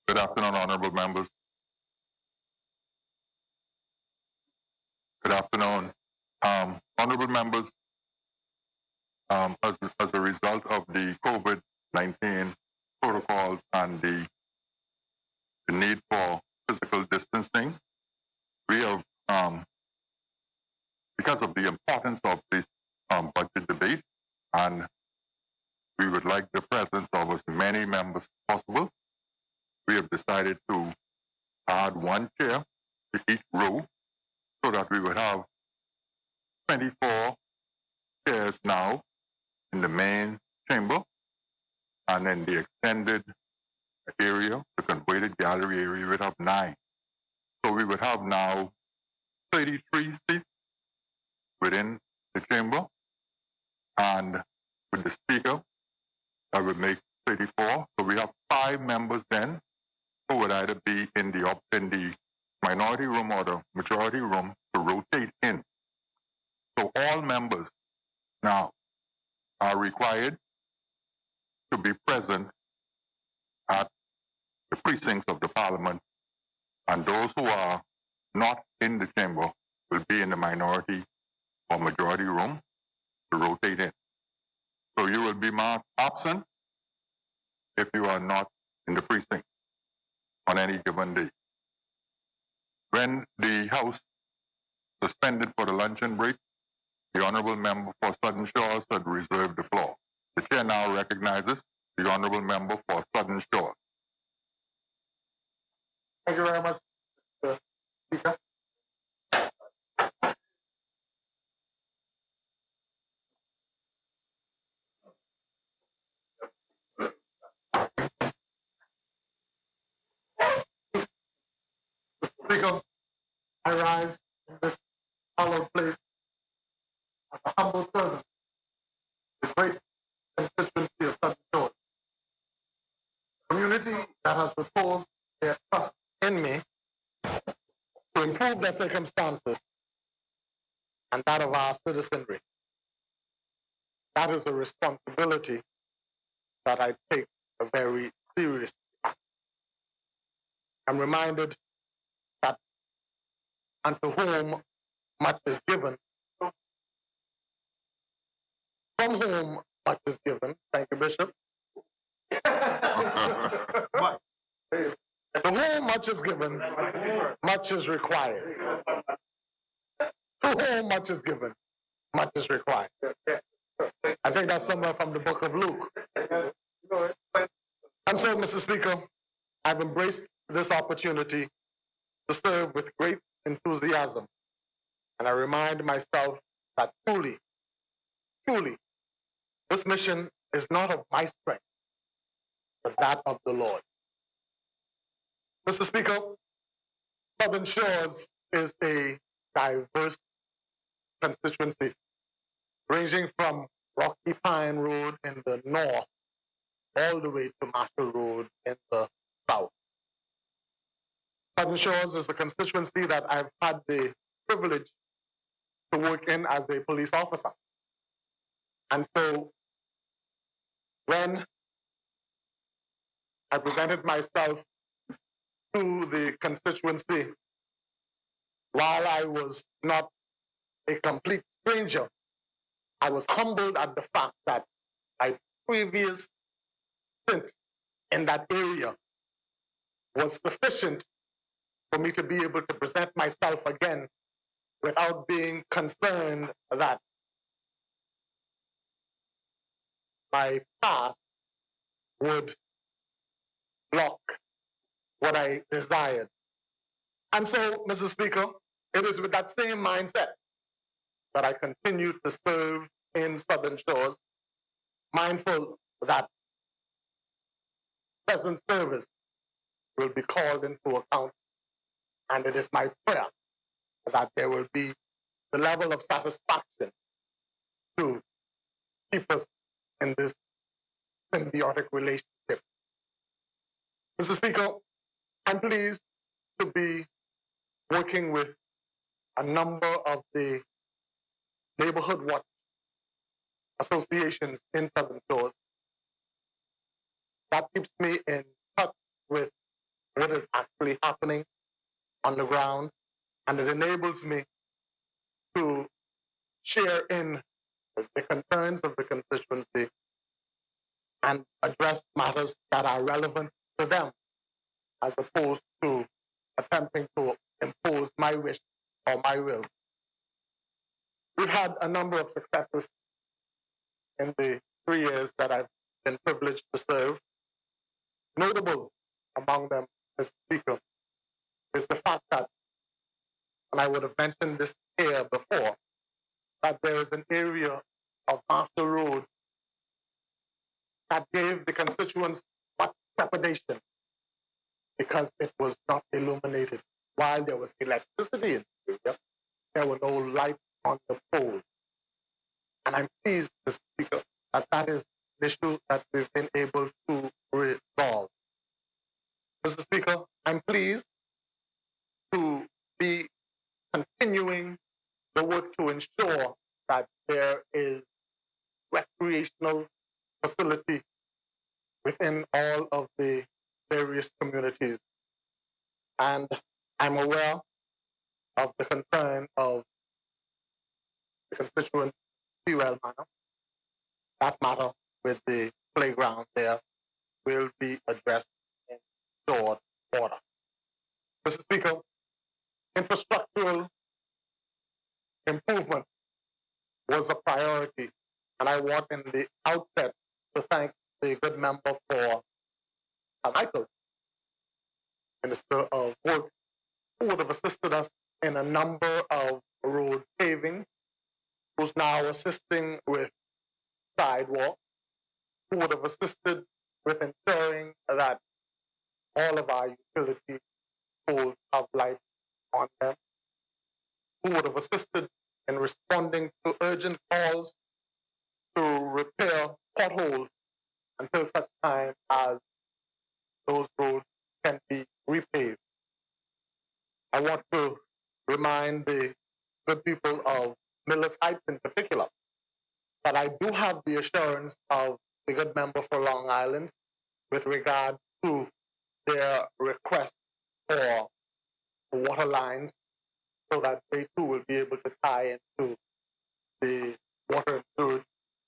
Good afternoon, honorable members. Good afternoon. Honorable members, as a result of the COVID-19 protocols and the need for physical distancing, we have, because of the importance of this budget debate, and we would like the presence of as many members as possible, we have decided to add one chair to each row so that we would have 24 chairs now in the main chamber, and in the extended area, the converted gallery area, we would have 9. So we would have now 33 seats within the chamber, and with the speaker, that would make 34. So we have 5 members then who would either be in the minority room or the majority room to rotate in. So all members now are required to be present at the precincts of the Parliament, and those who are not in the chamber will be in the minority or majority room to rotate in. So you will be marked absent if you are not in the precinct on any given day. When the House suspended for the luncheon break, the Honourable Member for Southern Shores had reserved the floor. The Chair now recognizes the Honourable Member for Southern Shores. Thank you very much, Mr. Speaker. Mr. Speaker, I rise in this hallowed place as a humble servant, the great constituency of Southern Shores, a community that has reposed their trust in me to improve their circumstances and that of our citizenry. That is a responsibility that I take very seriously. I'm reminded that unto whom much is given, from whom much is given. Thank you, Bishop. To whom much is given, much is required. To whom much is given, much is required. I think that's somewhere from the book of Luke. And so, Mr. Speaker, I've embraced this opportunity to serve with great enthusiasm. And I remind myself that truly, this mission is not of my strength, but that of the Lord. Mr. Speaker, Southern Shores is a diverse constituency, ranging from Rocky Pine Road in the north all the way to Marshall Road in the south. Southern Shores is a constituency that I've had the privilege to work in as a police officer. And so when I presented myself to the constituency, while I was not a complete stranger, I was humbled at the fact that my previous stint in that area was sufficient for me to be able to present myself again without being concerned that my past would block what I desired. And so, Mr. Speaker, it is with that same mindset that I continue to serve in Southern Shores, mindful that present service will be called into account. And it is my prayer that there will be the level of satisfaction to keep us in this symbiotic relationship. Mr. Speaker, I'm pleased to be working with a number of the neighborhood watch associations in Southern Shores. That keeps me in touch with is actually happening on the ground, and it enables me to share in the concerns of the constituency and address matters that are relevant to them, as opposed to attempting to impose my wish or my will. We've had a number of successes in the 3 years that I've been privileged to serve. Notable among them, Mr. Speaker, is the fact that, and I would have mentioned this here before, that there is an area of Marshall Road that gave the constituents much trepidation because it was not illuminated. While there was electricity in the area, there were no lights on the pole. And I'm pleased, Mr. Speaker, that that is an issue that we've been able to resolve. Mr. Speaker, I'm pleased to be continuing the work to ensure that there is recreational facility within all of the various communities. And I'm aware of the concern of the constituent Sewell Manor. That matter with the playground there will be addressed in short order. Mr. Speaker, infrastructural improvement was a priority, and I want in the outset to thank the good member for Michael, Minister of Work, who would have assisted us in a number of road paving, who's now assisting with sidewalk, who would have assisted with ensuring that all of our utility poles have lights on them, who would have assisted in responding to urgent calls to repair potholes until such time as those roads can be repaved. I want to remind the good people of Millers Heights in particular that I do have the assurance of the good member for Long Island with regard to their request for water lines so that they too will be able to tie into the Water and Sewerage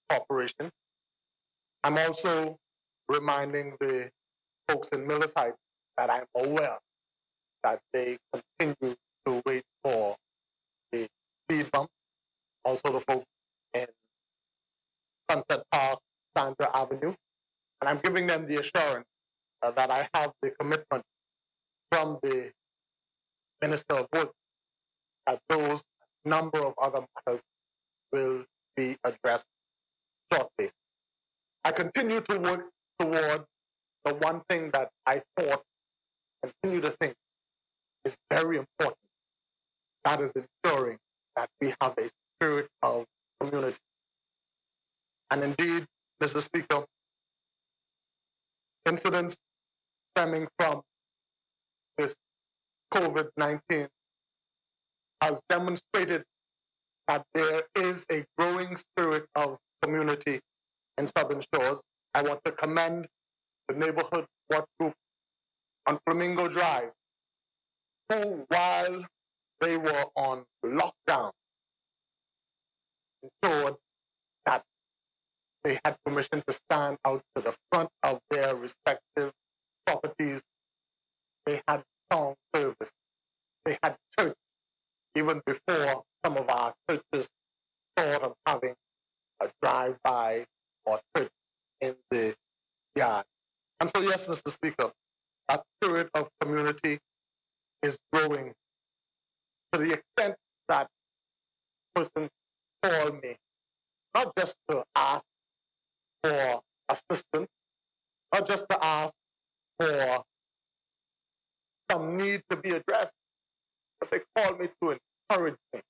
Corporation. I'm also reminding the folks in Millers Heights that I'm aware that they continue to wait for the speed bump. Also the folks in Sunset Park, Sandra Avenue. And I'm giving them the assurance that I have the commitment from the Minister of Work that those number of other matters will be addressed shortly. I continue to work toward the one thing that I thought, continue to think, is very important. That is ensuring that we have a spirit of community. And indeed, Mr. Speaker, incidents stemming from this COVID-19 has demonstrated that there is a growing spirit of community in Southern Shores. I want to commend the neighborhood work group on Flamingo Drive, who, while they were on lockdown, ensured that they had permission to stand out to the front of their respective properties. They had song service. They had church even before some of our churches thought of having a drive-by or church in the yard. And so, yes, Mr. Speaker, that spirit of community is growing to the extent that persons call me, not just to ask for assistance, not just to ask for some need to be addressed, but they call me to encourage me.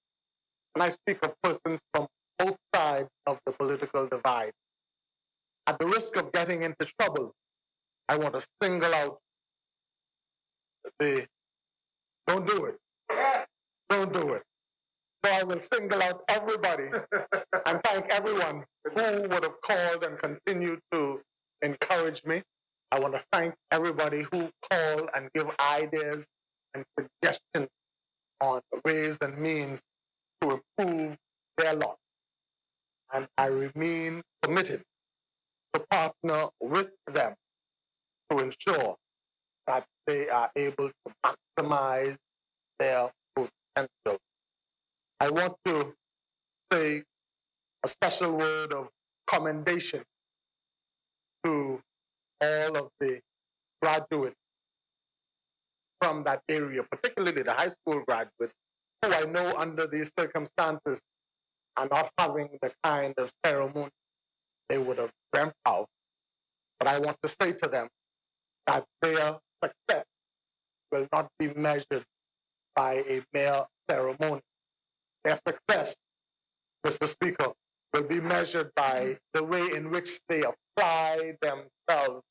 And I speak of persons from both sides of the political divide. At the risk of getting into trouble, I want to single out the don't do it. Don't do it. So I will single out everybody and thank everyone who would have called and continued to encourage me. I want to thank everybody who call and give ideas and suggestions on ways and means to improve their lot. And I remain committed to partner with them to ensure that they are able to maximize their potential. I want to say a special word of commendation to all of the graduates from that area, particularly the high school graduates, who I know under these circumstances are not having the kind of ceremony they would have dreamt of. But I want to say to them that their success will not be measured by a mere ceremony. Their success, Mr. Speaker, will be measured by the way in which they apply themselves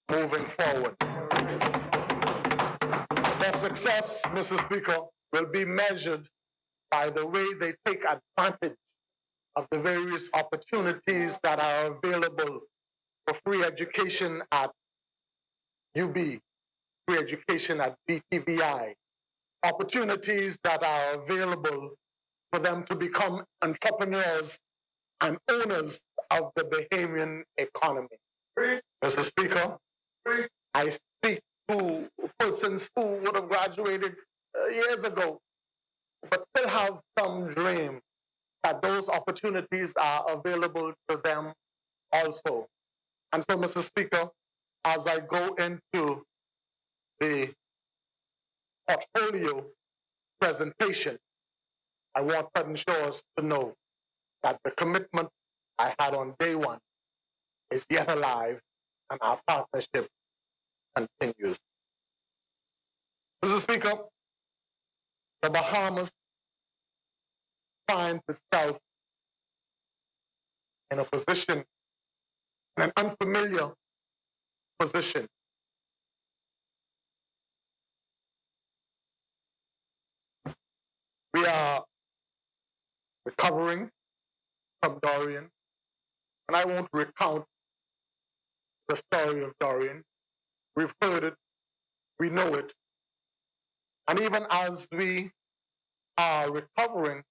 moving forward. Their success, Mr. Speaker, will be measured by the way they take advantage of the various opportunities that are available for free education at UB, free education at BTVI, opportunities that are available for them to become entrepreneurs and owners of the Bahamian economy. Mr. Speaker, I speak to persons who would have graduated years ago, but still have some dream that those opportunities are available to them also. And so, Mr. Speaker, as I go into the portfolio presentation, I want Southern Shores to know that the commitment I had on day one is yet alive and our partnership continues. Mr. Speaker, the Bahamas finds itself in a position, in an unfamiliar position. We are recovering from Dorian, and I won't recount the story of Dorian. We've heard it, we know it. And even as we are recovering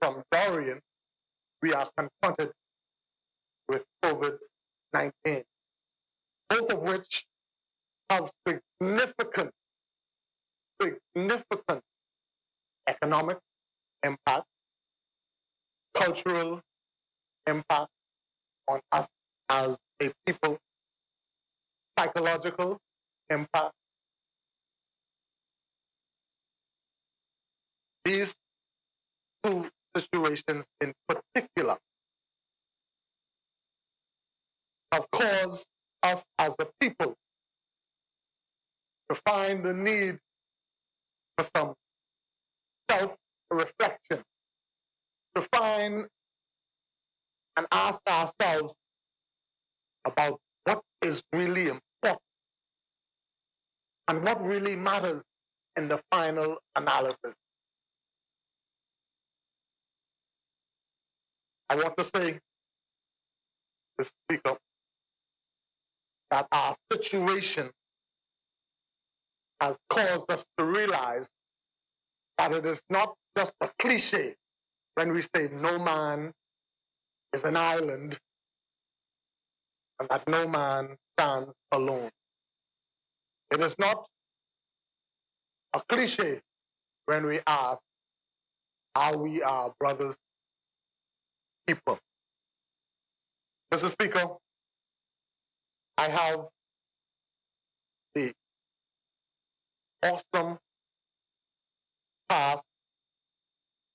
from Dorian, we are confronted with COVID-19, both of which have significant economic impact, cultural impact on us as a people, psychological impact. These two situations in particular have caused us as a people to find the need for some self-reflection, to find and ask ourselves about what is really important and what really matters in the final analysis. I want to say, Mr. Speaker, that our situation has caused us to realize that it is not just a cliche when we say no man is an island and that no man stands alone. It is not a cliche when we ask how we are brothers keeper. Mr. Speaker, I have the awesome task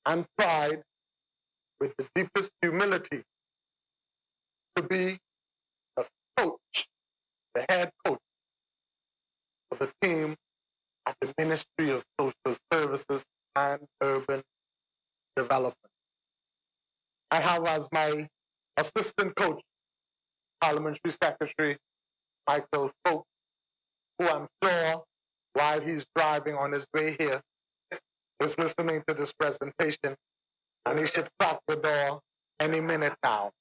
and pride, with the deepest humility, to be the coach, the head coach of the team at the Ministry of Social Services and Urban Development. I have as my assistant coach, Parliamentary Secretary Michael Folk, who I'm sure while he's driving on his way here is listening to this presentation, and he should crack the door any minute now.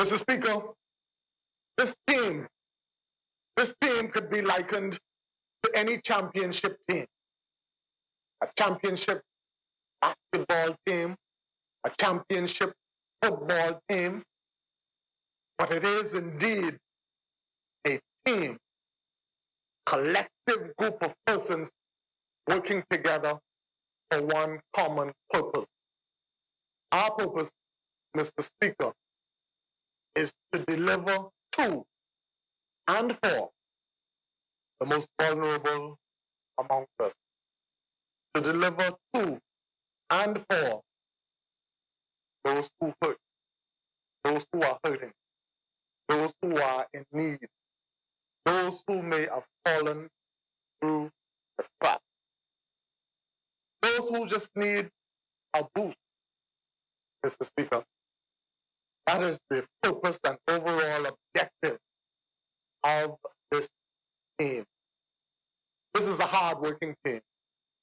Mr. Speaker, this team This team could be likened to any championship team. A championship basketball team, a championship football team, but it is indeed a team, collective group of persons working together for one common purpose. Our purpose, Mr. Speaker, is to deliver to and for the most vulnerable among us. To deliver to and for those who hurt, those who are hurting, those who are in need, those who may have fallen through the cracks, those who just need a boost, Mr. Speaker. That is the purpose and overall objective of this team. This is a hard-working team,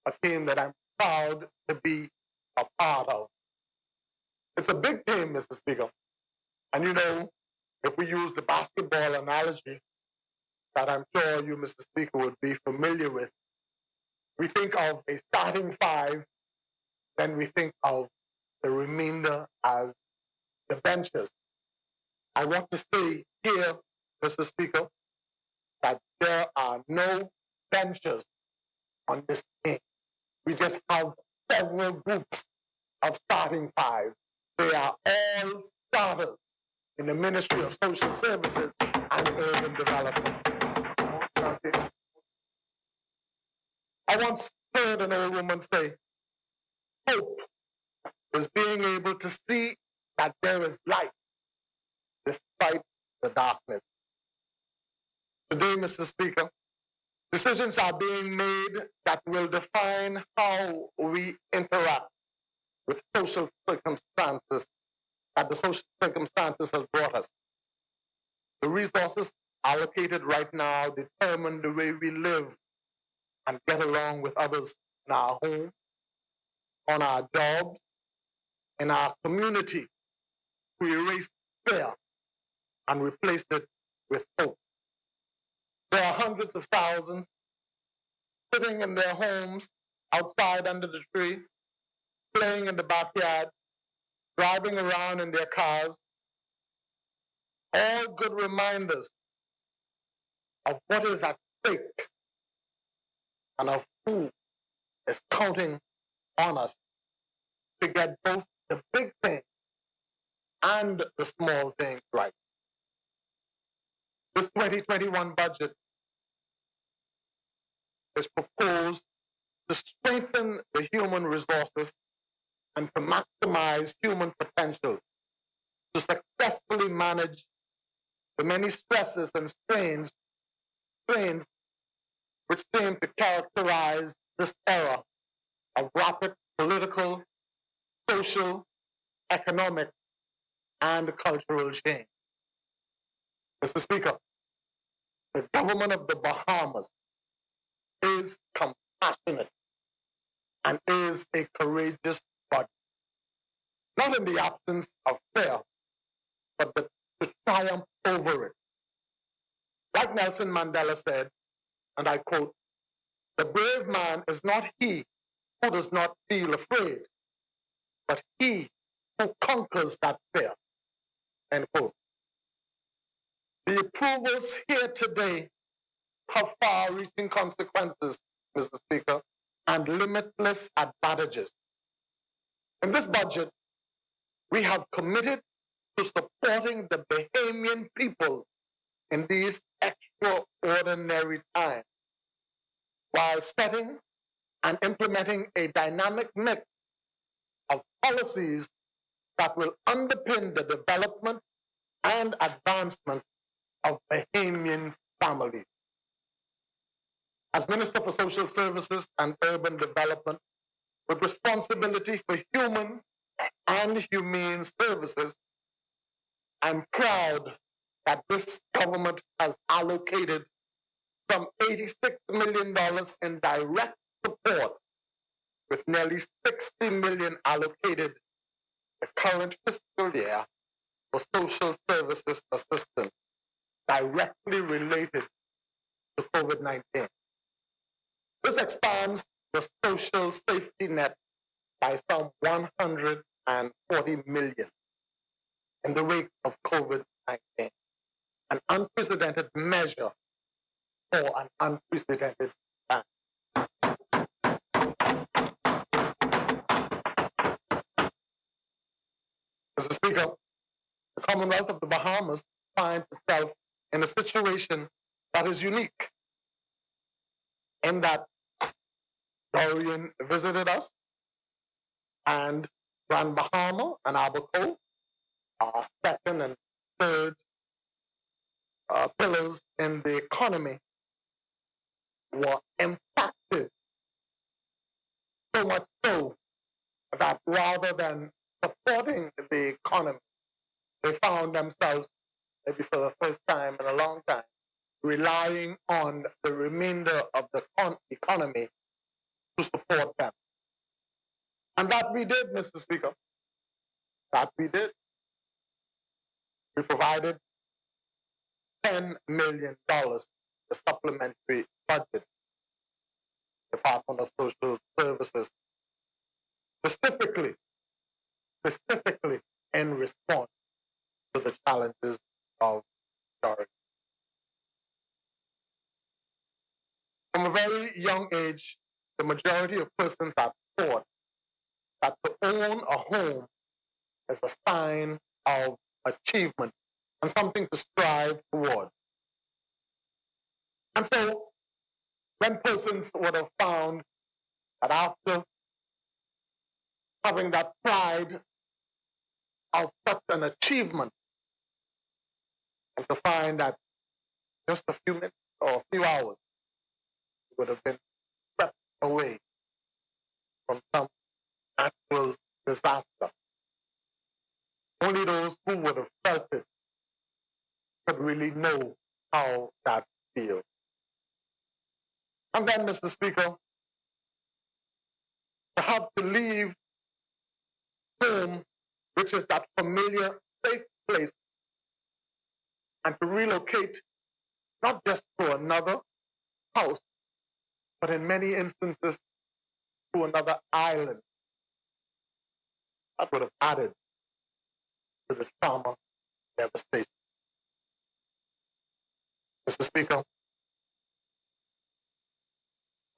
a team that I'm proud to be a part of. It's a big team, Mr. Speaker. And you know, if we use the basketball analogy that I'm sure you, Mr. Speaker, would be familiar with, we think of a starting five, then we think of the remainder as the benches. I want to say here, Mr. Speaker, that there are no benches on this team. We just have several groups of starting five. They are all starters in the Ministry of Social Services and Urban Development. I once heard an old woman say, hope is being able to see that there is light despite the darkness. Today, Mr. Speaker, decisions are being made that will define how we interact with social circumstances that the social circumstances have brought us. The resources allocated right now determine the way we live and get along with others in our home, on our jobs, in our community. We erase fear and replace it with hope. There are hundreds of thousands sitting in their homes, outside under the tree, playing in the backyard, driving around in their cars, all good reminders of what is at stake and of who is counting on us to get both the big things and the small things right. This 2021 budget is proposed to strengthen the human resources and to maximize human potential to successfully manage the many stresses and strains which seem to characterize this era of rapid political, social, economic, and cultural change. Mr. Speaker, the government of the Bahamas is compassionate and is a courageous body. Not in the absence of fear, but to triumph over it. Like Nelson Mandela said, and I quote, "The brave man is not he who does not feel afraid, but he who conquers that fear." End quote. The approvals here today have far-reaching consequences, Mr. Speaker, and limitless advantages. In this budget, we have committed to supporting the Bahamian people in these extraordinary times, while setting and implementing a dynamic mix of policies that will underpin the development and advancement of Bahamian families. As Minister for Social Services and Urban Development, with responsibility for human and humane services, I'm proud that this government has allocated some $86 million in direct support, with nearly $60 million allocated the current fiscal year for social services assistance directly related to COVID-19. This expands the social safety net by some 140 million in the wake of COVID-19, an unprecedented measure for an unprecedented time. Mr. Speaker, the Commonwealth of the Bahamas finds itself in a situation that is unique in that Dorian visited us and Grand Bahama and Abaco, our second and third pillars in the economy, were impacted so much so that rather than supporting the economy, they found themselves, maybe for the first time in a long time, relying on the remainder of the economy to support them. And that we did, Mr. Speaker. That we did. We provided $10 million, the supplementary budget, Department of Social Services, specifically in response to the challenges of Dorian. From a very young age, the majority of persons are taught that to own a home is a sign of achievement and something to strive toward. And so, when persons would have found that after having that pride of such an achievement, and to find that just a few minutes or a few hours would have been swept away from some natural disaster. Only those who would have felt it could really know how that feels. And then, Mr. Speaker, to have to leave home, which is that familiar, safe place, and to relocate not just to another house, but in many instances to another island, that would have added to the trauma devastation. Mr. Speaker,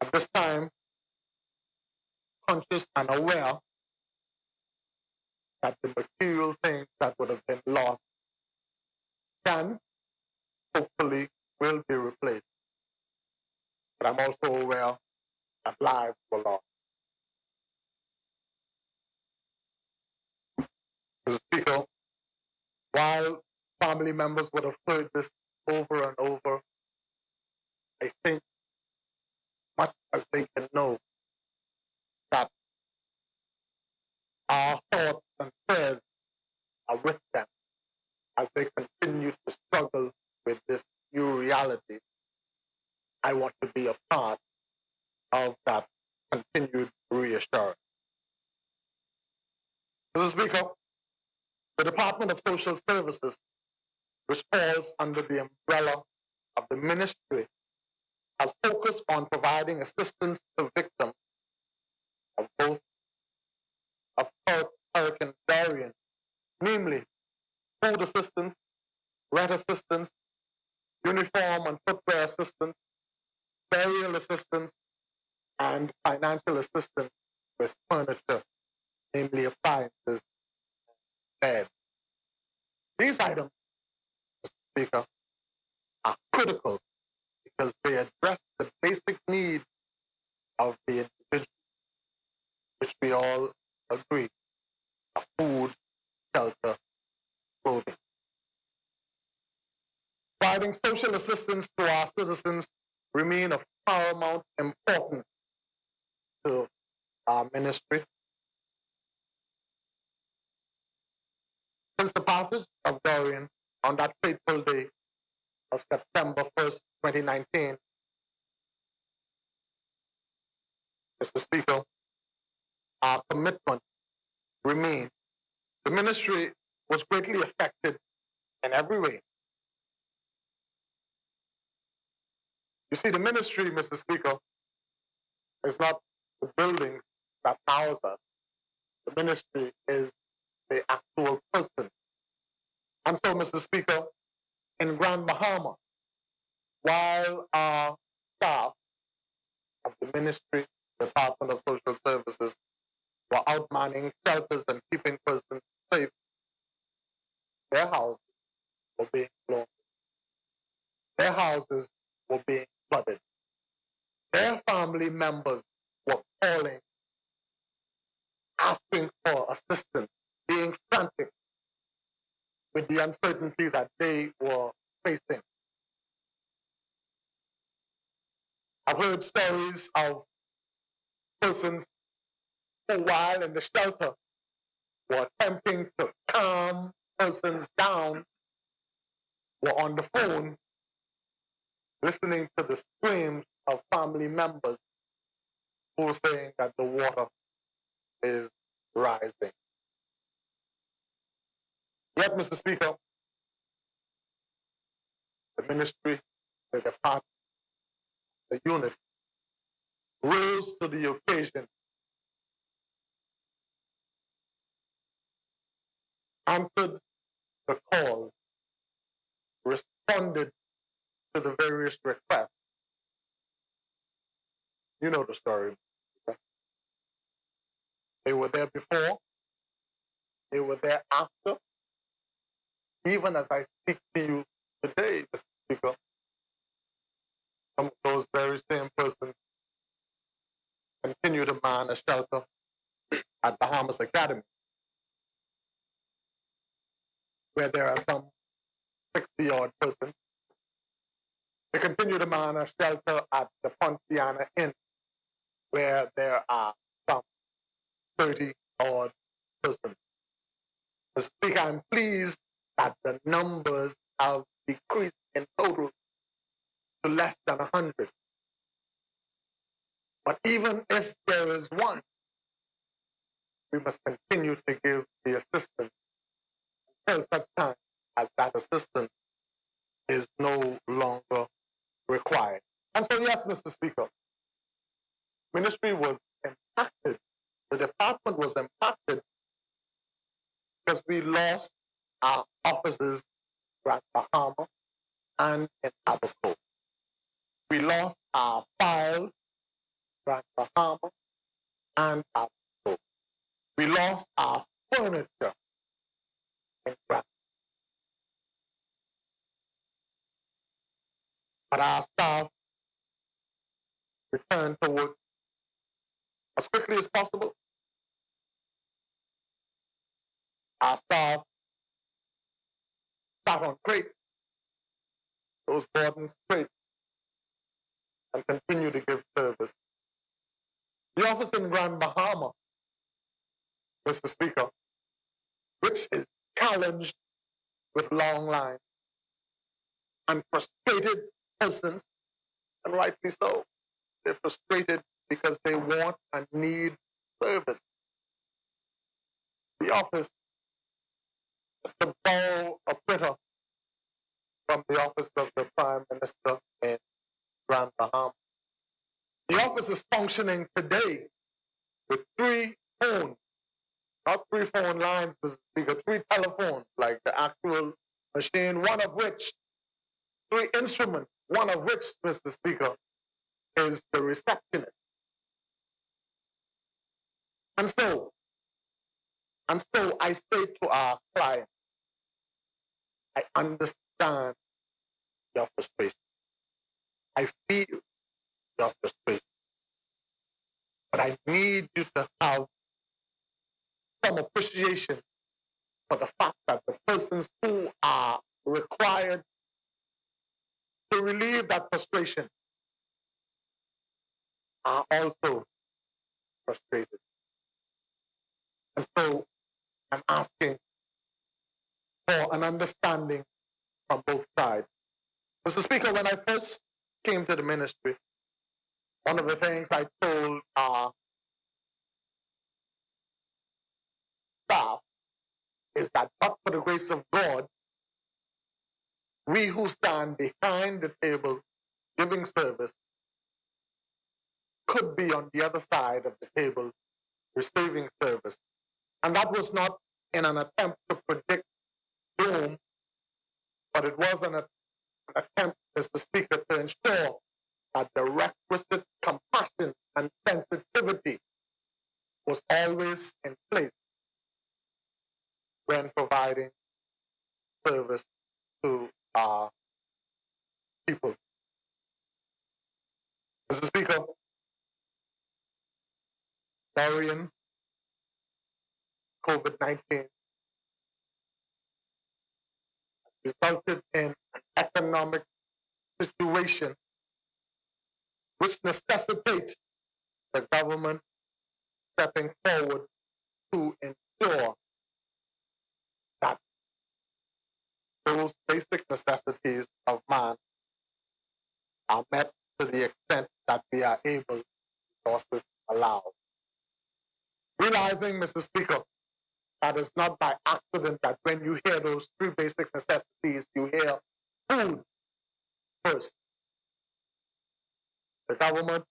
at this time, conscious and aware that the material things that would have been lost can, hopefully, will be replaced. But I'm also aware that lives were lost. Mr. Speaker, while family members would have heard this over and over, I think, much as they can know, that our thoughts and prayers are with them as they continue to struggle with this new reality. I want to be a part of that continued reassurance. Mr. Speaker, the Department of Social Services, which falls under the umbrella of the ministry, has focused on providing assistance to victims of both of Hurricane Dorian, namely food assistance, rent assistance, uniform and footwear assistance, burial assistance, and financial assistance with furniture, namely appliances and beds. These items, Mr. Speaker, are critical because they address the basic needs of the individual, which we all agree are food, shelter, clothing. Providing social assistance to our citizens remain of paramount importance to our ministry. Since the passage of Dorian on that fateful day of September 1st, 2019, Mr. Speaker, our commitment remains. The ministry was greatly affected in every way. You see, the ministry, Mr. Speaker, is not the building that house us. The ministry is the actual person. And so, Mr. Speaker, in Grand Bahama, while our staff of the ministry, Department of Social Services, were out manning shelters and keeping persons safe, their houses were being blown. Their houses were being flooded. Their family members were calling, asking for assistance, being frantic with the uncertainty that they were facing. I've heard stories of persons who, while in the shelter, were attempting to calm persons down, were on the phone listening to the screams of family members who were saying that the water is rising. Yet, Mr. Speaker, the ministry, the department, the unit rose to the occasion, answered the call, responded to the various requests. You know the story. They were there before, they were there after. Even as I speak to you today, Mr. Speaker, some of those very same persons continue to man a shelter at Bahamas Academy, where there are some 60-odd persons. They continue to man a shelter at the Pontiana Inn, where there are some 30-odd persons. Mr. Speaker, I'm pleased that the numbers have decreased in total to less than 100. But even if there is one, we must continue to give the assistance until such time as that assistance is no longer required. And so, yes, Mr. Speaker, ministry was impacted. The department was impacted because we lost our offices in Grand Bahama and in Abaco. We lost our files in Grand Bahama and Abaco. We lost our furniture in Grand. But our staff returned to work as quickly as possible. Our staff sat on crates, those boarding crates, and continue to give service. The office in Grand Bahama, Mr. Speaker, which is challenged with long lines and frustrated persons, and rightly so. They're frustrated because they want and need service. The office, to borrow a printer from the office of the Prime Minister in Grand Bahama, the office is functioning today with 3 phones, not 3 phone lines, Mr. Speaker, 3 telephones, like the actual machine, one of which, 3 instruments, one of which, Mr. Speaker, is the receptionist. And so I say to our client, I understand your frustration. I feel your frustration. But I need you to have some appreciation for the fact that the persons who are required to relieve that frustration are also frustrated. And so I'm asking for an understanding from both sides. Mr. Speaker, when I first came to the ministry, one of the things I told our staff is that, but for the grace of God, we who stand behind the table giving service could be on the other side of the table receiving service. And that was not in an attempt to predict doom, but it was an attempt, Mr. Speaker, to ensure that the requisite compassion and sensitivity was always in place when providing service to our people. Mr. Speaker, Dorian, COVID-19 resulted in an economic situation which necessitates the government stepping forward to ensure that those basic necessities of man are met to the extent that we are able, resources allow. Realizing, Mr. Speaker, that it's not by accident that when you hear those three basic necessities, you hear food first. The government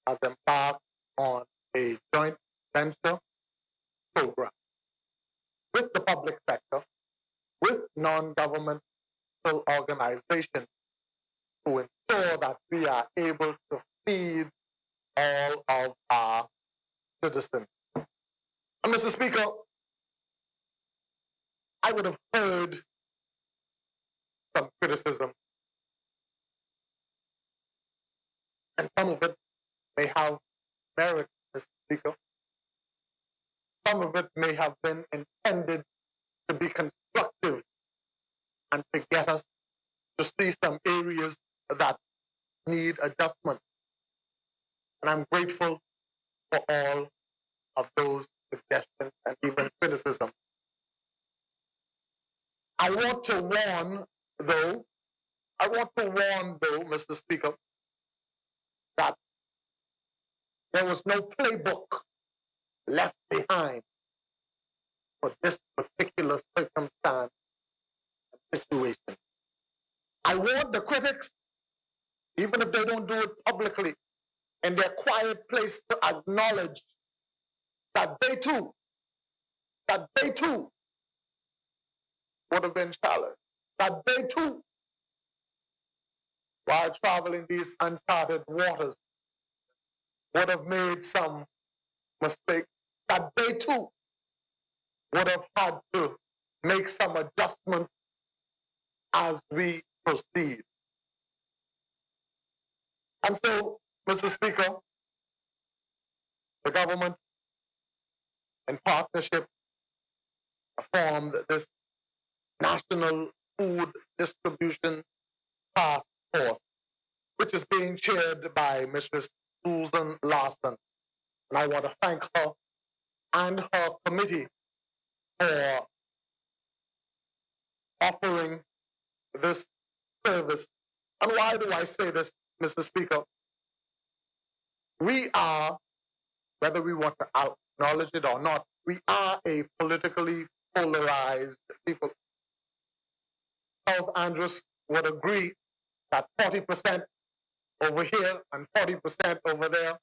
has embarked on a joint venture program with the public sector, with non-governmental organizations to ensure that we are able to feed all of our citizens. And Mr. Speaker, I would have heard some criticism, and some of it may have merit, Mr. Speaker. Some of it may have been intended to be constructive and to get us to see some areas that need adjustment. And I'm grateful for all of those suggestions and even criticism. I want to warn, though, Mr. Speaker, that there was no playbook left behind for this particular circumstance and situation. I want the critics, even if they don't do it publicly, in their quiet place to acknowledge that they too would have been challenged, that they too, while traveling these uncharted waters, would have made some mistakes, that they too would have had to make some adjustments as we proceed. And so, Mr. Speaker, the government, in partnership, formed this National Food Distribution Task Force, which is being chaired by Mrs. Susan Larson. And I want to thank her and her committee for offering this service. And why do I say this, Mr. Speaker? We are, whether we want to acknowledge it or not, we are a politically polarized people. Charles Andrus would agree that 40% over here and 40% over there,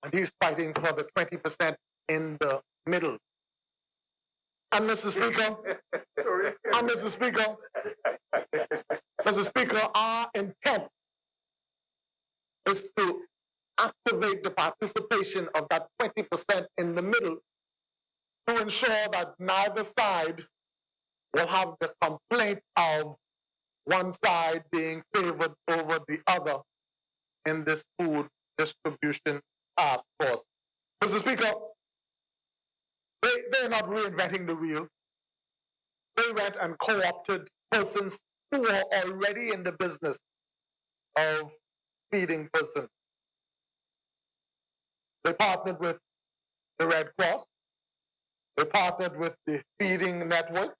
and he's fighting for the 20% in the middle. And Mr. Speaker, our intent is to activate the participation of that 20% in the middle to ensure that neither side will have the complaint of one side being favored over the other in this food distribution task force. Mr. Speaker, they're not reinventing the wheel. They went and co-opted persons who were already in the business of feeding persons. They partnered with the Red Cross. They partnered with the Feeding Network,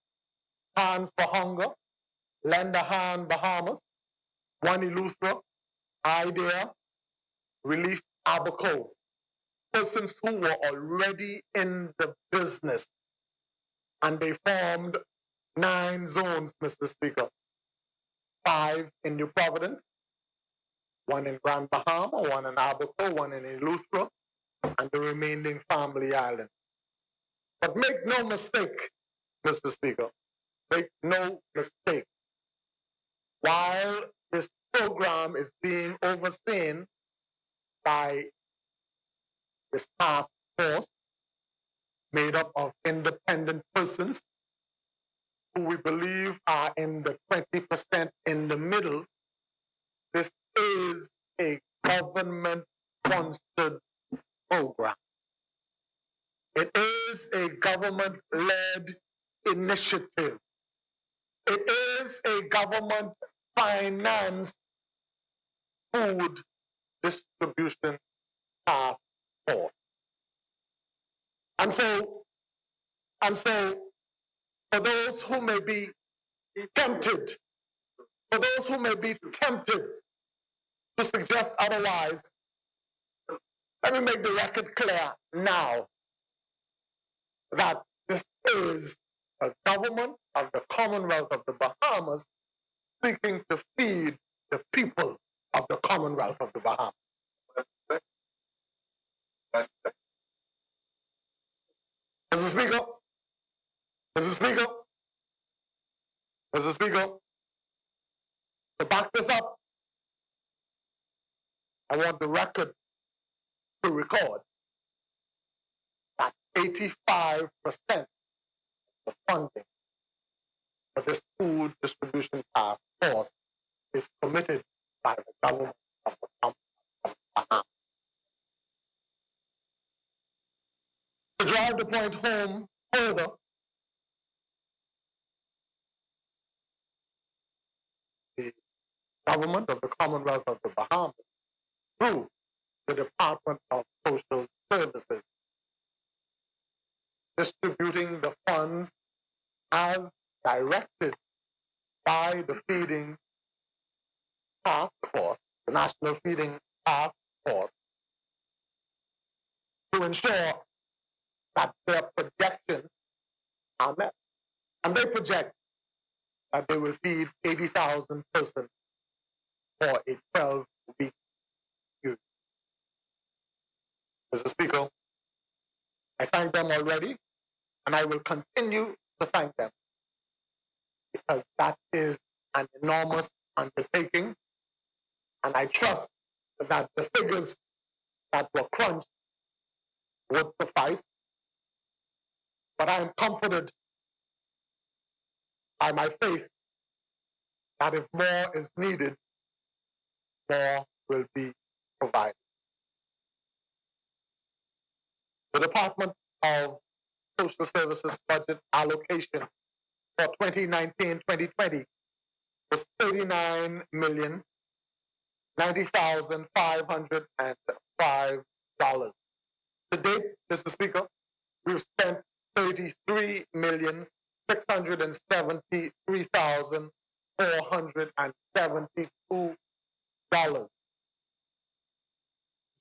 Hands for Hunger, Lend a Hand Bahamas, One Eleuthera, IDEA, Relief Abaco. Persons who were already in the business. And they formed 9 zones, Mr. Speaker. 5 in New Providence, 1 in Grand Bahama, 1 in Abaco, 1 in Eleuthera, and the remaining family islands. But make no mistake, Mr. Speaker, make no mistake. While this program is being overseen by this task force made up of independent persons who we believe are in the 20% in the middle, this is a government-sponsored program. It is a government-led initiative. It is a government-financed food distribution task force. And so, for those who may be tempted, to suggest otherwise, let me make the record clear now that this is a government of the Commonwealth of the Bahamas seeking to feed the people of the Commonwealth of the Bahamas. Mr. Speaker, to back this up, I want the record to record that 85% of the funding for this food distribution task force is committed by the government of the Commonwealth of the Bahamas. To drive the point home further, the government of the Commonwealth of the Bahamas, through the Department of Social Services, distributing the funds as directed by the Feeding Task Force, the National Feeding Task Force, to ensure that their projections are met. And they project that they will feed 80,000 persons for a 12-week period. Mr. Speaker, I thank them already, and I will continue to thank them because that is an enormous undertaking, and I trust that the figures that were crunched would suffice. But I am comforted by my faith that if more is needed, more will be provided. The Department of Social Services budget allocation for 2019-2020 was $39,090,505. To date, Mr. Speaker, we've spent $33,673,472.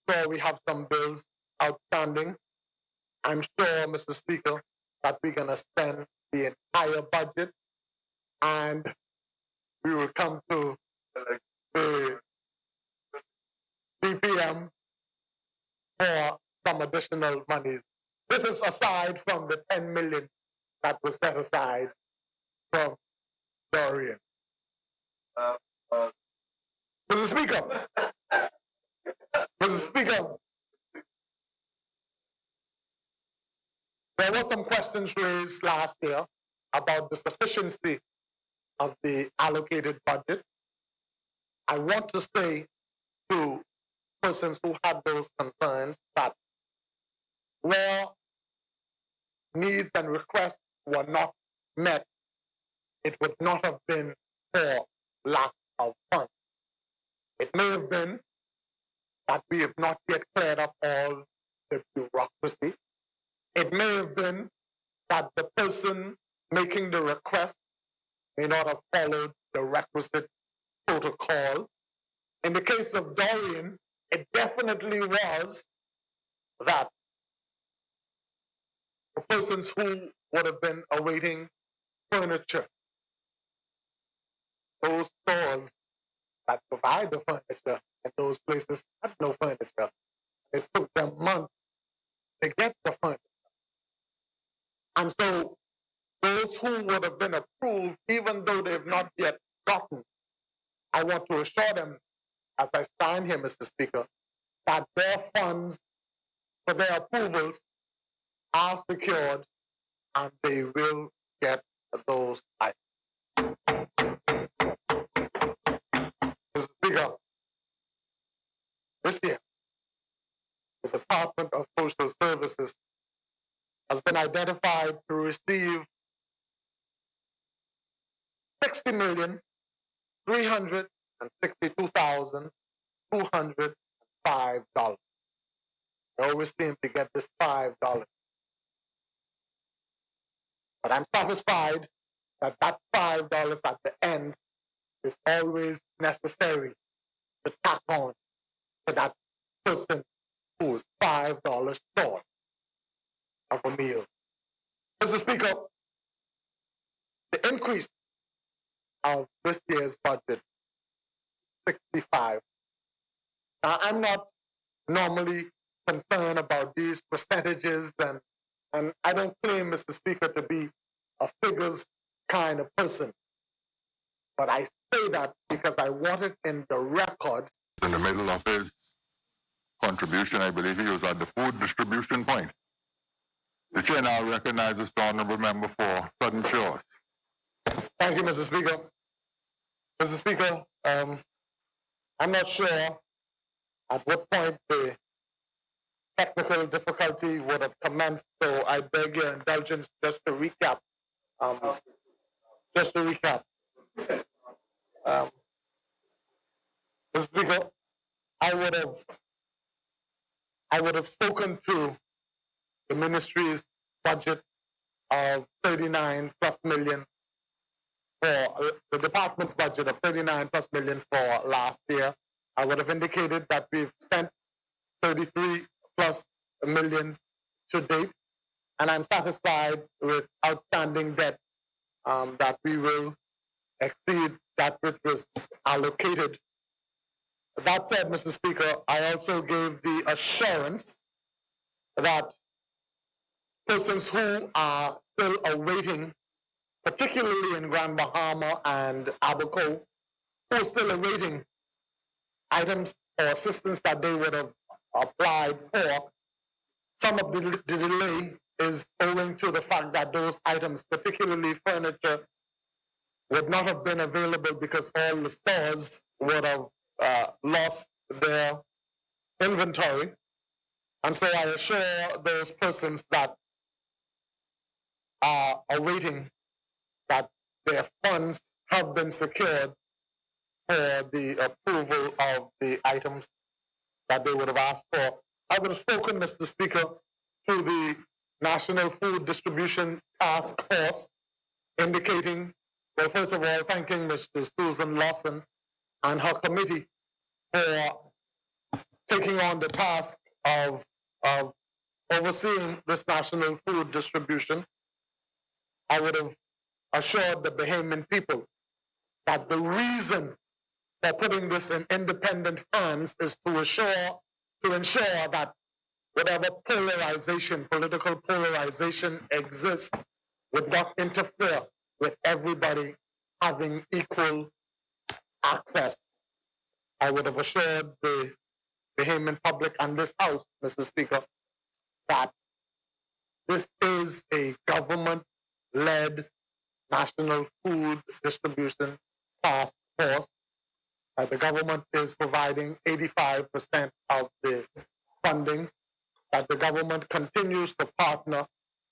So we have some bills outstanding. I'm sure, Mr. Speaker, that we're going to spend the entire budget and we will come to the DPM for some additional monies. This is aside from the $10 million that was set aside from Dorian. Mr. Speaker, there were some questions raised last year about the sufficiency of the allocated budget. I want to say to persons who had those concerns that where needs and requests were not met, it would not have been for lack of funds. It may have been that we have not yet cleared up all the bureaucracy. It may have been that the person making the request may not have followed the requisite protocol. In the case of Dorian, it definitely was that the persons who would have been awaiting furniture those stores that provide the furniture and those places have no furniture. It took them months to get the furniture. And so those who would have been approved, even though they've not yet gotten, I want to assure them, as I stand here, Mr. Speaker, that their funds for their approvals are secured and they will get those items. Mr. Speaker, this year, the Department of Social Services has been identified to receive $60,362,205. They always seem to get this $5. But I'm satisfied that that $5 at the end is always necessary to tack on to that person who is $5 short of a meal. Mr. Speaker, the increase of this year's budget, 65. Now, I'm not normally concerned about these percentages, and I don't claim, Mr. Speaker, to be a figures kind of person. But I say that because I want it in the record. In the middle of his contribution, I believe he was at the food distribution point. The chair now recognizes the honorable member for Southern Shores. Thank you, Mr. Speaker. Mr. Speaker, I'm not sure at what point the technical difficulty would have commenced, so I beg your indulgence just to recap. Mr. Speaker, I would have spoken to the ministry's budget of 39 plus million for the department's budget of 39 plus million for last year. I would have indicated that we've spent 33 plus million to date, and I'm satisfied with outstanding debt that we will exceed that which was allocated. That said, Mr. Speaker, I also gave the assurance that persons who are still awaiting, particularly in Grand Bahama and Abaco, who are still awaiting items or assistance that they would have applied for, some of the delay is owing to the fact that those items, particularly furniture, would not have been available because all the stores would have lost their inventory. And so I assure those persons that are awaiting that their funds have been secured for the approval of the items that they would have asked for. I would have spoken, Mr. Speaker, to the National Food Distribution Task Force, indicating, well, first of all, thanking Mr. Susan Lawson and her committee for taking on the task of overseeing this national food distribution. I would have assured the Bahamian people that the reason for putting this in independent hands is to ensure that whatever polarization, political polarization exists, would not interfere with everybody having equal access. I would have assured the Bahamian public and this House, Mr. Speaker, that this is a government-led national food distribution task force, that the government is providing 85% of the funding, that the government continues to partner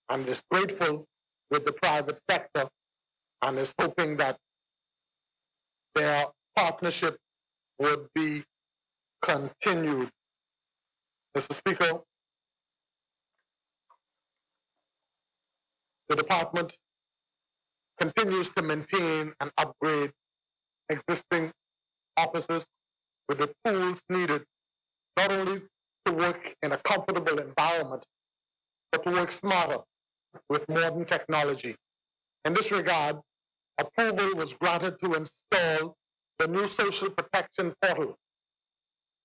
and is grateful with the private sector and is hoping that their partnership would be continued. Mr. Speaker, the department continues to maintain and upgrade existing offices with the tools needed not only to work in a comfortable environment, but to work smarter with modern technology. In this regard, approval was granted to install the new social protection portal,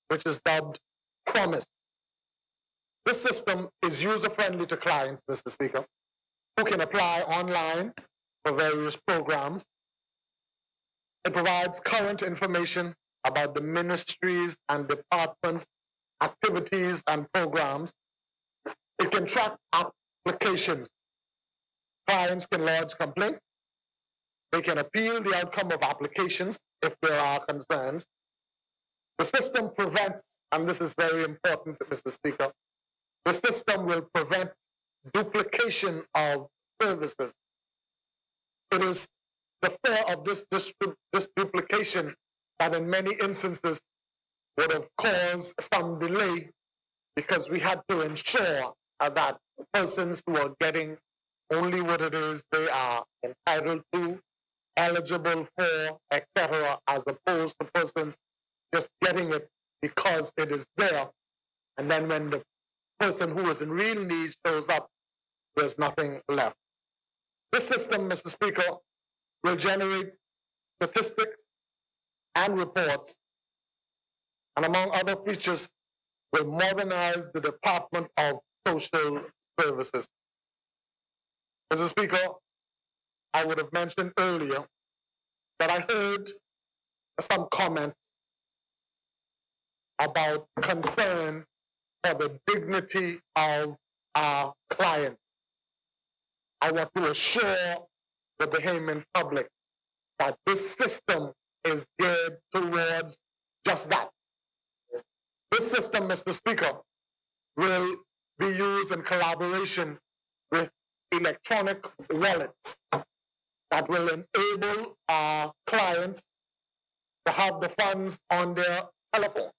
which is dubbed Promise. This system is user-friendly to clients, Mr. Speaker, who can apply online for various programs. It provides current information about the ministries and departments' activities and programs. It can track applications. Clients can lodge complaints. They can appeal the outcome of applications if there are concerns. The system prevents, and this is very important, Mr. Speaker, the system will prevent duplication of services. It is the fear of this duplication that in many instances would have caused some delay, because we had to ensure that persons who are getting only what it is they are entitled to, eligible for, etc., as opposed to persons just getting it because it is there. And then when the person who is in real need shows up, there's nothing left. This system, Mr. Speaker, will generate statistics and reports, and among other features, will modernize the Department of Social Services. Mr. Speaker, I would have mentioned earlier that I heard some comments about concern for the dignity of our clients. I want to assure the Bahamian public that this system is geared towards just that. This system, Mr. Speaker, will be used in collaboration with electronic wallets that will enable our clients to have the funds on their telephone,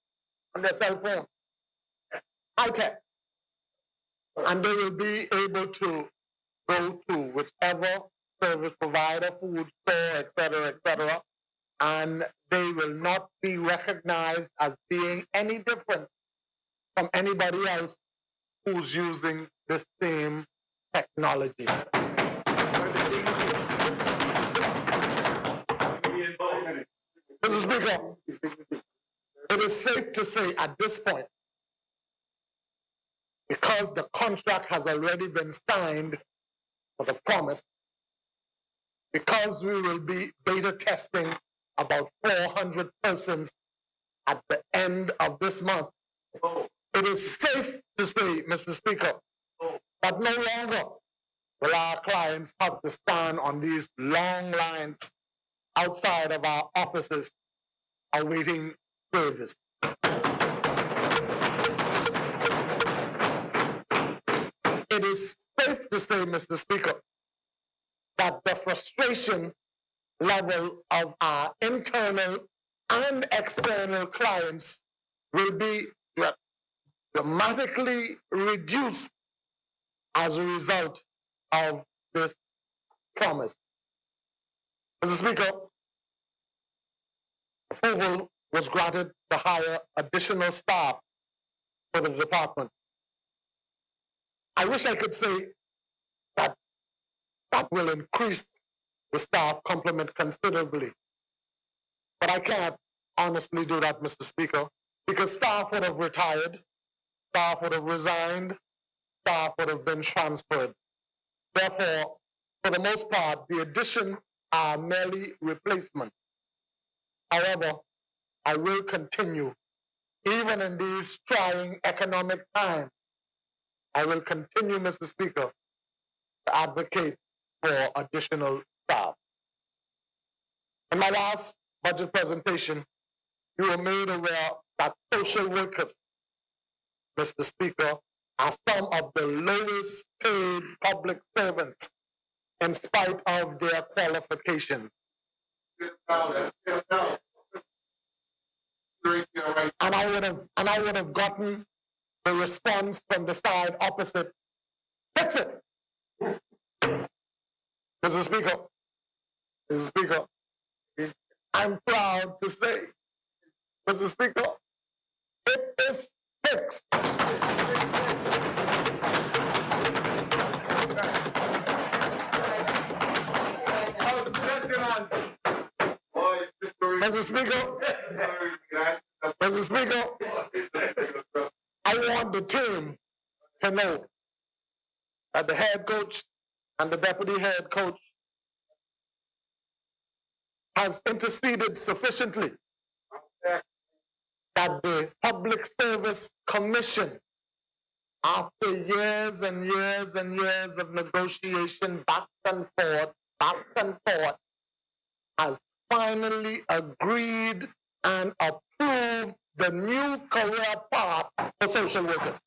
on their cell phone, high tech. And they will be able to go to whichever service provider, food store, etc., and they will not be recognized as being any different from anybody else who's using the same technology. Mr. Speaker, it is safe to say at this point, because the contract has already been signed for the Promise, because we will be beta testing about 400 persons at the end of this month, it is safe to say, Mr. Speaker, that no longer will our clients have to stand on these long lines outside of our offices awaiting service. It is safe to say, Mr. Speaker, that the frustration level of our internal and external clients will be dramatically reduced as a result of this Promise. Mr. Speaker, approval was granted to hire additional staff for the department. I wish I could say that that will increase the staff complement considerably. But I can't honestly do that, Mr. Speaker, because staff would have retired, staff would have resigned, staff would have been transferred. Therefore, for the most part, the addition are merely replacement. However, I will continue, even in these trying economic times, I will continue, Mr. Speaker, to advocate for additional staff. In my last budget presentation, you were made aware that social workers, Mr. Speaker, are some of the lowest paid public servants in spite of their qualifications. And I would have gotten the response from the side opposite. Fix it. Mr. Speaker, I'm proud to say, Mr. Speaker, it is fixed. Mr. Speaker, I want the team to know that the head coach and the deputy head coach has interceded sufficiently that the Public Service Commission, after years and years and years of negotiation back and forth, has finally agreed and approved the new career path for social workers.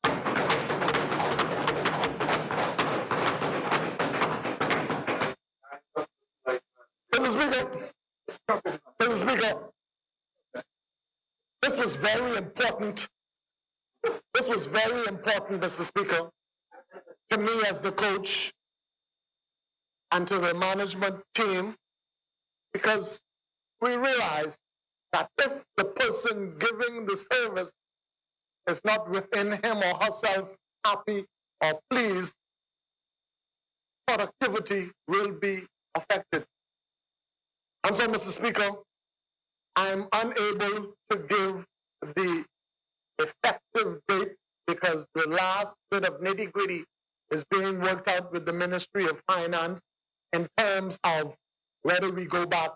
Mr. Speaker, this was very important. This was very important, Mr. Speaker, to me as the coach and to the management team, because we realized that if the person giving the service is not within him or herself happy or pleased, productivity will be affected. And so, Mr. Speaker, I'm unable to give the effective date because the last bit of nitty-gritty is being worked out with the Ministry of Finance in terms of whether we go back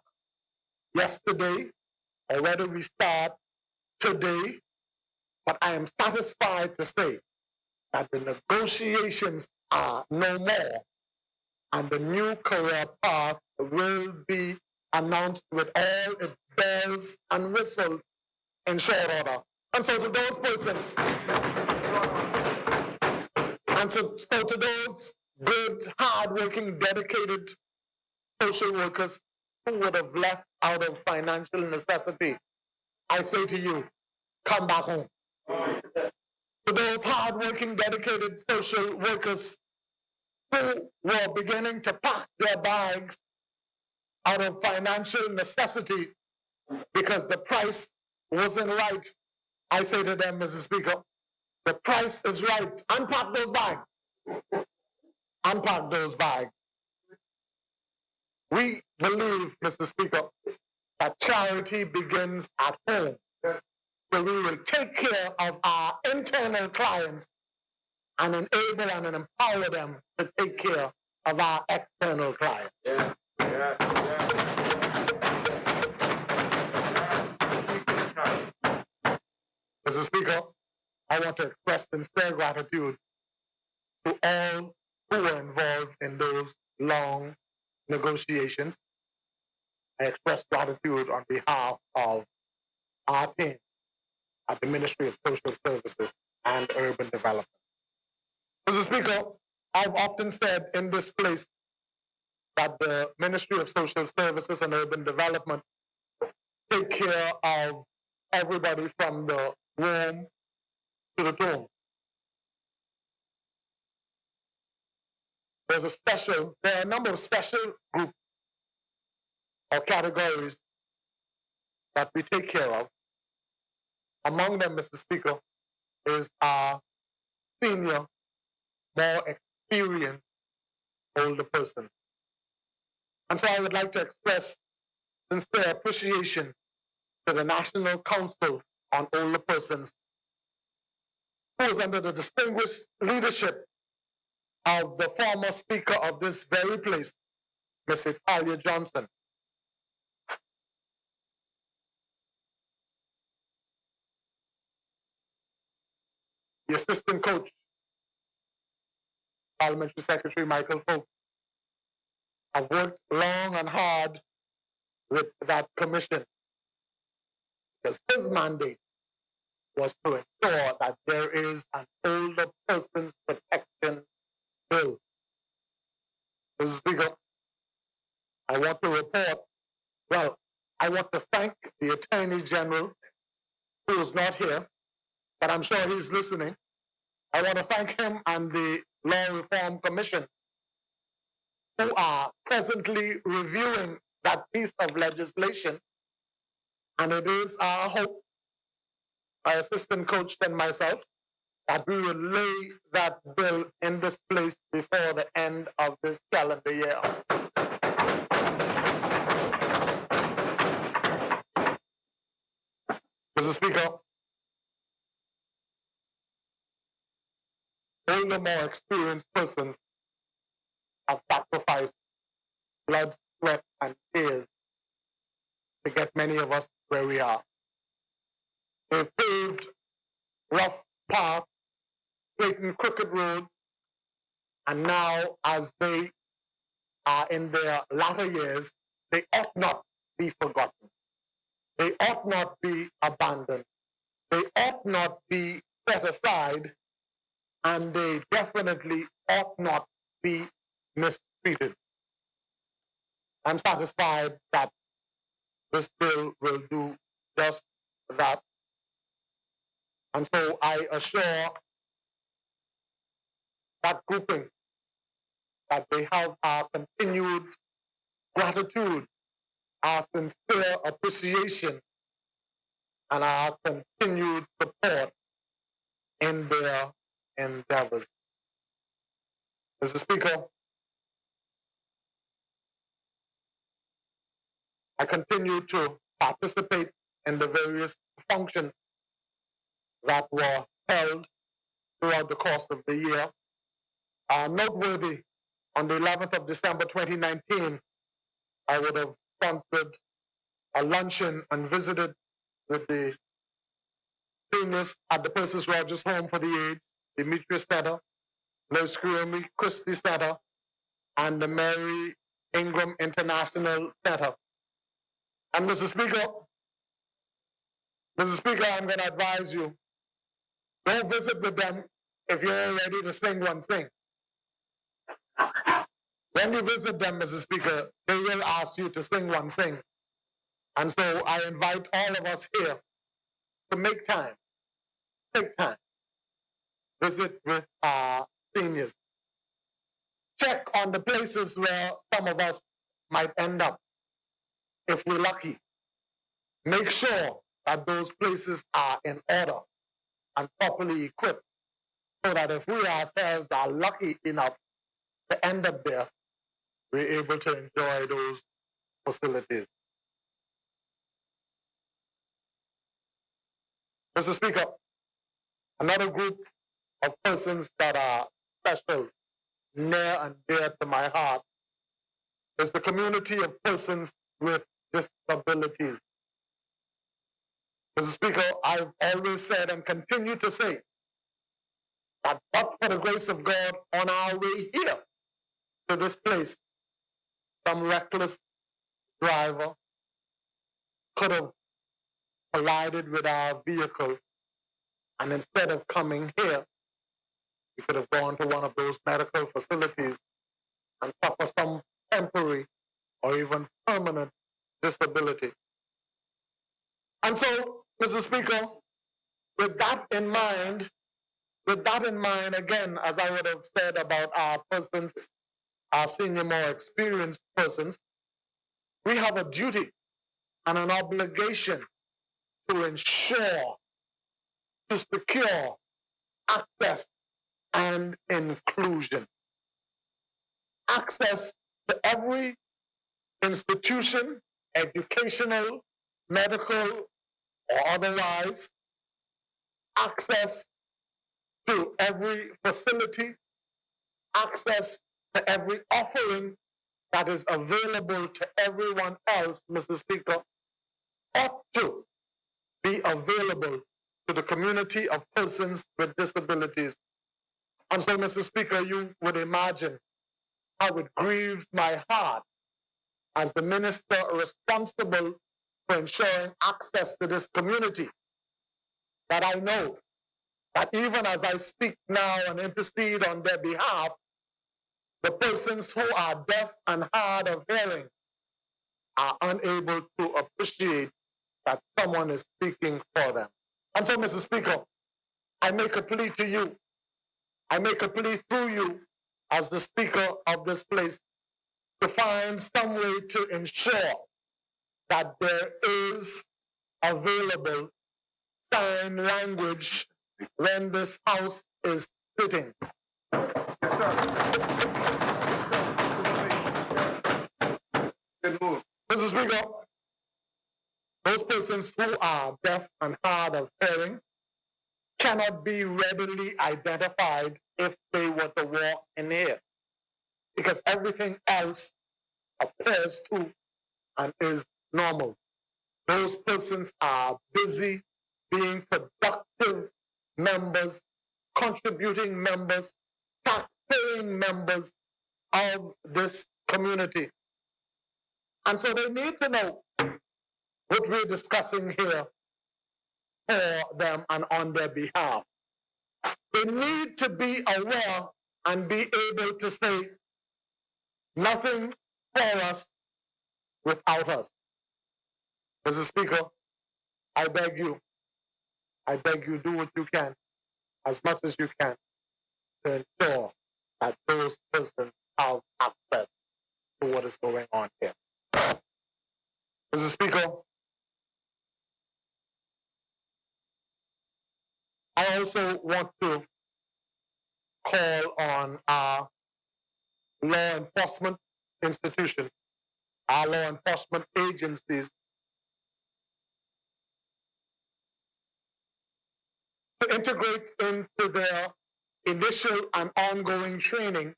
yesterday or whether we start today. But I am satisfied to say that the negotiations are no more and the new career path will be announced with all its bells and whistles in short order. And so to those persons, to those good, hardworking, dedicated social workers who would have left out of financial necessity, I say to you, come back home. To those hardworking, dedicated social workers who were beginning to pack their bags out of financial necessity because the price wasn't right, I say to them, Mr. Speaker, the price is right. Unpack those bags. Unpack those bags. We believe, Mr. Speaker, that charity begins at home, where we will take care of our internal clients and enable and empower them to take care of our external clients. Mr. Speaker, I want to express sincere gratitude to all who were involved in those long negotiations. I express gratitude on behalf of our team at the Ministry of Social Services and Urban Development. Mr. Speaker, I've often said in this place that the Ministry of Social Services and Urban Development take care of everybody from the womb to the tomb. There are a number of special groups or categories that we take care of. Among them, Mr. Speaker, is our senior, more experienced older person. And so I would like to express sincere appreciation to the National Council on Older Persons, who is under the distinguished leadership of the former Speaker of this very place, Ms. Italia Johnson. The Assistant Coach, Parliamentary Secretary Michael Folk, have worked long and hard with that commission because his mandate was to ensure that there is an older person's protection bill. Mr. Speaker, I want to thank the Attorney General, who is not here, but I'm sure he's listening. I want to thank him and the Law Reform Commission, who are presently reviewing that piece of legislation. And it is our hope, my assistant coach and myself, that we will lay that bill in this place before the end of this calendar year. Mr. Speaker, older, more experienced persons have sacrificed blood, sweat, and tears to get many of us where we are. They've paved rough paths, straightened crooked roads, and now, as they are in their latter years, they ought not be forgotten. They ought not be abandoned. They ought not be set aside, and they definitely ought not be mistreated. I'm satisfied that this bill will do just that. And so I assure that grouping that they have our continued gratitude, our sincere appreciation, and our continued support in their endeavors. Mr. Speaker, I continue to participate in the various functions that were held throughout the course of the year. Noteworthy, on the 11th of December 2019, I would have sponsored a luncheon and visited with the seniors at the Persis Rogers Home for the Aged, the Demetrius Center, Nurse Creamy Christie Center, and the Mary Ingram International Center. And Mr. Speaker, I'm going to advise you, don't visit with them if you're ready to sing one sing. When you visit them, Mr. Speaker, they will ask you to sing one sing. And so I invite all of us here to make time, take time, visit with our seniors. Check on the places where some of us might end up, if we're lucky. Make sure that those places are in order and properly equipped, so that if we ourselves are lucky enough to end up there, we're able to enjoy those facilities. Mr. Speaker, another group of persons that are special, near and dear to my heart, is the community of persons with disabilities. Mr. Speaker, I've always said and continue to say that but for the grace of God, on our way here to this place, some reckless driver could have collided with our vehicle, and instead of coming here, we could have gone to one of those medical facilities and suffer some temporary or even permanent disability. And so, Mr. Speaker, with that in mind, again, as I would have said about our persons, our senior, more experienced persons, we have a duty and an obligation to ensure, to secure access and inclusion. Access to every institution, educational, medical, or otherwise. Access to every facility. Access to every offering that is available to everyone else, Mr. Speaker, ought to be available to the community of persons with disabilities. And so, Mr. Speaker, you would imagine how it grieves my heart as the minister responsible for ensuring access to this community, that I know that even as I speak now and intercede on their behalf, the persons who are deaf and hard of hearing are unable to appreciate that someone is speaking for them. And so, Mr. Speaker, I make a plea to you. I make a plea through you as the Speaker of this place to find some way to ensure that there is available sign language when this House is sitting. Good move. Mr. Speaker, Those persons who are deaf and hard of hearing cannot be readily identified if they were to walk in here, because everything else appears to and is normal. Those persons are busy being productive members, contributing members, tax-paying members of this community. And so they need to know what we're discussing here for them and on their behalf. They need to be aware and be able to say, nothing for us without us. Mr. Speaker, I beg you, do what you can, as much as you can, to ensure that those persons have access to what is going on here. Mr. Speaker, I also want to call on our law enforcement institutions, our law enforcement agencies, to integrate into their initial and ongoing training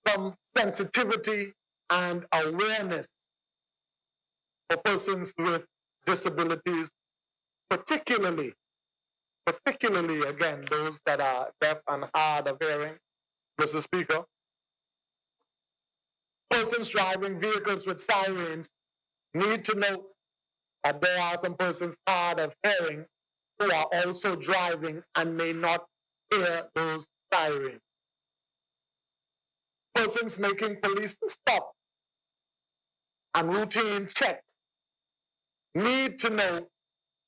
some sensitivity and awareness for persons with disabilities, particularly again, those that are deaf and hard of hearing. Mr. Speaker, persons driving vehicles with sirens need to know that there are some persons hard of hearing who are also driving and may not hear those sirens. Persons making police stops and routine checks need to know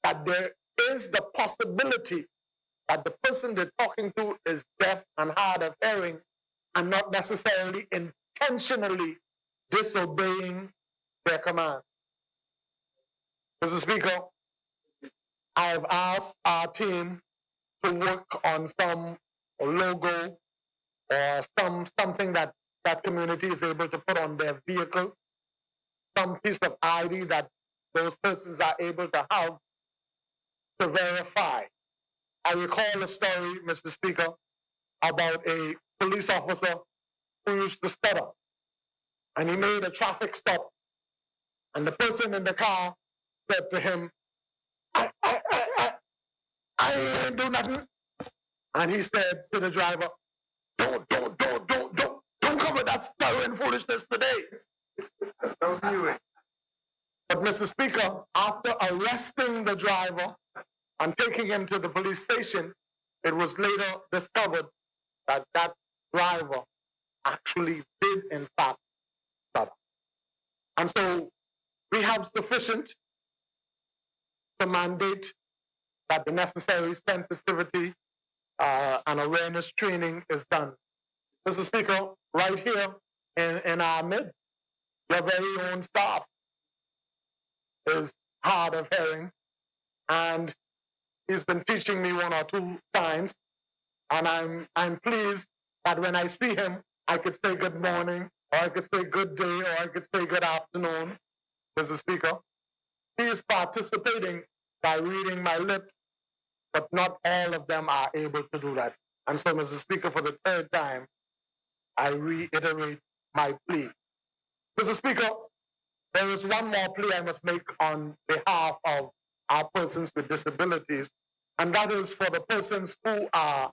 that there is the possibility that the person they're talking to is deaf and hard of hearing and not necessarily intentionally disobeying their command. Mr. Speaker, I have asked our team to work on some logo or something that community is able to put on their vehicles, some piece of ID that those persons are able to have to verify. I recall a story, Mr. Speaker, about a police officer who used to stutter, and he made a traffic stop, and the person in the car said to him, I ain't do nothing. And he said to the driver, don't come with that stuttering foolishness today. Don't do it. But Mr. Speaker, after arresting the driver and taking him to the police station, it was later discovered that that driver actually did in fact stutter. And so we have sufficient to mandate that the necessary sensitivity and awareness training is done. Mr. Speaker, right here in our midst, your very own staff is hard of hearing, and he's been teaching me one or two signs, and I'm pleased that when I see him, I could say good morning, or I could say good day, or I could say good afternoon, Mr. Speaker. He is participating by reading my lips, but not all of them are able to do that. And so, Mr. Speaker, for the third time, I reiterate my plea. Mr. Speaker, there is one more plea I must make on behalf of our persons with disabilities, and that is for the persons who are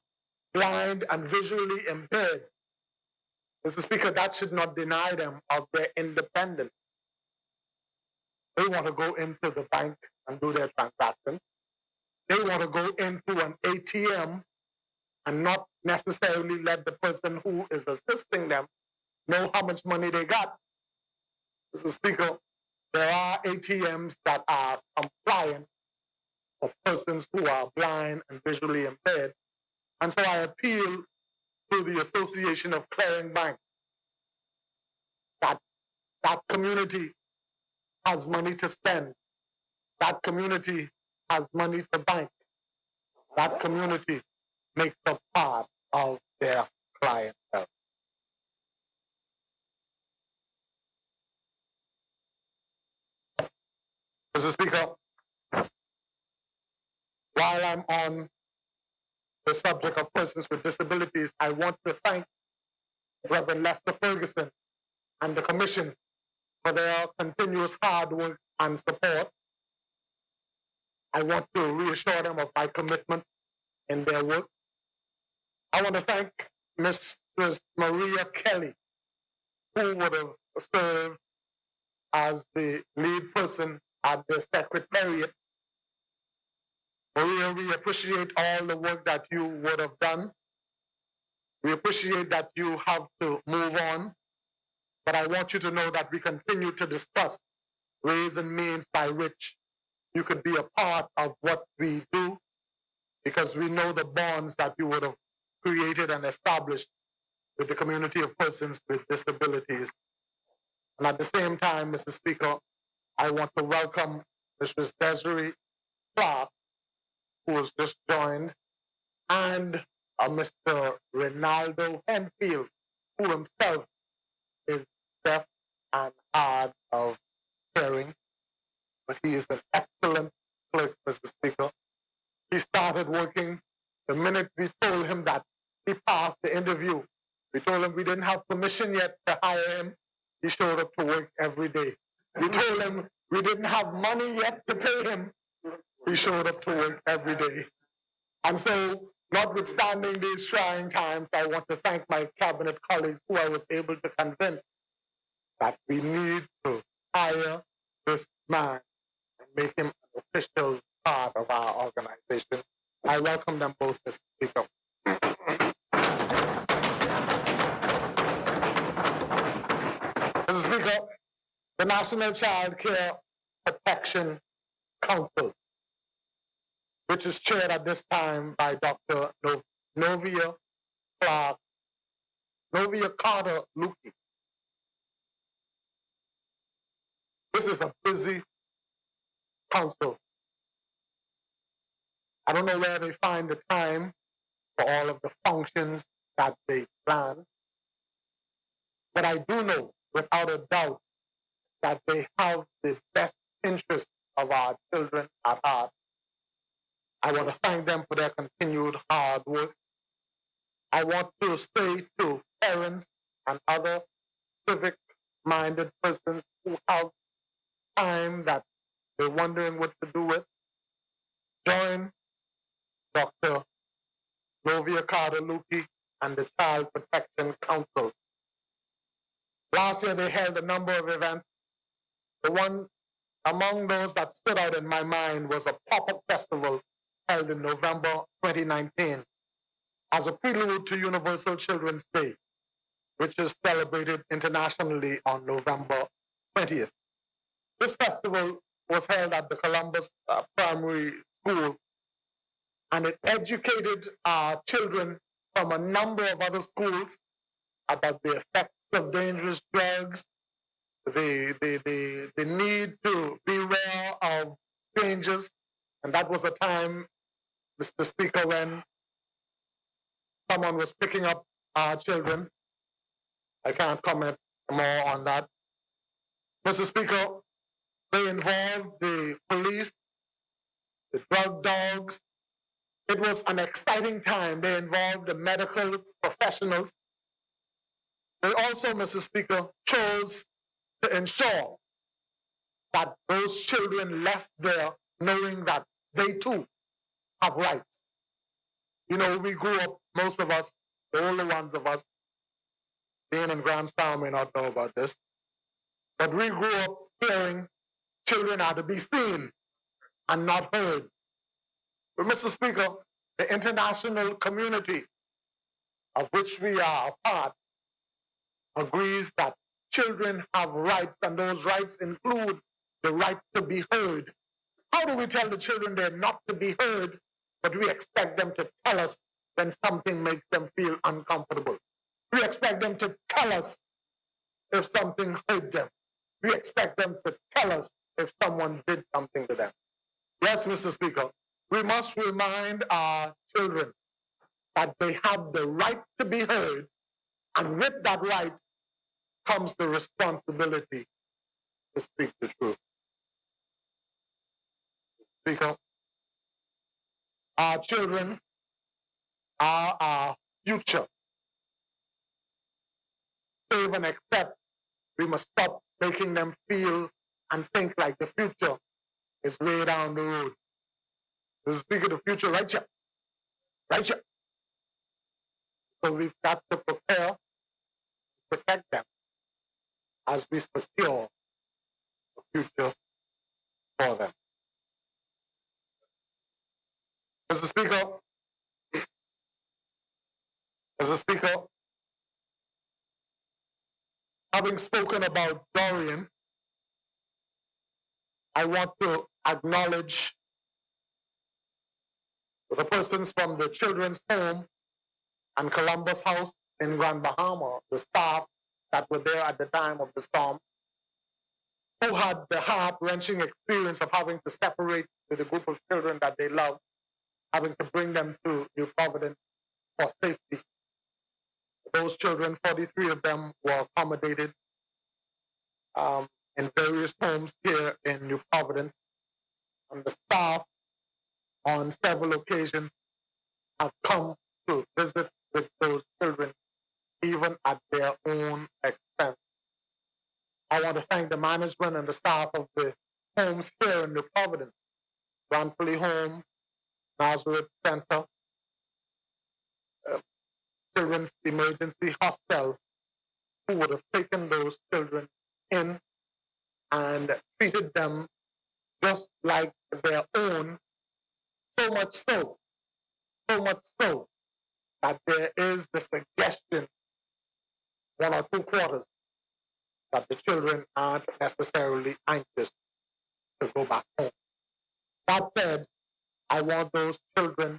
blind and visually impaired. Mr. Speaker, that should not deny them of their independence. They want to go into the bank and do their transactions. They want to go into an ATM and not necessarily let the person who is assisting them know how much money they got. Mr. Speaker, there are ATMs that are compliant for persons who are blind and visually impaired. And so I appeal to the Association of Clearing Banks that that community has money to spend. That community has money to bank. That community makes a part of their clientele. Mr. Speaker, while I'm on the subject of persons with disabilities, I want to thank Reverend Lester Ferguson and the Commission for their continuous hard work and support. I want to reassure them of my commitment in their work. I want to thank Mrs. Maria Kelly, who would have served as the lead person at the Secretariat. Maria, we appreciate all the work that you would have done. We appreciate that you have to move on, but I want you to know that we continue to discuss ways and means by which you could be a part of what we do, because we know the bonds that you would have created and established with the community of persons with disabilities. And at the same time, Mr. Speaker, I want to welcome Mrs. Desiree Clark, who has just joined, and Mr. Ronaldo Henfield, who himself is deaf and hard of hearing, but he is an excellent clerk, Mr. Speaker. He started working the minute we told him that he passed the interview. We told him we didn't have permission yet to hire him. He showed up to work every day. We told him we didn't have money yet to pay him. He showed up to work every day. And so, notwithstanding these trying times, I want to thank my cabinet colleagues who I was able to convince that we need to hire this man and make him an official part of our organization. I welcome them both, Mr. Speaker. Mr. Speaker, the National Child Care Protection Council, which is chaired at this time by Dr. Novia Carter Lukey. This is a busy council. I don't know where they find the time for all of the functions that they plan, but I do know without a doubt that they have the best interest of our children at heart. I want to thank them for their continued hard work. I want to say to parents and other civic-minded persons who have time that they're wondering what to do with, join Dr. Novia Carter Lukey and the Child Protection Council. Last year they held a number of events. The one among those that stood out in my mind was a pop-up festival held in November 2019 as a prelude to Universal Children's Day, which is celebrated internationally on November 20th. This festival was held at the Columbus Primary School, and it educated our children from a number of other schools about the effects of dangerous drugs, the need to beware of strangers. And that was a time, Mr. Speaker, when someone was picking up our children. I can't comment more on that. Mr. Speaker, they involved the police, the drug dogs. It was an exciting time. They involved the medical professionals. They also, Mr. Speaker, chose to ensure that those children left there knowing that they too have rights. You know, we grew up, most of us, the older ones of us, being in Grandstown may not know about this, but we grew up hearing children are to be seen and not heard. But Mr. Speaker, the international community of which we are a part agrees that children have rights, and those rights include the right to be heard. How do we tell the children they're not to be heard, but we expect them to tell us when something makes them feel uncomfortable? We expect them to tell us if something hurt them. We expect them to tell us if someone did something to them. Yes, Mr. Speaker, we must remind our children that they have the right to be heard, and with that right comes the responsibility to speak the truth. Speaker, our children are our future. Save and accept, we must stop making them feel and think like the future is way down the road. Mr. Speaker, the future right here. Right here. So we've got to prepare, protect them as we secure the future for them. Mr. Speaker, having spoken about Dorian, I want to acknowledge the persons from the Children's Home and Columbus House in Grand Bahama, the staff that were there at the time of the storm, who had the heart-wrenching experience of having to separate with a group of children that they love, having to bring them to New Providence for safety. Those children, 43 of them, were accommodated in various homes here in New Providence. And the staff, on several occasions, have come to visit with those children, even at their own expense. I want to thank the management and the staff of the homes here in New Providence, Ranfully Home, Nazareth Center, Children's Emergency Hostel, who would have taken those children in and treated them just like their own, so much so that there is the suggestion, 1 or 2 quarters, that the children aren't necessarily anxious to go back home. That said, I want those children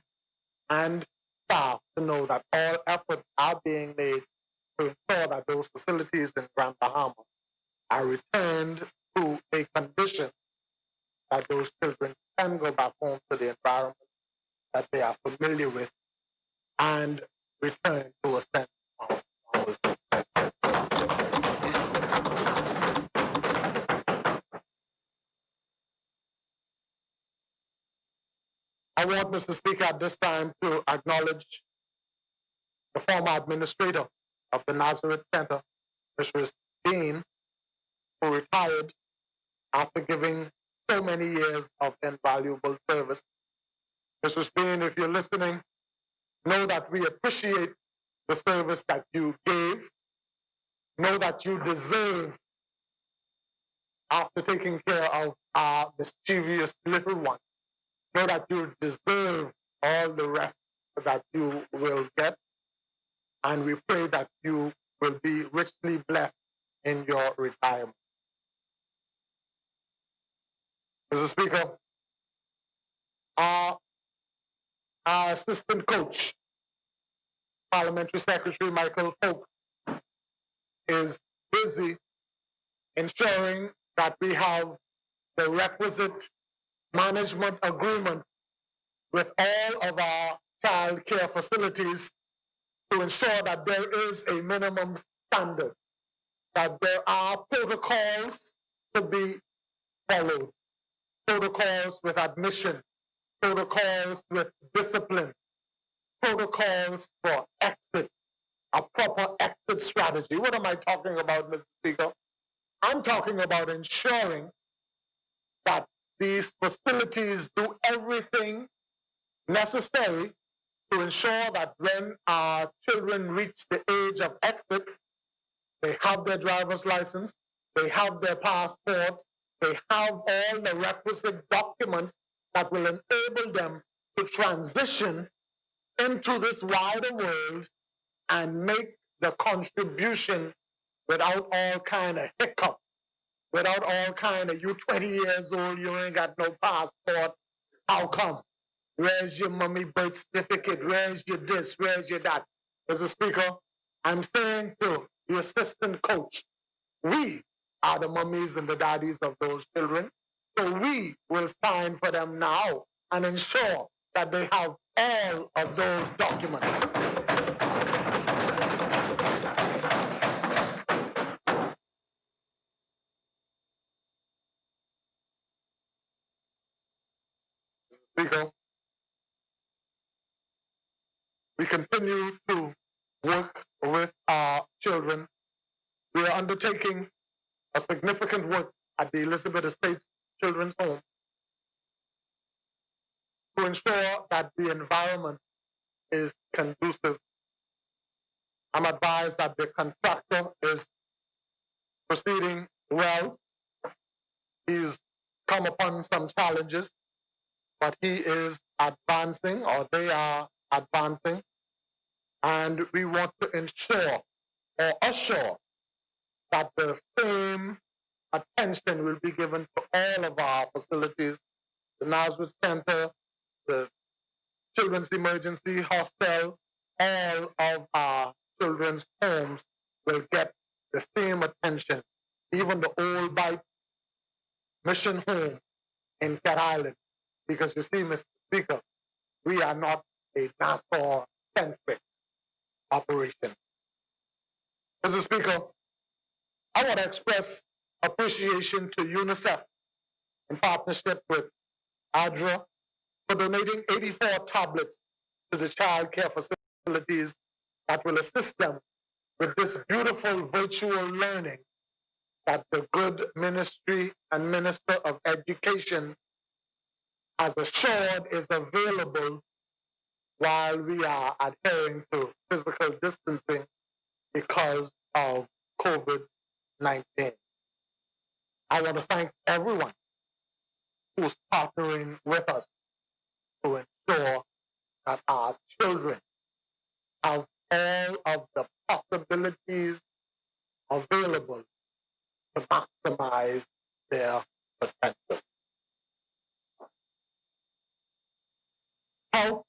and staff to know that all efforts are being made to ensure that those facilities in Grand Bahama are returned to a condition that those children can go back home to the environment that they are familiar with and return to a sense of normalcy. I want, Mr. Speaker, at this time to acknowledge the former administrator of the Nazareth Center, Mrs. Dean, who retired after giving so many years of invaluable service. Mrs. Dean, if you're listening, know that we appreciate the service that you gave. Know that you deserve, after taking care of our mischievous little one, know that you deserve all the rest that you will get. And we pray that you will be richly blessed in your retirement. Mr. Speaker, our assistant coach, Parliamentary Secretary Michael Polk, is busy ensuring that we have the requisite management agreement with all of our child care facilities to ensure that there is a minimum standard, that there are protocols to be followed, protocols with admission, protocols with discipline, protocols for exit, a proper exit strategy. What am I talking about, Mr. Speaker? I'm talking about ensuring that these facilities do everything necessary to ensure that when our children reach the age of exit, they have their driver's license, they have their passports, they have all the requisite documents that will enable them to transition into this wider world and make the contribution without all kind of hiccup, without all kind of, you 20 years old, you ain't got no passport, how come? Where's your mommy birth certificate? Where's your this? Where's your that? Mr. Speaker, I'm saying to the assistant coach, we are the mummies and the daddies of those children, so we will sign for them now and ensure that they have all of those documents. Speaker, we continue to work with our children. We are undertaking a significant work at the Elizabeth Estates Children's Home to ensure that the environment is conducive. I'm advised that the contractor is proceeding well. He's come upon some challenges, but he is advancing, or they are advancing, and we want to ensure or assure that the same attention will be given to all of our facilities, the Nazareth Center, the Children's Emergency Hostel, all of our children's homes will get the same attention. Even the Old Bight Mission Home in Cat Island, because you see, Mr. Speaker, we are not a Nassau-centric operation. Mr. Speaker, I want to express appreciation to UNICEF in partnership with ADRA for donating 84 tablets to the child care facilities that will assist them with this beautiful virtual learning that the good ministry and Minister of Education has assured is available while we are adhering to physical distancing because of COVID-19. I want to thank everyone who's partnering with us to ensure that our children have all of the possibilities available to maximize their potential. Health,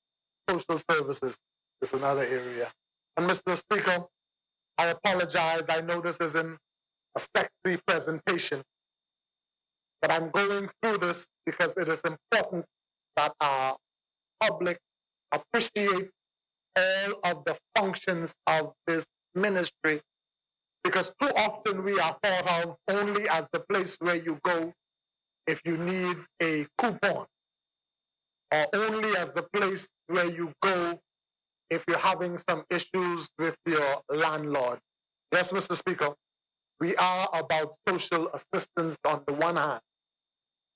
social services is another area. And Mr. Speaker, I apologize. I know this isn't a sexy presentation, but I'm going through this because it is important that our public appreciate all of the functions of this ministry, because too often we are thought of only as the place where you go if you need a coupon, or only as the place where you go if you're having some issues with your landlord. Yes, Mr. Speaker, we are about social assistance on the one hand,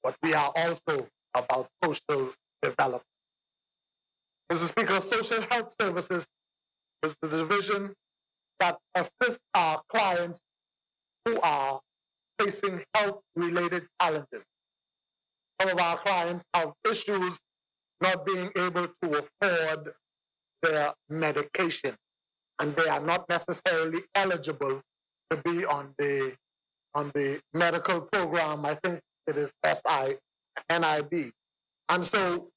but we are also about social development. Mr. Speaker, social health services is the division that assists our clients who are facing health-related challenges. Some of our clients have issues not being able to afford their medication, and they are not necessarily eligible to be on the medical program. I think it is SINIB. And so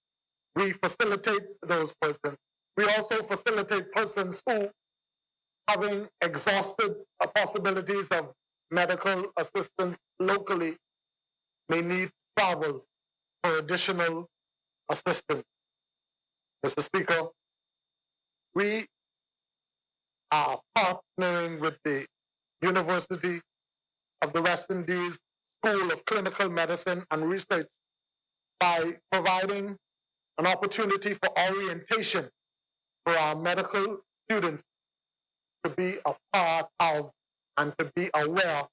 we facilitate those persons. We also facilitate persons who, having exhausted possibilities of medical assistance locally, may need travel for additional assistance. Mr. Speaker, we are partnering with the University of the West Indies School of Clinical Medicine and Research by providing an opportunity for orientation for our medical students to be a part of and to be aware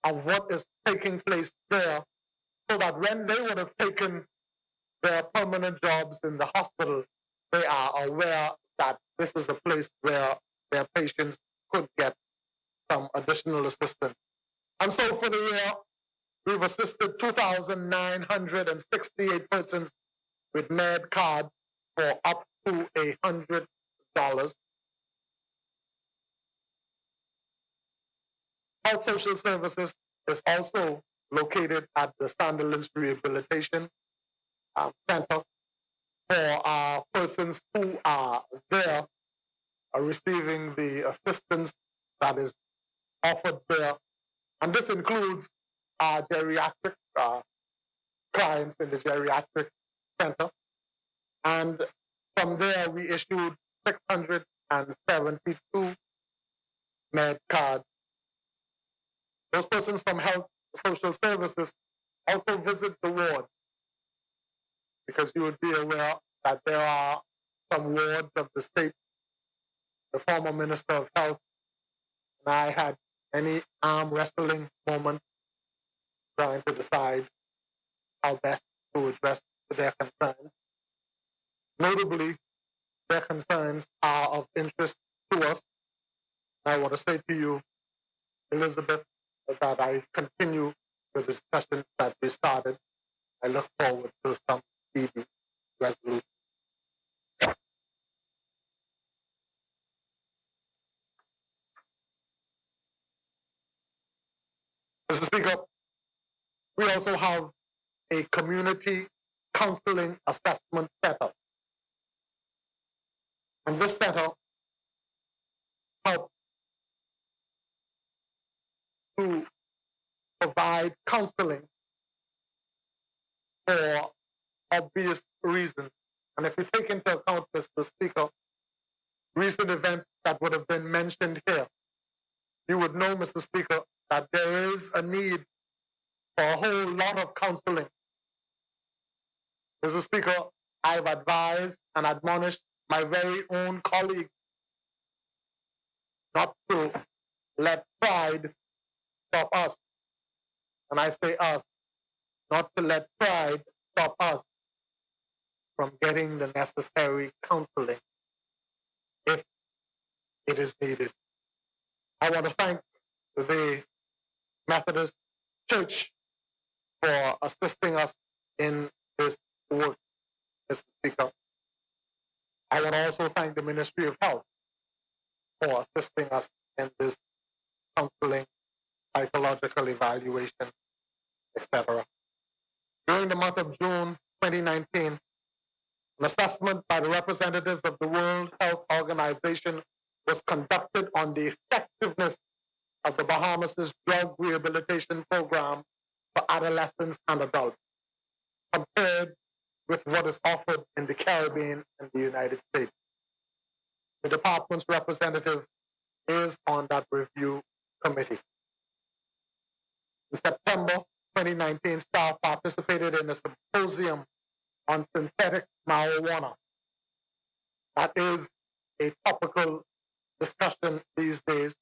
of what is taking place there, so that when they would have taken their permanent jobs in the hospital, they are aware that this is a place where their patients could get some additional assistance. And so for the year, we've assisted 2,968 persons with Med Card for up to $100. Health Social Services is also located at the Sandilands Rehabilitation Center for persons who are there receiving the assistance that is offered there. And this includes our geriatric clients in the geriatric center. And from there, we issued 672 Med cards. Those persons from Health Social Services also visit the ward because you would be aware that there are some wards of the state. The former Minister of Health and I had many arm wrestling moments trying to decide how best to address their concerns. Notably, their concerns are of interest to us. I want to say to you, Elizabeth, that I continue the discussion that we started. I look forward to some speedy resolution. Mr. Speaker, we also have a community counseling assessment center. And this center helps to provide counseling for obvious reasons. And if you take into account, Mr. Speaker, recent events that would have been mentioned here, you would know, Mr. Speaker, that there is a need for a whole lot of counseling. Mr. Speaker, I've advised and admonished my very own colleague not to let pride stop us. And I say us, not to let pride stop us from getting the necessary counseling if it is needed. I want to thank the Methodist Church for assisting us in this work, Mr. Speaker. I want to also thank the Ministry of Health for assisting us in this counseling, psychological evaluation, etc. During the month of June 2019, an assessment by the representatives of the World Health Organization was conducted on the effectiveness of the Bahamas' drug rehabilitation program for adolescents and adults, compared with what is offered in the Caribbean and the United States. The department's representative is on that review committee. In September 2019, staff participated in a symposium on synthetic marijuana. That is a topical discussion these days,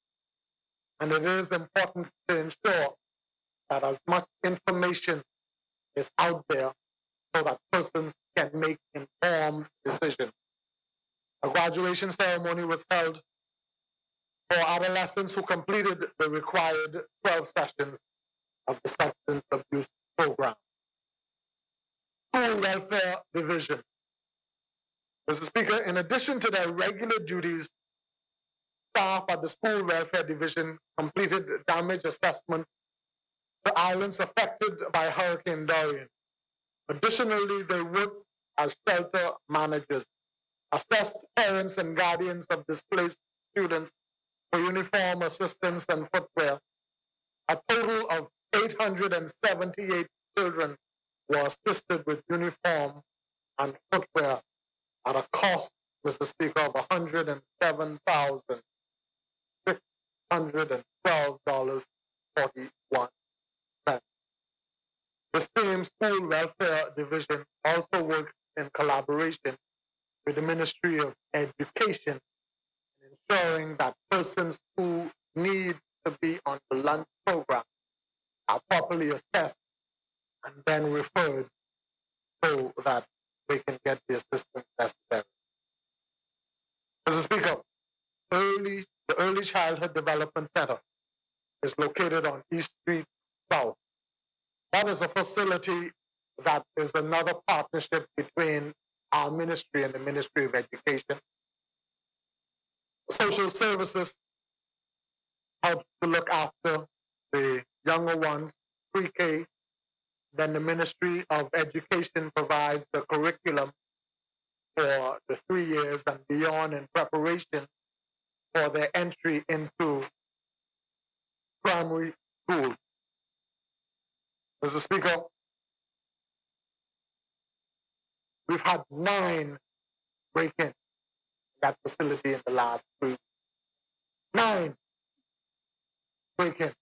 and it is important to ensure that as much information is out there so that persons can make informed decisions. A graduation ceremony was held for adolescents who completed the required 12 sessions of the substance abuse program. School Welfare Division. Mr. Speaker, in addition to their regular duties, staff at the School Welfare Division completed damage assessment for islands affected by Hurricane Dorian. Additionally, they worked as shelter managers, assessed parents and guardians of displaced students for uniform assistance and footwear. A total of 878 children were assisted with uniform and footwear at a cost, Mr. Speaker, of $107,612.41. The same School Welfare Division also worked in collaboration with the Ministry of Education in ensuring that persons who need to be on the lunch program are properly assessed and then referred so that they can get the assistance necessary. Mr. Speaker, the Early Childhood Development Center is located on East Street South. That is a facility that is another partnership between our ministry and the Ministry of Education. Social services help to look after the younger ones, pre-K. Then the Ministry of Education provides the curriculum for the 3 years and beyond in preparation for their entry into primary school. Mr. Speaker, we've had 9 break-ins in that facility in the last 3 weeks. 9 break-ins.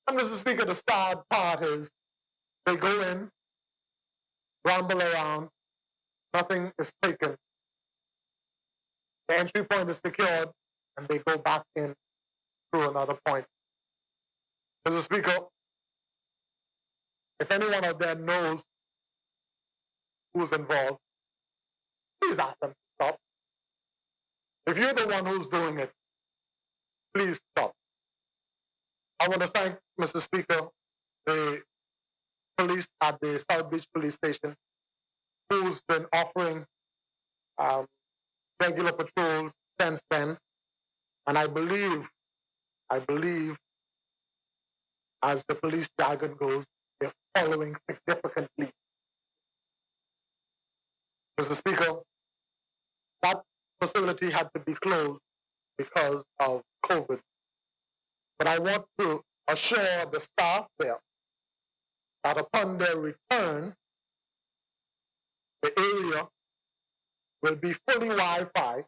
And Mr. Speaker, the sad part is they go in, ramble around, nothing is taken. The entry point is secured, and they go back in through another point. Mr. Speaker, if anyone out there knows who's involved, please ask them to stop. If you're the one who's doing it, please stop. I want to thank, Mr. Speaker, the police at the South Beach Police Station, who's been offering regular patrols since then. And I believe, as the police jargon goes, they're following significantly. Mr. Speaker, that facility had to be closed because of COVID. But I want to assure the staff there that upon their return, the area will be fully Wi-Fi,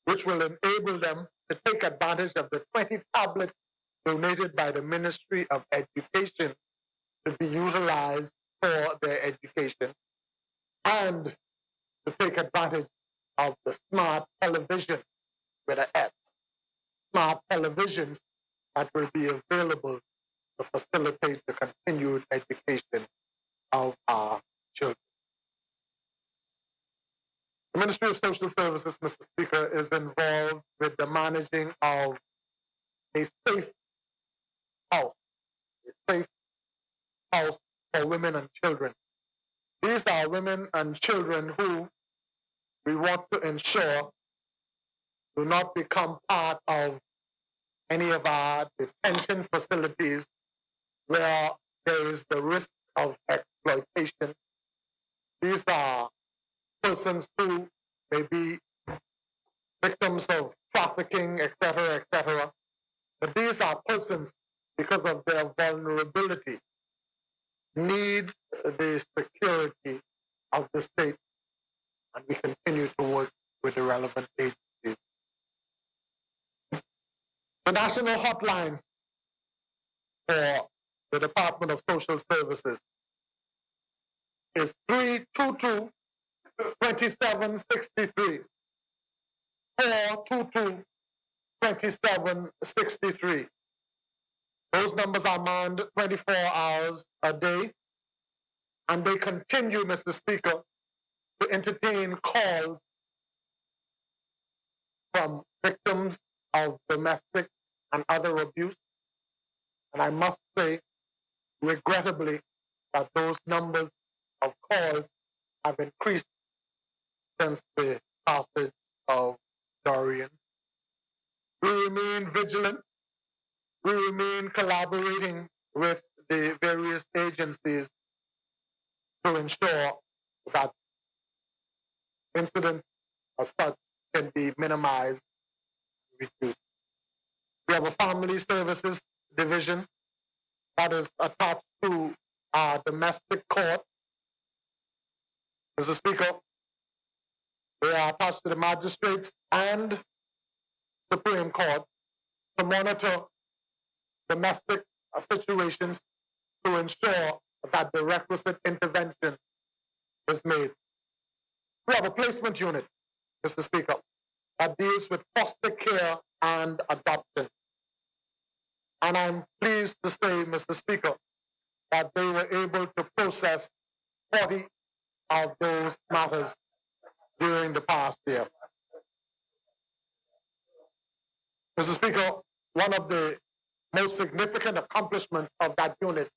which will enable them to take advantage of the 20 tablets donated by the Ministry of Education to be utilized for their education, and to take advantage of the smart television with an S, smart televisions that will be available to facilitate the continued education of our children. The Ministry of Social Services, Mr. Speaker, is involved with the managing of a safe house for women and children. These are women and children who we want to ensure do not become part of any of our detention facilities where there is the risk of exploitation. These are persons who may be victims of trafficking, etc., etc. But these are persons, because of their vulnerability, need the security of the state, and we continue to work with the relevant agencies. The national hotline for the Department of Social Services is 322-2763. 422-2763. Those numbers are manned 24 hours a day, and they continue, Mr. Speaker, to entertain calls from victims of domestic and other abuse. And I must say, regrettably, that those numbers of calls have increased since the passage of Dorian. We remain vigilant. We remain collaborating with the various agencies to ensure that incidents as such can be minimized and reduced. We have a family services division that is attached to our domestic court. Mr. Speaker, they are attached to the magistrates and Supreme Court to monitor domestic situations to ensure that the requisite intervention is made. We have a placement unit, Mr. Speaker, that deals with foster care and adoption. And I'm pleased to say, Mr. Speaker, that they were able to process 40 of those matters during the past year. Mr. Speaker, one of the most significant accomplishments of that unit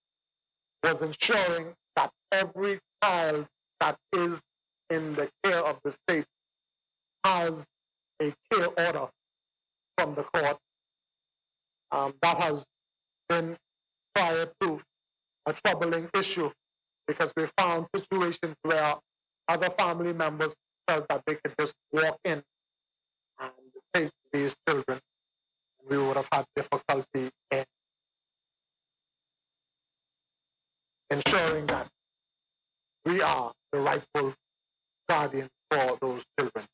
was ensuring that every child that is in the care of the state has a care order from the court. That has been prior to a troubling issue, because we found situations where other family members felt that they could just walk in and take these children. We would have had difficulty in ensuring that we are the rightful guardian for those children.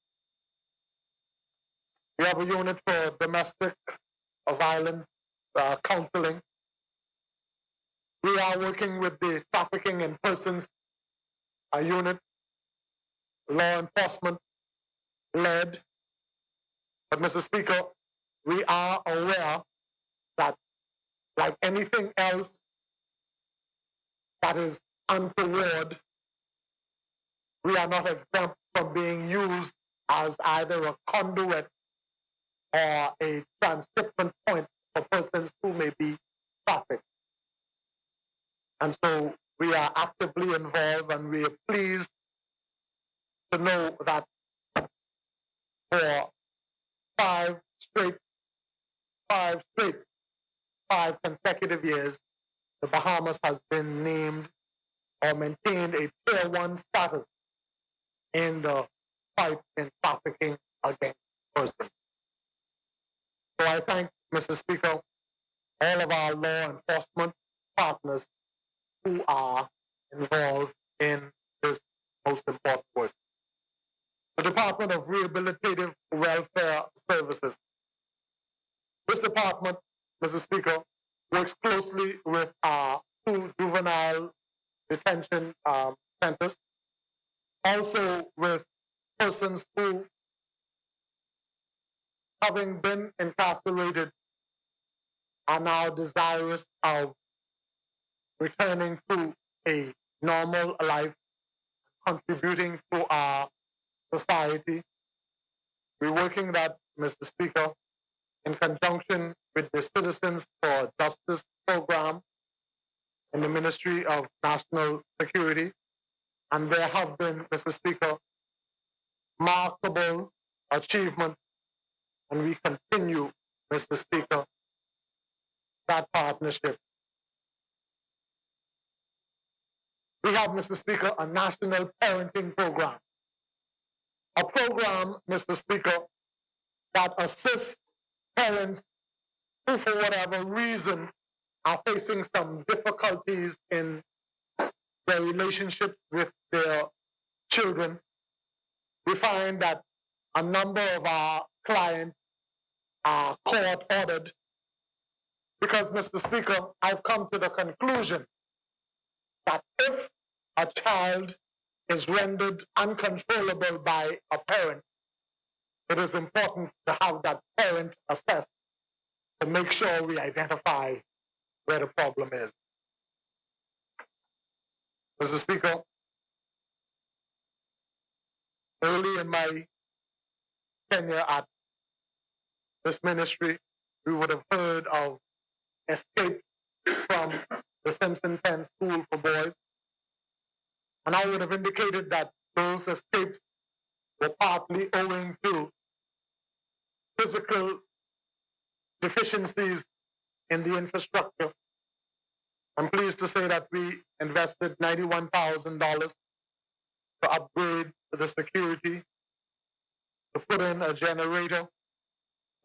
We have a unit for domestic violence counseling. We are working with the Trafficking in Persons a unit, law enforcement led. But Mr. Speaker, we are aware that like anything else that is untoward, we are not exempt from being used as either a conduit or a transshipment point for persons who may be trafficked. And so we are actively involved, and we are pleased to know that for five consecutive years, the Bahamas has been named or maintained a Tier 1 status in the fight in trafficking against persons. So I thank, Mr. Speaker, all of our law enforcement partners who are involved in this most important work. The Department of Rehabilitative Welfare Services. This department, Mr. Speaker, works closely with our two juvenile detention centers, also with persons who, having been incarcerated, are now desirous of returning to a normal life, contributing to our society. We're working that, Mr. Speaker, in conjunction with the Citizens for Justice program in the Ministry of National Security. And there have been, Mr. Speaker, remarkable achievement, and we continue, Mr. Speaker, that partnership. We have, Mr. Speaker, a national parenting program. A program, Mr. Speaker, that assists parents who, for whatever reason, are facing some difficulties in their relationships with their children. We find that a number of our clients are court-ordered because, Mr. Speaker, I've come to the conclusion that if a child is rendered uncontrollable by a parent, it is important to have that parent assessed to make sure we identify where the problem is. Mr. Speaker, early in my tenure at this ministry, we would have heard of escape from the Simpson Penn School for Boys. And I would have indicated that those escapes were partly owing to physical deficiencies in the infrastructure. I'm pleased to say that we invested $91,000 to upgrade the security, to put in a generator,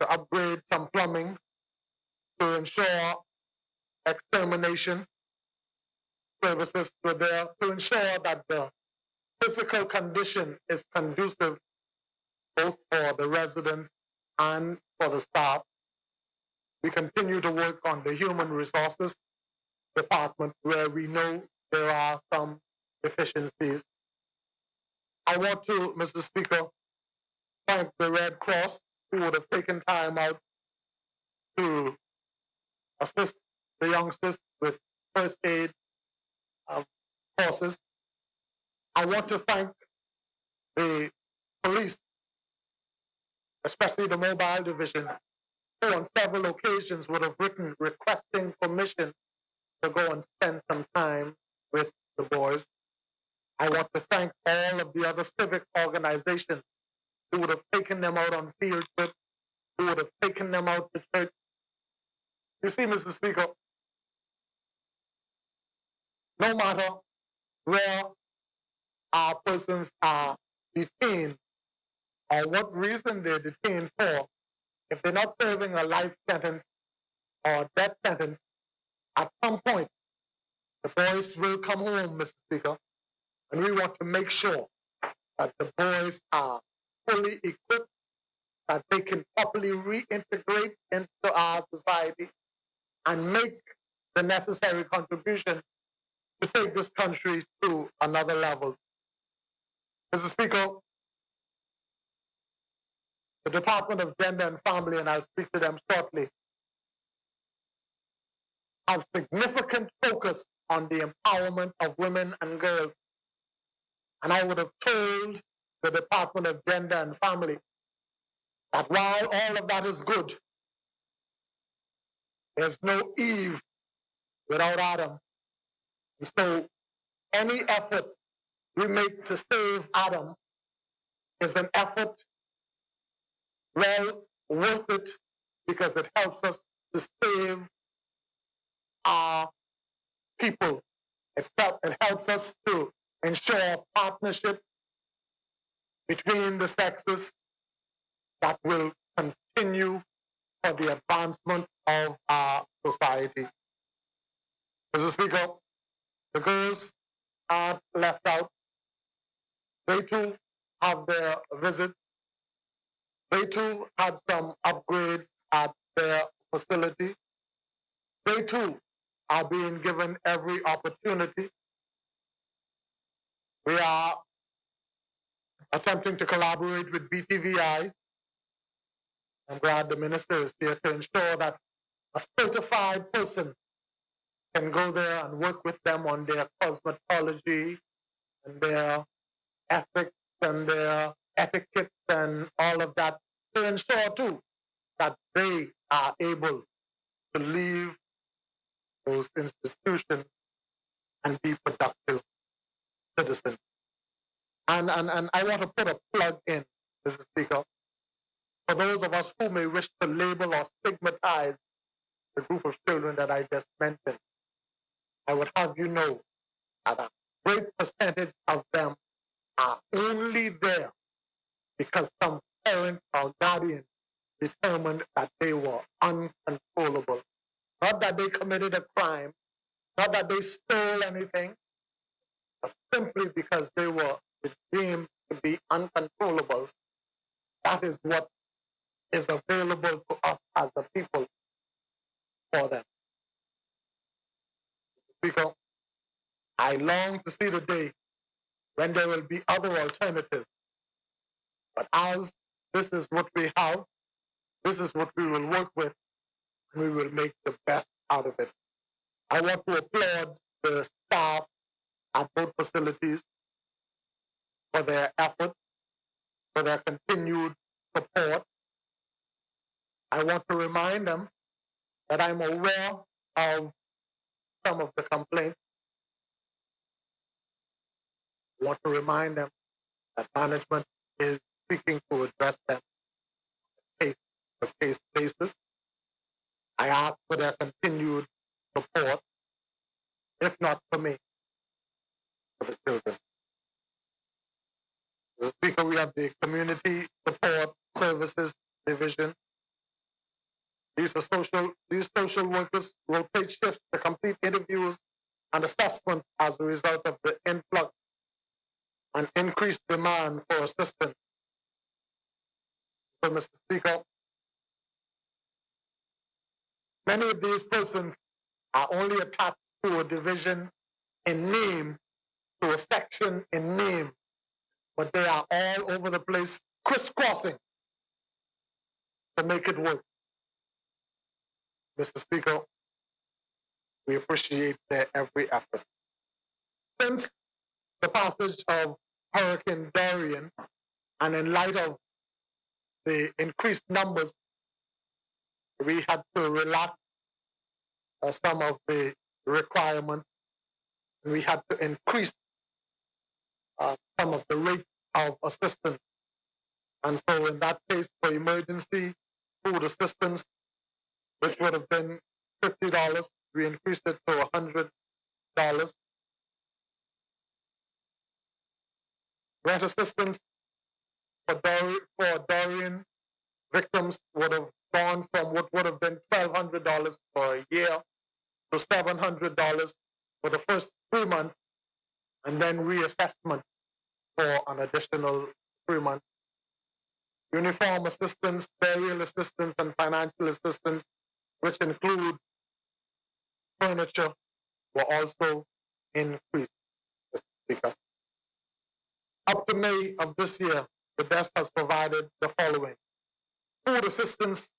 to upgrade some plumbing, to ensure extermination services were there, to ensure that the physical condition is conducive both for the residents and for the staff. We continue to work on the human resources department where we know there are some deficiencies. I want to, Mr. Speaker, thank the Red Cross who would have taken time out to assist the youngsters with first aid courses. I want to thank the police, especially the mobile division, who on several occasions would have written requesting permission to go and spend some time with the boys. I want to thank all of the other civic organizations who would have taken them out on field trips, who would have taken them out to church. You see, Mr. Speaker, no matter where our persons are detained or what reason they're detained for, if they're not serving a life sentence or death sentence, at some point, the boys will come home, Mr. Speaker, and we want to make sure that the boys are fully equipped, that they can properly reintegrate into our society and make the necessary contribution to take this country to another level. Mr. Speaker, the Department of Gender and Family, and I'll speak to them shortly, have significant focus on the empowerment of women and girls. And I would have told the Department of Gender and Family that while all of that is good, there's no Eve without Adam. And so any effort we make to save Adam is an effort well worth it because it helps us to save our people. It helps us to ensure a partnership between the sexes that will continue for the advancement of our society. Mr. Speaker, the girls are left out. They too have their visit. They too had some upgrades at their facility. They too are being given every opportunity. We are attempting to collaborate with BTVI. I'm glad the minister is here to ensure that a certified person can go there and work with them on their cosmetology and their ethics and their etiquette and all of that, to ensure too that they are able to leave those institutions and be productive citizens. And I want to put a plug in, Mr. Speaker, for those of us who may wish to label or stigmatize the group of children that I just mentioned. I would have you know that a great percentage of them are only there because some parent or guardian determined that they were uncontrollable. Not that they committed a crime, not that they stole anything, but simply because they were deemed to be uncontrollable. That is what is available to us as a people for them. Speaker, I long to see the day when there will be other alternatives. But as this is what we have, this is what we will work with, and we will make the best out of it. I want to applaud the staff at both facilities for their effort, for their continued support. I want to remind them that I'm aware of some of the complaints. I want to remind them that management is seeking to address them on a case-to-case basis. I ask for their continued support, if not for me, for the children. Mr. Speaker, we have the Community Support Services Division. These social workers rotate shifts to complete interviews and assessments as a result of the influx and increased demand for assistance. So, Mr. Speaker, many of these persons are only attached to a division in name, to a section in name, but they are all over the place, crisscrossing to make it work. Mr. Speaker, we appreciate their every effort. Since the passage of Hurricane Dorian, and in light of the increased numbers, we had to relax some of the requirements. We had to increase some of the rate of assistance. And so in that case, for emergency food assistance, which would have been $50, we increased it to $100. Rent assistance for Dorian victims would have gone from what would have been $1,200 for a year to $700 for the first 3 months, and then reassessment for an additional 3 months. Uniform assistance, burial assistance, and financial assistance, which include furniture, were also increased, Mr. Speaker. Up to May of this year, the desk has provided the following: food assistance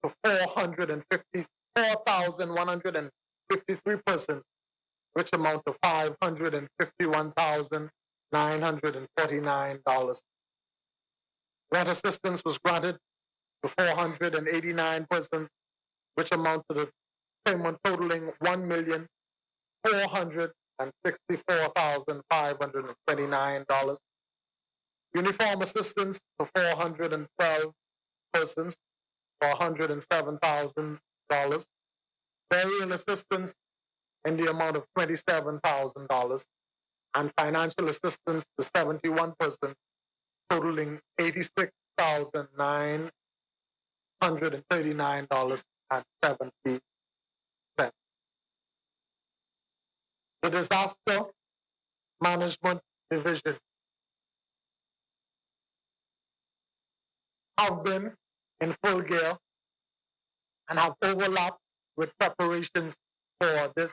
to 454,153 persons, which amount to $551,949. Rent assistance was granted to 489 persons, which amount to the payment totaling $1,464,529. Uniform assistance to 412 persons for $107,000. Burial assistance in the amount of $27,000, and financial assistance to 71 persons, totaling $86,939.70. The Disaster Management Division have been in full gear and have overlapped with preparations for this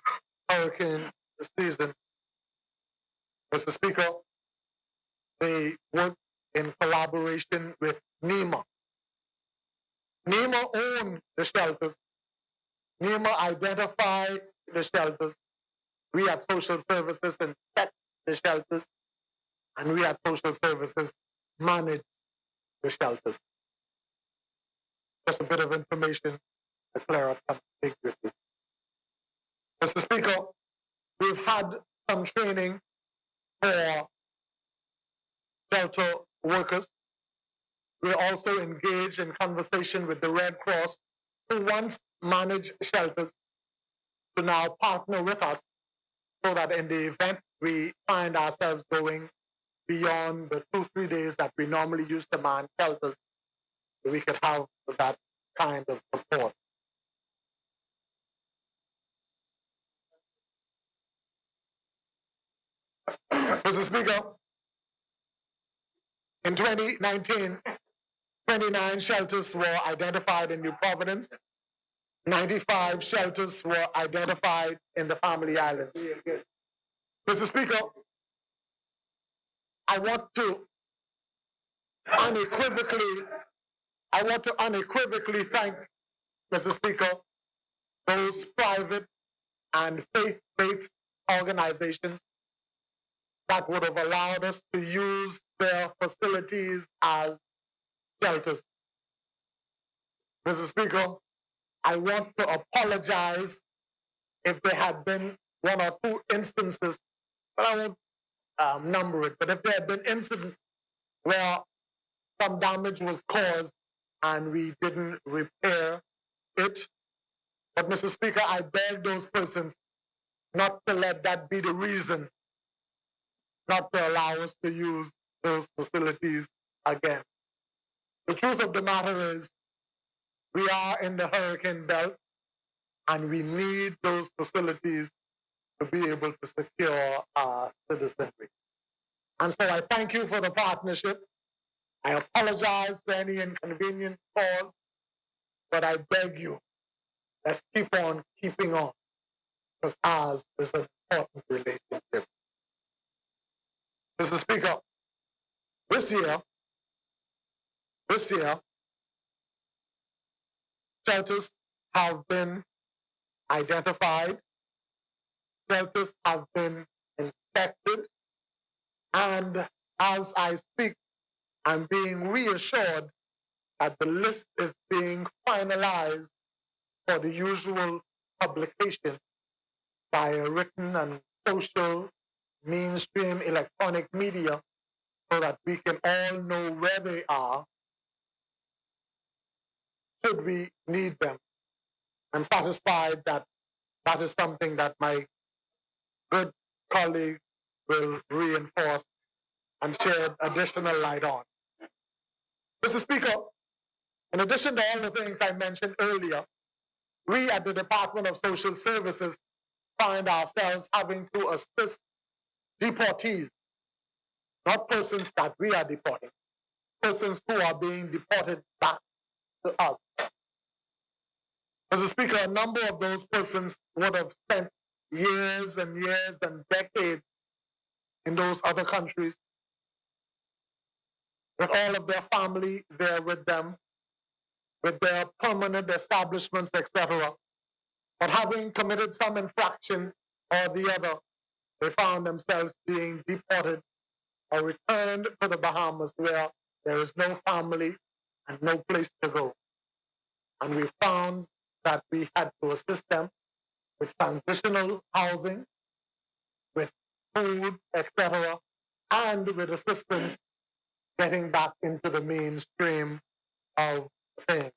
hurricane season. Mr. Speaker, they work in collaboration with NEMA. NEMA own the shelters. NEMA identify the shelters. We at Social Services inspect the shelters, and we at Social Services manage the shelters. Just a bit of information to clear up some ambiguity. Mr. Speaker, we've had some training for shelter workers. We're also engaged in conversation with the Red Cross, who once managed shelters, to now partner with us so that in the event we find ourselves going beyond the 2-3 days that we normally use to man shelters, we could have that kind of support. Mr. Speaker, in 2019, 29 shelters were identified in New Providence. 95 shelters were identified in the Family Islands. Mr. Speaker, I want to unequivocally thank, Mr. Speaker, those private and faith-based organizations that would have allowed us to use their facilities as shelters. Mr. Speaker, I want to apologize if there had been 1 or 2 instances, but I won't number it, but if there had been incidents where some damage was caused and we didn't repair it. But Mr. Speaker, I beg those persons not to let that be the reason not to allow us to use those facilities again. The truth of the matter is, we are in the hurricane belt and we need those facilities to be able to secure our citizenry. And so I thank you for the partnership. I apologize for any inconvenience caused, but I beg you, let's keep on keeping on, because ours is an important relationship. Mr. Speaker, this year, shelters have been identified, shelters have been inspected, and as I speak, I'm being reassured that the list is being finalized for the usual publication by a written and social mainstream electronic media so that we can all know where they are should we need them. I'm satisfied that that is something that my good colleague will reinforce and shed additional light on. Mr. Speaker, in addition to all the things I mentioned earlier, we at the Department of Social Services find ourselves having to assist deportees, not persons that we are deporting, persons who are being deported back to us. Mr. Speaker, a number of those persons would have spent years and years and decades in those other countries. with all of their family there with them, with their permanent establishments, etc. But having committed some infraction or the other, they found themselves being deported or returned to the Bahamas where there is no family and no place to go. And we found that we had to assist them with transitional housing, with food, etc., and with assistance getting back into the mainstream of things.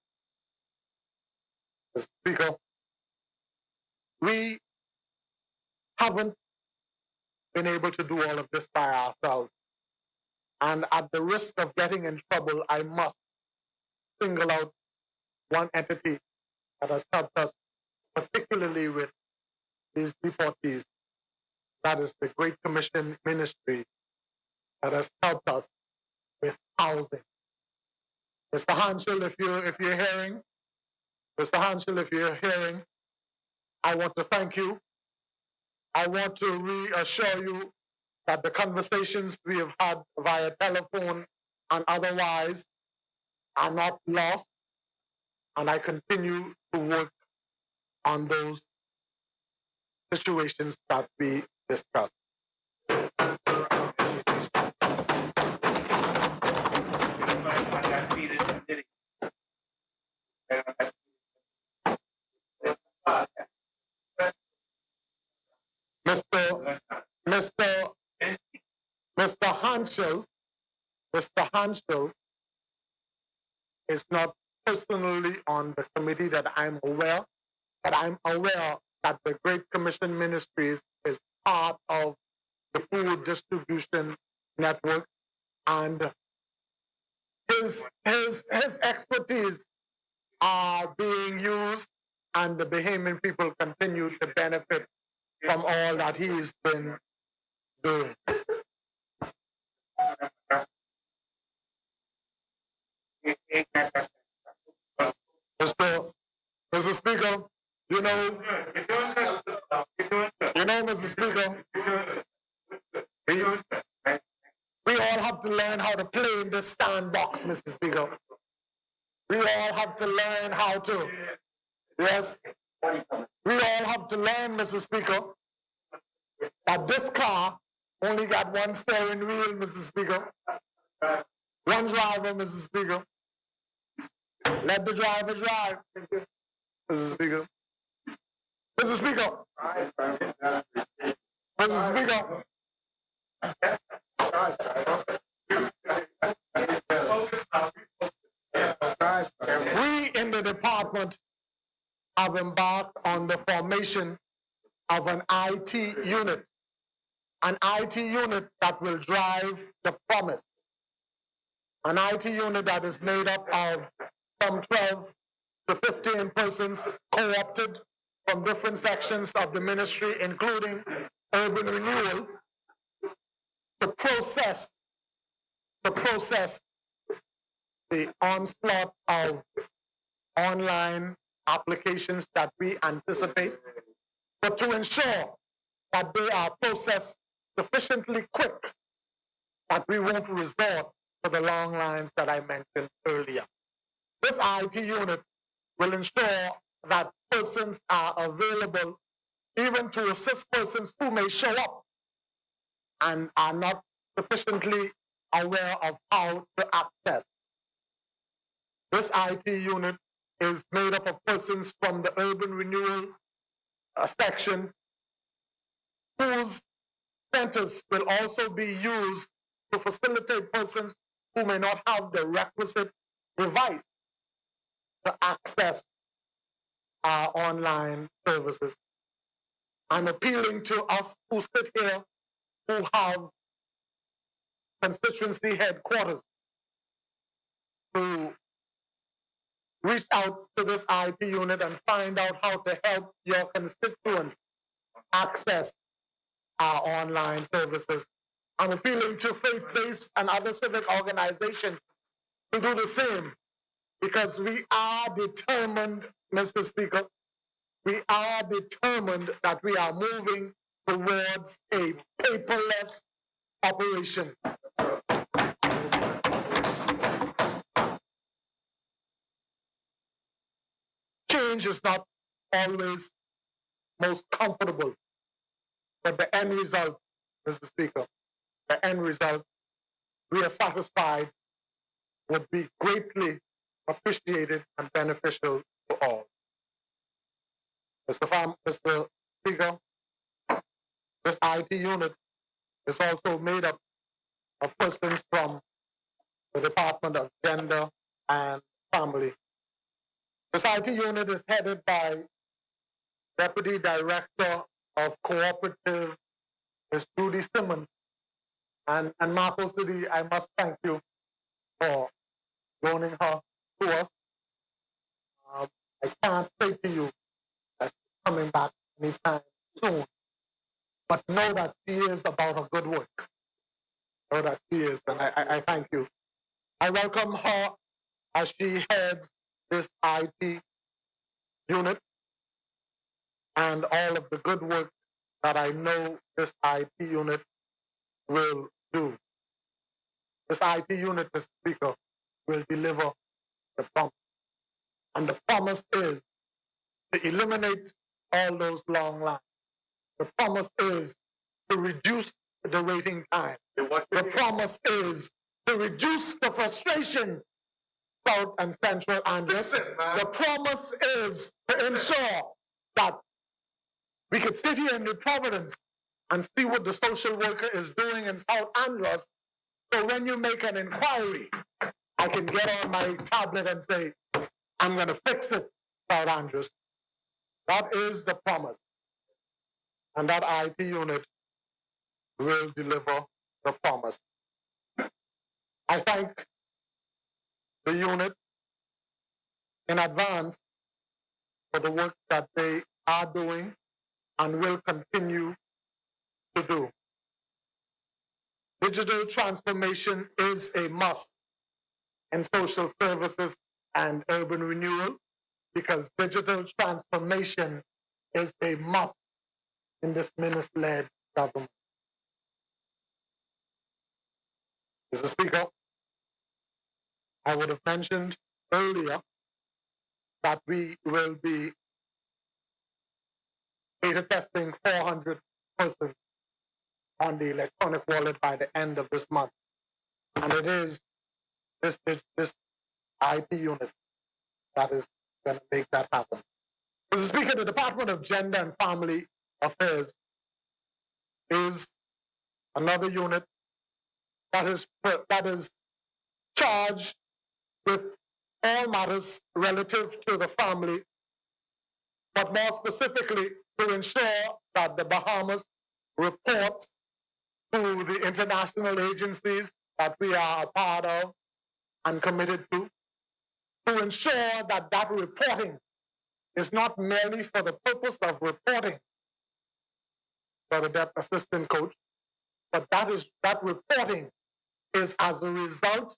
Mr. Speaker, we haven't been able to do all of this by ourselves. And at the risk of getting in trouble, I must single out one entity that has helped us, particularly with these deportees. That is the Great Commission Ministry that has helped us with housing. Mr. Hanschel, if you're hearing, Mr. Hanschel, if you're hearing, I want to thank you. I want to reassure you that the conversations we have had via telephone and otherwise are not lost, and I continue to work on those situations that we discussed. Mr. Hanschel is not personally on the committee that I'm aware, but I'm aware that the Great Commission Ministries is part of the food distribution network, and his expertise are being used, and the Bahamian people continue to benefit from all that he's been doing. Mr. Speaker, you know, Mr. Speaker, we all have to learn how to play in this sandbox, Mr. Speaker. We all have to learn how to. Yes, we all have to learn, Mr. Speaker, that this car only got one steering wheel, Mr. Speaker. One driver, Mr. Speaker. Let the driver drive, Mr. Speaker. Mr. Speaker. Mr. Speaker. We in the department have embarked on the formation of an IT unit that will drive the promise. An IT unit that is made up of from 12 to 15 persons co-opted from different sections of the ministry, including urban renewal, to process the onslaught of online applications that we anticipate, but to ensure that they are processed sufficiently quick that we won't resort to the long lines that I mentioned earlier. This IT unit will ensure that persons are available even to assist persons who may show up and are not sufficiently aware of how to access. This IT unit is made up of persons from the urban renewal section, whose centers will also be used to facilitate persons who may not have the requisite device to access our online services. I'm appealing to us who sit here, who have constituency headquarters, to reach out to this IT unit and find out how to help your constituents access our online services. I'm appealing to faith-based and other civic organizations to do the same, because we are determined, Mr. Speaker, we are determined that we are moving towards a paperless operation. change is not always most comfortable, but the end result, Mr. Speaker, the end result, we are satisfied, would be greatly appreciated and beneficial to all. Mr. Speaker, this IT unit is also made up of persons from the Department of Gender and Family. This IT unit is headed by Deputy Director of Cooperative, Ms. Judy Simmons. And Marco City, I must thank you for loaning her to us. I can't say to you that she's coming back anytime soon, but know that she is about her good work. Know that she is, and I thank you. I welcome her as she heads this IT unit and all of the good work that I know this IT unit will do. This IT unit, Mr. Speaker, will deliver the promise. And the promise is to eliminate all those long lines. The promise is to reduce the waiting time. The promise is to reduce the frustration South and Central Andros. The promise is to ensure that we could sit here in New Providence and see what the social worker is doing in South Andros. So when you make an inquiry, I can get on my tablet and say, I'm going to fix it, South Andros. That is the promise. And that IT unit will deliver the promise. I thank the unit in advance for the work that they are doing and will continue to do. Digital transformation is a must in social services and urban renewal because digital transformation is a must in this minister-led government. Mr. Speaker, I would have mentioned earlier that we will be beta testing 400 persons on the electronic wallet by the end of this month. And it is this IT unit that is going to make that happen. Mr. Speaker, the Department of Gender and Family Affairs is another unit that is charged with all matters relative to the family, but more specifically to ensure that the Bahamas reports to the international agencies that we are a part of and committed to ensure that that reporting is not merely for the purpose of reporting for the deaf assistant coach, but that reporting is as a result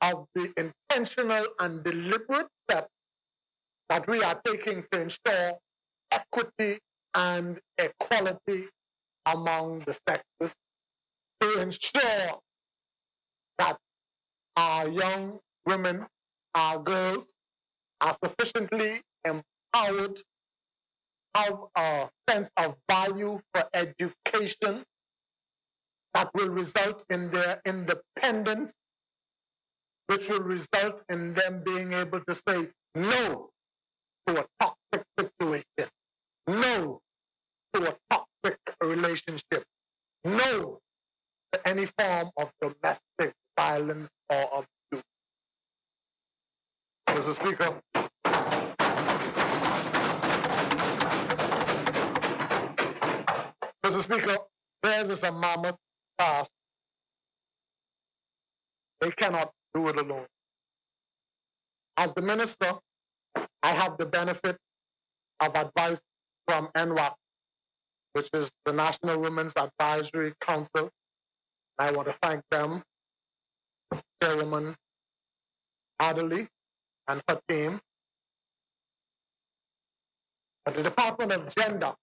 of the intentional and deliberate steps that we are taking to ensure equity and equality among the sexes, to ensure that our young women, our girls, are sufficiently empowered, have a sense of value for education that will result in their independence, which will result in them being able to say no to a toxic situation, no to a toxic relationship, no to any form of domestic violence or abuse. Mr. Speaker, theirs is a mammoth task. They cannot do it alone. As the minister, I have the benefit of advice from NWAC, which is the National Women's Advisory Council. I want to thank them, Chairwoman Adderley and her team. But the Department of Gender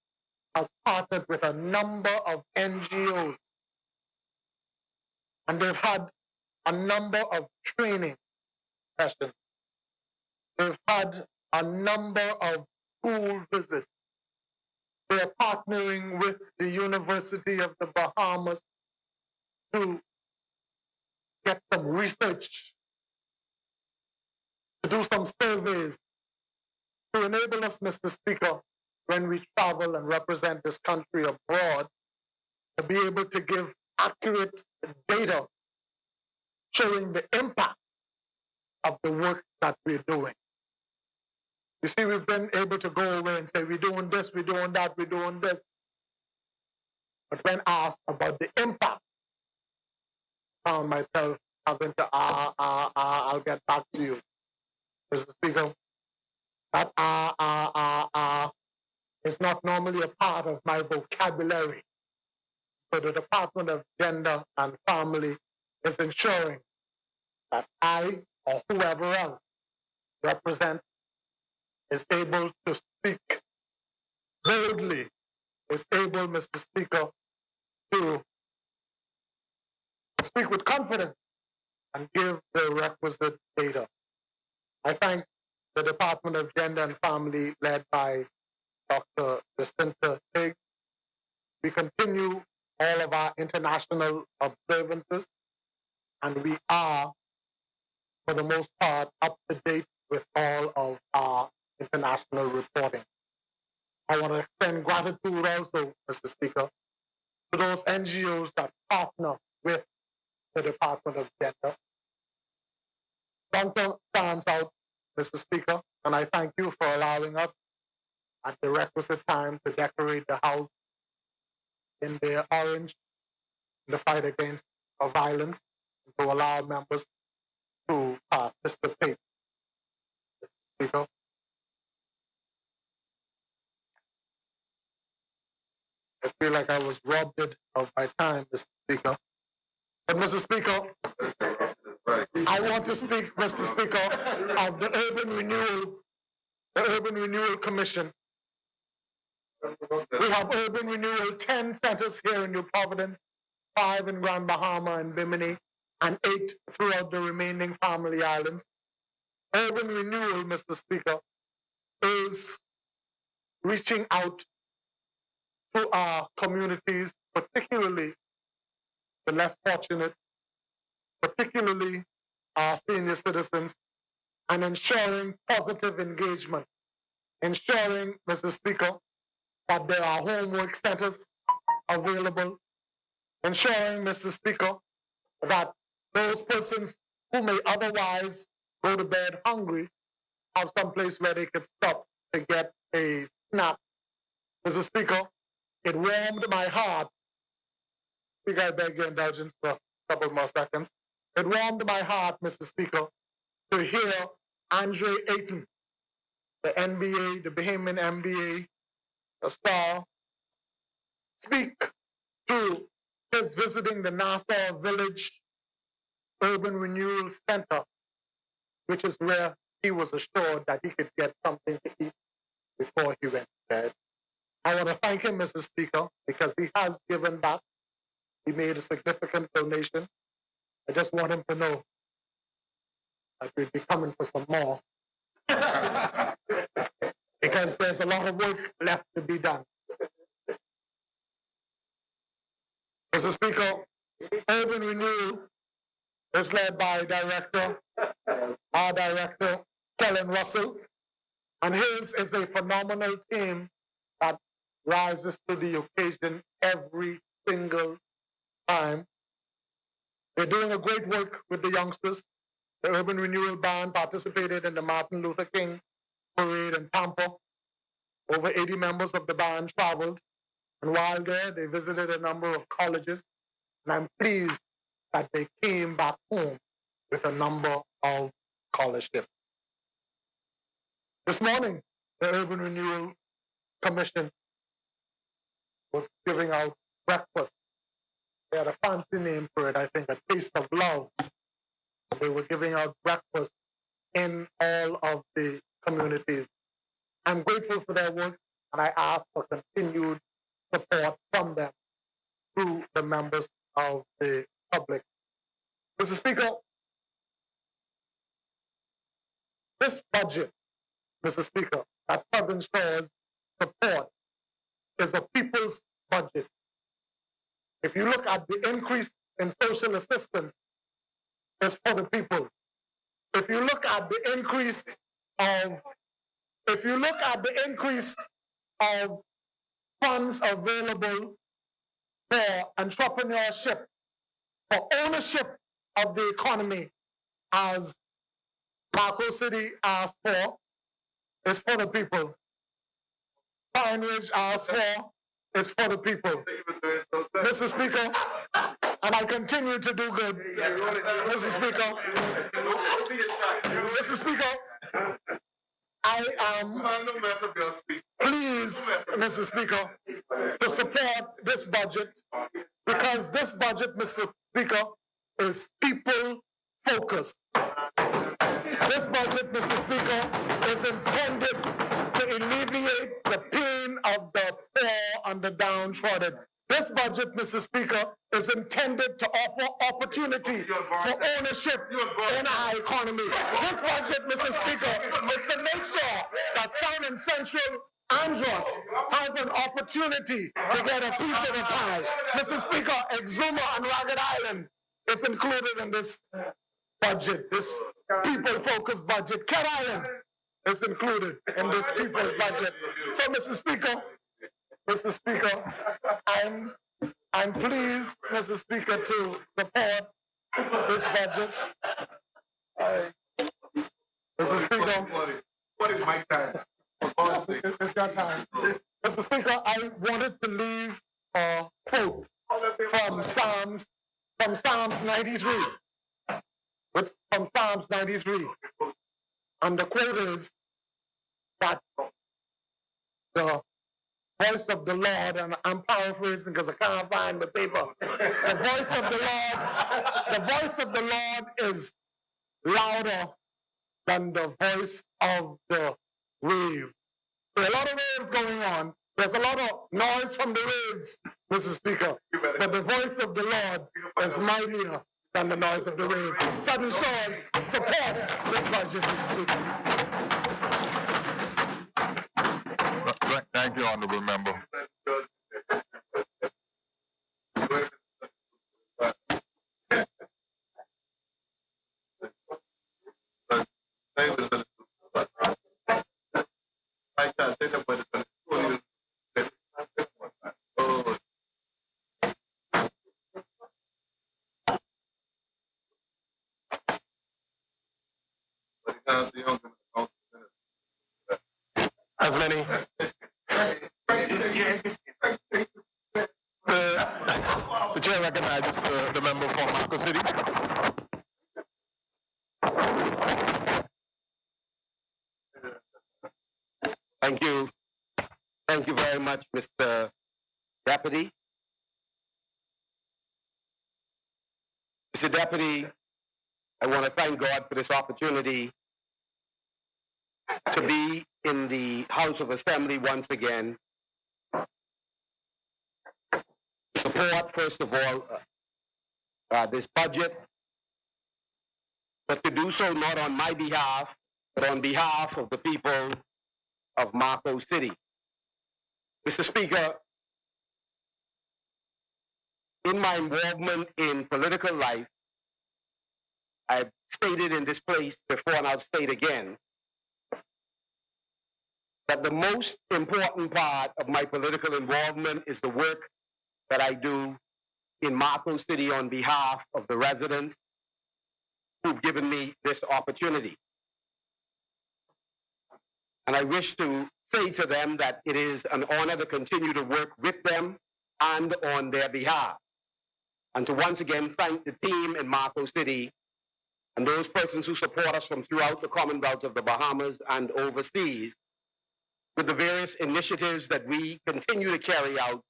has partnered with a number of NGOs, and they've had a number of training sessions. They've had a number of school visits. They're partnering with the University of the Bahamas to get some research, to do some surveys, to enable us, Mr. Speaker, when we travel and represent this country abroad, to be able to give accurate data showing the impact of the work that we're doing. You see, we've been able to go away and say, we're doing this, we're doing that, we're doing this. But when asked about the impact, I found myself having to, I'll get back to you, Mr. Speaker. That is not normally a part of my vocabulary. So the Department of Gender and Family is ensuring that I or whoever else represent is able to speak boldly, is able, Mr. Speaker, to speak with confidence and give the requisite data. I thank the Department of Gender and Family led by Dr. Jacinta Higgs. We continue all of our international observances, and we are, for the most part, up to date with all of our international reporting. I want to extend gratitude also, Mr. Speaker, to those NGOs that partner with the Department of Gender. Long-term stands out, Mr. Speaker, and I thank you for allowing us at the requisite time to decorate the House in their orange in the fight against violence, and to allow members to participate. Mr. Speaker. I feel like I was robbed of my time, Mr. Speaker. But Mr. Speaker, I want to speak, Mr. Speaker, of the Urban Renewal Commission. We have Urban Renewal, 10 centers here in New Providence, 5 in Grand Bahama and Bimini, and 8 throughout the remaining Family Islands. Urban Renewal, Mr. Speaker, is reaching out to our communities, particularly the less fortunate, particularly our senior citizens, and ensuring positive engagement, ensuring, Mr. Speaker, that there are homework centers available, ensuring, Mr. Speaker, that those persons who may otherwise go to bed hungry have some place where they could stop to get a snack. Mr. Speaker, it warmed my heart. I beg your indulgence for a couple more seconds. It warmed my heart, Mr. Speaker, to hear Andre Ayton, the NBA, the Bahamian NBA star, speak to his visiting the Nassau Village Urban Renewal Center, which is where he was assured that he could get something to eat before he went to bed. I want to thank him, Mr. Speaker, because he has given back. He made a significant donation. I just want him to know that we'll be coming for some more. Because there's a lot of work left to be done. Mr. Speaker, Urban Renewal is led by our director, Kellen Russell, and his is a phenomenal team that rises to the occasion every single time. They're doing a great work with the youngsters. The Urban Renewal Band participated in the Martin Luther King Parade in Tampa. Over 80 members of the band traveled, and while there, they visited a number of colleges, and I'm pleased that they came back home with a number of scholarships. This morning, the Urban Renewal Commission was giving out breakfast. They had a fancy name for it, I think, a Taste of Love. They were giving out breakfast in all of the communities. I'm grateful for their work, and I ask for continued support from them to the members of the public. Mr. Speaker, this budget Mr. Speaker, that Southern Shores support is a people's budget. If you look at the increase in social assistance, it's for the people. If you look at the increase of funds available for entrepreneurship, for ownership of the economy, as Marco City asked for, is for the people. Pine Ridge asked for, is for the people. Mr. Speaker, and I continue to do good. Mr. Speaker, I am pleased, Mr. Speaker, to support this budget because this budget, Mr. Speaker, is people focused. This budget, Mr. Speaker, is intended to alleviate the pain of the poor and the downtrodden. This budget, Mr. Speaker, is intended to offer opportunity for ownership in our economy. This budget, Mr. Speaker, is to make sure that South and Central Andros has an opportunity to get a piece of the pie. Mr. Speaker, Exuma and Ragged Island is included in this budget, this people-focused budget. Cat Island is included in this people's budget. So, Mr. Speaker, I'm pleased, Mr. Speaker, to support this budget. Mr. Speaker, what is my time? It's your time. Mr. Speaker, I wanted to leave a quote from Psalms 93. It's from Psalms 93. And the quote is that the voice of the Lord, and I'm paraphrasing because I can't find the paper. The voice of the Lord is louder than the voice of the waves. There are a lot of waves going on. There's a lot of noise from the waves, Mr. Speaker. But the voice of the Lord is mightier than the noise of the waves. Southern Shores supports this budget, Mr. Speaker. Thank you, Honorable Member. As many. The chair recognizes the member from Marco City. Thank you. Thank you very much, Mr. Deputy. Mr. Deputy, I want to thank God for this opportunity to be in the House of Assembly once again. Support, first of all, this budget, but to do so not on my behalf, but on behalf of the people of Marco City. Mr. Speaker, in my involvement in political life, I've stated in this place before and I'll state again, that the most important part of my political involvement is the work that I do in Marco City on behalf of the residents who've given me this opportunity. And I wish to say to them that it is an honor to continue to work with them and on their behalf. And to once again thank the team in Marco City and those persons who support us from throughout the Commonwealth of the Bahamas and overseas with the various initiatives that we continue to carry out,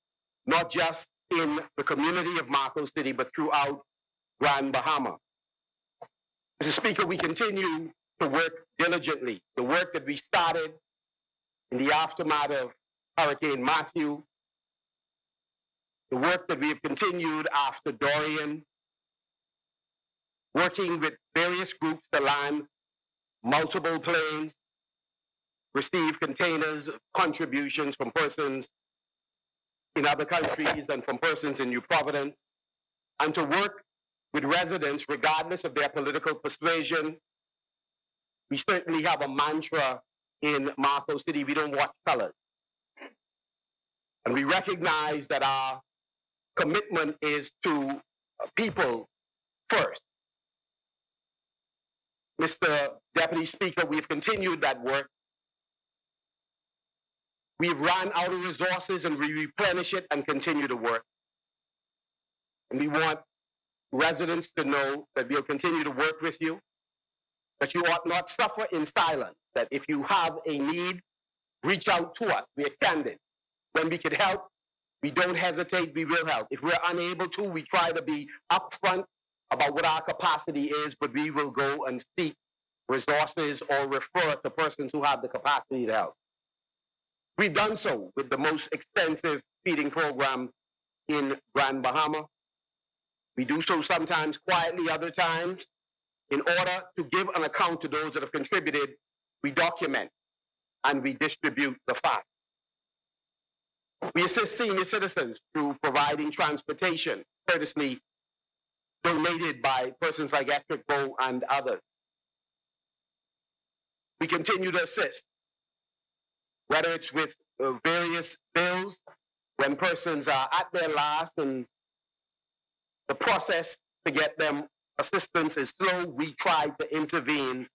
not just in the community of Marco City, but throughout Grand Bahama. Mr. Speaker, we continue to work diligently. The work that we started in the aftermath of Hurricane Matthew, the work that we have continued after Dorian, working with various groups to land multiple planes, receive containers, contributions from persons in other countries and from persons in New Providence, and to work with residents regardless of their political persuasion. We certainly have a mantra in Marco City: we don't watch colors. And we recognize that our commitment is to people first. Mr. Deputy Speaker, we've continued that work. We've run out of resources and we replenish it and continue to work. And we want residents to know that we'll continue to work with you, that you ought not suffer in silence, that if you have a need, reach out to us. We are candid. When we can help, we don't hesitate, we will help. If we're unable to, we try to be upfront about what our capacity is, but we will go and seek resources or refer to persons who have the capacity to help. We've done so with the most extensive feeding program in Grand Bahama. We do so sometimes quietly, other times. In order to give an account to those that have contributed, we document and we distribute the facts. We assist senior citizens through providing transportation, courteously donated by persons like Etrick Bow and others. We continue to assist, whether it's with various bills, when persons are at their last and the process to get them assistance is slow, we try to intervene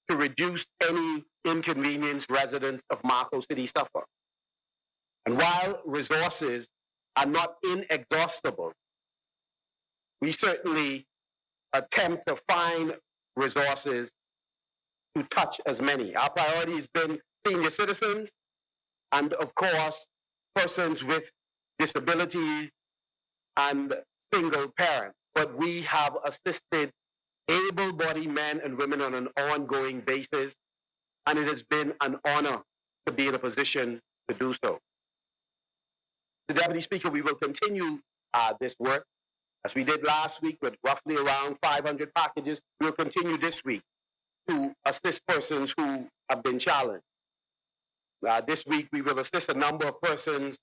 to reduce any inconvenience residents of Marco City suffer. And while resources are not inexhaustible, we certainly attempt to find resources to touch as many. Our priority has been senior citizens and, of course, persons with disability and single parents. But we have assisted able-bodied men and women on an ongoing basis, and it has been an honor to be in a position to do so. The Deputy Speaker, we will continue this work as we did last week with roughly around 500 packages. We will continue this week to assist persons who have been challenged. This week, we will assist a number of persons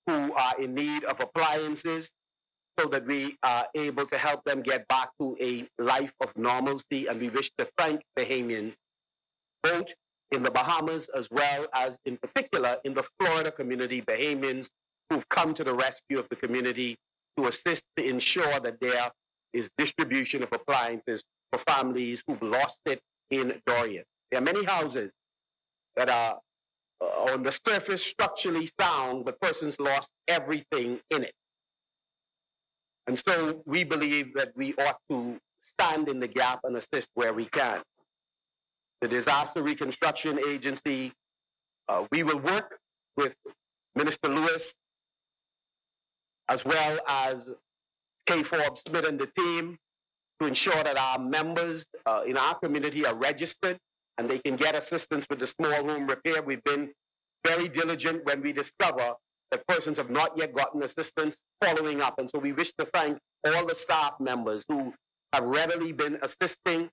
who are in need of appliances so that we are able to help them get back to a life of normalcy. And we wish to thank Bahamians, both in the Bahamas as well as in particular in the Florida community, Bahamians who've come to the rescue of the community to assist to ensure that there is distribution of appliances for families who've lost it in Dorian. There are many houses that are on the surface structurally sound, but persons lost everything in it. And so we believe that we ought to stand in the gap and assist where we can. The Disaster Reconstruction Agency, we will work with Minister Lewis as well as K. Forbes Smith and the team to ensure that our members in our community are registered and they can get assistance with the small room repair. We've been very diligent when we discover that persons have not yet gotten assistance, following up. And so we wish to thank all the staff members who have readily been assisting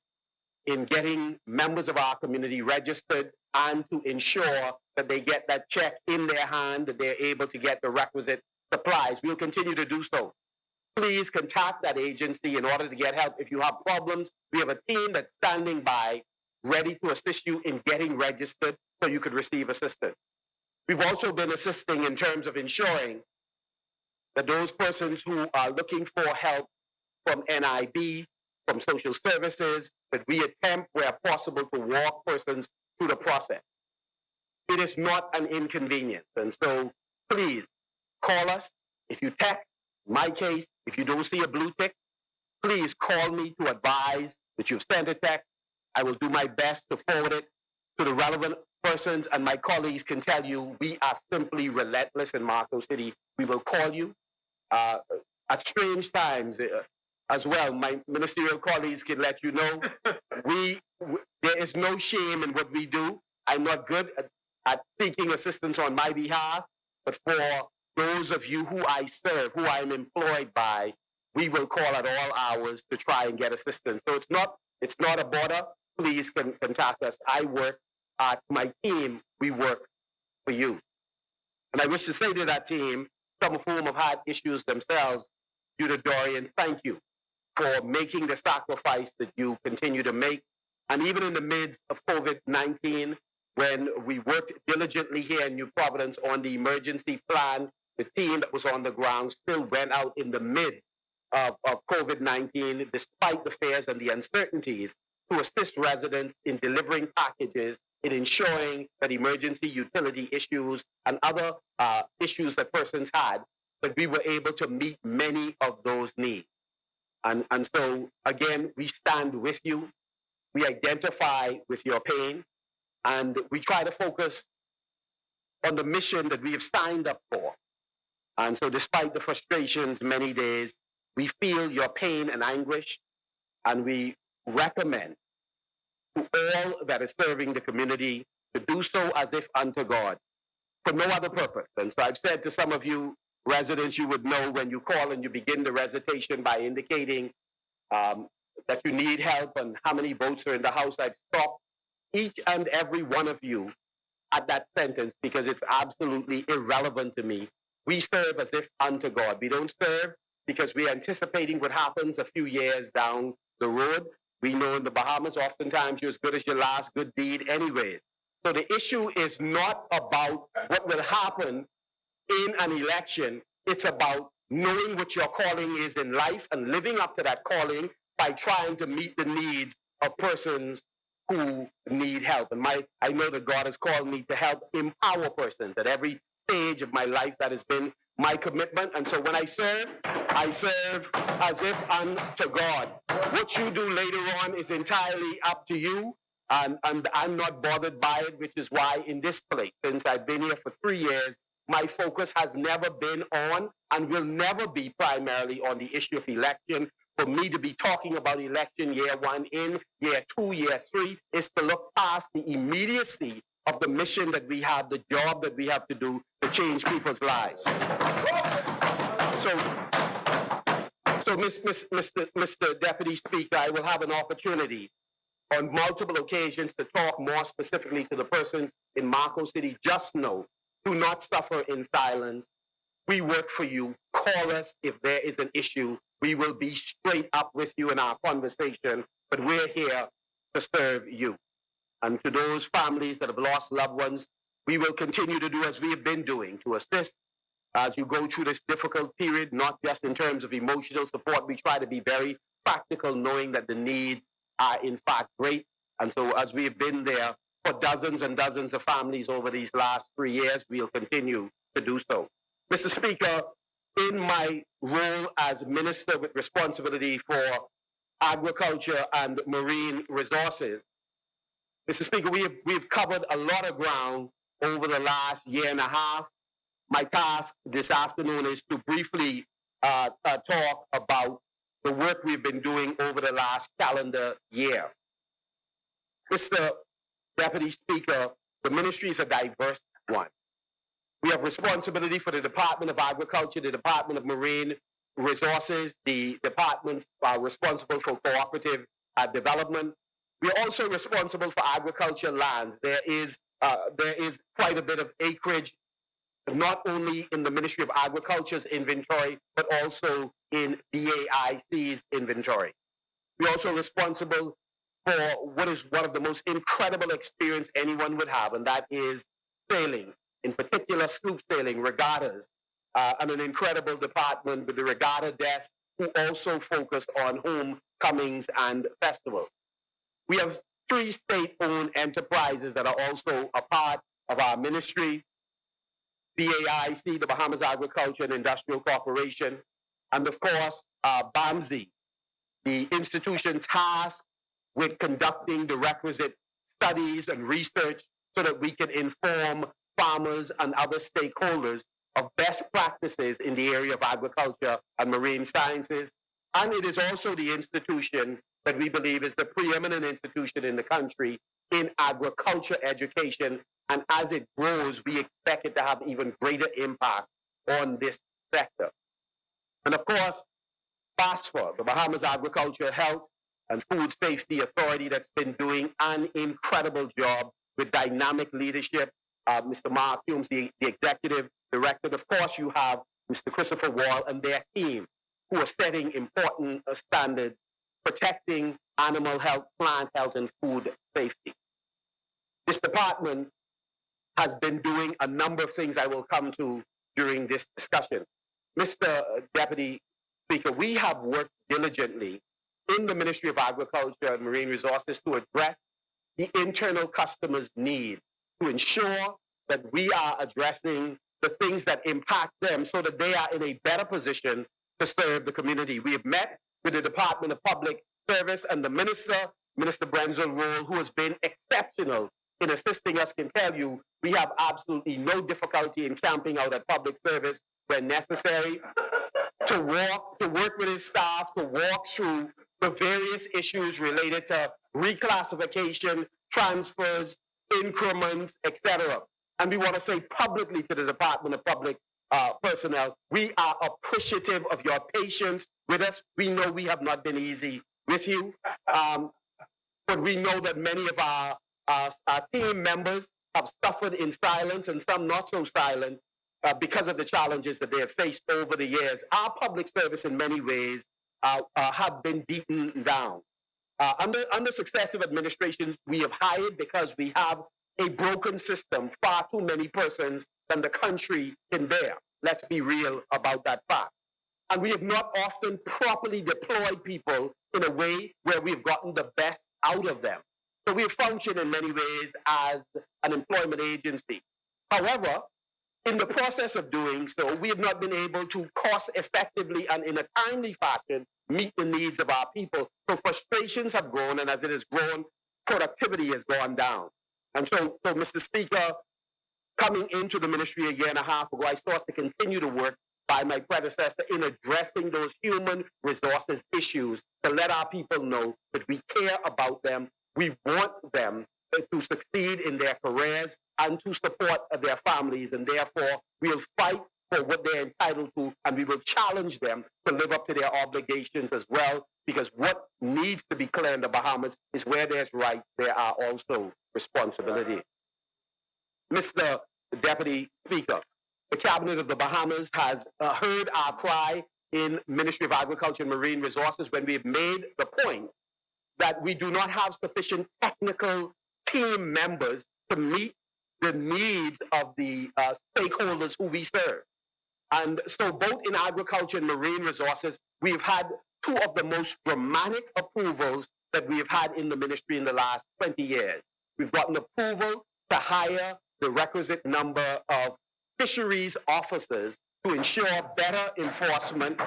in getting members of our community registered and to ensure that they get that check in their hand, that they're able to get the requisite supplies. We'll continue to do so. Please contact that agency in order to get help. If you have problems, we have a team that's standing by, ready to assist you in getting registered so you could receive assistance. We've also been assisting in terms of ensuring that those persons who are looking for help from NIB, from social services, that we attempt where possible to walk persons through the process. It is not an inconvenience. And so please call us. If you text, in my case, if you don't see a blue tick, please call me to advise that you've sent a text. I will do my best to forward it to the relevant persons, and my colleagues can tell you we are simply relentless in Marco City. We will call you at strange times as well. My ministerial colleagues can let you know. There is no shame in what we do. I'm not good at seeking assistance on my behalf, but for those of you who I serve, who I'm employed by, we will call at all hours to try and get assistance. So it's not a bother. Please contact us. I work my team, we work for you. And I wish to say to that team, some of whom have had issues themselves due to Dorian, thank you for making the sacrifice that you continue to make. And even in the midst of COVID-19, when we worked diligently here in New Providence on the emergency plan, the team that was on the ground still went out in the midst of COVID-19, despite the fears and the uncertainties, to assist residents in delivering packages, in ensuring that emergency utility issues and other issues that persons had, that we were able to meet many of those needs. And so, again, we stand with you. We identify with your pain, and we try to focus on the mission that we have signed up for. And so, despite the frustrations many days, we feel your pain and anguish, and we recommend to all that is serving the community to do so as if unto God, for no other purpose. And so I've said to some of you residents, you would know when you call and you begin the recitation by indicating that you need help and how many votes are in the House. I've stopped each and every one of you at that sentence because it's absolutely irrelevant to me. We serve as if unto God. We don't serve because we're anticipating what happens a few years down the road. We know in the Bahamas, oftentimes you're as good as your last good deed anyways. So the issue is not about what will happen in an election. It's about knowing what your calling is in life and living up to that calling by trying to meet the needs of persons who need help. And I know that God has called me to help empower persons at every stage of my life. That has been my commitment. And so when I serve as if unto God. What you do later on is entirely up to you. And I'm not bothered by it, which is why in this place, since I've been here for 3 years, my focus has never been on and will never be primarily on the issue of election. For me to be talking about election year 1 in, year 2, year 3, is to look past the immediacy of the mission that we have, the job that we have to do to change people's lives. So Mr. Deputy Speaker, I will have an opportunity on multiple occasions to talk more specifically to the persons in Marco City. Just know, do not suffer in silence. We work for you. Call us if there is an issue. We will be straight up with you in our conversation, but we're here to serve you. And to those families that have lost loved ones, we will continue to do as we have been doing to assist as you go through this difficult period, not just in terms of emotional support. We try to be very practical, knowing that the needs are in fact great. And so as we have been there for dozens and dozens of families over these last 3 years, we'll continue to do so. Mr. Speaker, in my role as Minister with responsibility for agriculture and marine resources, Mr. Speaker, we've covered a lot of ground over the last year and a half. My task this afternoon is to briefly talk about the work we've been doing over the last calendar year. Mr. Deputy Speaker, the ministry is a diverse one. We have responsibility for the Department of Agriculture, the Department of Marine Resources, the department responsible for cooperative development. We are also responsible for agriculture lands. There is quite a bit of acreage, not only in the Ministry of Agriculture's inventory, but also in BAIC's inventory. We're also responsible for what is one of the most incredible experience anyone would have, and that is sailing, in particular sloop sailing, regattas, and an incredible department with the regatta desk who also focus on homecomings and festivals. We have 3 state-owned enterprises that are also a part of our ministry: BAIC, the Bahamas Agriculture and Industrial Corporation, and of course, BAMSI, the institution tasked with conducting the requisite studies and research so that we can inform farmers and other stakeholders of best practices in the area of agriculture and marine sciences. And it is also the institution that we believe is the preeminent institution in the country in agriculture education. And as it grows, we expect it to have even greater impact on this sector. And of course, BASFA, the Bahamas Agriculture, Health and Food Safety Authority, that's been doing an incredible job with dynamic leadership. Mr. Mark Humes, the executive director. Of course, you have Mr. Christopher Wall and their team who are setting important standards, protecting animal health, plant health, and food safety. This department has been doing a number of things I will come to during this discussion. Mr. Deputy Speaker, we have worked diligently in the Ministry of Agriculture and Marine Resources to address the internal customers' needs, to ensure that we are addressing the things that impact them so that they are in a better position to serve the community. We have met with the Department of Public Service and the Minister Brenzel Roll, who has been exceptional in assisting us, can tell you we have absolutely no difficulty in camping out at public service when necessary, to work with his staff, to walk through the various issues related to reclassification, transfers, increments, etc. And we want to say publicly to the Department of Public Personnel, we are appreciative of your patience with us. We know we have not been easy with you, but we know that many of our team members have suffered in silence and some not so silent because of the challenges that they have faced over the years. Our public service in many ways have been beaten down. Under successive administrations, we have hired because we have a broken system, far too many persons than the country can bear. Let's be real about that fact. And we have not often properly deployed people in a way where we've gotten the best out of them. So we have functioned in many ways as an employment agency. However, in the process of doing so, we have not been able to cost effectively and in a timely fashion meet the needs of our people. So frustrations have grown, and as it has grown, productivity has gone down. And so Mr. Speaker, coming into the ministry a year and a half ago, I sought to continue to work by my predecessor in addressing those human resources issues to let our people know that we care about them. We want them to succeed in their careers and to support their families, and therefore we'll fight for what they're entitled to, and we will challenge them to live up to their obligations as well, because what needs to be clear in the Bahamas is where there's right, there are also responsibility. Mr. Deputy Speaker, the Cabinet of the Bahamas has heard our cry in Ministry of Agriculture and Marine Resources when we've made the point that we do not have sufficient technical team members to meet the needs of the stakeholders who we serve. And so both in agriculture and marine resources, we've had two of the most dramatic approvals that we have had in the ministry in the last 20 years. We've gotten approval to hire the requisite number of fisheries officers to ensure better enforcement,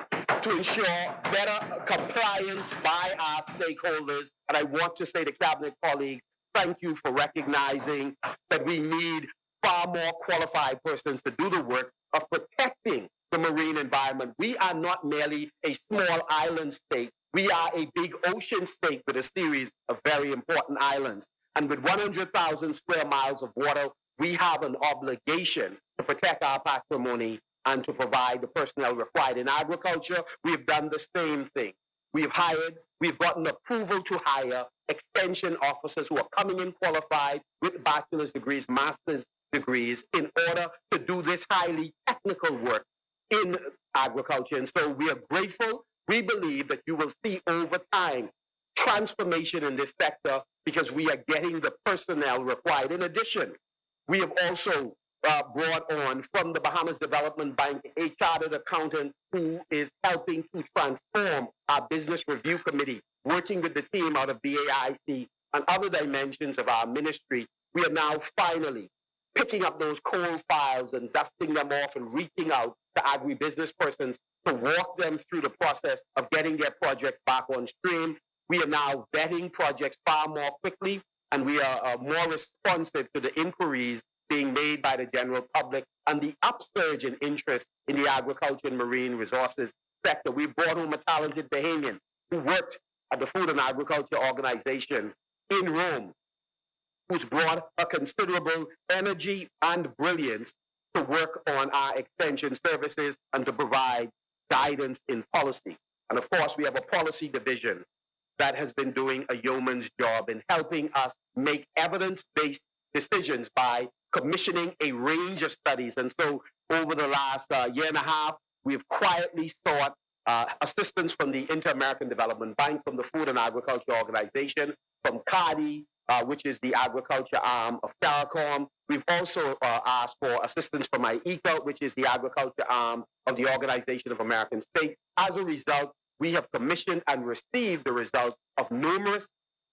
to ensure better compliance by our stakeholders. And I want to say to Cabinet colleagues, thank you for recognizing that we need far more qualified persons to do the work of protecting the marine environment. We are not merely a small island state. We are a big ocean state with a series of very important islands. And with 100,000 square miles of water, we have an obligation to protect our patrimony and to provide the personnel required. In agriculture, we have done the same thing. We've gotten approval to hire extension officers who are coming in qualified with bachelor's degrees, master's degrees, in order to do this highly technical work in agriculture. And so we are grateful. We believe that you will see over time transformation in this sector because we are getting the personnel required. In addition, we have also brought on from the Bahamas Development Bank a chartered accountant who is helping to transform our business review committee, working with the team out of BAIC and other dimensions of our ministry. We are now finally picking up those cold files and dusting them off and reaching out to agribusiness persons to walk them through the process of getting their projects back on stream. We are now vetting projects far more quickly, and we are more responsive to the inquiries being made by the general public and the upsurge in interest in the agriculture and marine resources sector. We brought home a talented Bahamian who worked at the Food and Agriculture Organization in Rome, who's brought a considerable energy and brilliance to work on our extension services and to provide guidance in policy. And of course, we have a policy division that has been doing a yeoman's job in helping us make evidence-based decisions by commissioning a range of studies. And so over the last year and a half, we've quietly sought assistance from the Inter-American Development Bank, from the Food and Agriculture Organization, from CARDI, which is the agriculture arm of CARICOM. We've also asked for assistance from IECA, which is the agriculture arm of the Organization of American States. As a result, we have commissioned and received the results of numerous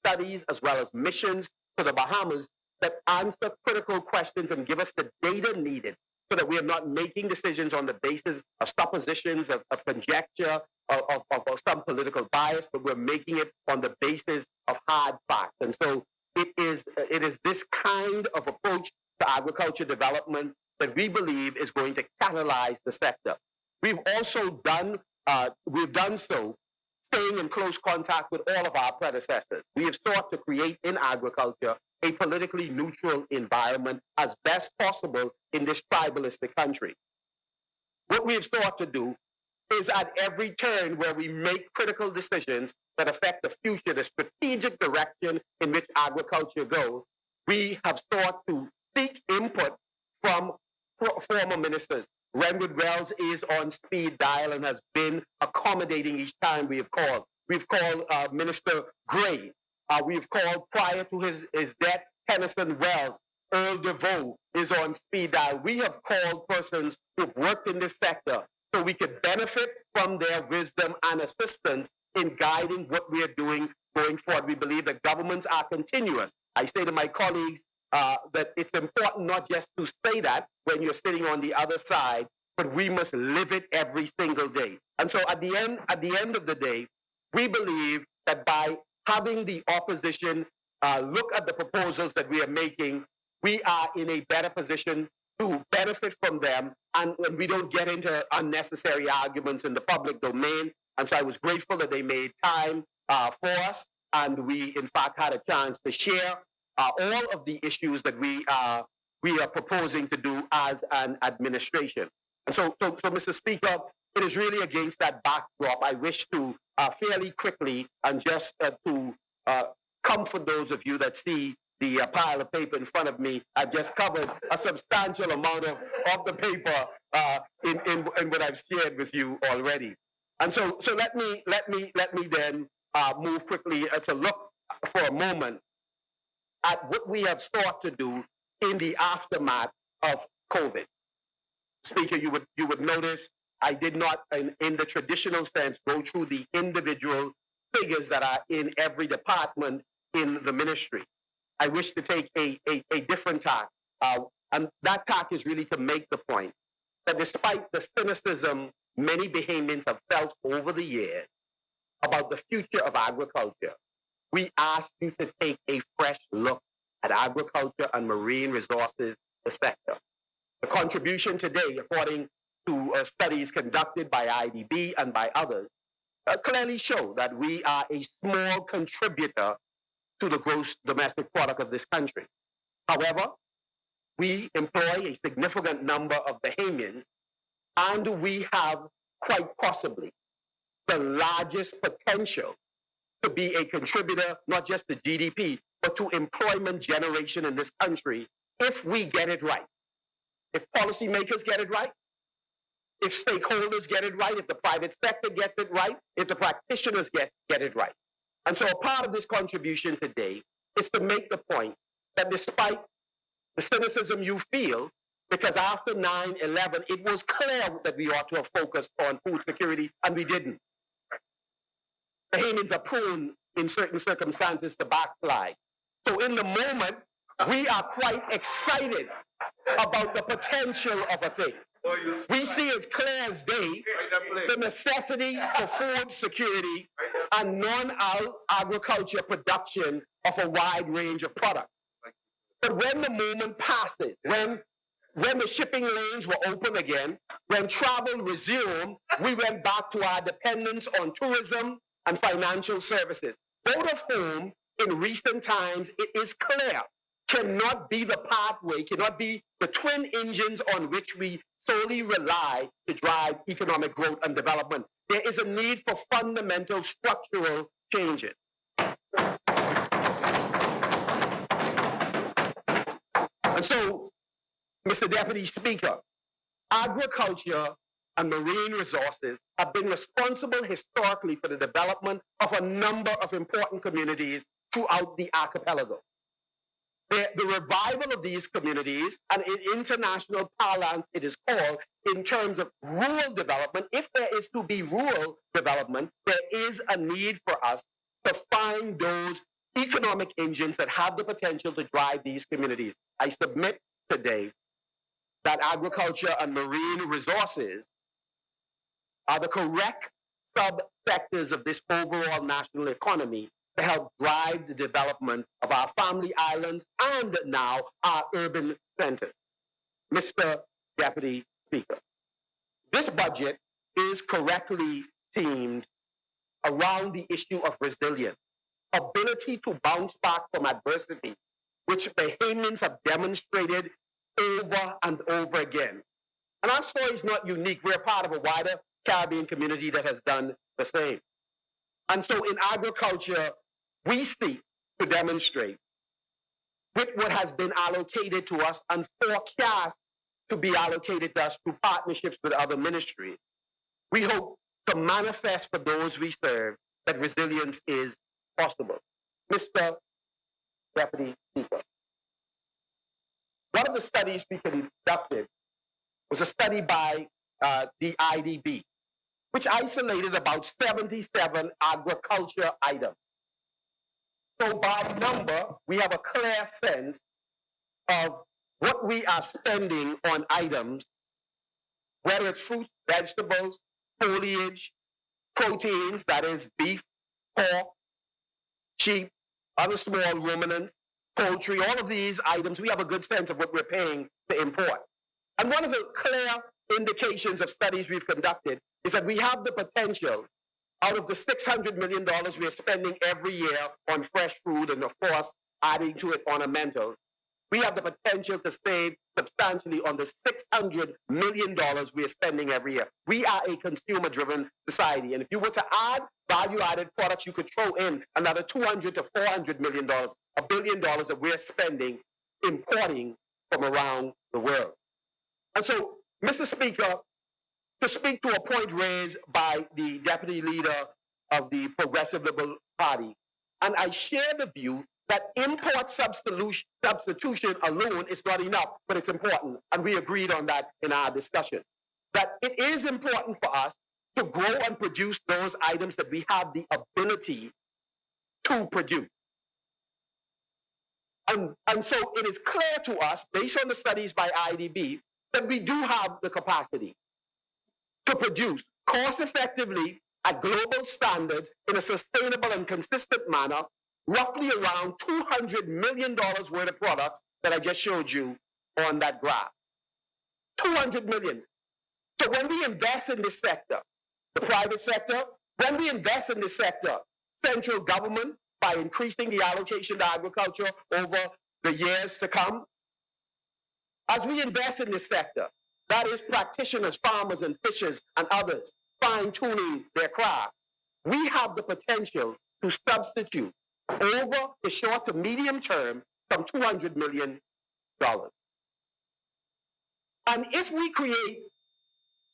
studies as well as missions to the Bahamas that answer critical questions and give us the data needed so that we are not making decisions on the basis of suppositions, of conjecture, of some political bias, but we're making it on the basis of hard facts. And so it is this kind of approach to agriculture development that we believe is going to catalyze the sector. We've also done so staying in close contact with all of our predecessors. We have sought to create in agriculture a politically neutral environment as best possible in this tribalistic country. What we have sought to do is at every turn where we make critical decisions that affect the future, the strategic direction in which agriculture goes, we have sought to seek input from former ministers. Renwood Wells is on speed dial and has been accommodating each time we have called. We've called Minister Gray. We've called prior to his death, Tennyson Wells. Earl DeVoe is on speed dial. We have called persons who've worked in this sector so we could benefit from their wisdom and assistance in guiding what we are doing going forward. We believe that governments are continuous. I say to my colleagues that it's important not just to say that when you're sitting on the other side, but we must live it every single day. And so at the end of the day, we believe that by having the opposition look at the proposals that we are making, we are in a better position to benefit from them, and we don't get into unnecessary arguments in the public domain. And so I was grateful that they made time for us, and we in fact had a chance to share all of the issues that we are proposing to do as an administration. And so Mr. Speaker, it is really against that backdrop I wish to fairly quickly and just to comfort those of you that see the pile of paper in front of me. I've just covered a substantial amount of the paper in what I've shared with you already. And so let me then move quickly to look for a moment at what we have sought to do in the aftermath of COVID. Speaker, you would notice I did not, in the traditional sense, go through the individual figures that are in every department in the ministry. I wish to take a different tack, and that tack is really to make the point that despite the cynicism many Bahamians have felt over the years about the future of agriculture, we ask you to take a fresh look at agriculture and marine resources, the sector. The contribution today, according to studies conducted by IDB and by others, clearly show that we are a small contributor to the gross domestic product of this country. However, we employ a significant number of Bahamians, and we have quite possibly the largest potential to be a contributor, not just to GDP, but to employment generation in this country if we get it right. If policymakers get it right, if stakeholders get it right, if the private sector gets it right, if the practitioners get it right. And so a part of this contribution today is to make the point that despite the cynicism you feel, because after 9/11, it was clear that we ought to have focused on food security, and we didn't. Bahamians are prone in certain circumstances to backslide. So in the moment, we are quite excited about the potential of a thing. We see as clear as day the necessity for food security and non-agriculture production of a wide range of products. But when the moment passes, when the shipping lanes were open again, when travel resumed, we went back to our dependence on tourism and financial services, both of whom in recent times, it is clear, cannot be the pathway, cannot be the twin engines on which we solely rely to drive economic growth and development. There is a need for fundamental structural changes. And so, Mr. Deputy Speaker, agriculture and marine resources have been responsible historically for the development of a number of important communities throughout the archipelago. The revival of these communities, and in international parlance it is called, in terms of rural development, if there is to be rural development, there is a need for us to find those economic engines that have the potential to drive these communities. I submit today that agriculture and marine resources are the correct subsectors of this overall national economy to help drive the development of our family islands and now our urban centers. Mr. Deputy Speaker, this budget is correctly themed around the issue of resilience, ability to bounce back from adversity, which Bahamians have demonstrated over and over again. And our story is not unique. We're part of a wider Caribbean community that has done the same. And so in agriculture, we seek to demonstrate with what has been allocated to us and forecast to be allocated to us through partnerships with other ministries. We hope to manifest for those we serve that resilience is possible. Mr. Deputy Speaker, one of the studies we conducted was a study by the IDB, which isolated about 77 agriculture items. So by number, we have a clear sense of what we are spending on items, whether it's fruit, vegetables, foliage, proteins, that is beef, pork, sheep, other small ruminants, poultry, all of these items, we have a good sense of what we're paying to import. And one of the clear indications of studies we've conducted is that we have the potential, out of the $600 million we're spending every year on fresh food and, of course, adding to it ornamentals, we have the potential to save substantially on the $600 million we're spending every year. We are a consumer-driven society, and if you were to add value-added products, you could throw in another $200 to $400 million, $1 billion that we're spending importing from around the world. And so, Mr. Speaker, to speak to a point raised by the Deputy Leader of the Progressive Liberal Party, and I share the view that import substitution alone is not enough, but it's important, and we agreed on that in our discussion, that it is important for us to grow and produce those items that we have the ability to produce. And so it is clear to us, based on the studies by IDB, that we do have the capacity to produce cost-effectively at global standards in a sustainable and consistent manner, roughly around $200 million worth of products that I just showed you on that graph. $200 million. So when we invest in this sector, the private sector, when we invest in this sector, central government, by increasing the allocation to agriculture over the years to come, as we invest in this sector, that is practitioners, farmers and fishers and others fine-tuning their craft, we have the potential to substitute over the short to medium term some $200 million. And if we create,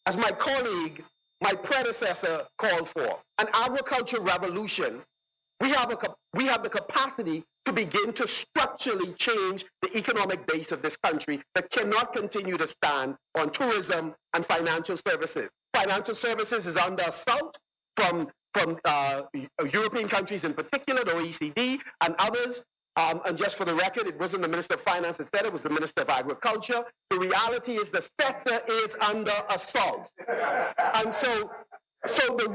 as my colleague, my predecessor called for, an agriculture revolution, we have the capacity to begin to structurally change the economic base of this country that cannot continue to stand on tourism and financial services. Financial services is under assault from European countries in particular, the OECD and others. And just for the record, it wasn't the Minister of Finance that said it, was the Minister of Agriculture. The reality is the sector is under assault. And so the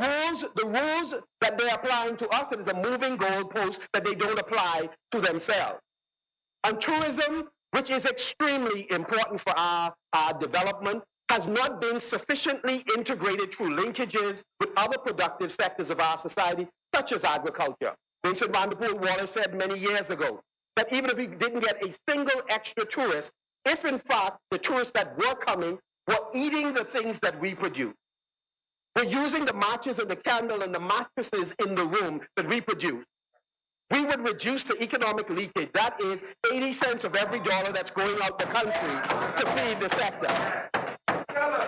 rules that they're applying to us, it is a moving goalpost that they don't apply to themselves. And tourism, which is extremely important for our development, has not been sufficiently integrated through linkages with other productive sectors of our society, such as agriculture. Vincent van der Poel Wallace said many years ago that even if we didn't get a single extra tourist, if in fact the tourists that were coming were eating the things that we produce, we're using the matches and the candle and the mattresses in the room that we produce, we would reduce the economic leakage. That is 80 cents of every dollar that's going out the country to feed the sector.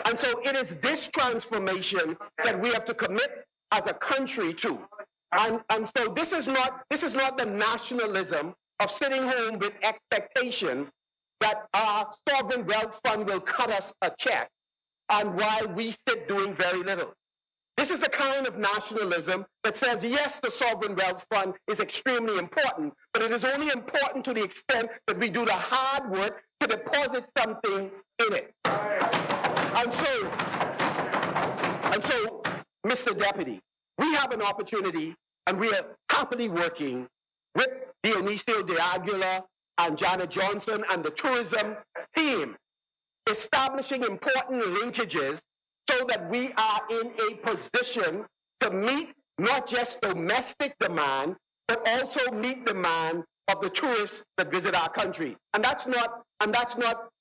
And so it is this transformation that we have to commit as a country to. And so this is not the nationalism of sitting home with expectation that our sovereign wealth fund will cut us a check, and while we sit doing very little. This is a kind of nationalism that says, yes, the sovereign wealth fund is extremely important, but it is only important to the extent that we do the hard work to deposit something in it. And so, Mr. Deputy, we have an opportunity, and we are happily working with Dionisio de Aguilar and Janet Johnson and the tourism team, establishing important linkages so that we are in a position to meet not just domestic demand, but also meet demand of the tourists that visit our country. And that's not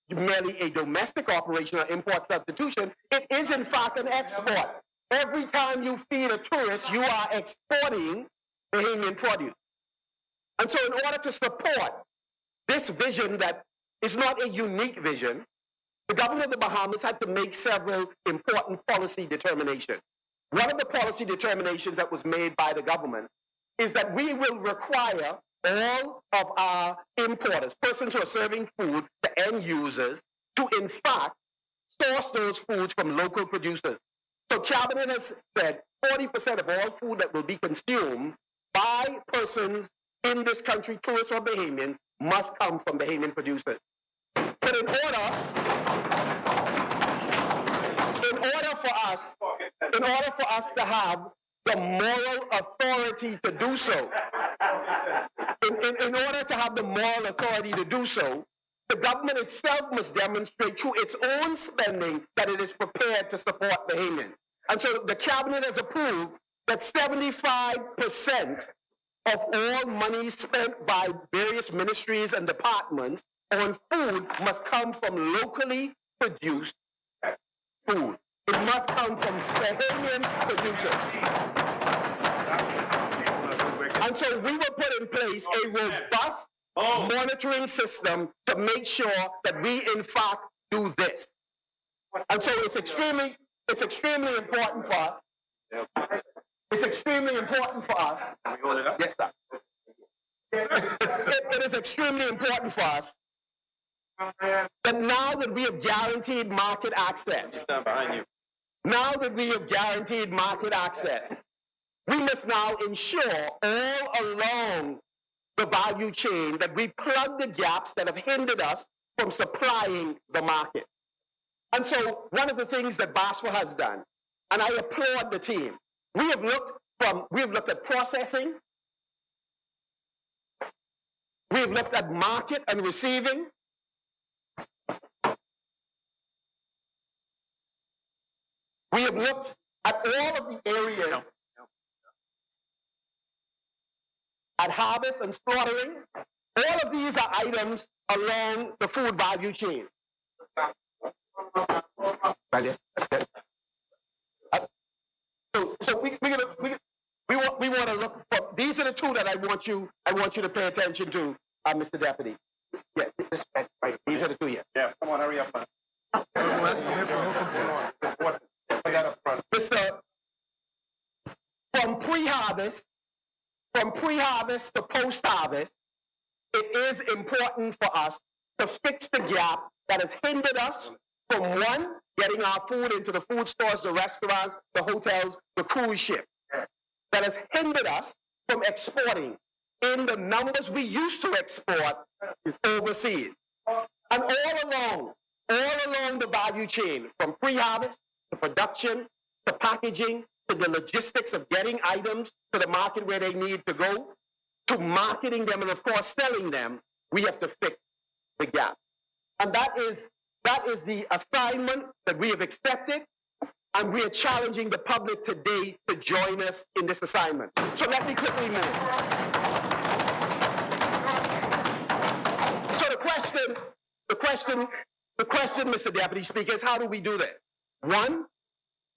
merely a domestic operation or import substitution. It is in fact an export. Every time you feed a tourist, you are exporting Bahamian produce. And so in order to support this vision that is not a unique vision, the government of the Bahamas had to make several important policy determinations. One of the policy determinations that was made by the government is that we will require all of our importers, persons who are serving food to end users, to in fact source those foods from local producers. So Cabinet has said 40% of all food that will be consumed by persons in this country, tourists or Bahamians, must come from Bahamian producers. But in order for us to have the moral authority to do so, in order to have the moral authority to do so, the government itself must demonstrate through its own spending that it is prepared to support Bahamians. And so the Cabinet has approved that 75% of all money spent by various ministries and departments on food must come from locally produced food. It must come from Bahamian producers. And so we will put in place a robust monitoring system to make sure that we in fact do this. And so it's extremely important for us. It's extremely important for us. Yes, sir. It is extremely important for us that now that we have guaranteed market access, we must now ensure all along the value chain that we plug the gaps that have hindered us from supplying the market. And so one of the things that BASFA has done, and I applaud the team, we have looked at processing, we have looked at market and receiving, we have looked at all of the areas at harvest and slaughtering. All of these are items along the food value chain. Right there. So we want to look for, these are the two that I want you to pay attention to, Mr. Deputy. Yeah, right. These are the two. Yeah. Come on, hurry up. Mr. From pre-harvest to post-harvest, it is important for us to fix the gap that has hindered us from, one, getting our food into the food stores, the restaurants, the hotels, the cruise ship. That has hindered us from exporting in the numbers we used to export overseas. And all along the value chain, from pre-harvest to production to packaging to the logistics of getting items to the market where they need to go, to marketing them and of course selling them, we have to fix the gap. And that is the assignment that we have accepted, and we are challenging the public today to join us in this assignment. So let me quickly move. So the question, Mr. Deputy Speaker, is how do we do this? One,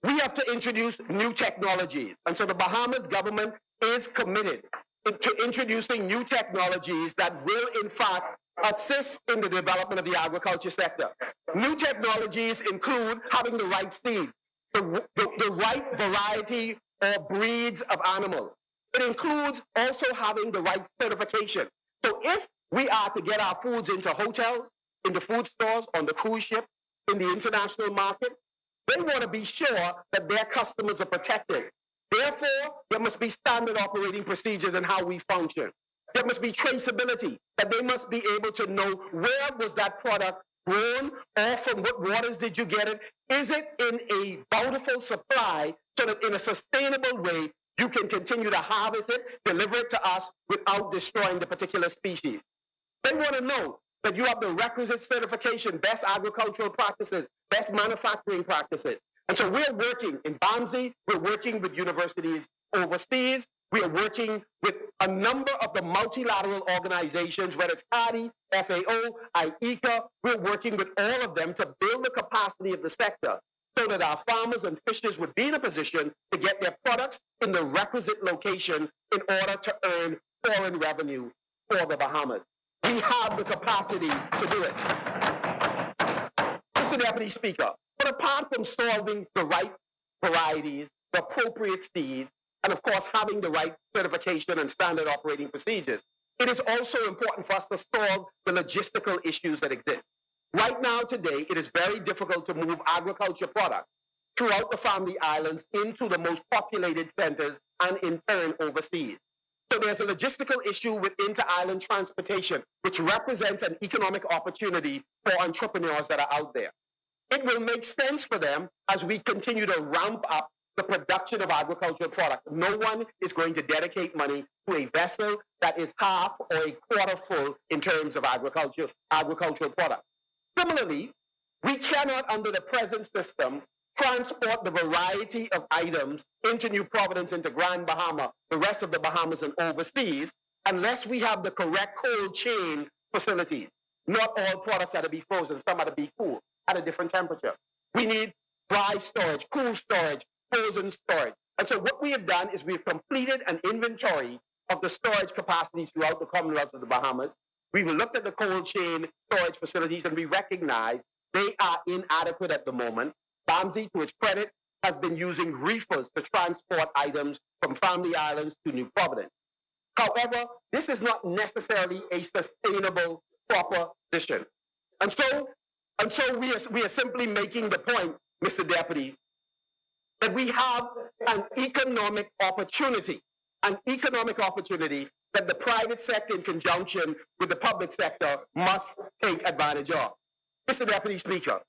we have to introduce new technologies. And so the Bahamas government is committed into introducing new technologies that will, in fact, assist in the development of the agriculture sector. New technologies include having the right seeds, the right variety or breeds of animals. It includes also having the right certification. So if we are to get our foods into hotels, into food stores, on the cruise ship, in the international market, they want to be sure that their customers are protected. Therefore, there must be standard operating procedures in how we function. There must be traceability, that they must be able to know where was that product grown, or from what waters did you get it? Is it in a bountiful supply so that in a sustainable way, you can continue to harvest it, deliver it to us without destroying the particular species? They want to know that you have the requisite certification, best agricultural practices, best manufacturing practices. And so we're working in BAMSI, we're working with universities overseas, we are working with a number of the multilateral organizations, whether it's CARDI, FAO, IECA, we're working with all of them to build the capacity of the sector so that our farmers and fishers would be in a position to get their products in the requisite location in order to earn foreign revenue for the Bahamas. We have the capacity to do it. Mr. Deputy Speaker, but apart from solving the right varieties, the appropriate seeds, and of course having the right certification and standard operating procedures, it is also important for us to solve the logistical issues that exist. Right now, today, it is very difficult to move agriculture products throughout the Family Islands into the most populated centers and in turn overseas. So there's a logistical issue with inter-island transportation, which represents an economic opportunity for entrepreneurs that are out there. It will make sense for them as we continue to ramp up the production of agricultural products. No one is going to dedicate money to a vessel that is half or a quarter full in terms of agricultural products. Similarly, we cannot, under the present system, transport the variety of items into New Providence, into Grand Bahama, the rest of the Bahamas and overseas, unless we have the correct cold chain facilities. Not all products are to be frozen, some are to be cool at a different temperature. We need dry storage, cool storage, frozen storage. And so what we have done is we've completed an inventory of the storage capacities throughout the Commonwealth of the Bahamas. We've looked at the cold chain storage facilities and we recognize they are inadequate at the moment. BAMSI, to its credit, has been using reefers to transport items from Family Islands to New Providence. However, this is not necessarily a sustainable proposition. And so we are simply making the point, Mr. Deputy, that we have an economic opportunity that the private sector in conjunction with the public sector must take advantage of. Mr. Deputy Speaker,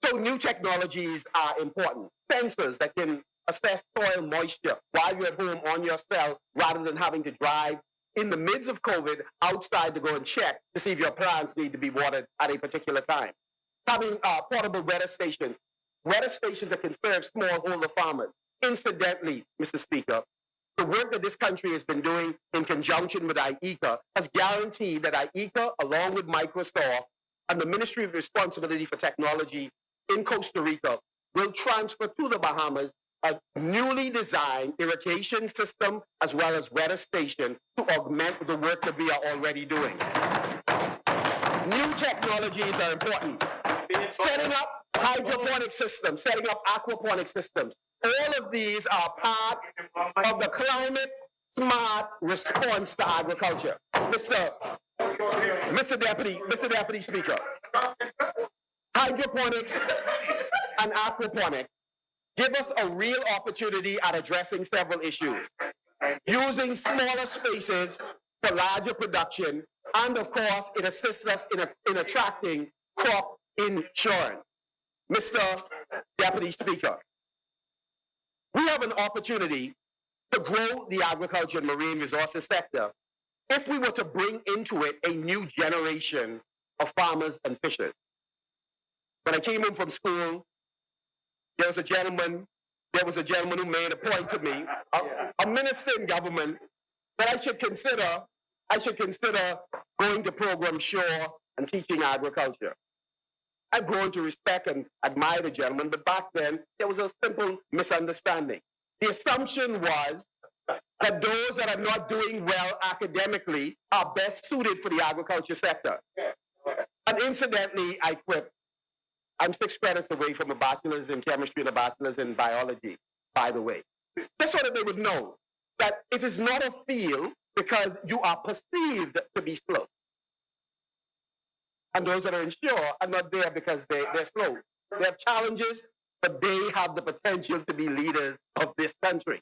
so new technologies are important. Sensors that can assess soil moisture while you're at home on your cell rather than having to drive in the midst of COVID outside to go and check to see if your plants need to be watered at a particular time. Having portable weather stations that can serve smallholder farmers. Incidentally, Mr. Speaker, the work that this country has been doing in conjunction with IECA has guaranteed that IECA, along with Microsoft and the Ministry of Responsibility for Technology in Costa Rica, will transfer to the Bahamas a newly designed irrigation system as well as weather station to augment the work that we are already doing. New technologies are important. Setting up hydroponic systems, setting up aquaponic systems. All of these are part of the climate smart response to agriculture. Mr. Deputy Speaker, hydroponics and aquaponics give us a real opportunity at addressing several issues. Using smaller spaces for larger production, and of course, it assists us in attracting crop insurance. Mr. Deputy Speaker, we have an opportunity to grow the agriculture and marine resources sector if we were to bring into it a new generation of farmers and fishers. When I came home from school, there was a gentleman who made a point to me, a minister in government, that I should consider going to Program Shore and teaching agriculture. I've grown to respect and admire the gentleman, but back then, there was a simple misunderstanding. The assumption was that those that are not doing well academically are best suited for the agriculture sector. And incidentally, I quit. I'm 6 credits away from a bachelor's in chemistry and a bachelor's in biology, by the way. Just so that they would know that it is not a field because you are perceived to be slow. And those that are unsure are not there because they're slow. They have challenges, but they have the potential to be leaders of this country.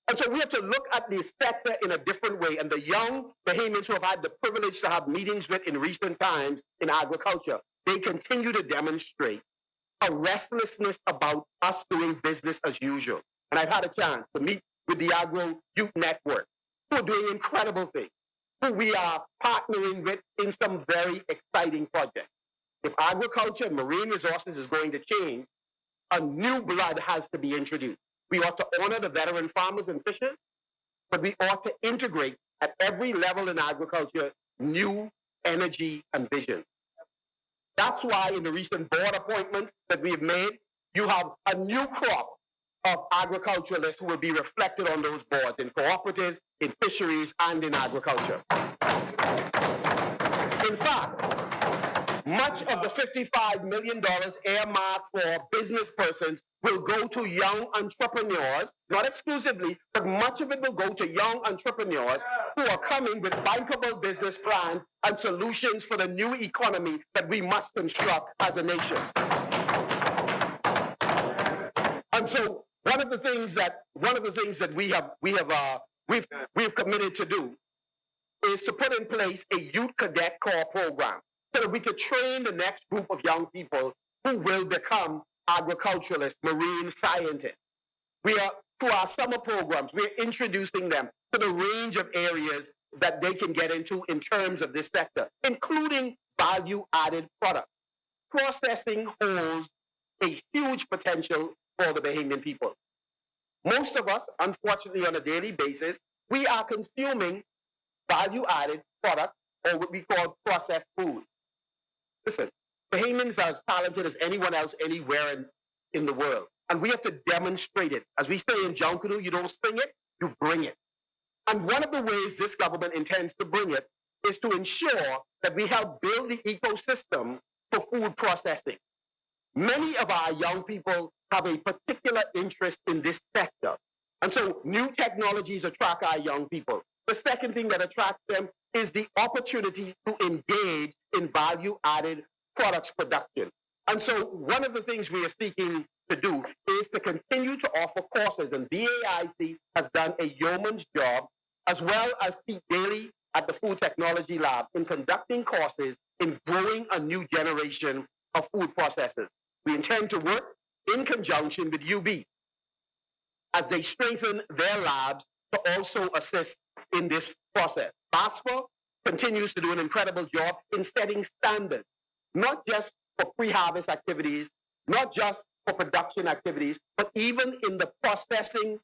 And so we have to look at the sector in a different way. And the young Bahamians who have had the privilege to have meetings with in recent times in agriculture, they continue to demonstrate a restlessness about us doing business as usual. And I've had a chance to meet with the Agro Youth Network, who are doing incredible things, who we are partnering with in some very exciting projects. If agriculture and marine resources is going to change, a new blood has to be introduced. We ought to honor the veteran farmers and fishers, but we ought to integrate at every level in agriculture new energy and vision. That's why in the recent board appointments that we have made, you have a new crop of agriculturalists who will be reflected on those boards in cooperatives, in fisheries, and in agriculture. In fact, much of the $55 million earmarked for business persons will go to young entrepreneurs, not exclusively, but much of it will go to young entrepreneurs who are coming with bankable business plans and solutions for the new economy that we must construct as a nation. And so one of the things that we've committed to do is to put in place a youth cadet corps program so that we could train the next group of young people who will become agriculturalists, marine scientists. We are, through our summer programs, we're introducing them to the range of areas that they can get into in terms of this sector, including value-added products. Processing holds a huge potential for the Bahamian people. Most of us, unfortunately, on a daily basis, we are consuming value-added products, or what we call processed food. Listen, Bahamians are as talented as anyone else anywhere in the world. And we have to demonstrate it. As we say in Junkanoo, you don't sing it, you bring it. And one of the ways this government intends to bring it is to ensure that we help build the ecosystem for food processing. Many of our young people have a particular interest in this sector. And so new technologies attract our young people. The second thing that attracts them is the opportunity to engage in value-added products production. And so one of the things we are seeking to do is to continue to offer courses, and BAIC has done a yeoman's job, as well as Pete Daly at the Food Technology Lab, in conducting courses in growing a new generation of food processors. We intend to work in conjunction with UB as they strengthen their labs to also assist in this process. BASFA continues to do an incredible job in setting standards, not just for pre-harvest activities, not just for production activities, but even in the processing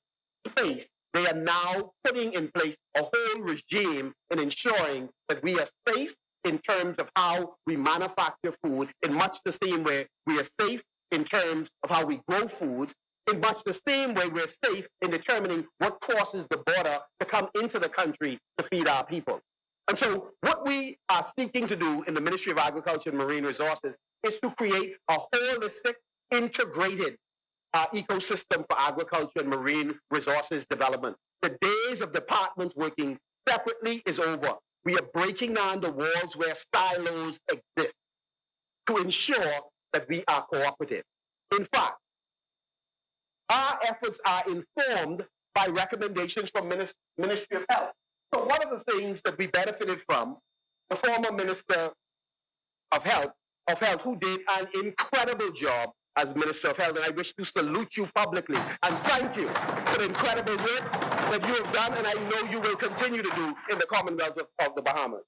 space. They are now putting in place a whole regime in ensuring that we are safe in terms of how we manufacture food, in much the same way we are safe in terms of how we grow food, in much the same way we're safe in determining what crosses the border to come into the country to feed our people. And so what we are seeking to do in the Ministry of Agriculture and Marine Resources is to create a holistic, integrated ecosystem for agriculture and marine resources development. The days of departments working separately is over. We are breaking down the walls where silos exist to ensure that we are cooperative. In fact, our efforts are informed by recommendations from Ministry of Health. So one of the things that we benefited from, the former Minister of Health, who did an incredible job as Minister of Health, and I wish to salute you publicly and thank you for the incredible work that you have done, and I know you will continue to do in the Commonwealth of the Bahamas.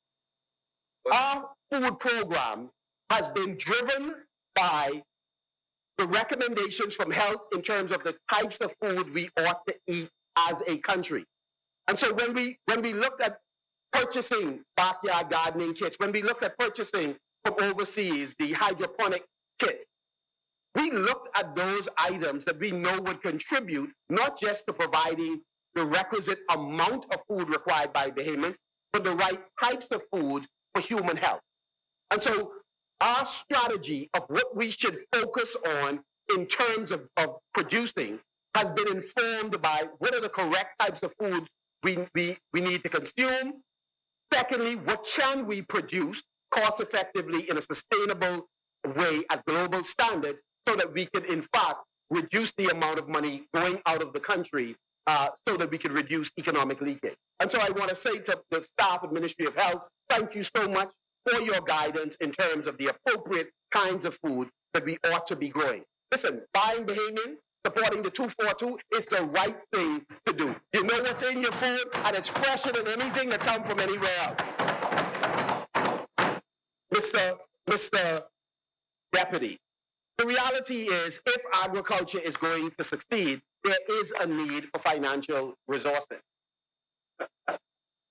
Our food program has been driven by the recommendations from health in terms of the types of food we ought to eat as a country. And so when we looked at purchasing backyard gardening kits, when we looked at purchasing from overseas the hydroponic kits, we looked at those items that we know would contribute not just to providing the requisite amount of food required by Bahamians, but the right types of food for human health. And so our strategy of what we should focus on in terms of producing has been informed by what are the correct types of food we need to consume. Secondly, what can we produce cost effectively in a sustainable way at global standards so that we can, in fact, reduce the amount of money going out of the country so that we can reduce economic leakage. And so I want to say to the staff at Ministry of Health, thank you so much for your guidance in terms of the appropriate kinds of food that we ought to be growing. Listen, buying Bahamian, supporting the 242 is the right thing to do. You know what's in your food, and it's fresher than anything that comes from anywhere else. Mr. Deputy, the reality is if agriculture is going to succeed, there is a need for financial resources.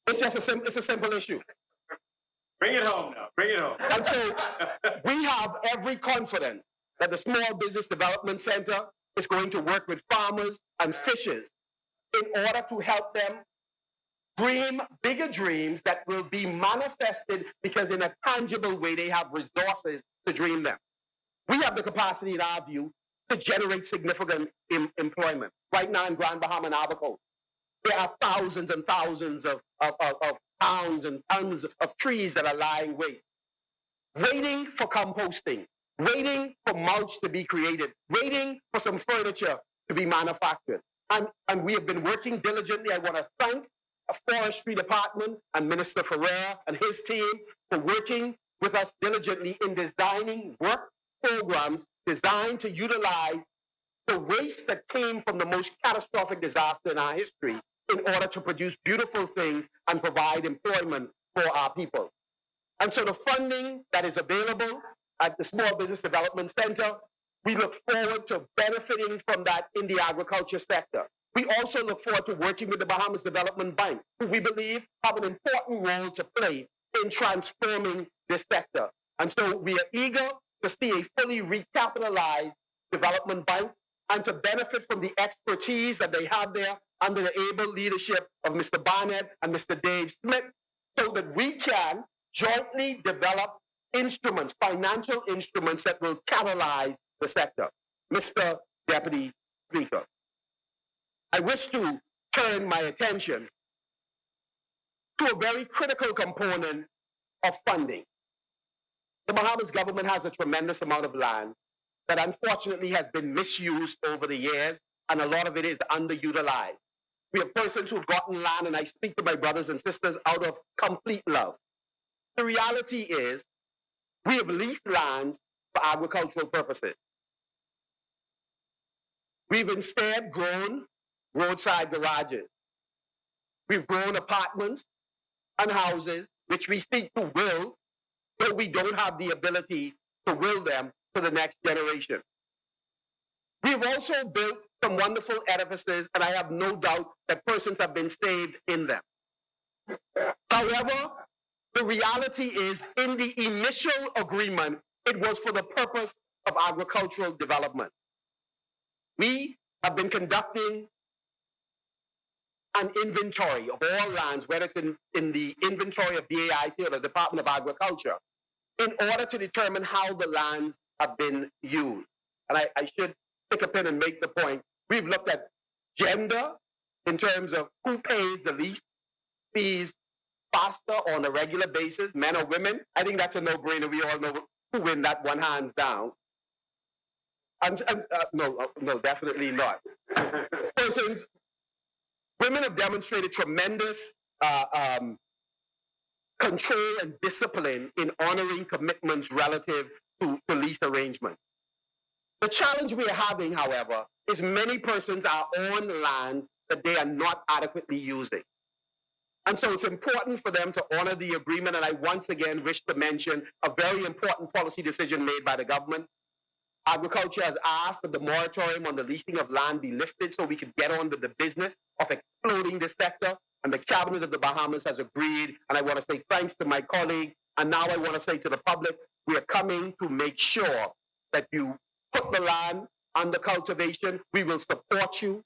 It's just a simple issue. Bring it home now. Bring it home. And so we have every confidence that the Small Business Development Center is going to work with farmers and fishers in order to help them dream bigger dreams that will be manifested because in a tangible way they have resources to dream them. We have the capacity, in our view, to generate significant employment. Right now in Grand Bahama and Abaco, there are thousands and thousands of pounds and tons of trees that are lying waiting for composting, waiting for mulch to be created, waiting for some furniture to be manufactured. And we have been working diligently. I want to thank the Forestry Department and Minister Ferrer and his team for working with us diligently in designing work programs designed to utilize the waste that came from the most catastrophic disaster in our history in order to produce beautiful things and provide employment for our people. And so the funding that is available at the Small Business Development Center, we look forward to benefiting from that in the agriculture sector. We also look forward to working with the Bahamas Development Bank, who we believe have an important role to play in transforming this sector. And so we are eager to see a fully recapitalized development bank and to benefit from the expertise that they have there under the able leadership of Mr. Barnett and Mr. Dave Smith, so that we can jointly develop instruments, financial instruments that will catalyze the sector. Mr. Deputy Speaker, I wish to turn my attention to a very critical component of funding. The Bahamas government has a tremendous amount of land that unfortunately has been misused over the years, and a lot of it is underutilized. We have persons who've gotten land, and I speak to my brothers and sisters out of complete love. The reality is we have leased lands for agricultural purposes. We've instead grown roadside garages. We've grown apartments and houses, which we seek to will, though we don't have the ability to will them to the next generation. We've also built some wonderful edifices, and I have no doubt that persons have been saved in them. However, the reality is, in the initial agreement, it was for the purpose of agricultural development. We have been conducting an inventory of all lands, whether it's in the inventory of DAIC or the Department of Agriculture, in order to determine how the lands have been used. And I should pick a pen and make the point. We've looked at gender in terms of who pays the least fees faster on a regular basis, men or women. I think that's a no-brainer. We all know who win that one hands down. No, definitely not. Persons, women have demonstrated tremendous control and discipline in honoring commitments relative to lease arrangements. The challenge we are having, however, is many persons are on lands that they are not adequately using. And so it's important for them to honor the agreement, and I once again wish to mention a very important policy decision made by the government. Agriculture has asked that the moratorium on the leasing of land be lifted so we can get on with the business of exploding this sector, and the Cabinet of the Bahamas has agreed, and I want to say thanks to my colleague, and now I want to say to the public, we are coming to make sure that you put the land under cultivation. We will support you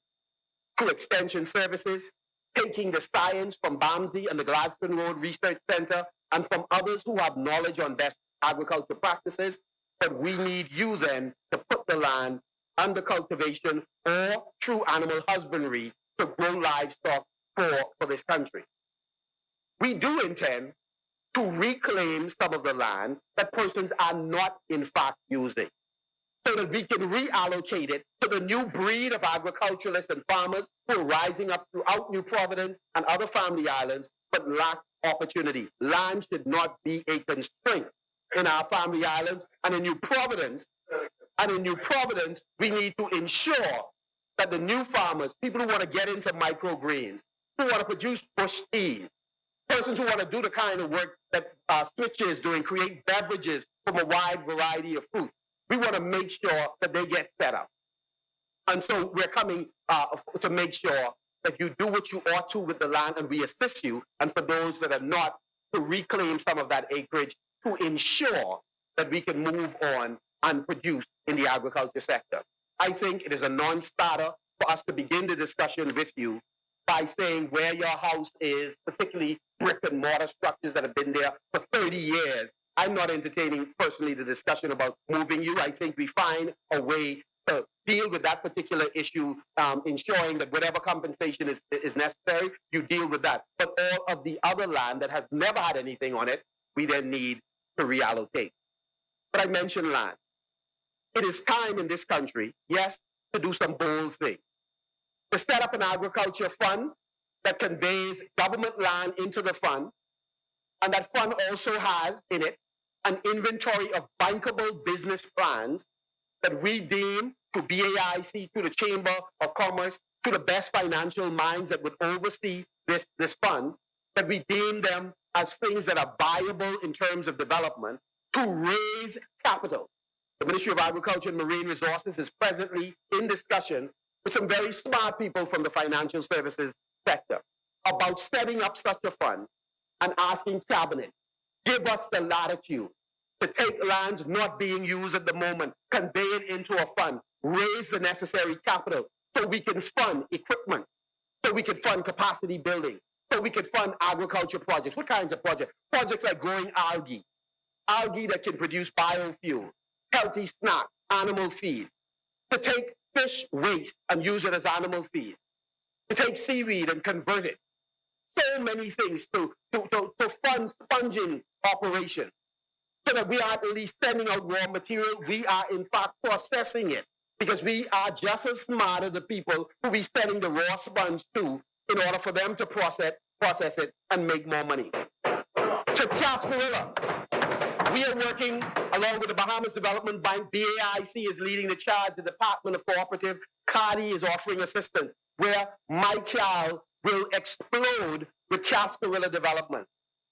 through extension services, taking the science from BAMSI and the Gladstone Road Research Center and from others who have knowledge on best agriculture practices. But we need you then to put the land under cultivation or through animal husbandry to grow livestock for this country. We do intend to reclaim some of the land that persons are not in fact using, so that we can reallocate it to the new breed of agriculturalists and farmers who are rising up throughout New Providence and other family islands, but lack opportunity. Land should not be a constraint in our family islands and in New Providence. And in New Providence, we need to ensure that the new farmers, people who want to get into microgreens, who want to produce bush teas, persons who want to do the kind of work that Switch is doing, create beverages from a wide variety of fruit, we want to make sure that they get set up. And so we're coming to make sure that you do what you ought to with the land, and we assist you, and for those that are not, to reclaim some of that acreage to ensure that we can move on and produce in the agriculture sector. I think it is a non-starter for us to begin the discussion with you by saying where your house is, particularly brick and mortar structures that have been there for 30 years. I'm not entertaining personally the discussion about moving you. I think we find a way to deal with that particular issue, ensuring that whatever compensation is necessary, you deal with that. But all of the other land that has never had anything on it, we then need to reallocate. But I mentioned land. It is time in this country, yes, to do some bold things. To set up an agriculture fund that conveys government land into the fund, and that fund also has in it an inventory of bankable business plans that we deem to BAIC, to the Chamber of Commerce, to the best financial minds that would oversee this fund, that we deem them as things that are viable in terms of development to raise capital. The Ministry of Agriculture and Marine Resources is presently in discussion with some very smart people from the financial services sector about setting up such a fund and asking Cabinet, give us the latitude to take lands not being used at the moment, convey it into a fund, raise the necessary capital so we can fund equipment, so we can fund capacity building, so we can fund agriculture projects. What kinds of projects? Projects like growing algae that can produce biofuel, healthy snack, animal feed, to take fish waste and use it as animal feed, to take seaweed and convert it. So many things to fund sponging operations, so that we are at least sending out raw material. We are in fact processing it, because we are just as smart as the people who we sending the raw sponge to in order for them to process it and make more money. To Cascarilla, we are working along with the Bahamas Development Bank. BAIC is leading the charge. The Department of Cooperative, CARDI, is offering assistance, where Michael will explode with Cascarilla development.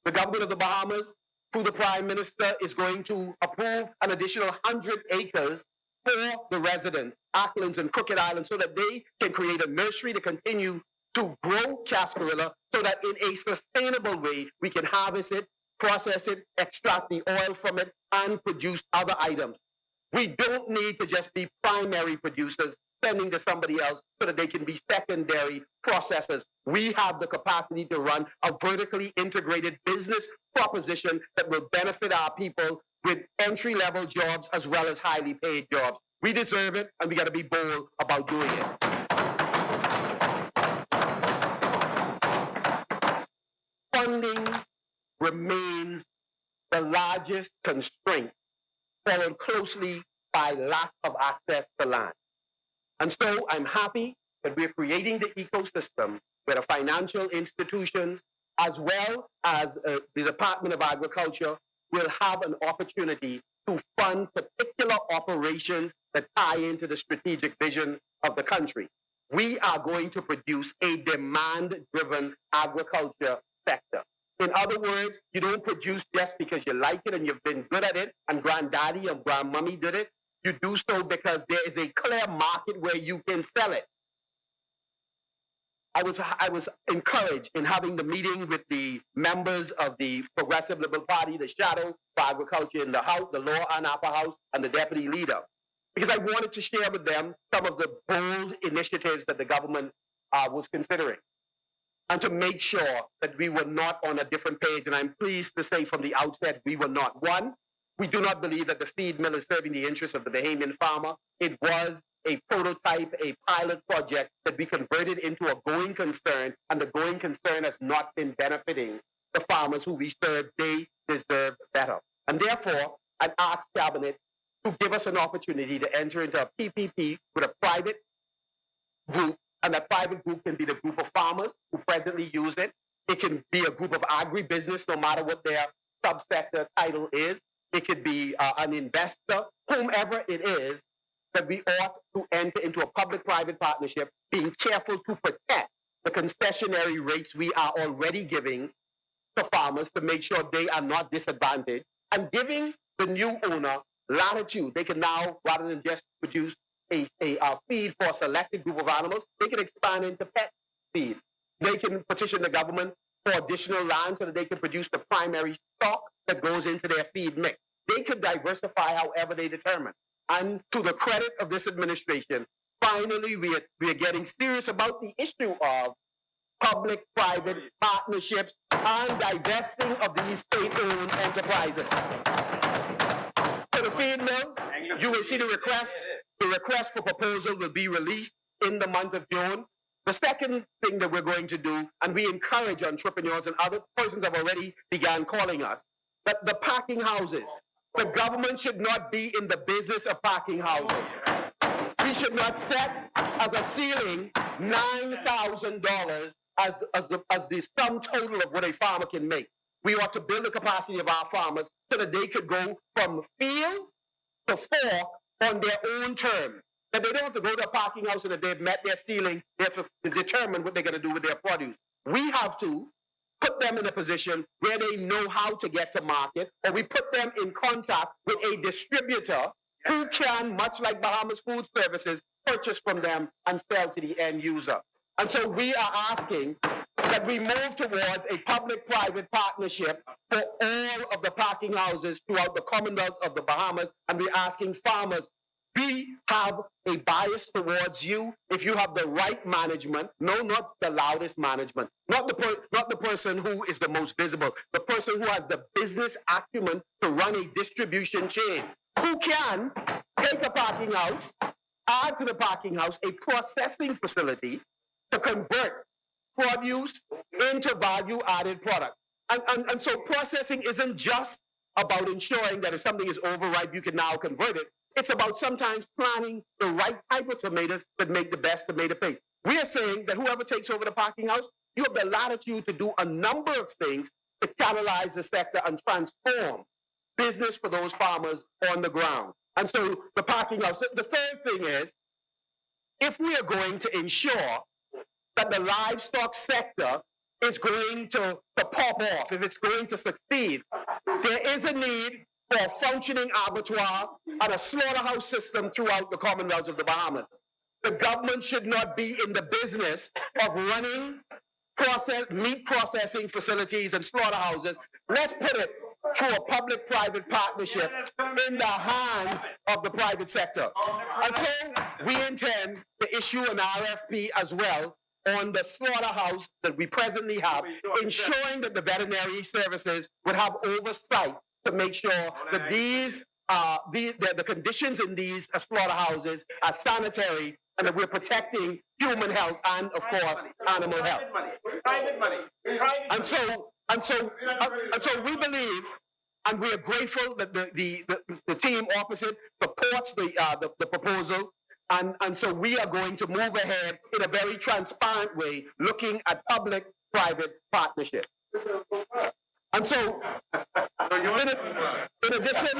The government of the Bahamas, through the Prime Minister, is going to approve an additional 100 acres for the residents, Acklands and Crooked Island, so that they can create a nursery to continue to grow Cascarilla, so that in a sustainable way we can harvest it, process it, extract the oil from it, and produce other items. We don't need to just be primary producers sending to somebody else so that they can be secondary processors. We have the capacity to run a vertically integrated business proposition that will benefit our people with entry-level jobs as well as highly paid jobs. We deserve it, and we got to be bold about doing it. Funding remains the largest constraint, followed closely by lack of access to land. And so I'm happy that we're creating the ecosystem where the financial institutions, as well as the Department of Agriculture, will have an opportunity to fund particular operations that tie into the strategic vision of the country. We are going to produce a demand-driven agriculture sector. In other words, you don't produce just because you like it and you've been good at it and granddaddy and grandmommy did it. You do so because there is a clear market where you can sell it. I was encouraged in having the meeting with the members of the Progressive Liberal Party, the shadow for agriculture in the House, the Lower and Upper House, and the deputy leader, because I wanted to share with them some of the bold initiatives that the government was considering, and to make sure that we were not on a different page. And I'm pleased to say from the outset, we were not. One, we do not believe that the feed mill is serving the interests of the Bahamian farmer. It was a prototype, a pilot project that we converted into a going concern, and the going concern has not been benefiting the farmers who we serve. They deserve better. And therefore, I ask Cabinet to give us an opportunity to enter into a PPP with a private group, and that private group can be the group of farmers who presently use it. It can be a group of agribusiness, no matter what their subsector title is. It could be an investor, whomever it is, that we ought to enter into a public-private partnership, being careful to protect the concessionary rates we are already giving to farmers to make sure they are not disadvantaged, and giving the new owner latitude. They can now, rather than just produce a feed for a selected group of animals, they can expand into pet feed. They can petition the government for additional land so that they can produce the primary stock that goes into their feed mix. They could diversify however they determine. And to the credit of this administration, finally we are getting serious about the issue of public-private partnerships and divesting of these state-owned enterprises. For the feed mill, you will see the request. The request for proposal will be released in the month of June. The second thing that we're going to do, and we encourage entrepreneurs, and other persons have already begun calling us, that the packing houses, the government should not be in the business of packing houses. We should not set as a ceiling $9,000 as the sum total of what a farmer can make. We ought to build the capacity of our farmers so that they could go from field to fork on their own terms. That they don't have to go to a parking house and that they've met their ceiling, they have to determine what they're going to do with their produce. We have to put them in a position where they know how to get to market, or we put them in contact with a distributor who can, much like Bahamas Food Services, purchase from them and sell to the end user. And so we are asking that we move towards a public-private partnership for all of the parking houses throughout the Commonwealth of the Bahamas, and we're asking farmers, we have a bias towards you if you have the right management. No, not the loudest management, not the person who is the most visible, the person who has the business acumen to run a distribution chain, who can take a parking house, add to the parking house a processing facility to convert produce into value-added product. And so processing isn't just about ensuring that if something is overripe, you can now convert it. It's about sometimes planting the right type of tomatoes that make the best tomato paste. We are saying that whoever takes over the parking house, you have the latitude to do a number of things to catalyze the sector and transform business for those farmers on the ground. And so the parking house. The third thing is, if we are going to ensure that the livestock sector is going to pop off, if it's going to succeed, there is a need for a functioning abattoir and a slaughterhouse system throughout the Commonwealth of the Bahamas. The government should not be in the business of running meat processing facilities and slaughterhouses. Let's put it through a public-private partnership in the hands of the private sector. And so we intend to issue an RFP as well on the slaughterhouse that we presently have, ensuring that the veterinary services would have oversight to make sure that the conditions in these slaughterhouses are sanitary and that we're protecting human health and, of course, animal health. Private money. And so we believe, and we are grateful that the team opposite supports the proposal. And so we are going to move ahead in a very transparent way, looking at public-private partnership. And so, in addition,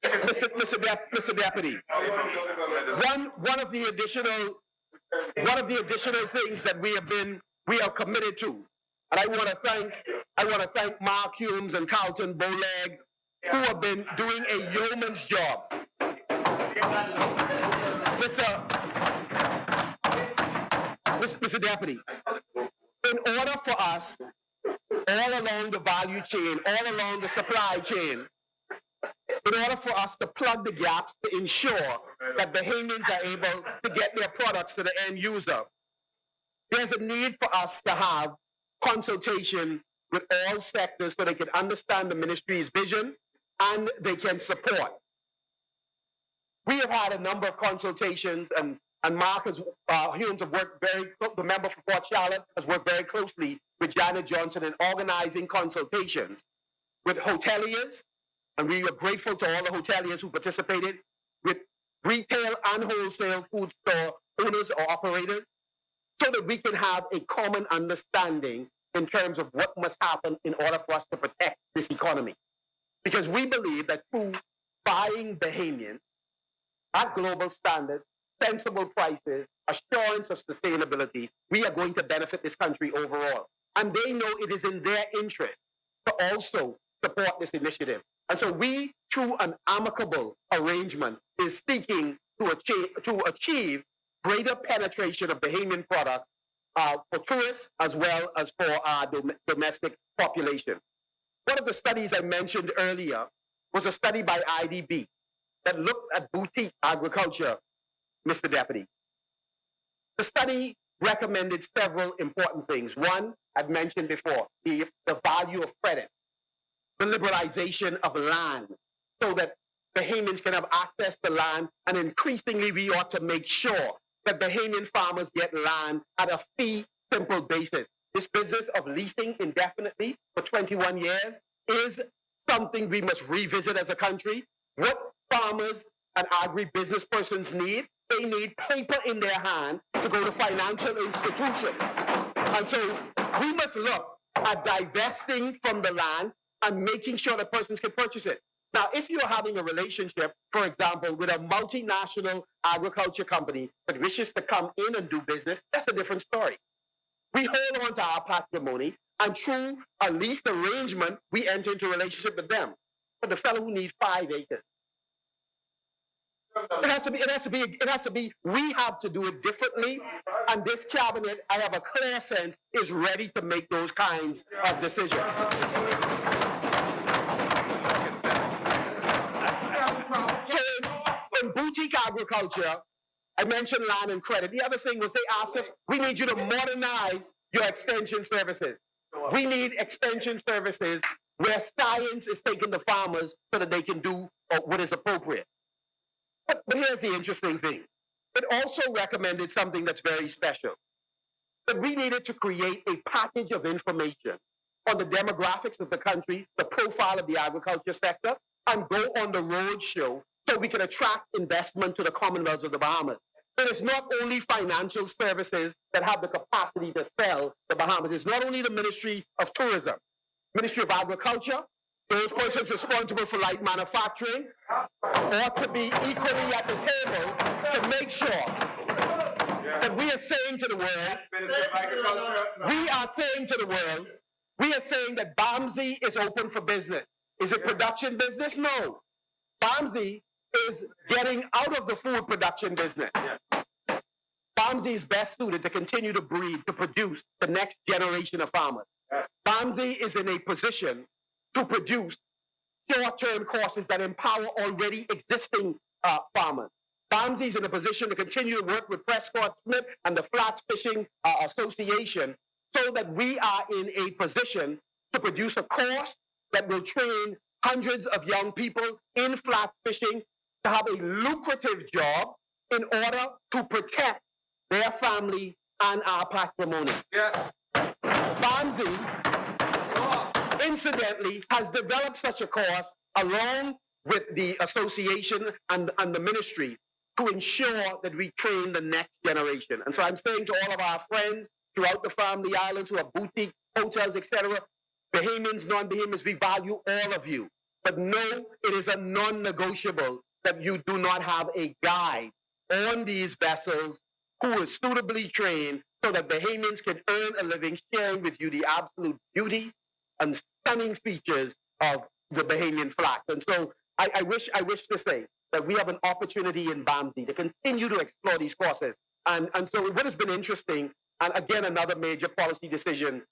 Mr. Deputy, one of the additional things that we are committed to, and I want to thank Mark Humes and Carlton Boleg, who have been doing a yeoman's job. Mr. Deputy, in order for us, all along the value chain, all along the supply chain, in order for us to plug the gaps to ensure that Bahamians are able to get their products to the end user. There's a need for us to have consultation with all sectors so they can understand the ministry's vision and they can support. We have had a number of consultations, and Mark has, Humes have worked the member for Port Charlotte has worked very closely with Janet Johnson in organizing consultations with hoteliers, and we are grateful to all the hoteliers who participated, with retail and wholesale food store owners or operators, so that we can have a common understanding in terms of what must happen in order for us to protect this economy. Because we believe that through buying Bahamian at global standards, sensible prices, assurance of sustainability, we are going to benefit this country overall. And they know it is in their interest to also support this initiative. And so we, through an amicable arrangement, is seeking to achieve greater penetration of Bahamian products for tourists as well as for our domestic population. One of the studies I mentioned earlier was a study by IDB that looked at boutique agriculture, Mr. Deputy. The study recommended several important things. One, I've mentioned before, the value of credit, the liberalization of land, so that Bahamians can have access to land, and increasingly we ought to make sure that Bahamian farmers get land at a fee simple basis. This business of leasing indefinitely for 21 years is something we must revisit as a country. What farmers and agribusiness persons need, they need paper in their hand to go to financial institutions. And so we must look at divesting from the land and making sure that persons can purchase it. Now, if you're having a relationship, for example, with a multinational agriculture company that wishes to come in and do business, that's a different story. We hold on to our patrimony, and through a lease arrangement, we enter into a relationship with them. But the fellow who needs 5 acres, it has to be, we have to do it differently, and this cabinet, I have a clear sense, is ready to make those kinds of decisions. So in boutique agriculture, I mentioned land and credit. The other thing was they asked us, we need you to modernize your extension services. We need extension services where science is taking the farmers so that they can do what is appropriate. But here's the interesting thing. It also recommended something that's very special. That we needed to create a package of information on the demographics of the country, the profile of the agriculture sector, and go on the road show so we can attract investment to the Commonwealth of the Bahamas. It is not only financial services that have the capacity to sell the Bahamas. It's not only the Ministry of Tourism, Ministry of Agriculture, those persons responsible for light manufacturing ought to be equally at the table to make sure that we are saying to the world, we are saying that BAMSI is open for business. Is it production business? No. BAMSI is getting out of the food production business. BAMSI is best suited to continue to breed, to produce the next generation of farmers. BAMSI is in a position to produce short-term courses that empower already existing farmers. BAMSI is in a position to continue to work with Prescott Smith and the Flats Fishing Association so that we are in a position to produce a course that will train hundreds of young people in flat fishing to have a lucrative job in order to protect their family and our patrimony. Yes. BAMSI, incidentally, has developed such a course along with the association and the ministry to ensure that we train the next generation. And so I'm saying to all of our friends throughout the family islands who have boutique hotels, etc., Bahamians, non-Bahamians, we value all of you. But know it is a non-negotiable that you do not have a guide on these vessels who is suitably trained so that Bahamians can earn a living sharing with you the absolute beauty and stunning features of the Bahamian flag. And so I wish to say that we have an opportunity in BAMSI to continue to explore these courses. And so what has been interesting, and again, another major policy decision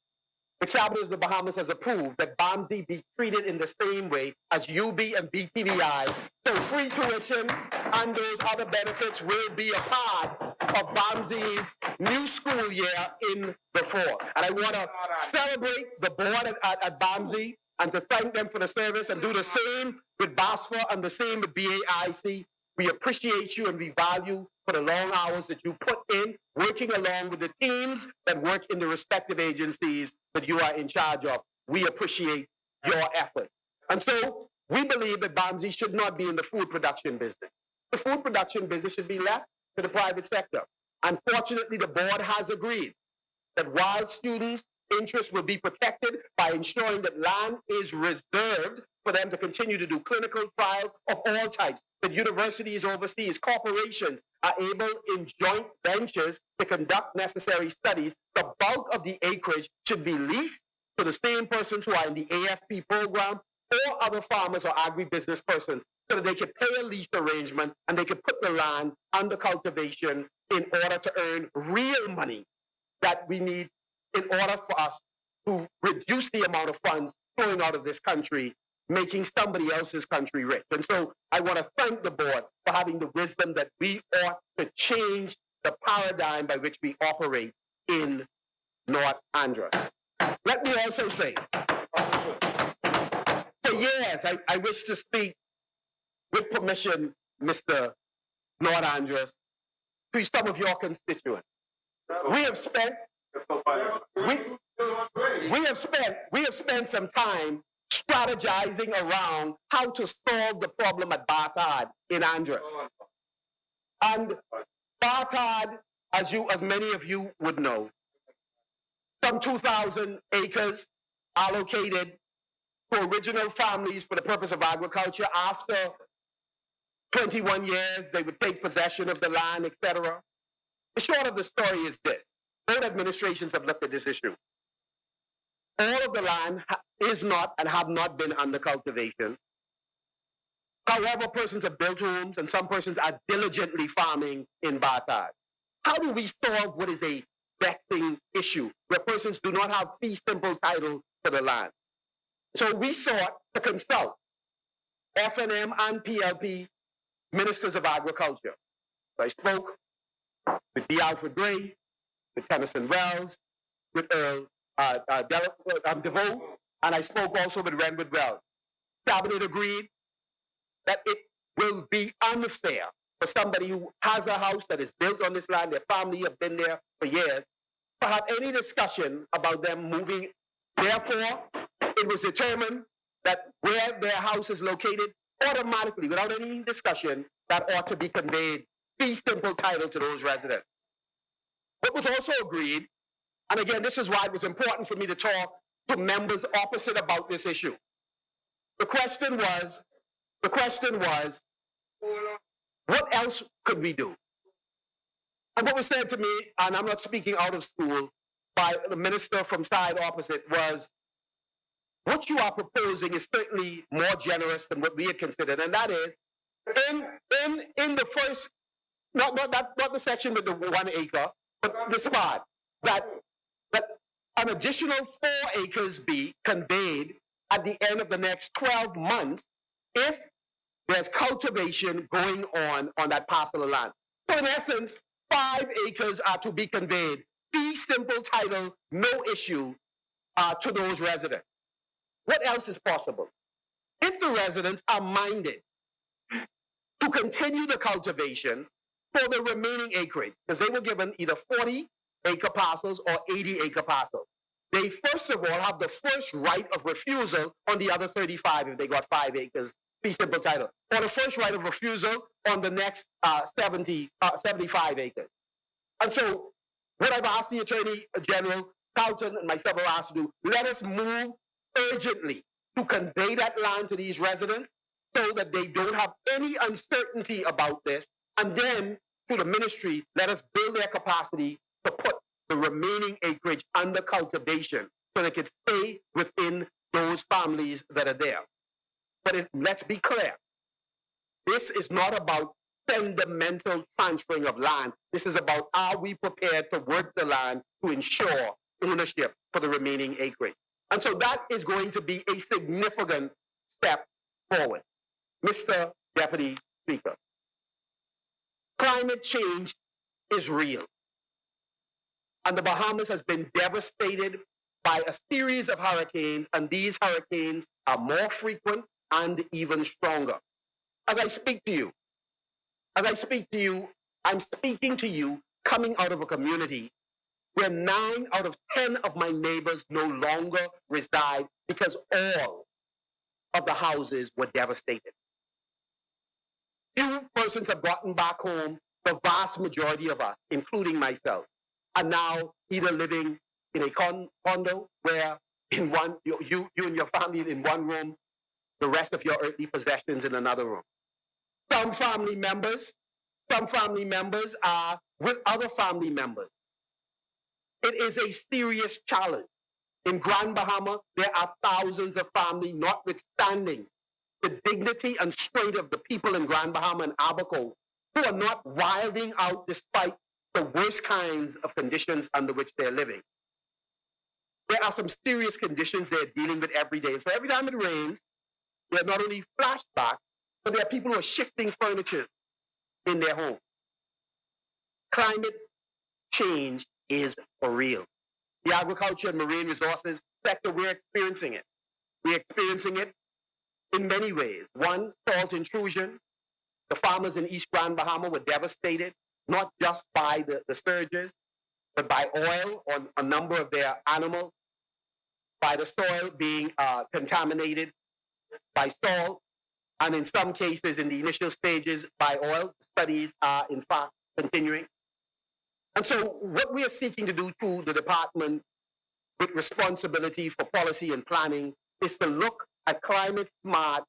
the Cabinet of the Bahamas has approved that BAMSI be treated in the same way as UB and BTVI. So free tuition and those other benefits will be a part of BAMSI's new school year in the fall. And I want to celebrate the board at BAMSI and to thank them for the service and do the same with BASFA and the same with BAIC. We appreciate you and we value for the long hours that you put in working along with the teams that work in the respective agencies that you are in charge of. We appreciate your effort. And so we believe that BAMSI should not be in the food production business. The food production business should be left to the private sector. Unfortunately, the board has agreed that while students' interests will be protected by ensuring that land is reserved for them to continue to do clinical trials of all types, that universities overseas, corporations are able in joint ventures to conduct necessary studies, the bulk of the acreage should be leased to the same persons who are in the AFP program or other farmers or agribusiness persons so that they can pay a lease arrangement and they can put the land under cultivation in order to earn real money that we need in order for us to reduce the amount of funds flowing out of this country, making somebody else's country rich. And so I want to thank the board for having the wisdom that we ought to change the paradigm by which we operate in North Andros. Let me also say, for years, I wish to speak with permission, Mr. North Andros, to some of your constituents. We have spent some time strategizing around how to solve the problem at Bartard in Andros. And Bartard, as many of you would know, some 2,000 acres allocated to original families for the purpose of agriculture. After 21 years, they would take possession of the land, etc. The short of the story is this. Both administrations have looked at this issue. All of the land is not and have not been under cultivation. However, persons have built homes and some persons are diligently farming in Bartard. How do we solve what is a vexing issue where persons do not have fee simple title to the land? So we sought to consult FNM and PLP ministers of agriculture. So I spoke with D. Alfred Gray, with Tennyson Wells, with Earl DeVoe, and I spoke also with Renwood Wells. Cabinet agreed that it will be unfair for somebody who has a house that is built on this land, their family have been there for years, to have any discussion about them moving. Therefore, it was determined that where their house is located, automatically, without any discussion, that ought to be conveyed fee simple title to those residents. What was also agreed, and again, this is why it was important for me to talk to members opposite about this issue. The question was, what else could we do? And what was said to me, and I'm not speaking out of school, by the minister from side opposite was, what you are proposing is certainly more generous than what we had considered, and that is, in the first, not the section with the 1 acre, but the spot, that an additional 4 acres be conveyed at the end of the next 12 months if there's cultivation going on that parcel of land. So in essence, 5 acres are to be conveyed. Fee simple title, no issue to those residents. What else is possible? If the residents are minded to continue the cultivation for the remaining acreage, because they were given either 40-acre parcels or 80-acre parcels, they first of all have the first right of refusal on the other 35 if they got 5 acres, fee simple title, or the first right of refusal on the next 75 acres. And so what I've asked the Attorney General, Carlton, and myself are asked to do, let us move urgently to convey that land to these residents so that they don't have any uncertainty about this. And then to the ministry, let us build their capacity to put the remaining acreage under cultivation so they can stay within those families that are there. But let's be clear. This is not about fundamental transferring of land. This is about, are we prepared to work the land to ensure ownership for the remaining acreage. And so that is going to be a significant step forward. Mr. Deputy Speaker, climate change is real. And the Bahamas has been devastated by a series of hurricanes, and these hurricanes are more frequent and even stronger. As I speak to you, I'm speaking to you coming out of a community where 9 out of 10 of my neighbors no longer reside because all of the houses were devastated. Few persons have gotten back home. The vast majority of us, including myself, are now either living in a condo where in one you and your family in one room, the rest of your earthly possessions in another room. Some family members are with other family members. It is a serious challenge. In Grand Bahama, there are thousands of families, notwithstanding the dignity and strength of the people in Grand Bahama and Abaco, who are not wilding out despite the worst kinds of conditions under which they're living. There are some serious conditions they're dealing with every day. So every time it rains, there are not only flashbacks, but there are people who are shifting furniture in their home. Climate change is for real. The agriculture and marine resources sector, we're experiencing it. We're experiencing it in many ways. One, salt intrusion. The farmers in East Grand Bahama were devastated, not just by the surges, but by oil on a number of their animals, by the soil being contaminated by salt, and in some cases, in the initial stages, by oil. Studies are, in fact, continuing. And so what we are seeking to do through the department with responsibility for policy and planning is to look at climate-smart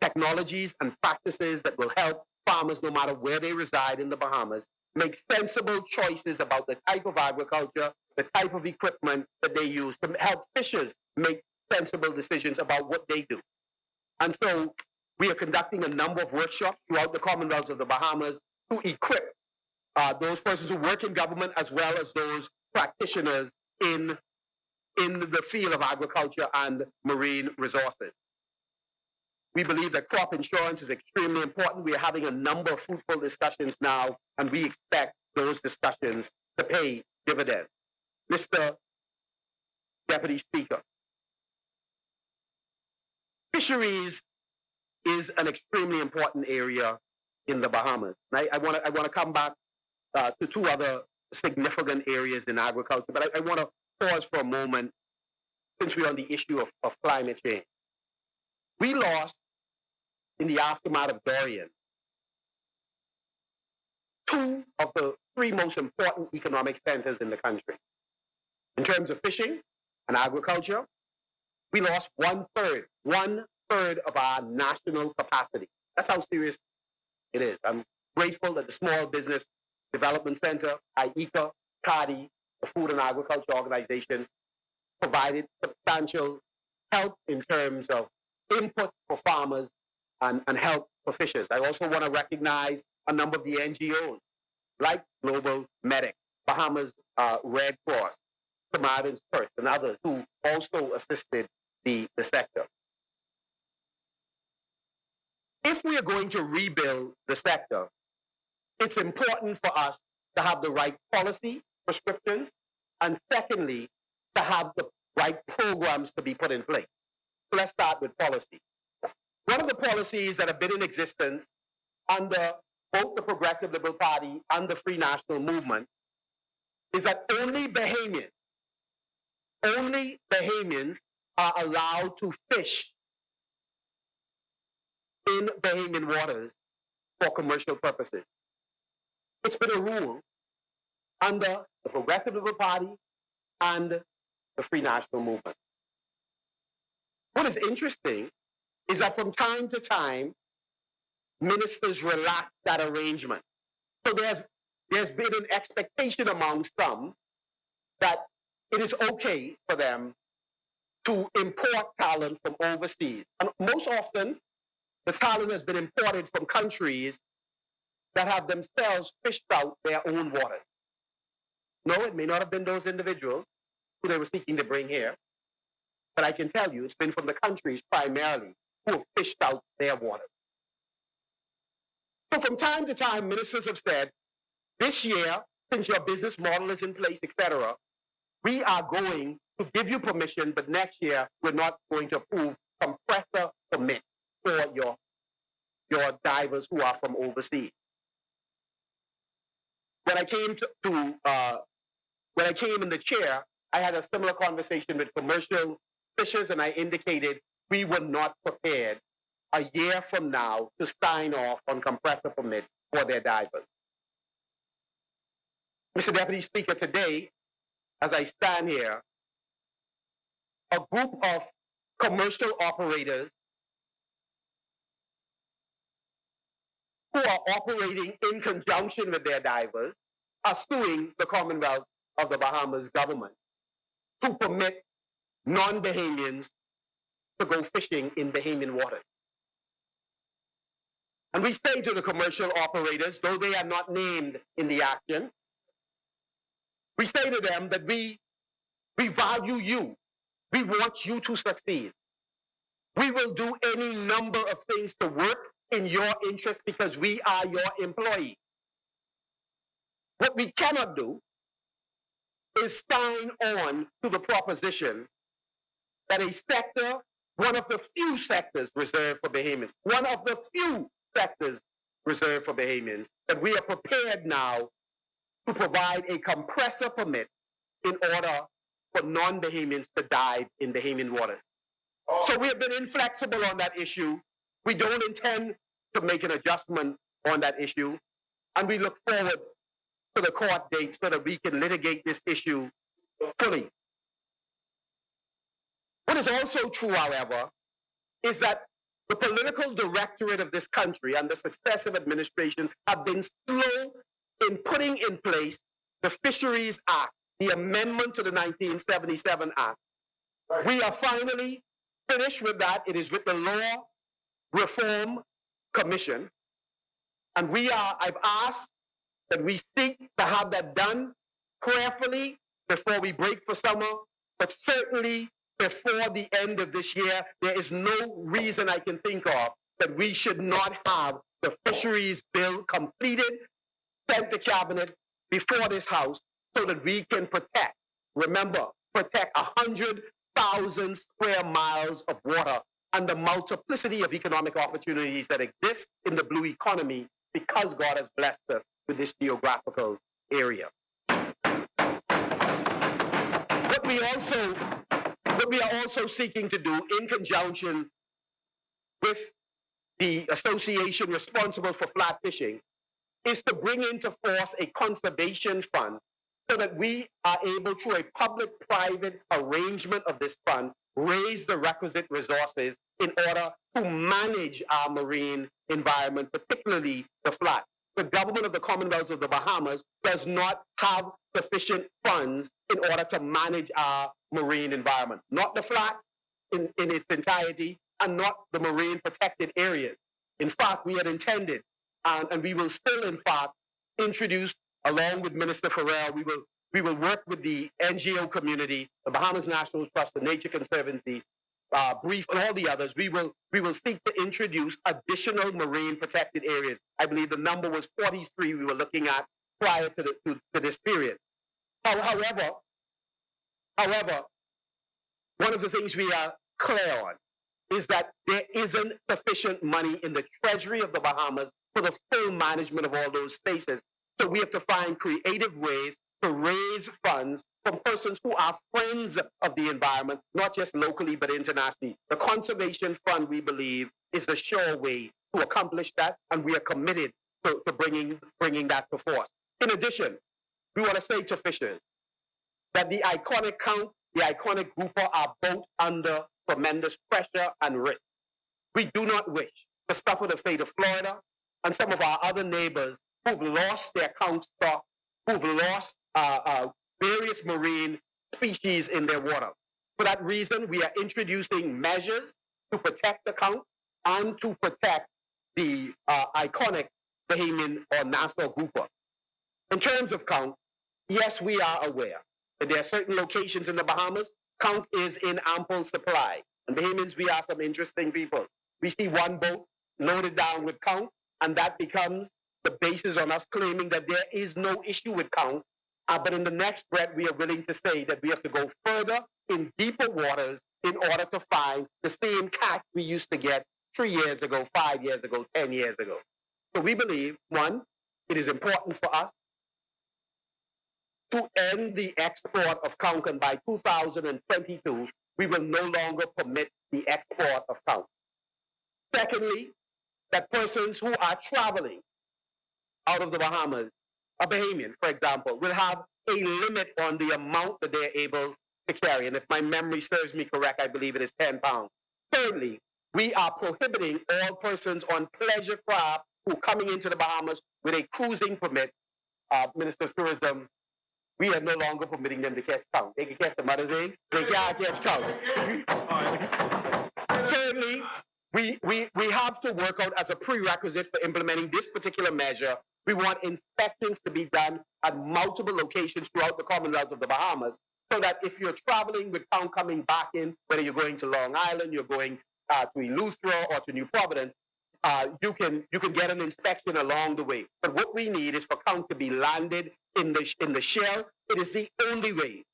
technologies and practices that will help farmers, no matter where they reside in the Bahamas, make sensible choices about the type of agriculture, the type of equipment that they use, to help fishers make sensible decisions about what they do. And so we are conducting a number of workshops throughout the Commonwealth of the Bahamas to equip those persons who work in government as well as those practitioners in the field of agriculture and marine resources. We believe that crop insurance is extremely important. We are having a number of fruitful discussions now, and we expect those discussions to pay dividends. Mr. Deputy Speaker, fisheries is an extremely important area in the Bahamas. I want to come back to two other significant areas in agriculture, but I want to pause for a moment since we're on the issue of climate change. We lost, in the aftermath of Dorian, 2 of the 3 most important economic centers in the country. In terms of fishing and agriculture, we lost 1/3 of our national capacity. That's how serious it is. I'm grateful that the Small Business Development Center, IECA, CADI, the Food and Agriculture Organization, provided substantial help in terms of input for farmers and help for fishers. I also want to recognize a number of the NGOs, like Global Medic, Bahamas Red Cross, Samaritans First, and others who also assisted the sector. If we are going to rebuild the sector, it's important for us to have the right policy prescriptions, and secondly, to have the right programs to be put in place. So let's start with policy. One of the policies that have been in existence under both the Progressive Liberal Party and the Free National Movement is that only Bahamians are allowed to fish in Bahamian waters for commercial purposes. It's been a rule under the Progressive Liberal Party and the Free National Movement. What is interesting is that from time to time, ministers relax that arrangement. So there's been an expectation among some that it is okay for them to import talent from overseas. And most often, the talent has been imported from countries that have themselves fished out their own waters. No, it may not have been those individuals, who they were seeking to bring here. But I can tell you, it's been from the countries primarily who have fished out their water. So from time to time, ministers have said, this year, since your business model is in place, etc., we are going to give you permission, but next year we're not going to approve compressor permit for your divers who are from overseas. When I came when I came in the chair, I had a similar conversation with commercial fishers, and I indicated we were not prepared a year from now to sign off on compressor permit for their divers. Mr. Deputy Speaker, today, as I stand here, a group of commercial operators who are operating in conjunction with their divers are suing the Commonwealth of the Bahamas government to permit non-Bahamians to go fishing in Bahamian waters. And we say to the commercial operators, though they are not named in the action, we say to them that we value you. We want you to succeed. We will do any number of things to work in your interest because we are your employee. What we cannot do is sign on to the proposition that a sector, one of the few sectors reserved for Bahamians, one of the few sectors reserved for Bahamians, that we are prepared now to provide a compressor permit in order for non-Bahamians to dive in Bahamian waters. So we have been inflexible on that issue. We don't intend to make an adjustment on that issue, and we look forward to the court date so that we can litigate this issue fully. What is also true, however, is that the political directorate of this country and the successive administration have been slow in putting in place the Fisheries Act, the amendment to the 1977 Act. We are finally finished with that. It is with the Law Reform Commission. And I've asked that we seek to have that done prayerfully before we break for summer, but certainly before the end of this year. There is no reason I can think of that we should not have the fisheries bill completed, sent to cabinet before this house so that we can protect 100,000 square miles of water and the multiplicity of economic opportunities that exist in the blue economy because God has blessed us with this geographical area. What we are also seeking to do in conjunction with the association responsible for flat fishing is to bring into force a conservation fund so that we are able, through a public-private arrangement of this fund, raise the requisite resources in order to manage our marine environment, particularly the flat. The government of the Commonwealth of the Bahamas does not have sufficient funds in order to manage our marine environment. Not the flat in its entirety, and not the marine protected areas. In fact, we had intended, and we will still, in fact, introduce, along with Minister Farrell, we will work with the NGO community, the Bahamas National Trust, the Nature Conservancy, Brief, and all the others. We will seek to introduce additional marine protected areas. I believe the number was 43 we were looking at prior to this period. However, one of the things we are clear on is that there isn't sufficient money in the treasury of the Bahamas for the full management of all those spaces. So we have to find creative ways to raise funds from persons who are friends of the environment, not just locally, but internationally. The Conservation Fund, we believe, is the sure way to accomplish that, and we are committed to bringing that to force. In addition, we want to say to fishers that the iconic count, the iconic grouper are both under tremendous pressure and risk. We do not wish to suffer the fate of Florida and some of our other neighbors who've lost their count stock, who've lost various marine species in their water. For that reason, we are introducing measures to protect the count and to protect the iconic Bahamian or Nassau grouper. In terms of count, yes, we are aware that there are certain locations in the Bahamas, conch is in ample supply. And Bahamians, we are some interesting people. We see one boat loaded down with conch, and that becomes the basis on us claiming that there is no issue with conch. But in the next breath, we are willing to say that we have to go further in deeper waters in order to find the same catch we used to get 3 years ago, 5 years ago, 10 years ago. So we believe, one, it is important for us to end the export of conch, and by 2022, we will no longer permit the export of conch. Secondly, that persons who are traveling out of the Bahamas, a Bahamian, for example, will have a limit on the amount that they're able to carry. And if my memory serves me correct, I believe it is 10 pounds. Thirdly, we are prohibiting all persons on pleasure craft who are coming into the Bahamas with a cruising permit. Minister of Tourism, we are no longer permitting them to catch conch. They can catch some other things. They can't catch conch. Thirdly, we have to work out as a prerequisite for implementing this particular measure. We want inspections to be done at multiple locations throughout the Commonwealth of the Bahamas, so that if you're traveling with conch coming back in, whether you're going to Long Island, you're going to Eleuthera or to New Providence, you can get an inspection along the way. But what we need is for conch to be landed in the shell. It is the only way.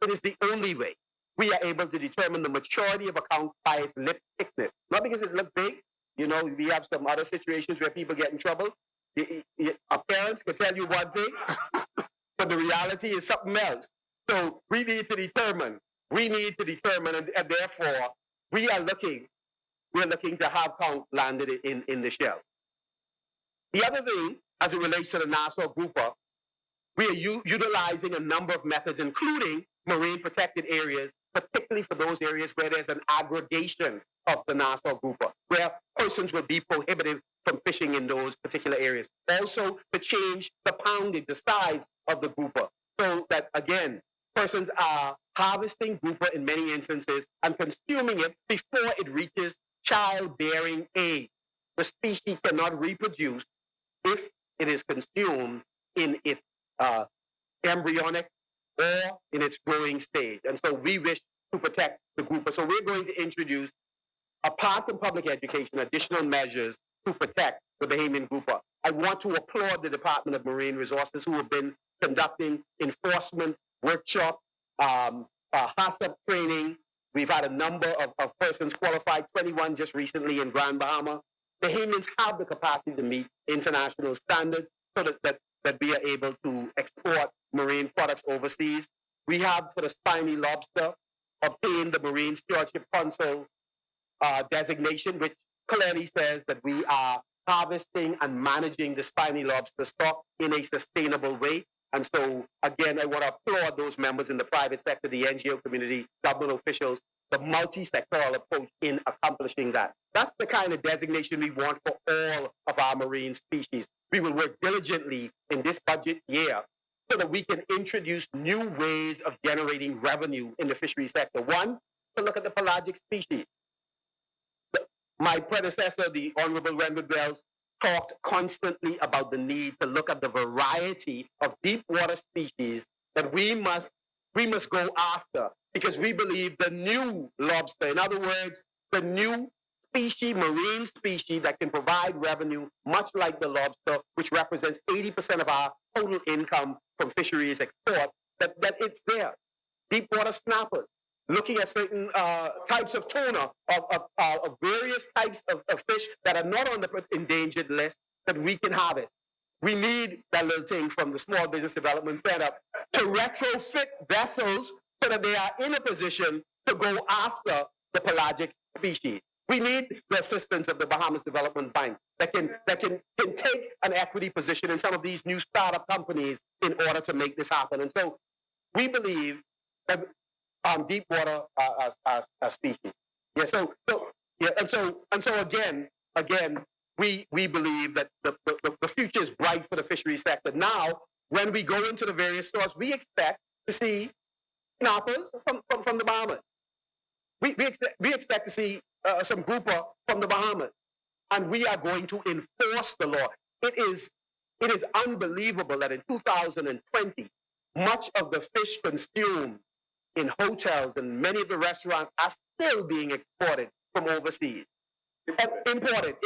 It is the only way we are able to determine the maturity of a conch by its lip thickness. Not because it looks big. You know, we have some other situations where people get in trouble. Our parents can tell you one thing, but the reality is something else. So we need to determine, and therefore we're looking to have conch landed in the shell. The other thing, as it relates to the Nassau grouper, we are utilizing a number of methods, including marine protected areas, particularly for those areas where there's an aggregation of the Nassau grouper, where persons will be prohibited from fishing in those particular areas. Also, to change the poundage, the size of the grouper, so that, again, persons are harvesting grouper in many instances and consuming it before it reaches childbearing age. The species cannot reproduce if it is consumed in its embryonic or in its growing stage. And so we wish to protect the grouper. So we're going to introduce, apart from public education, additional measures to protect the Bahamian grouper. I want to applaud the Department of Marine Resources, who have been conducting enforcement workshops, HACCP training. We've had a number of persons qualified, 21 just recently in Grand Bahama. Bahamians have the capacity to meet international standards so that we are able to export marine products overseas. We have, for the spiny lobster, obtained the Marine Stewardship Council designation, which clearly says that we are harvesting and managing the spiny lobster stock in a sustainable way. And so, again, I want to applaud those members in the private sector, the NGO community, government officials, the multi-sectoral approach in accomplishing that. That's the kind of designation we want for all of our marine species. We will work diligently in this budget year so that we can introduce new ways of generating revenue in the fishery sector. One, to look at the pelagic species. My predecessor, the Honorable Renford Wells, talked constantly about the need to look at the variety of deep water species that we must go after, because we believe the new lobster, in other words, the new species, marine species that can provide revenue, much like the lobster, which represents 80% of our total income from fisheries export, that it's there. Deep water snappers, looking at certain types of tuna, of various types of fish that are not on the endangered list that we can harvest. We need that little thing from the Small Business Development Center to retrofit vessels so that they are in a position to go after the pelagic species. We need the assistance of the Bahamas Development Bank that can take an equity position in some of these new startup companies in order to make this happen. And so we believe that deep water species. Yeah. So again, we believe that the future is bright for the fishery sector. Now, when we go into the various stores, we expect to see snappers from the Bahamas. We expect to see some grouper from the Bahamas, and we are going to enforce the law. It is unbelievable that in 2020 much of the fish consumed in hotels and many of the restaurants are still being exported from overseas. Imported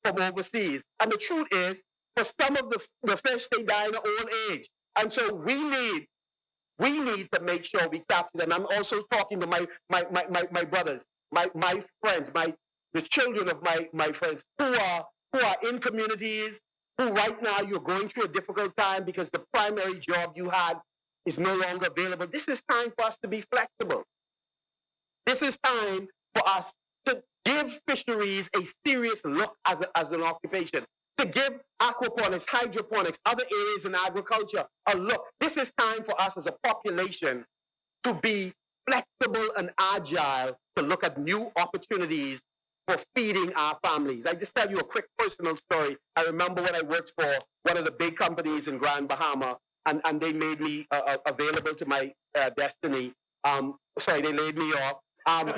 from overseas. And the truth is, for some of the fish, they die in old age. And so we need to make sure we capture them. I'm also talking to my brothers, my friends, the children of my friends who are in communities, who right now you're going through a difficult time because the primary job you had is no longer available. This is time for us to be flexible. This is time for us to give fisheries a serious look as an occupation, to give aquaponics, hydroponics, other areas in agriculture a look. This is time for us as a population to be flexible and agile, to look at new opportunities for feeding our families. I just tell you a quick personal story. I remember when I worked for one of the big companies in Grand Bahama, and they made me available to my destiny. Sorry, they laid me off. And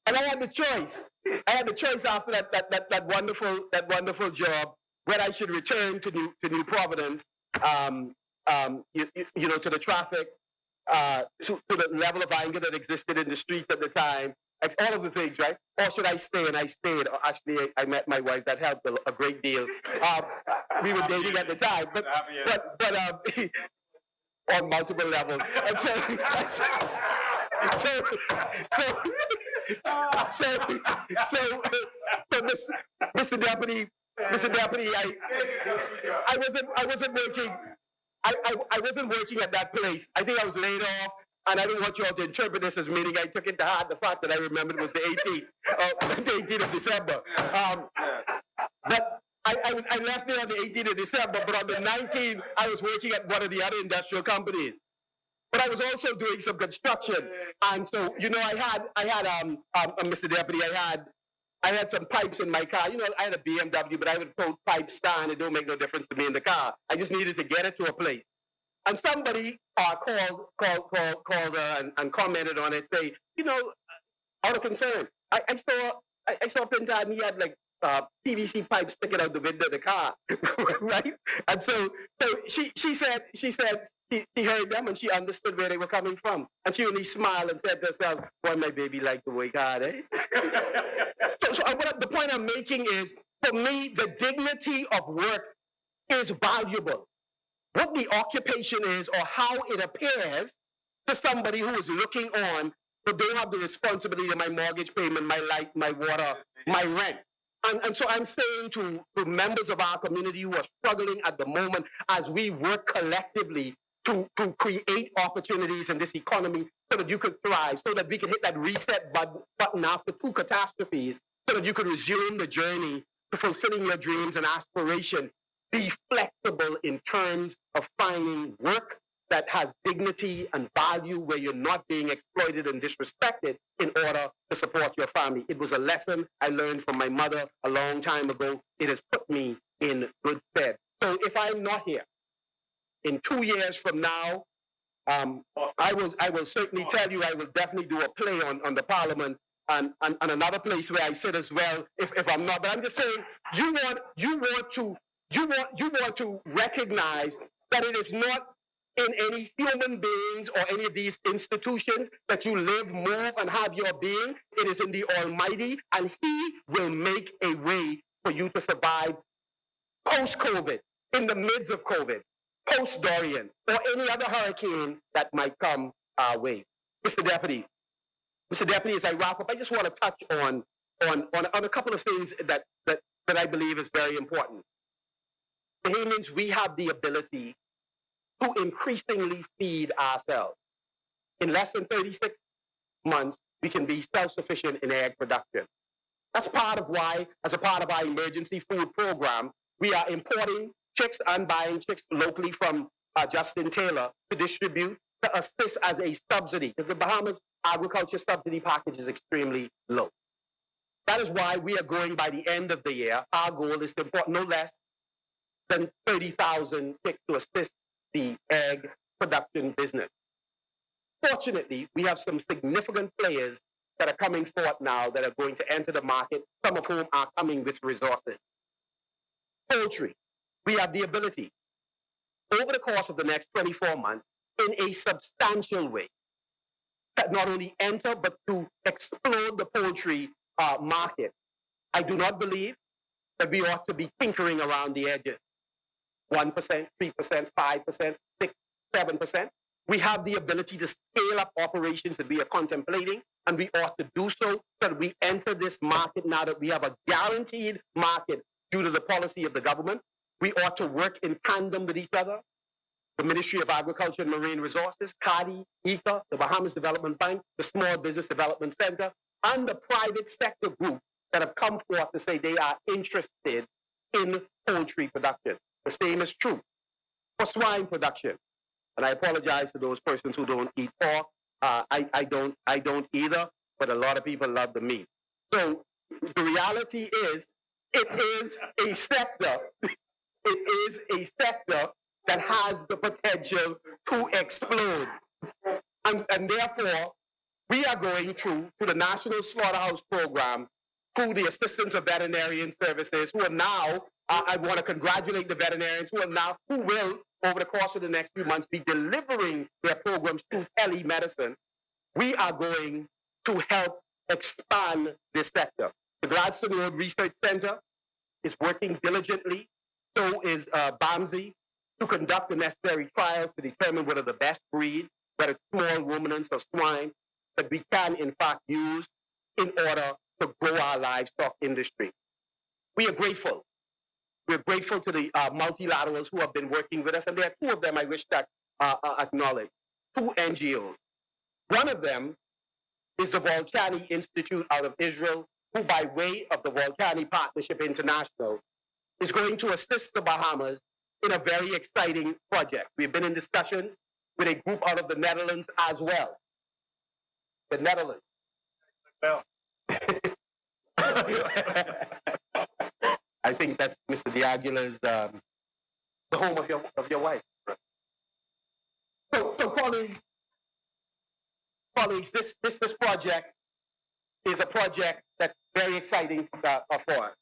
I had the choice. I had the choice after that wonderful job whether I should return to New Providence, to the traffic, to the level of anger that existed in the streets at the time, like all of the things, right? Or should I stay? And I stayed. Actually, I met my wife. That helped a great deal. We were dating at the time, but on multiple levels. And so Mr. Deputy, I wasn't working. I wasn't working at that place. I think I was laid off, and I don't want you all to interpret this as meaning I took it to heart the fact that I remembered was the 18th of December. But I left there on the 18th of December, but on the 19th, I was working at one of the other industrial companies. But I was also doing some construction, and so I had Mr. Deputy, I had some pipes in my car. I had a BMW, but I would put pipes down. It don't make no difference to me in the car. I just needed to get it to a place. And somebody called and commented on it, say, out of concern, I saw Pinta and he had like PVC pipes sticking out the window of the car, right? And so she said she heard them and she understood where they were coming from, and she only smiled and said to herself, "Boy, my baby like to work hard, eh?" So the point I'm making is, for me, the dignity of work is valuable. What the occupation is or how it appears to somebody who is looking on, but don't have the responsibility of my mortgage payment, my light, my water, my rent. And so I'm saying to members of our community who are struggling at the moment, as we work collectively to create opportunities in this economy so that you could thrive, so that we can hit that reset button after 2 catastrophes, so that you could resume the journey to fulfilling your dreams and aspiration. Be flexible in terms of finding work that has dignity and value, where you're not being exploited and disrespected in order to support your family. It was a lesson I learned from my mother a long time ago. It has put me in good stead. So if I'm not here, in 2 years from now, I will certainly tell you I will definitely do a play on the Parliament and another place where I sit as well. If I'm not, but I'm just saying, you want to recognize that it is not in any human beings or any of these institutions that you live, move, and have your being. It is in the Almighty, and He will make a way for you to survive post-COVID, in the midst of COVID, post-Dorian, or any other hurricane that might come our way. Mr. Deputy, as I wrap up, I just want to touch on a couple of things that I believe is very important. Bahamians, we have the ability to increasingly feed ourselves. In less than 36 months, we can be self-sufficient in egg production. That's part of why, as a part of our emergency food program, we are importing chicks and buying chicks locally from Justin Taylor to distribute, to assist as a subsidy, because the Bahamas agriculture subsidy package is extremely low. That is why we are going, by the end of the year, our goal is to import no less than 30,000 chicks to assist the egg production business. Fortunately, we have some significant players that are coming forth now that are going to enter the market, some of whom are coming with resources. Poultry, we have the ability. over the course of the next 24 months in a substantial way. That not only enter, but to explode the poultry market. I do not believe that we ought to be tinkering around the edges. 1%, 3%, 5%, 6%, 7%. We have the ability to scale up operations that we are contemplating, and we ought to do so that we enter this market now that we have a guaranteed market due to the policy of the government. We ought to work in tandem with each other. The Ministry of Agriculture and Marine Resources, CADI, ICA, the Bahamas Development Bank, the Small Business Development Center, and the private sector group that have come forth to say they are interested in poultry production. The same is true for swine production. And I apologize to those persons who don't eat pork. I don't either, but a lot of people love the meat. So the reality is, it is a sector. It is a sector that has the potential to explode. And therefore, we are going through the National Slaughterhouse Program, through the Assistance of Veterinarian Services, who are now, I want to congratulate the veterinarians who will, over the course of the next few months, be delivering their programs through telemedicine. We are going to help expand this sector. The Gladstone Road Research Center is working diligently. So is BAMSI, to conduct the necessary trials to determine whether the best breed, whether it's small ruminants or swine, that we can in fact use in order to grow our livestock industry. We are grateful. We're grateful to the multilaterals who have been working with us, and there are two of them I wish to acknowledge, two NGOs. One of them is the Volcani Institute out of Israel, who by way of the Volcani Partnership International is going to assist the Bahamas in a very exciting project. We've been in discussions with a group out of the Netherlands as well. The Netherlands. Well. I think that's Mr. Diagula's, the home of your wife. So colleagues, this project is a project that's very exciting for us.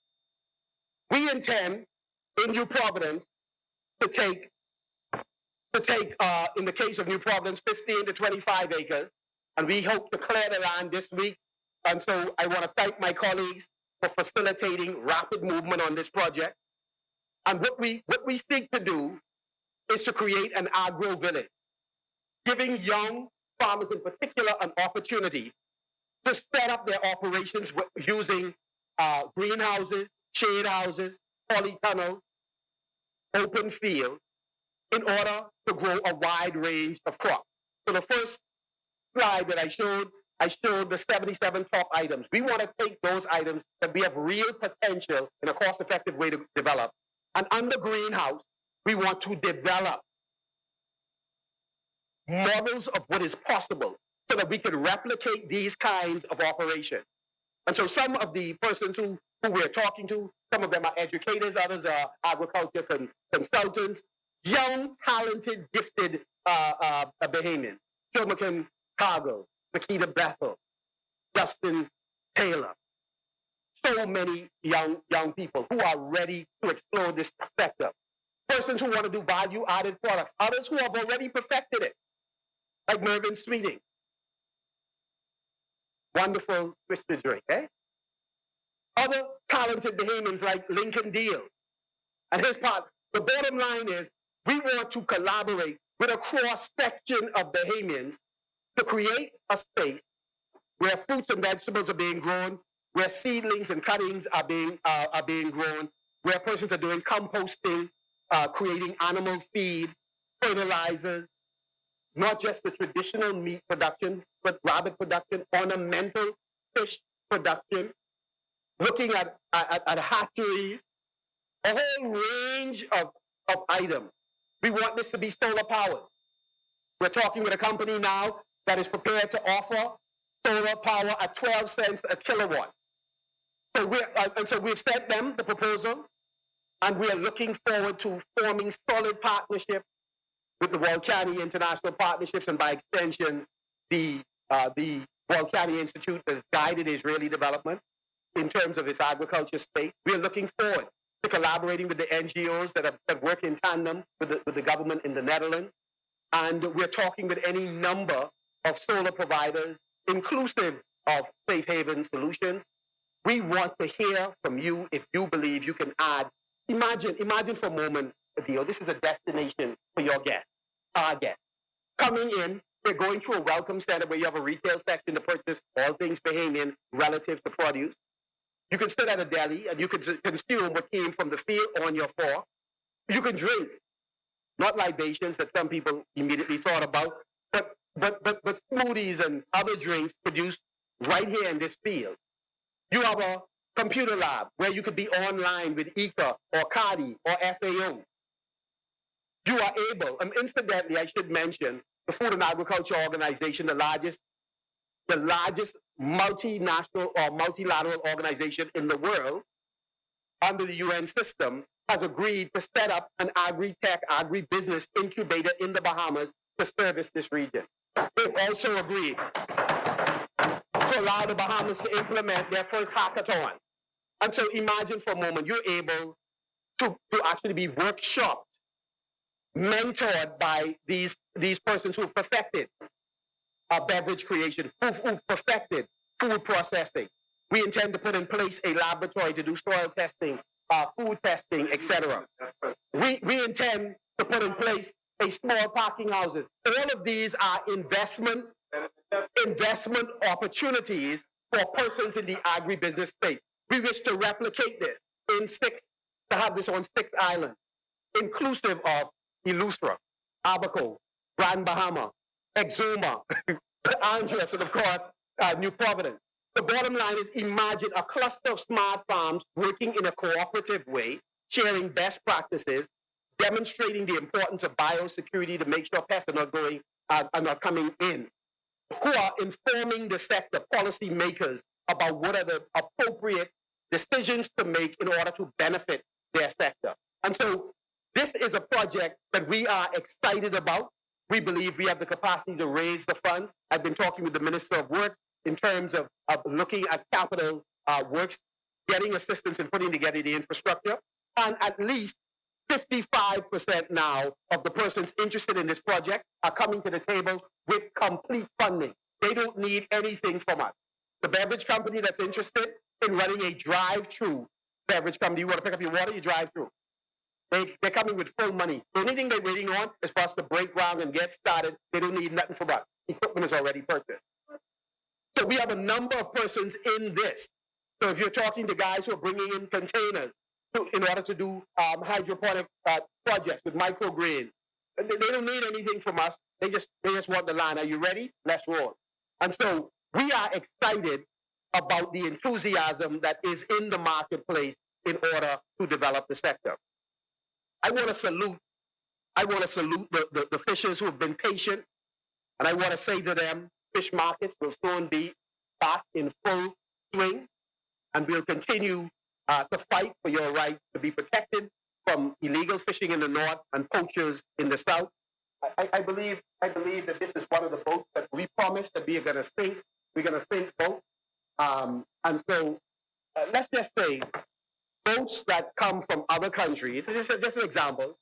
We intend in New Providence to take, in the case of New Providence, 15 to 25 acres, and we hope to clear the land this week. And so I want to thank my colleagues for facilitating rapid movement on this project. And what we seek to do is to create an agro village, giving young farmers in particular an opportunity to set up their operations using greenhouses, shade houses, polytunnels, open fields, in order to grow a wide range of crops. So the first slide that I showed the 77 top items. We want to take those items that we have real potential in a cost-effective way to develop. And under greenhouse, we want to develop models of what is possible so that we can replicate these kinds of operations. And so some of the persons who we're talking to, some of them are educators, others are agriculture consultants, young, talented, gifted Bahamians. Jomakin Cargo, Makita Bethel, Justin Taylor. So many young people who are ready to explore this sector. Persons who want to do value-added products. Others who have already perfected it, like Mervyn Sweeting. Wonderful switch to drink, eh? Other talented Bahamians like Lincoln Deal and his part. The bottom line is we want to collaborate with a cross-section of Bahamians to create a space where fruits and vegetables are being grown, where seedlings and cuttings are being grown, where persons are doing composting, creating animal feed, fertilizers, not just the traditional meat production, but rabbit production, ornamental fish production, looking at hatcheries, a whole range of items. We want this to be solar powered. We're talking with a company now that is prepared to offer solar power at 12 cents a kilowatt. So we've sent them the proposal, and we are looking forward to forming solid partnerships with the Volcani International Partnerships, and by extension, the Volcani Institute has guided Israeli development in terms of its agriculture space. We are looking forward to collaborating with the NGOs that work in tandem with the government in the Netherlands. And we're talking with any number of solar providers, inclusive of Safe Haven Solutions. We want to hear from you if you believe you can add. Imagine for a moment, Adil, this is a destination for your guests, our guests. Coming in, they're going through a welcome center where you have a retail section to purchase all things Bahamian relative to produce. You can sit at a deli and you can consume what came from the field on your fork. You can drink, not libations that some people immediately thought about, but smoothies and other drinks produced right here in this field. You have a computer lab where you could be online with ICA or CADI or FAO. You are able, and incidentally, I should mention, the Food and Agriculture Organization, the largest multinational or multilateral organization in the world under the UN system, has agreed to set up an agri-tech, agri-business incubator in the Bahamas to service this region. They've also agreed to allow the Bahamas to implement their first hackathon. And so imagine for a moment, you're able to actually be workshopped, mentored by these persons who've perfected beverage creation, who've perfected food processing. We intend to put in place a laboratory to do soil testing, food testing, etc. We intend to put in place a small parking houses. All of these are investment opportunities for persons in the agribusiness space. We wish to replicate this to have this on 6 islands, inclusive of Ilustra, Abaco, Grand Bahama, Exuma, Andros, and of course, New Providence. The bottom line is, imagine a cluster of smart farms working in a cooperative way, sharing best practices, demonstrating the importance of biosecurity to make sure pests are not coming in, who are informing the sector policy makers about what are the appropriate decisions to make in order to benefit their sector. And so this is a project that we are excited about. We believe we have the capacity to raise the funds. I've been talking with the Minister of Works in terms of looking at capital works, getting assistance in putting together the infrastructure, and at least 55% now of the persons interested in this project are coming to the table with complete funding. They don't need anything from us. The beverage company that's interested in running a drive-through beverage company, you want to pick up your water, you drive through. They're coming with full money. The only thing they're waiting on is for us to break ground and get started. They don't need nothing from us. Equipment is already purchased. So we have a number of persons in this. So if you're talking to guys who are bringing in containers in order to do hydroponic projects with microgreens, they don't need anything from us. They just want the line. Are you ready? Let's roll. And so we are excited about the enthusiasm that is in the marketplace in order to develop the sector. I want to salute the fishers who have been patient, and I want to say to them, fish markets will soon be back in full swing, and we'll continue to fight for your right to be protected from illegal fishing in the north and poachers in the south. I believe that this is one of the boats that we promised that we are going to sink. We're going to sink boats. And so let's just say boats that come from other countries, just an example,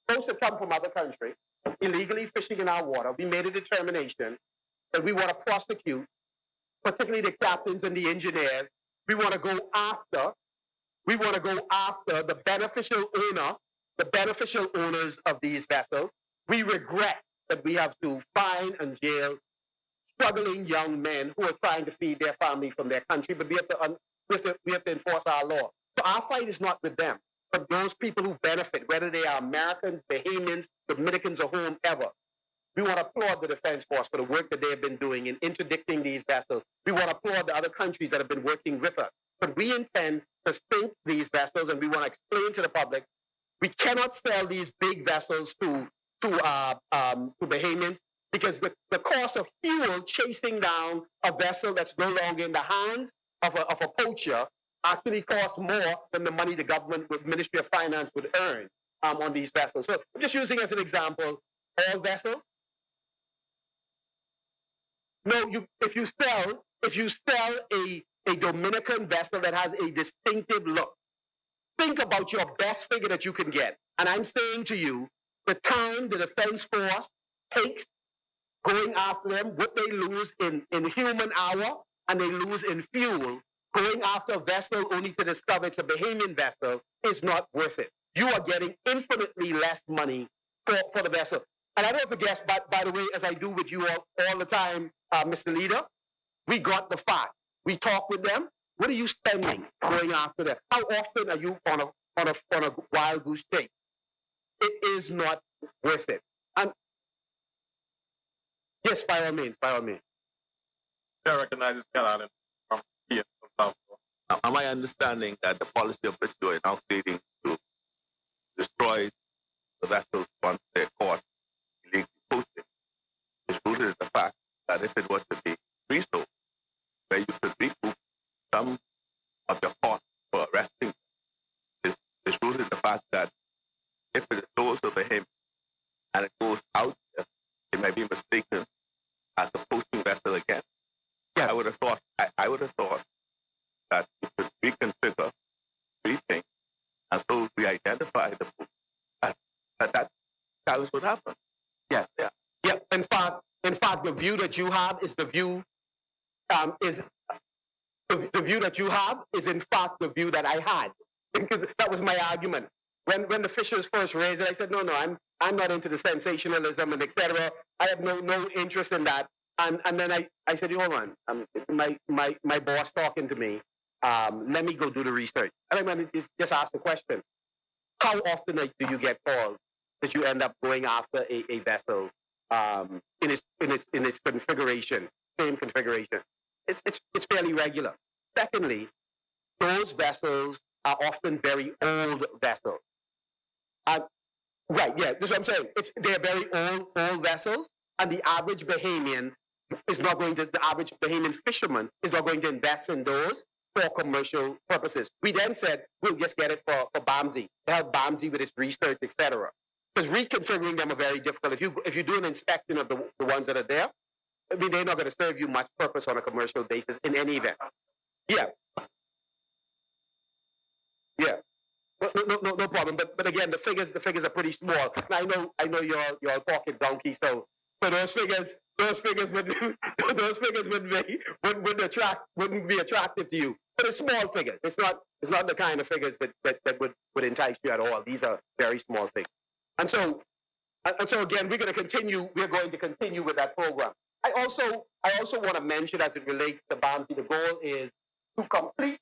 boats that come from other countries, illegally fishing in our water, we made a determination that we want to prosecute, particularly the captains and the engineers. We want to go after the beneficial owners of these vessels. We regret that we have to fine and jail struggling young men who are trying to feed their family from their country, but we have to enforce our law. So our fight is not with them, but those people who benefit, whether they are Americans, Bahamians, Dominicans, or whomever. We want to applaud the Defense Force for the work that they have been doing in interdicting these vessels. We want to applaud the other countries that have been working with us. But we intend to sink these vessels, and we want to explain to the public, we cannot sell these big vessels to Bahamians, because the cost of fuel chasing down a vessel that's no longer in the hands of a poacher actually costs more than the money the government, with Ministry of Finance, would earn on these vessels. So I'm just using as an example all vessels. No, if you sell a Dominican vessel that has a distinctive look, think about your best figure that you can get. And I'm saying to you, the time the defense force takes going after them, what they lose in human hour and they lose in fuel, going after a vessel only to discover it's a Bahamian vessel is not worth it. You are getting infinitely less money for the vessel. And I don't forget, by the way, as I do with you all the time, Mr. Leader, we got the fact. We talk with them. What are you spending going after them? How often are you on a wild goose chase? It is not worth it. And yes, by all means, by all means. I recognize this Carolyn from here, from South Florida. Am I understanding that the policy of Bristol is now stating to destroy the vessels once they're caught illegally posted? Is rooted in the fact that if it was to be resold, where you could recoup some of your costs for arresting them, is rooted in the fact that if it is sold over him and it goes out there, it may be mistaken as a posting vessel again. Yes. I would have thought that you could reconfigure, rethink, and so re-identify the book. That challenge would happen. Yeah. In fact, the view that you have is the view the view that you have is in fact the view that I had, because that was my argument. When the Fishers first raised it, I said, no, I'm not into the sensationalism and etc. I have no interest in that. And then I said, hold on, my boss talking to me. Let me go do the research. And I'm going to just ask the question: how often do you get calls that you end up going after a vessel in its configuration, same configuration? It's fairly regular. Secondly, those vessels are often very old vessels. Right, yeah, this is what I'm saying. They're very old vessels, and the average Bahamian the average Bahamian fisherman is not going to invest in those for commercial purposes. We then said, we'll just get it for BAMSI, to help BAMSI with its research, etc. Because reconfiguring them are very difficult. If you do an inspection of the ones that are there, I mean, they're not going to serve you much purpose on a commercial basis in any event. Yeah. No problem. But again, the figures are pretty small. And I know you're talking donkey, so those figures wouldn't be attractive to you. But it's small figures. It's not the kind of figures that would entice you at all. These are very small figures. And so again, we're going to continue with that program. I also want to mention, as it relates to BAMSI, the goal is to complete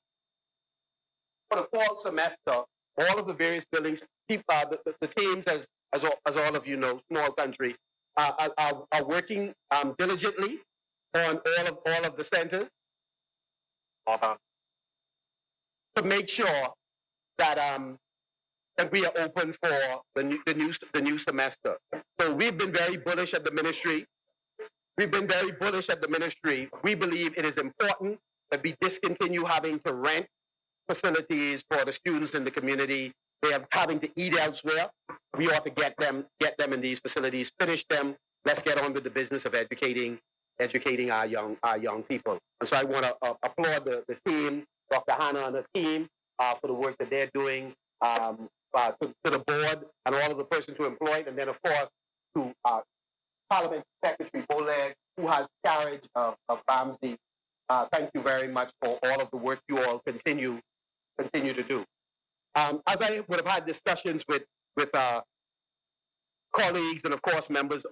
for the fall semester all of the various buildings. The teams, as all of you know, small country, are working diligently on all of the centers to make sure that we are open for the new semester. So we've been very bullish at the ministry. We believe it is important that we discontinue having to rent facilities for the students in the community. They are having to eat elsewhere. We ought to get them in these facilities, finish them. Let's get on with the business of educating our young people. And so I want to applaud the team, Dr. Hannah and the team, for the work that they're doing, to the board and all of the persons who are employed, and then of course to Parliamentary Secretary Boleg, who has charge of BAMSI. Thank you very much for all of the work you all continue to do. As I would have had discussions with colleagues and of course members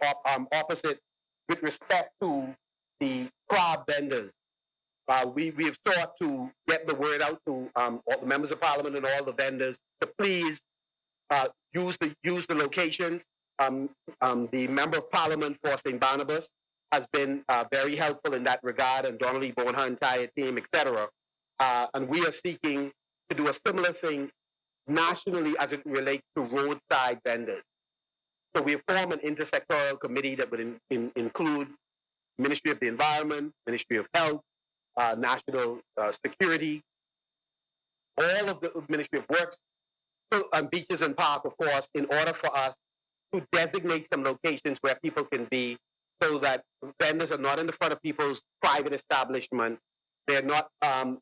opposite with respect to the crab vendors, we have sought to get the word out to all the members of Parliament and all the vendors to please use the locations. The Member of Parliament for St. Barnabas has been very helpful in that regard, and Donnelly Bowen, her entire team, etc. And we are seeking to do a similar thing nationally as it relates to roadside vendors. So we have formed an intersectoral committee that would include Ministry of the Environment, Ministry of Health, National Security, all of the Ministry of Works, beaches and park, of course, in order for us to designate some locations where people can be, so that vendors are not in the front of people's private establishment They're not.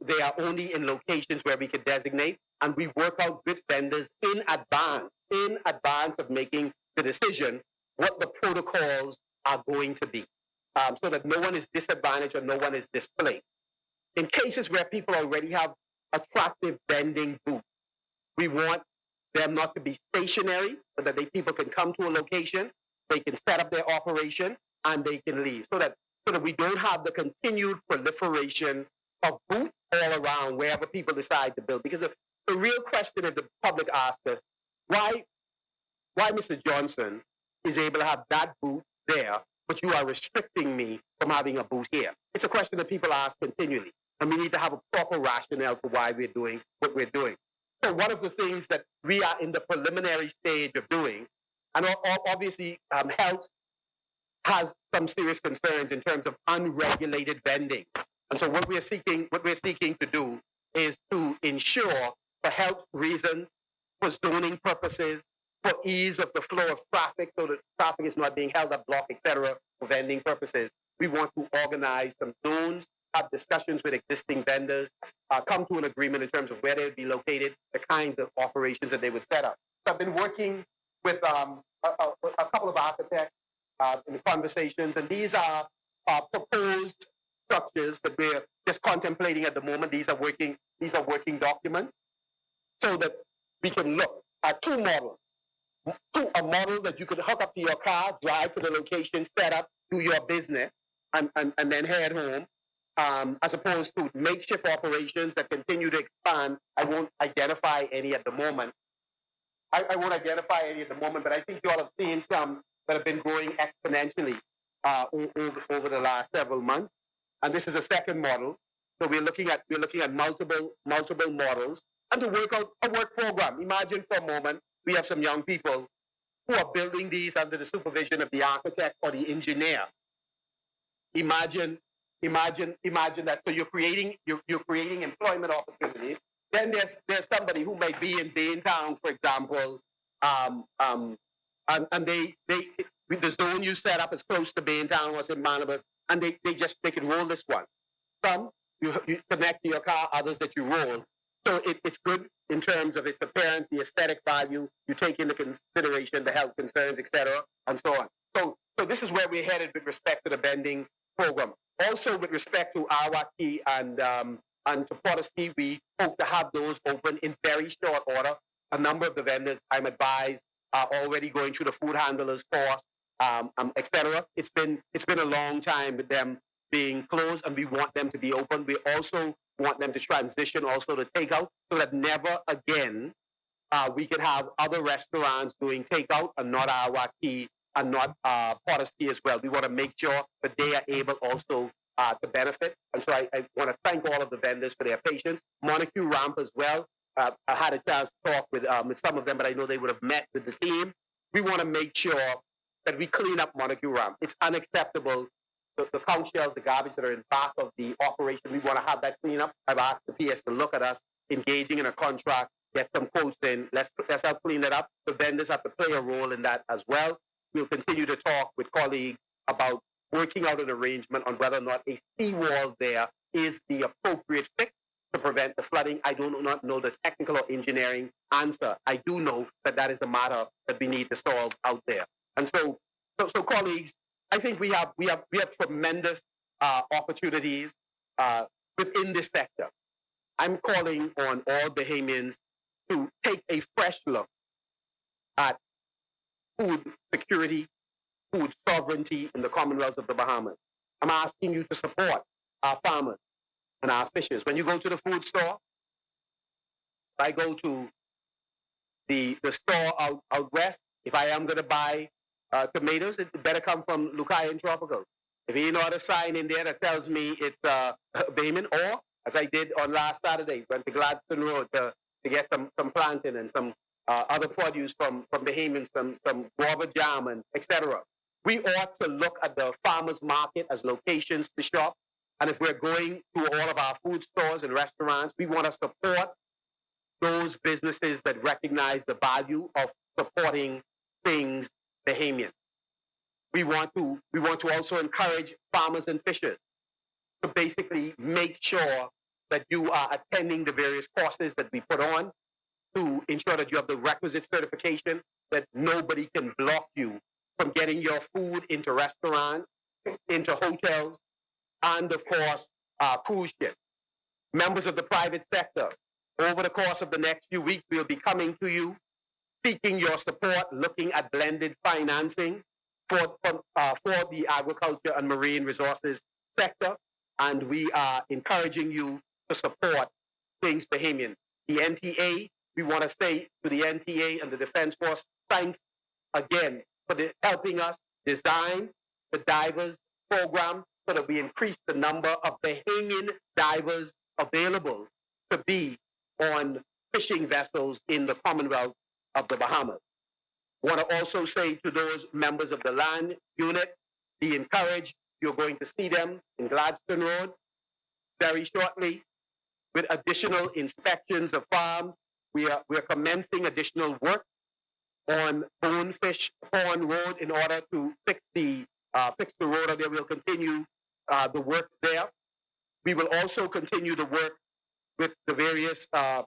They are only in locations where we could designate, and we work out with vendors in advance of making the decision what the protocols are going to be, so that no one is disadvantaged or no one is displaced. In cases where people already have attractive vending booths, we want them not to be stationary, so that people can come to a location, they can set up their operation, and they can leave, so that we don't have the continued proliferation of booths all around wherever people decide to build. Because the real question that the public asks us, why Mr. Johnson is able to have that booth there, but you are restricting me from having a booth here? It's a question that people ask continually, and we need to have a proper rationale for why we're doing what we're doing. So one of the things that we are in the preliminary stage of doing, and obviously health has some serious concerns in terms of unregulated vending. And so what we're seeking to do is to ensure, for health reasons, for zoning purposes, for ease of the flow of traffic, so that traffic is not being held up, blocked, etc., for vending purposes, we want to organize some zones, have discussions with existing vendors, come to an agreement in terms of where they would be located, the kinds of operations that they would set up. So I've been working with a couple of architects in conversations, and these are proposed structures that we're just contemplating at the moment. These are working documents, so that we can look at two models. A model that you could hook up to your car, drive to the location, set up, do your business, and then head home, as opposed to makeshift operations that continue to expand. I won't identify any at the moment. But I think you all have seen some that have been growing exponentially over the last several months. And this is a second model. So we're looking at multiple models, and to work out a work program. Imagine for a moment we have some young people who are building these under the supervision of the architect or the engineer. Imagine that. So you're creating employment opportunities. Then there's somebody who may be in Baintown, for example, and the zone you set up is close to Baintown or St. Barnabas, and they can roll this one. Some you connect to your car, others that you roll. So it's good in terms of its appearance, the aesthetic value. You take into consideration the health concerns, etc., and so on. So this is where we're headed with respect to the vending program. Also, with respect to Awaki and to Porterski, we hope to have those open in very short order. A number of the vendors, I'm advised, are already going through the food handlers course, etc. It's been a long time with them being closed, and we want them to be open. We also want them to transition also to takeout, so that never again we can have other restaurants doing takeout and not Awaki and not Porterski as well. We want to make sure that they are able also to benefit. And so I want to thank all of the vendors for their patience. Montague Ramp as well. I had a chance to talk with some of them, but I know they would have met with the team. We want to make sure that we clean up Montague Ramp. It's unacceptable. The couch shelves, the garbage that are in back of the operation, we want to have that clean up. I've asked the PS to look at us engaging in a contract, get some quotes in. Let's help clean that up. The vendors have to play a role in that as well. We'll continue to talk with colleagues about working out an arrangement on whether or not a seawall there is the appropriate fix to prevent the flooding. I do not know the technical or engineering answer. I do know that is a matter that we need to solve out there. And so colleagues, I think we have tremendous opportunities within this sector. I'm calling on all Bahamians to take a fresh look at food security, food sovereignty in the Commonwealth of the Bahamas. I'm asking you to support our farmers and our fishers. When you go to the food store, if I go to the store out west, if I am going to buy tomatoes, it better come from Lucayan Tropical. If you know a sign in there that tells me it's Bahamian, or as I did on last Saturday, went to Gladstone Road to get some plantain and some other produce from Bahamians, some guava jam and etc. We ought to look at the farmers market as locations to shop. And if we're going to all of our food stores and restaurants, we want to support those businesses that recognize the value of supporting things Bahamian. We want to also encourage farmers and fishers. to basically make sure that you are attending the various courses that we put on to ensure that you have the requisite certification, that nobody can block you from getting your food into restaurants, into hotels, and of course, cruise ships. Members of the private sector, over the course of the next few weeks, we'll be coming to you, seeking your support, looking at blended financing for the agriculture and marine resources sector, and we are encouraging you to support Things Bahamian. The NTA, we want to say to the NTA and the Defense Force, thanks again for helping us design the divers program so that we increase the number of Bahamian divers available to be on fishing vessels in the Commonwealth of the Bahamas. I want to also say to those members of the land unit, be encouraged. You're going to see them in Gladstone Road very shortly with additional inspections of farms. We're commencing additional work on Bonefish Pond Road in order to fix the road, and they will continue the work there. We will also continue the work with the various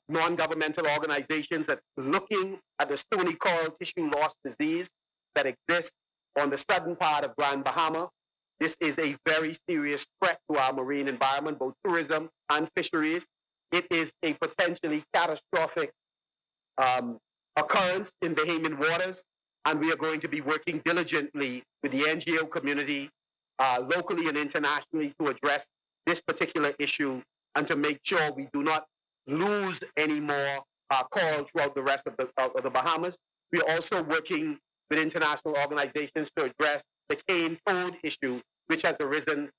non-governmental organizations that are looking at the stony coral tissue loss disease that exists on the southern part of Grand Bahama. This is a very serious threat to our marine environment, both tourism and fisheries. It is a potentially catastrophic occurrence in Bahamian waters, and we are going to be working diligently with the NGO community, locally and internationally, to address this particular issue and to make sure we do not lose any more coral throughout the rest of the Bahamas. We are also working with international organizations to address the cane toad issue, which has arisen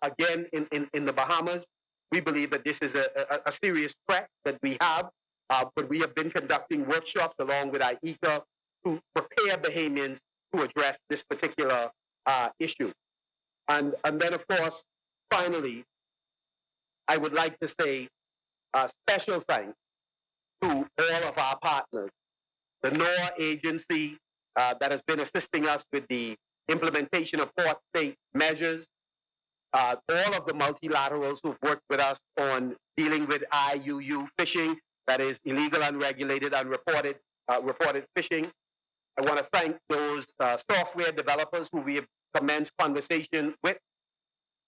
again in the Bahamas. We believe that this is a serious threat that we have, but we have been conducting workshops along with IECA to prepare Bahamians to address this particular issue. And then, of course, finally, I would like to say a special thanks to all of our partners, the NOAA agency that has been assisting us with the implementation of port state measures, all of the multilaterals who've worked with us on dealing with IUU fishing, that is illegal, unregulated, unreported reported fishing. I want to thank those software developers who we have commenced conversation with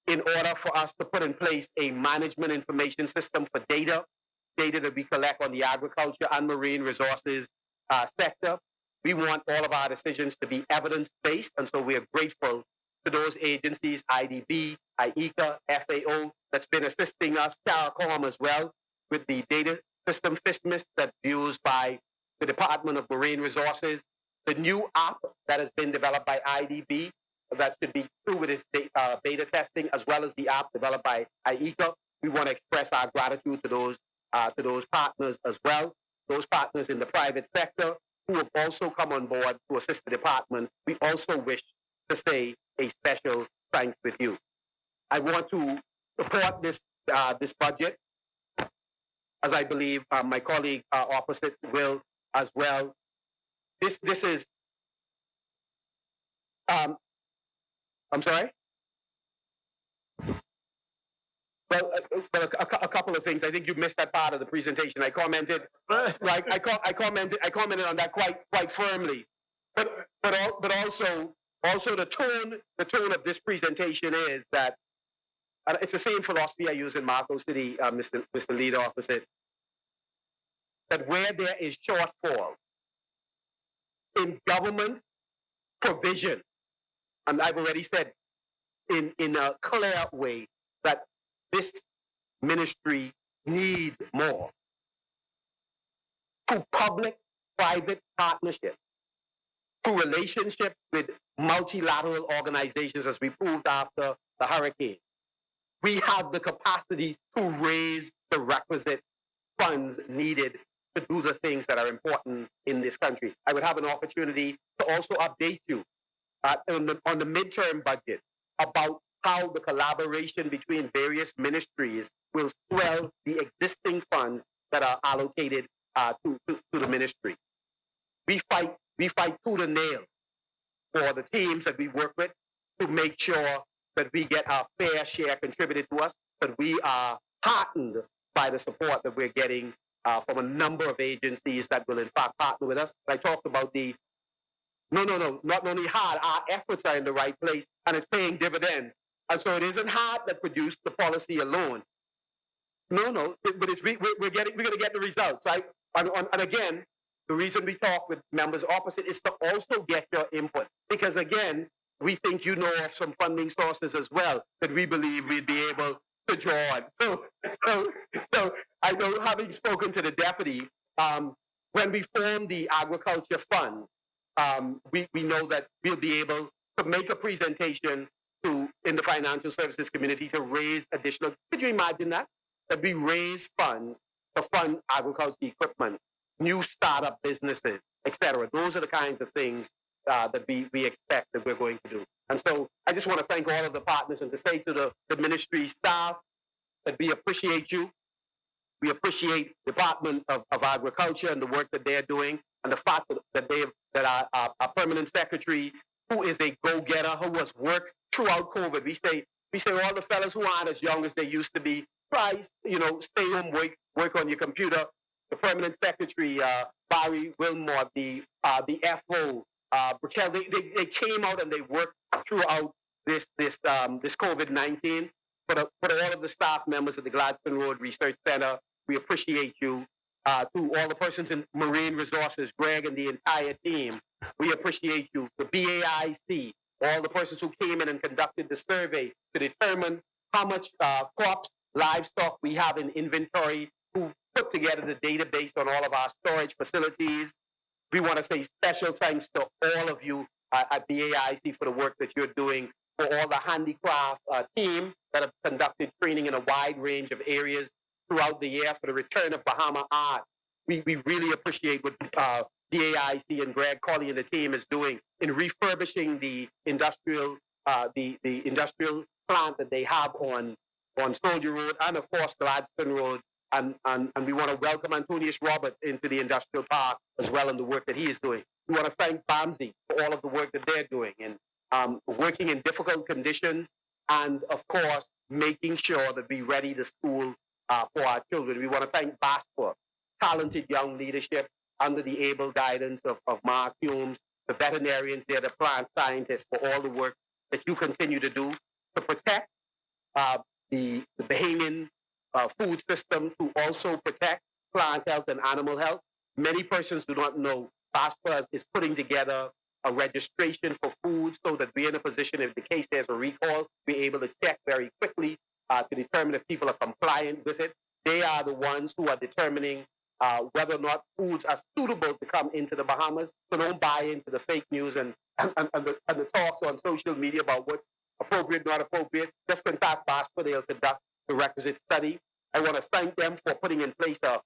in order for us to put in place a management information system for data that we collect on the agriculture and marine resources sector. We want all of our decisions to be evidence-based, and so we are grateful to those agencies, IDB, IECA, FAO, that's been assisting us, CARICOM as well, with the data system FISMIS that's used by the Department of Marine Resources. The new app that has been developed by IDB that should be through with its beta testing, as well as the app developed by IECA. We want to express our gratitude to those partners as well. Those partners in the private sector who have also come on board to assist the department. We also wish to say a special thanks with you. I want to support this budget, as I believe my colleague opposite will as well. This is I'm sorry. Well, a couple of things. I think you missed that part of the presentation. I commented, right? I commented on that quite firmly. But also the tone of this presentation is that it's the same philosophy I use in Marco City, Mr. Leader opposite. That where there is shortfall in government provision, and I've already said in a clear way that this ministry needs more. Through public-private partnership, through relationships with multilateral organizations, as we proved after the hurricane, we have the capacity to raise the requisite funds needed to do the things that are important in this country. I would have an opportunity to also update you on the midterm budget about how the collaboration between various ministries will swell the existing funds that are allocated to the ministry. We fight tooth and nail for the teams that we work with to make sure that we get our fair share contributed to us, but we are heartened by the support that we're getting from a number of agencies that will in fact partner with us. I talked about not only hard, our efforts are in the right place and it's paying dividends. And so it isn't hard that produced the policy alone. No, but it's, we're going to get the results, right? And again, the reason we talk with members opposite is to also get your input. Because again, we think you know of some funding sources as well that we believe we'd be able to draw on. So I know, having spoken to the deputy, when we formed the agriculture fund, we know that we'll be able to make a presentation in the financial services community to raise additional. Could you imagine that? That we raise funds to fund agriculture equipment, new startup businesses, etc. Those are the kinds of things that we expect that we're going to do. And so I just want to thank all of the partners and to say to the ministry staff that we appreciate you. We appreciate the Department of Agriculture and the work that they're doing, and the fact that our permanent secretary, who is a go-getter, who has worked throughout COVID. We say all the fellas who aren't as young as they used to be, try, stay home, work on your computer. The permanent secretary, Barry Wilmore, the FO, Raquel, they came out and they worked throughout this COVID-19. But all of the staff members at the Gladstone Road Research Center, we appreciate you. To all the persons in Marine Resources, Greg and the entire team, we appreciate you. The BAIC, all the persons who came in and conducted the survey to determine how much crops, livestock we have in inventory, who put together the database on all of our storage facilities. We want to say special thanks to all of you at BAIC for the work that you're doing, for all the handicraft team that have conducted training in a wide range of areas throughout the year, for the return of Bahama art. We really appreciate what BAIC and Greg Colley and the team is doing in refurbishing the industrial industrial plant that they have on Soldier Road and of course Gladstone Road. And we want to welcome Antonius Roberts into the industrial park as well and the work that he is doing. We want to thank BAMSI for all of the work that they're doing and working in difficult conditions, and of course making sure that we ready the school for our children. We want to thank BAS for talented young leadership under the able guidance of Mark Humes, the veterinarians there, the plant scientists, for all the work that you continue to do to protect the Bahamian food system, to also protect plant health and animal health. Many persons do not know BASPA is putting together a registration for food so that we're in a position, if the case there's a recall, we're able to check very quickly to determine if people are compliant with it. They are the ones who are determining whether or not foods are suitable to come into the Bahamas. So don't buy into the fake news and the talks on social media about what's appropriate, not appropriate. Just contact BASPA, they'll conduct the requisite study. I want to thank them for putting in place the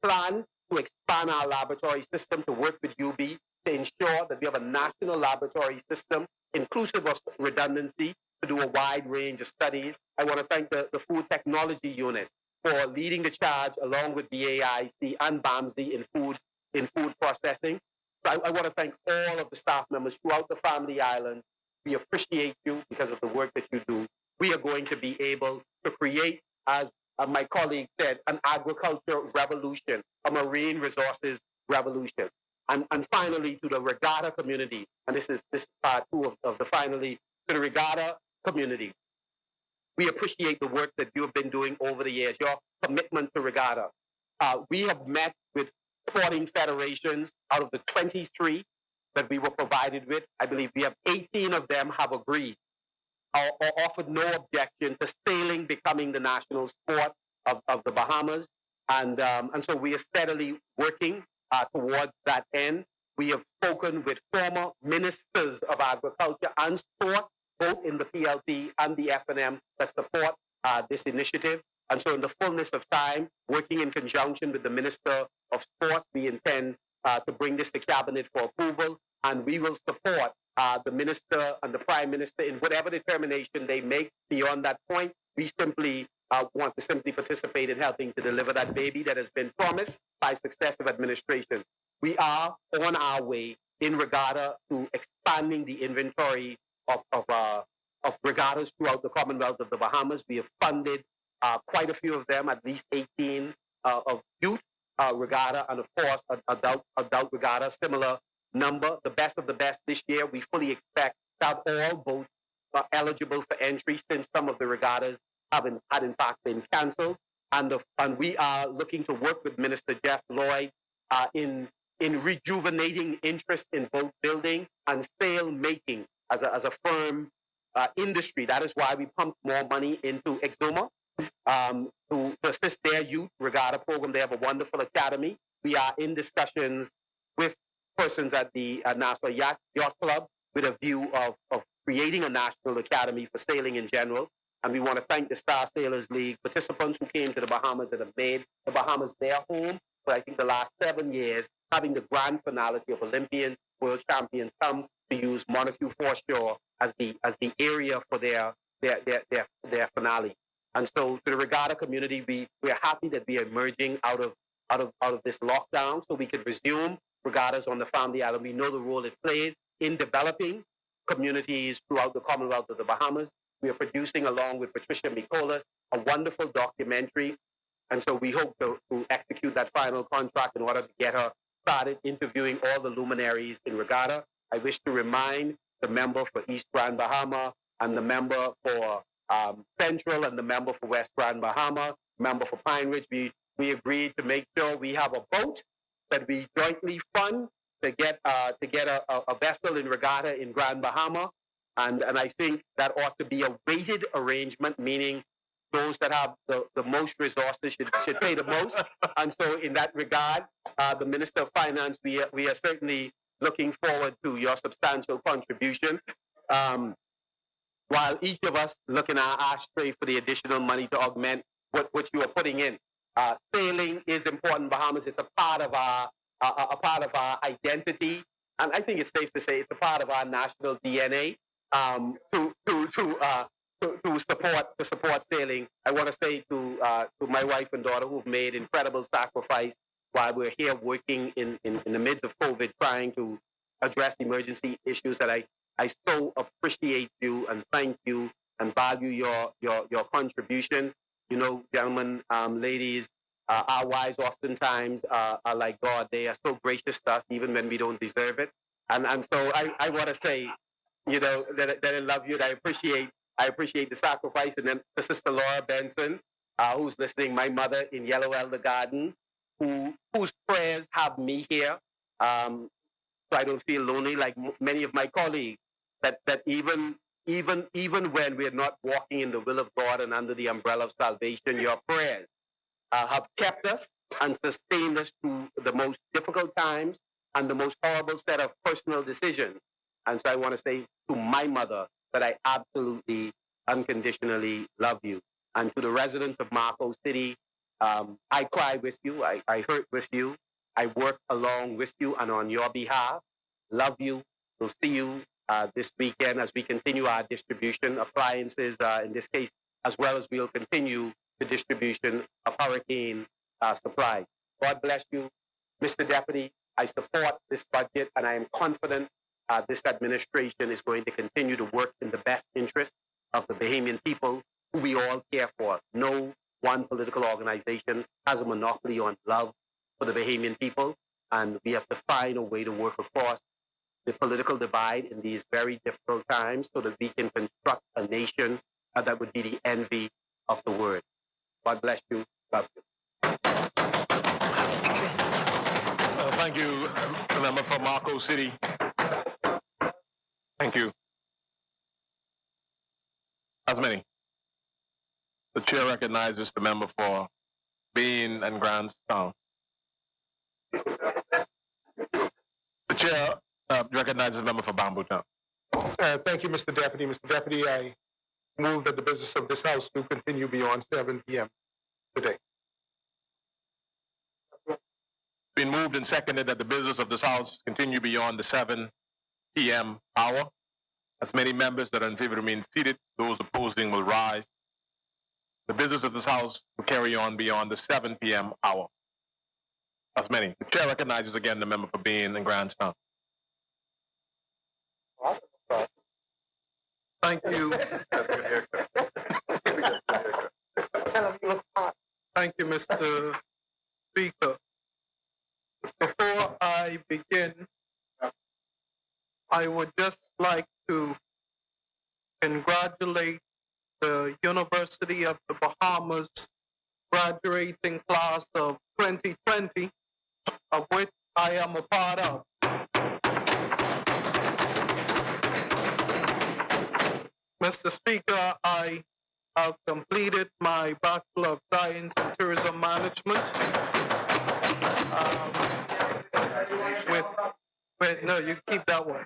plan to expand our laboratory system to work with UB to ensure that we have a national laboratory system inclusive of redundancy to do a wide range of studies. I want to thank the Food Technology Unit for leading the charge along with BAIC and BAMSI in food processing. So I want to thank all of the staff members throughout the Family Island. We appreciate you because of the work that you do. We are going to be able to create, as my colleague said, an agriculture revolution, a marine resources revolution. And finally, to the regatta community, and this is part two of the finally, to the regatta community. We appreciate the work that you have been doing over the years, your commitment to regatta. We have met with 14 federations out of the 23 that we were provided with. I believe we have 18 of them have agreed or offered no objection to sailing becoming the national sport of the Bahamas. And so we are steadily working towards that end. We have spoken with former ministers of agriculture and sport, both in the PLT and the FNM, that support this initiative. And so in the fullness of time, working in conjunction with the Minister of Sport, we intend to bring this to Cabinet for approval, and we will support the Minister and the Prime Minister in whatever determination they make beyond that point. We simply want to simply participate in helping to deliver that baby that has been promised by successive administration. We are on our way in regatta to expanding the inventory of regattas throughout the Commonwealth of the Bahamas. We have funded quite a few of them, at least 18 of youth regatta, and of course adult regatta, similar number. The best of the best this year. We fully expect to have all boats eligible for entry, since some of the regattas had in fact been cancelled. And we are looking to work with Minister Jeff Lloyd in rejuvenating interest in boat building and sail making as a firm industry. That is why we pumped more money into Exuma to assist their youth regatta program. They have a wonderful academy. We are in discussions with persons at the National Yacht Club with a view of creating a national academy for sailing in general. And we want to thank the Star Sailors League participants who came to the Bahamas and have made the Bahamas their home for, I think, the last 7 years, having the grand finality of Olympians, world champions come to use Montague Foreshore as the area for their finale. And so, to the regatta community, we are happy that we are emerging out of this lockdown, so we can resume regattas on the Family Island. We know the role it plays in developing communities throughout the Commonwealth of the Bahamas. We are producing, along with Patricia Mikolas, a wonderful documentary. And so we hope to execute that final contract in order to get her started interviewing all the luminaries in regatta. I wish to remind the member for East Grand Bahama and the member for Central and the member for West Grand Bahama, member for Pine Ridge, we agreed to make sure we have a boat that we jointly fund to get a vessel in regatta in Grand Bahama. And I think that ought to be a weighted arrangement, meaning those that have the most resources should pay the most. And so in that regard, the Minister of Finance, we are certainly looking forward to your substantial contribution. While each of us look in our ashtray for the additional money to augment what you are putting in. Sailing is important in Bahamas. It's a part of our identity. And I think it's safe to say it's a part of our national DNA. To support sailing, I want to say to my wife and daughter who've made incredible sacrifice while we're here working in the midst of COVID, trying to address emergency issues, that I so appreciate you and thank you and value your contribution. You know, gentlemen, ladies, our wives oftentimes are like God. They are so gracious to us even when we don't deserve it. And so I want to say, you know, that I love you, and I appreciate the sacrifice. And then to Sister Laura Benson, who's listening, my mother in Yellow Elder Garden, whose prayers have me here, so I don't feel lonely like many of my colleagues. That even when we're not walking in the will of God and under the umbrella of salvation, your prayers have kept us and sustained us through the most difficult times and the most horrible set of personal decisions. And so I want to say to my mother that I absolutely, unconditionally love you. And to the residents of Marco City, I cry with you. I hurt with you. I work along with you and on your behalf. Love you. We'll see you this weekend as we continue our distribution appliances, in this case, as well as we'll continue the distribution of hurricane supplies. God bless you. Mr. Deputy, I support this budget, and I am confident this administration is going to continue to work in the best interest of the Bahamian people, who we all care for. No one political organization has a monopoly on love for the Bahamian people, and we have to find a way to work across the political divide in these very difficult times so that we can construct a nation that would be the envy of the world. God bless you. Love you. Thank you, the member from Marco City. Thank you. Asmani. The chair recognizes the member for Bean and Grandstown. The chair recognizes the member for Bamboo Town. Thank you, Mr. Deputy. Mr. Deputy, I move that the business of this House to continue beyond 7 p.m. today. Been moved and seconded that the business of this House continue beyond the 7 p.m. hour. As many members that are in favor remain seated, those opposing will rise. The business of this House will carry on beyond the 7 p.m. hour. As many. The chair recognizes again the member for Bean and Grandstown. Thank you. Thank you, Mr. Speaker. Before I begin, I would just like to congratulate the University of the Bahamas graduating class of 2020, of which I am a part of. Mr. Speaker, I have completed my Bachelor of Science in Tourism Management no, you keep that one,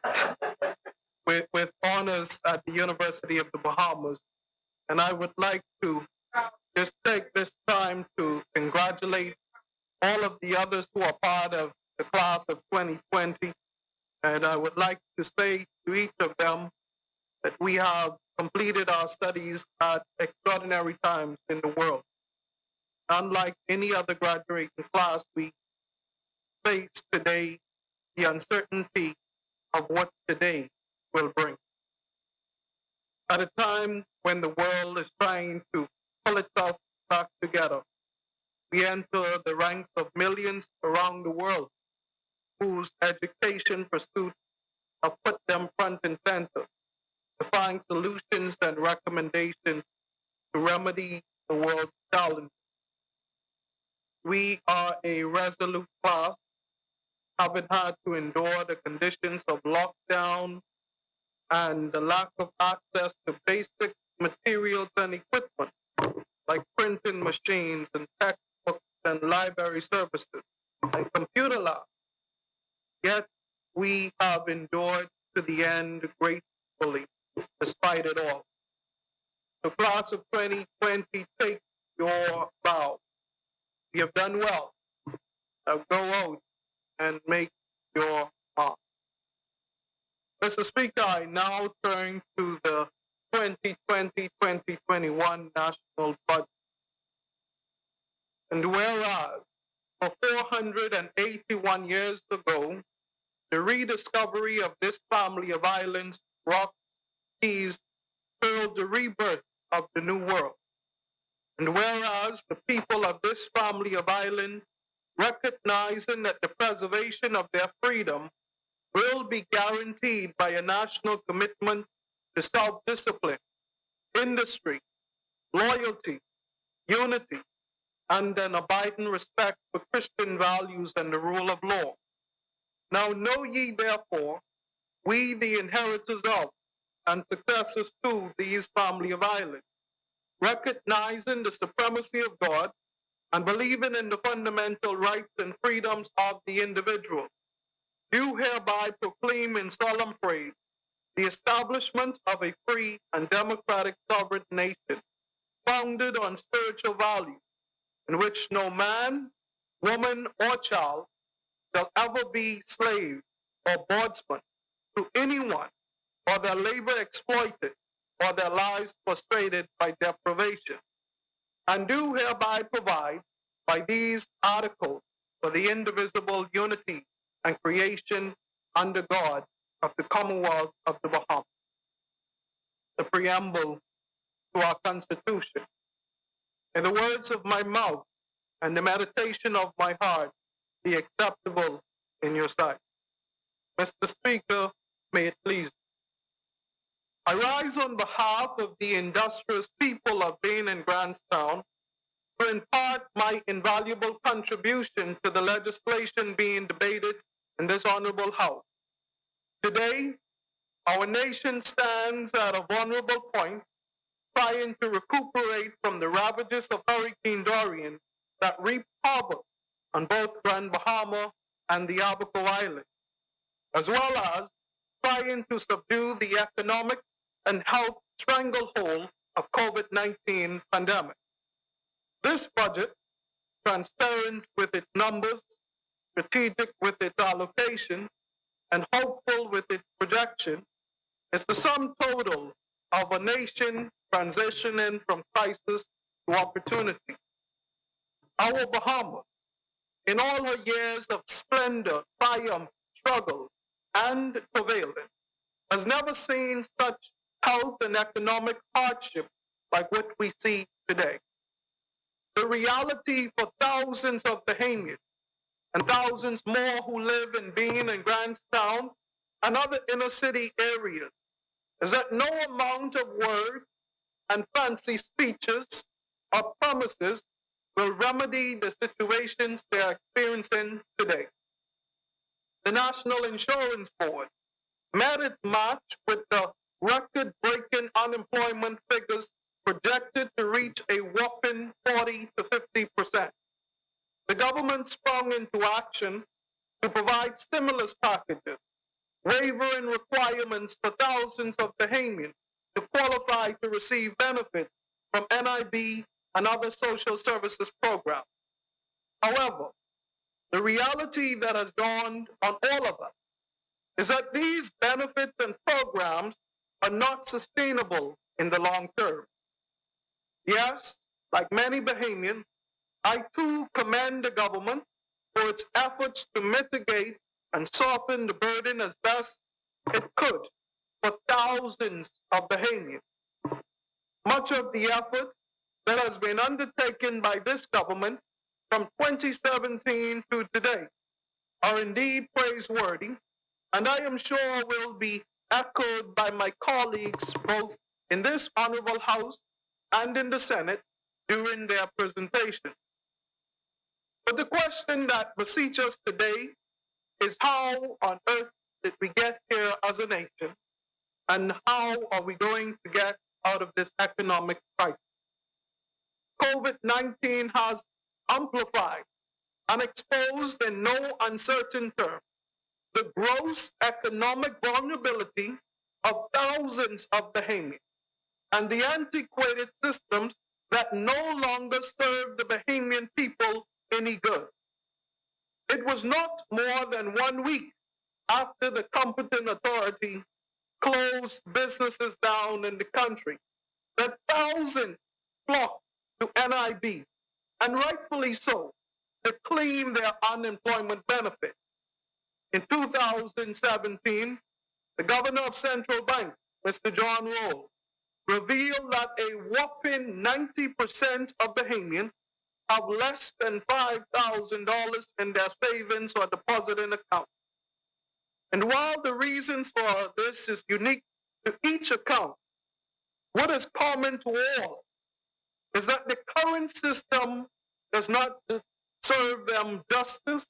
with honors at the University of the Bahamas. And I would like to just take this time to congratulate all of the others who are part of the class of 2020. And I would like to say to each of them that we have completed our studies at extraordinary times in the world. Unlike any other graduating class, we face today the uncertainty of what today will bring. At a time when the world is trying to pull itself back together, we enter the ranks of millions around the world whose education pursuits have put them front and center to find solutions and recommendations to remedy the world's challenges. We are a resolute class, having had to endure the conditions of lockdown and the lack of access to basic materials and equipment like printing machines and textbooks and library services and computer labs. Yet we have endured to the end gracefully, despite it all. The class of 2020, take your bow. You have done well. Now go out and make your mark. Mr. Speaker, I now turn to the 2020-2021 national budget. And whereas for 481 years ago, the rediscovery of this family of islands, rocks, keys, herald the rebirth of the new world. And whereas the people of this family of islands, recognizing that the preservation of their freedom will be guaranteed by a national commitment to self-discipline, industry, loyalty, unity, and an abiding respect for Christian values and the rule of law. Now know ye therefore, we the inheritors of and successors to these family of islands, recognizing the supremacy of God and believing in the fundamental rights and freedoms of the individual, do hereby proclaim in solemn praise the establishment of a free and democratic sovereign nation, founded on spiritual values, in which no man, woman, or child shall ever be slave or bondsman to anyone, or their labor exploited, or their lives frustrated by deprivation, and do hereby provide by these articles for the indivisible unity and creation under God of the Commonwealth of the Bahamas. The preamble to our Constitution. In the words of my mouth and the meditation of my heart be acceptable in your sight. Mr. Speaker, may it please. I rise on behalf of the industrious people of Bain and Grantstown to impart my invaluable contribution to the legislation being debated in this honorable House. Today, our nation stands at a vulnerable point, trying to recuperate from the ravages of Hurricane Dorian that reaped havoc on both Grand Bahama and the Abaco Islands, as well as trying to subdue the economic and health stranglehold of COVID-19 pandemic. This budget, transparent with its numbers, strategic with its allocation, and hopeful with its projection, is the sum total of a nation transitioning from crisis to opportunity. Our Bahamas, in all her years of splendor, triumph, struggle, and prevalence, has never seen such health and economic hardship like what we see today. The reality for thousands of Bahamians and thousands more who live in Bean and Grantstown and other inner city areas is that no amount of words and fancy speeches or promises will remedy the situations they are experiencing today. The National Insurance Board met its match with the record-breaking unemployment figures projected to reach a whopping 40 to 50%. The government sprung into action to provide stimulus packages, waiving requirements for thousands of Bahamians to qualify to receive benefits from NIB and other social services programs. However, the reality that has dawned on all of us is that these benefits and programs are not sustainable in the long term. Yes, like many Bahamians, I too commend the government for its efforts to mitigate and soften the burden as best it could for thousands of Bahamians. Much of the effort that has been undertaken by this government from 2017 to today are indeed praiseworthy, and I am sure will be echoed by my colleagues both in this honorable House and in the Senate during their presentation. But the question that beseeches us today is how on earth did we get here as a nation, and how are we going to get out of this economic crisis? COVID-19 has amplified and exposed in no uncertain terms the gross economic vulnerability of thousands of Bahamians and the antiquated systems that no longer serve the Bahamian people any good. It was not more than 1 week after the competent authority closed businesses down in the country that thousands flocked to NIB, and rightfully so, to claim their unemployment benefit. In 2017, the governor of Central Bank, Mr. John Roll, revealed that a whopping 90% of Bahamians have less than $5,000 in their savings or depositing account. And while the reasons for this is unique to each account, what is common to all is that the current system does not serve them justice,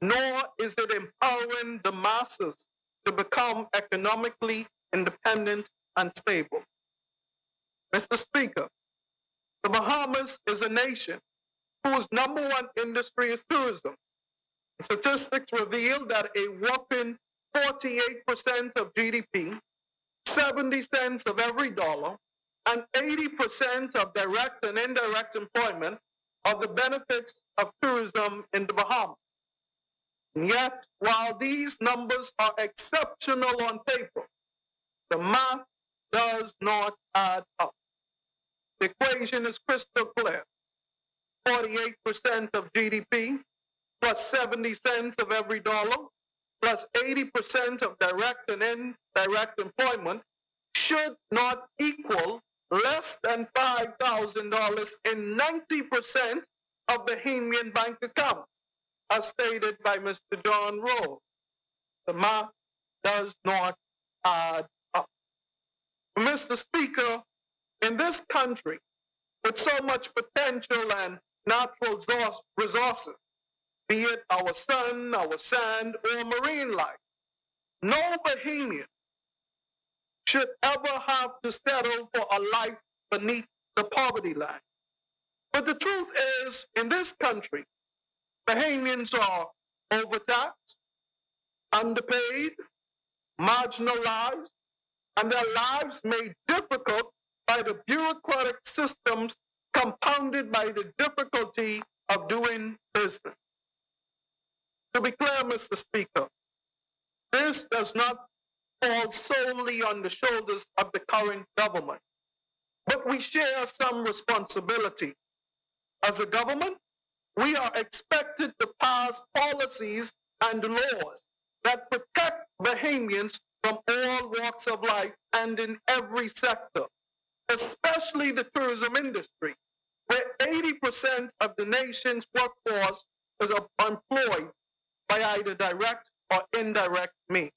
nor is it empowering the masses to become economically independent and stable. Mr. Speaker, the Bahamas is a nation whose number one industry is tourism. Statistics reveal that a whopping 48% of GDP, 70 cents of every dollar, and 80% of direct and indirect employment are the benefits of tourism in the Bahamas. And yet, while these numbers are exceptional on paper, the math does not add up. The equation is crystal clear. 48% of GDP plus 70 cents of every dollar plus 80% of direct and indirect employment should not equal less than $5,000 in 90% of Bahamian bank accounts, as stated by Mr. John Rowe. The math does not add up. Mr. Speaker, in this country, with so much potential and natural resources, be it our sun, our sand, or marine life, no Bahamian should ever have to settle for a life beneath the poverty line. But the truth is, in this country, Bahamians are overtaxed, underpaid, marginalized, and their lives made difficult by the bureaucratic systems compounded by the difficulty of doing business. To be clear, Mr. Speaker, this does not fall solely on the shoulders of the current government, but we share some responsibility. As a government, we are expected to pass policies and laws that protect Bahamians from all walks of life and in every sector, especially the tourism industry, where 80% of the nation's workforce is employed by either direct or indirect means.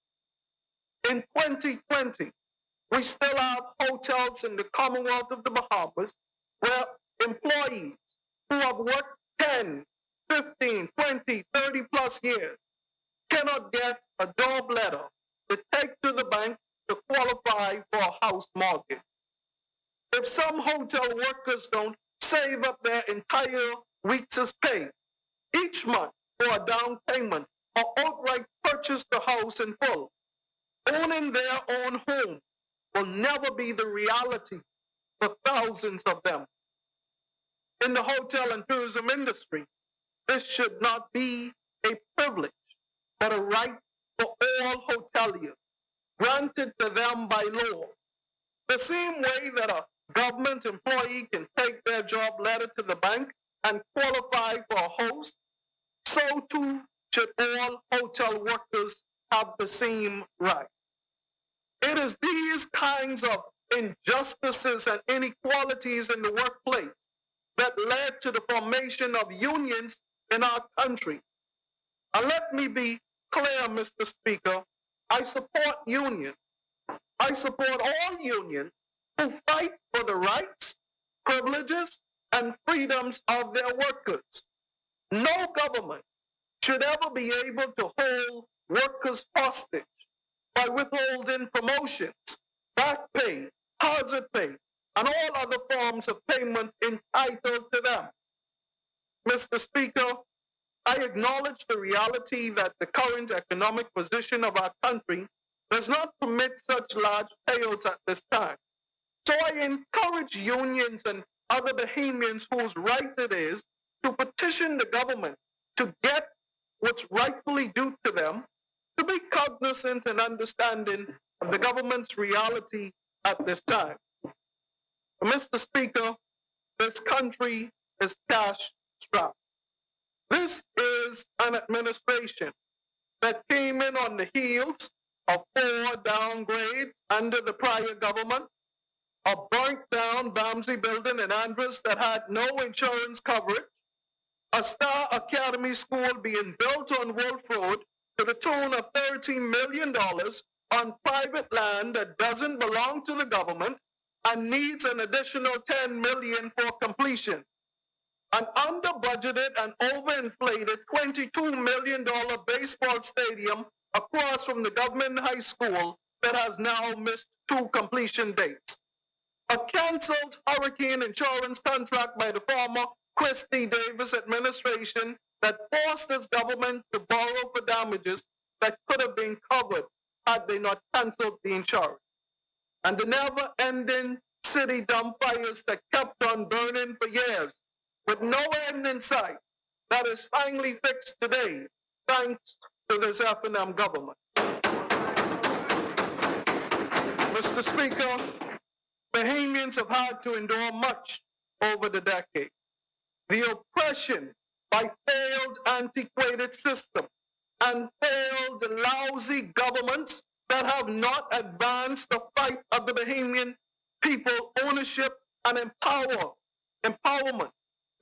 In 2020, we still have hotels in the Commonwealth of the Bahamas where employees who have worked 10, 15, 20, 30 plus years cannot get a job letter to take to the bank to qualify for a house mortgage. If some hotel workers don't save up their entire week's pay each month for a down payment or outright purchase the house in full, owning their own home will never be the reality for thousands of them. In the hotel and tourism industry, this should not be a privilege, but a right for all hoteliers, granted to them by law. The same way that a government employee can take their job letter to the bank and qualify for a host, so too should all hotel workers have the same right. It is these kinds of injustices and inequalities in the workplace that led to the formation of unions in our country. And let me be clear, Mr. Speaker, I support unions. I support all unions who fight for the rights, privileges, and freedoms of their workers. No government should ever be able to hold workers hostage by withholding promotions, back pay, hazard pay, and all other forms of payment entitled to them. Mr. Speaker, I acknowledge the reality that the current economic position of our country does not permit such large payouts at this time. So I encourage unions and other Bahamians whose right it is to petition the government to get what's rightfully due to them, to be cognizant and understanding of the government's reality at this time. Mr. Speaker, this country is cash strapped. This is an administration that came in on the heels of 4 downgrades under the prior government, a burnt down Bamsey building in Andros that had no insurance coverage, a Star Academy school being built on Wolf Road to the tune of $13 million on private land that doesn't belong to the government and needs an additional $10 million for completion. An under-budgeted and overinflated $22 million baseball stadium across from the government high school that has now missed 2 completion dates. A canceled hurricane insurance contract by the former Christie Davis administration that forced its government to borrow for damages that could have been covered had they not canceled the insurance. And the never-ending city dump fires that kept on burning for years with no end in sight, that is finally fixed today, thanks to this F&M government. Mr. Speaker, Bahamians have had to endure much over the decade. The oppression by failed antiquated systems and failed lousy governments that have not advanced the fight of the Bahamian people, ownership and empowerment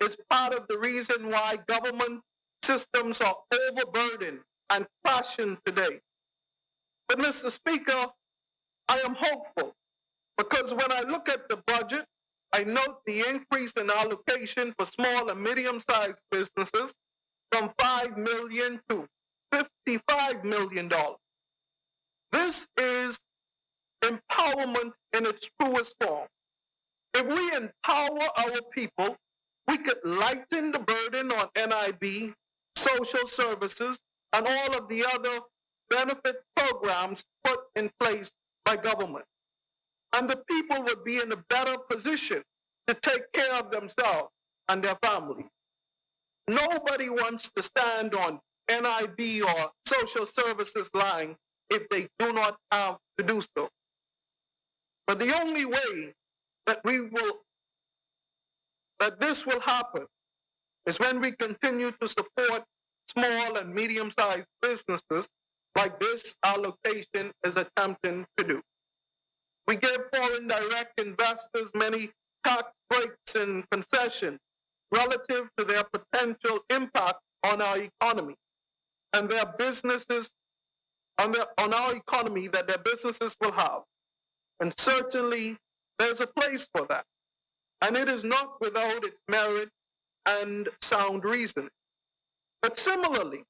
is part of the reason why government systems are overburdened and crashing today. But Mr. Speaker, I am hopeful because when I look at the budget, I note the increase in allocation for small and medium-sized businesses from $5 million to $55 million. This is empowerment in its truest form. If we empower our people, we could lighten the burden on NIB, social services, and all of the other benefit programs put in place by government. And the people would be in a better position to take care of themselves and their family. Nobody wants to stand on NIB or social services line if they do not have to do so. But the only way that this will happen is when we continue to support small and medium-sized businesses like this allocation is attempting to do. We give foreign direct investors many tax breaks and concessions relative to their potential impact on our economy and their businesses, on our economy that their businesses will have. And certainly there's a place for that. And it is not without its merit and sound reasoning. But similarly,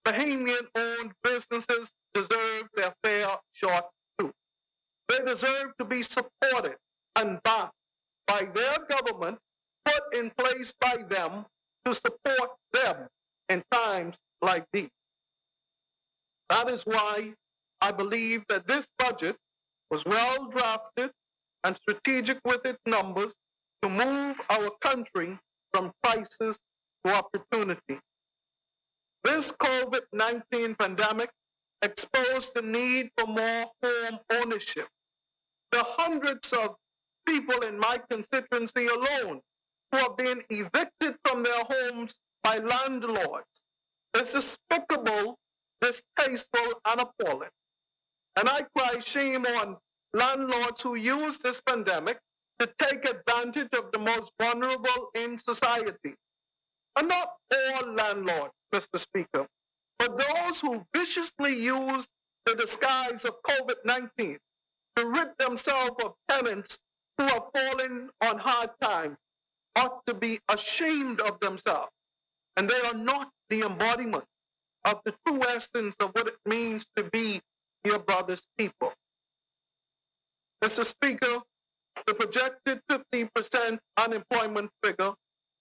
Bahamian-owned businesses deserve their fair shot too. They deserve to be supported and backed by their government, put in place by them to support them in times like these. That is why I believe that this budget was well drafted and strategic with its numbers to move our country from crisis to opportunity. This COVID-19 pandemic exposed the need for more home ownership. The hundreds of people in my constituency alone who have been evicted from their homes by landlords is despicable, distasteful, and appalling. And I cry shame on landlords who use this pandemic to take advantage of the most vulnerable in society. And not all landlords, Mr. Speaker, but those who viciously use the disguise of COVID-19 to rid themselves of tenants who are falling on hard times ought to be ashamed of themselves. And they are not the embodiment of the true essence of what it means to be your brother's people. Mr. Speaker, the projected 15% unemployment figure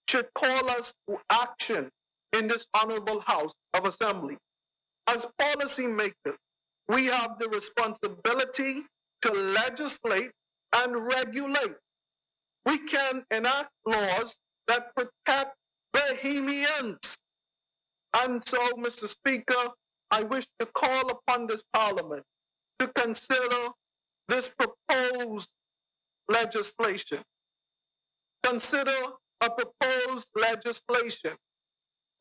should call us to action in this honorable House of Assembly. As policymakers, we have the responsibility to legislate and regulate. We can enact laws that protect Bahamians. And so, Mr. Speaker, I wish to call upon this Parliament to consider this proposed legislation. Consider a proposed legislation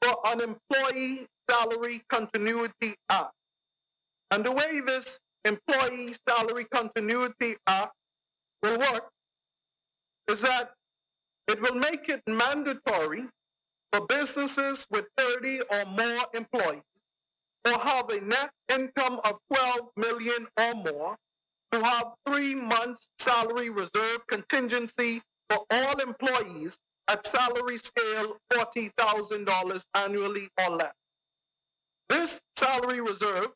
for an Employee Salary Continuity Act. And the way this Employee Salary Continuity Act will work is that it will make it mandatory for businesses with 30 or more employees who have a net income of 12 million or more to have 3 months salary reserve contingency for all employees at salary scale $40,000 annually or less. This salary reserve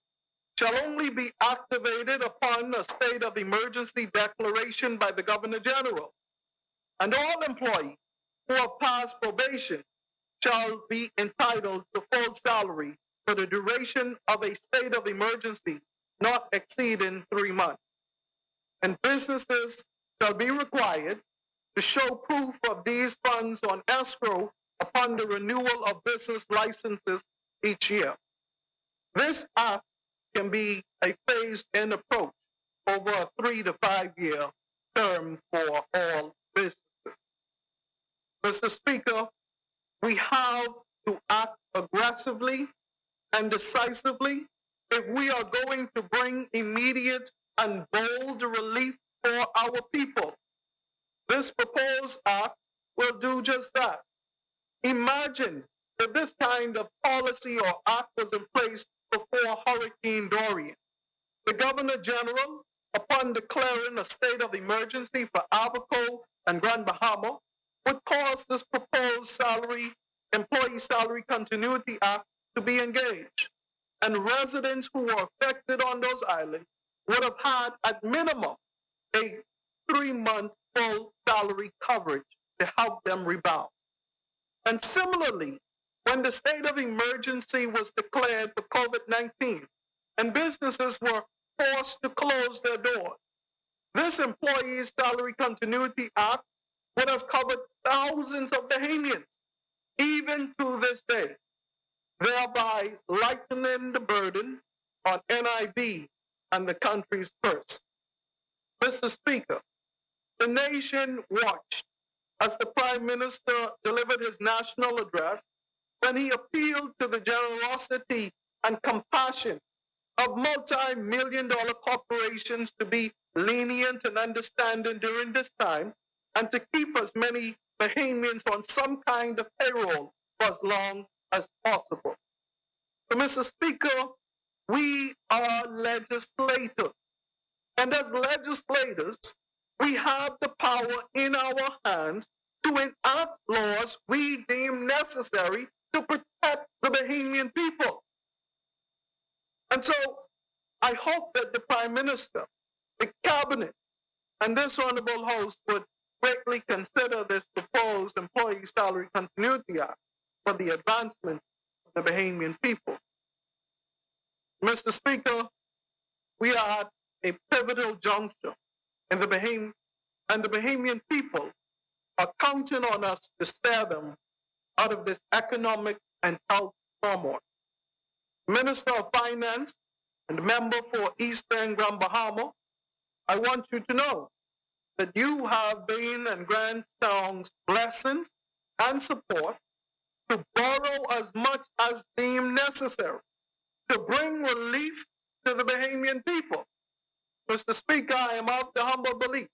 shall only be activated upon a state of emergency declaration by the Governor General. And all employees who have passed probation shall be entitled to full salary for the duration of a state of emergency not exceeding 3 months. And businesses shall be required to show proof of these funds on escrow upon the renewal of business licenses each year. This act can be a phased-in approach over a 3 to 5 year term for all businesses. Mr. Speaker, we have to act aggressively and decisively if we are going to bring immediate and bold relief for our people. This proposed act will do just that. Imagine if this kind of policy or act was in place before Hurricane Dorian. The Governor General, upon declaring a state of emergency for Abaco and Grand Bahama, would cause this proposed Employee Salary Continuity Act to be engaged. And residents who were affected on those islands would have had, at minimum, a 3-month full salary coverage to help them rebound. And similarly, when the state of emergency was declared for COVID-19 and businesses were forced to close their doors, this Employee Salary Continuity Act would have covered thousands of Bahamians, even to this day, thereby lightening the burden on NIB and the country's purse. Mr. Speaker, the nation watched as the Prime Minister delivered his national address when he appealed to the generosity and compassion of multi-million-dollar corporations to be lenient and understanding during this time and to keep as many Bahamians on some kind of payroll for as long as possible. So, Mr. Speaker, we are legislators. And as legislators, we have the power in our hands to enact laws we deem necessary to protect the Bahamian people. And so I hope that the Prime Minister, the Cabinet, and this Honorable House would greatly consider this proposed Employee Salary Continuity Act for the advancement of the Bahamian people. Mr. Speaker, we are at a pivotal juncture in the Bahamian people are counting on us to steer them out of this economic and health turmoil. Minister of Finance and member for Eastern Grand Bahama, I want you to know that you have been and Grandtown's blessings and support to borrow as much as deemed necessary to bring relief to the Bahamian people. Mr. Speaker, I am of the humble belief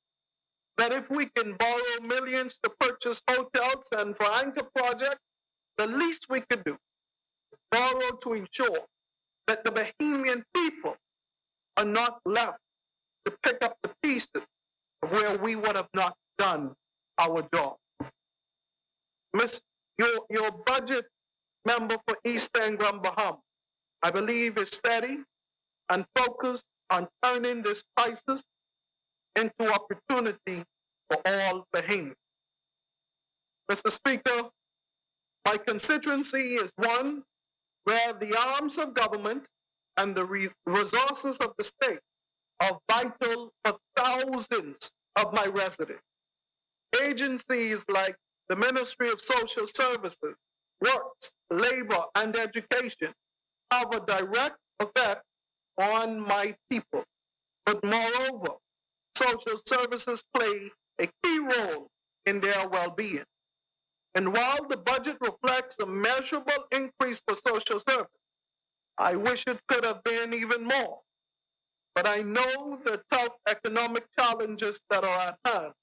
that if we can borrow millions to purchase hotels and for anchor projects, the least we could do is borrow to ensure that the Bahamian people are not left to pick up the pieces of where we would have not done our job. Your budget member for Eastern Grand Bahama, I believe, is steady and focused on turning this crisis into opportunity for all Bahamians. Mr. Speaker, my constituency is one where the arms of government and the resources of the state are vital for thousands of my residents. Agencies like the Ministry of Social Services, Works, Labor, and Education have a direct effect on my people. But moreover, social services play a key role in their well-being. And while the budget reflects a measurable increase for social service, I wish it could have been even more. But I know the tough economic challenges that are at hand,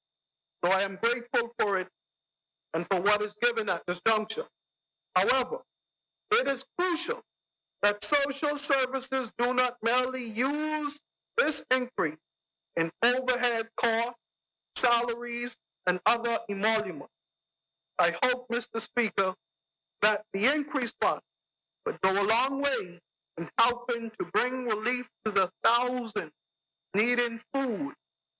so I am grateful for it and for what is given at this juncture. However, it is crucial that social services do not merely use this increase in overhead costs, salaries, and other emoluments. I hope, Mr. Speaker, that the increased fund would go a long way in helping to bring relief to the thousands needing food,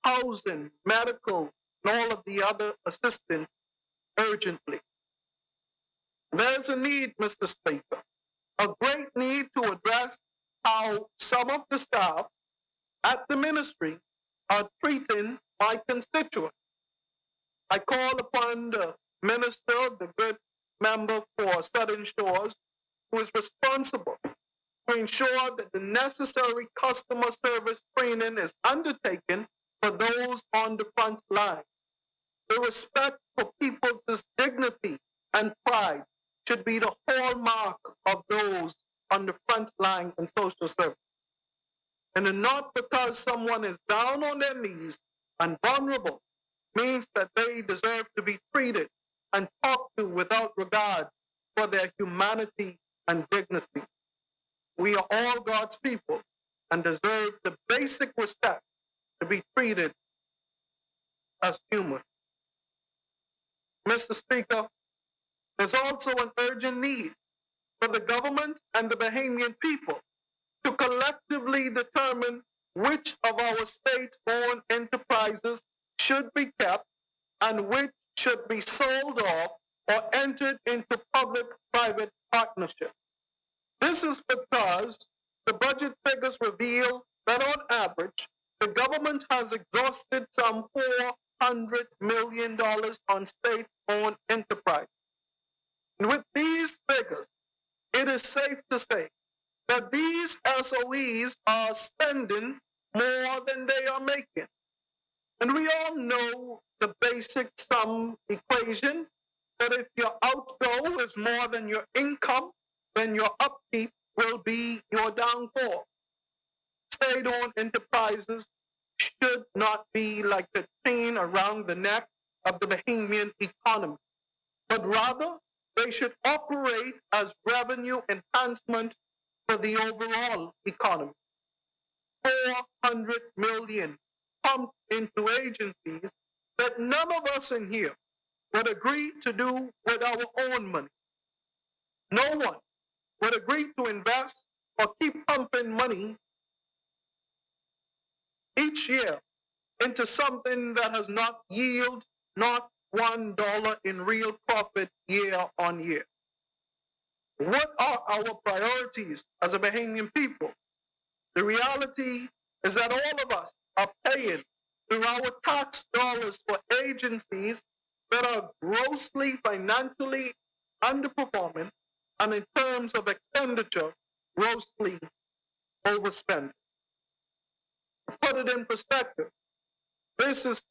housing, medical, and all of the other assistance urgently. There's a need, Mr. Speaker, a great need to address how some of the staff at the ministry are treating my constituents. I call upon the minister, the good member for Southern Shores, who is responsible to ensure that the necessary customer service training is undertaken for those on the front line. The respect for people's dignity and pride should be the hallmark of those on the front line in social service. And not because someone is down on their knees and vulnerable means that they deserve to be treated and talked to without regard for their humanity and dignity. We are all God's people and deserve the basic respect to be treated as human. Mr. Speaker, there's also an urgent need for the government and the Bahamian people to collectively determine which of our state-owned enterprises should be kept and which should be sold off or entered into public-private partnership. This is because the budget figures reveal that on average, the government has exhausted some $400 million on state-owned enterprise. And with these figures, it is safe to say that these SOEs are spending more than they are making. And we all know the basic sum equation that if your outgo is more than your income, then your upkeep will be your downfall. state-owned enterprises should not be like the chain around the neck of the Bahamian economy, but rather they should operate as revenue enhancement for the overall economy. 400 million pumped into agencies that none of us in here would agree to do with our own money. No one would agree to invest or keep pumping money each year into something that has not yielded not $1 in real profit year on year. What are our priorities as a Bahamian people? The reality is that all of us are paying through our tax dollars for agencies that are grossly financially underperforming and in terms of expenditure, grossly overspending. To put it in perspective, this is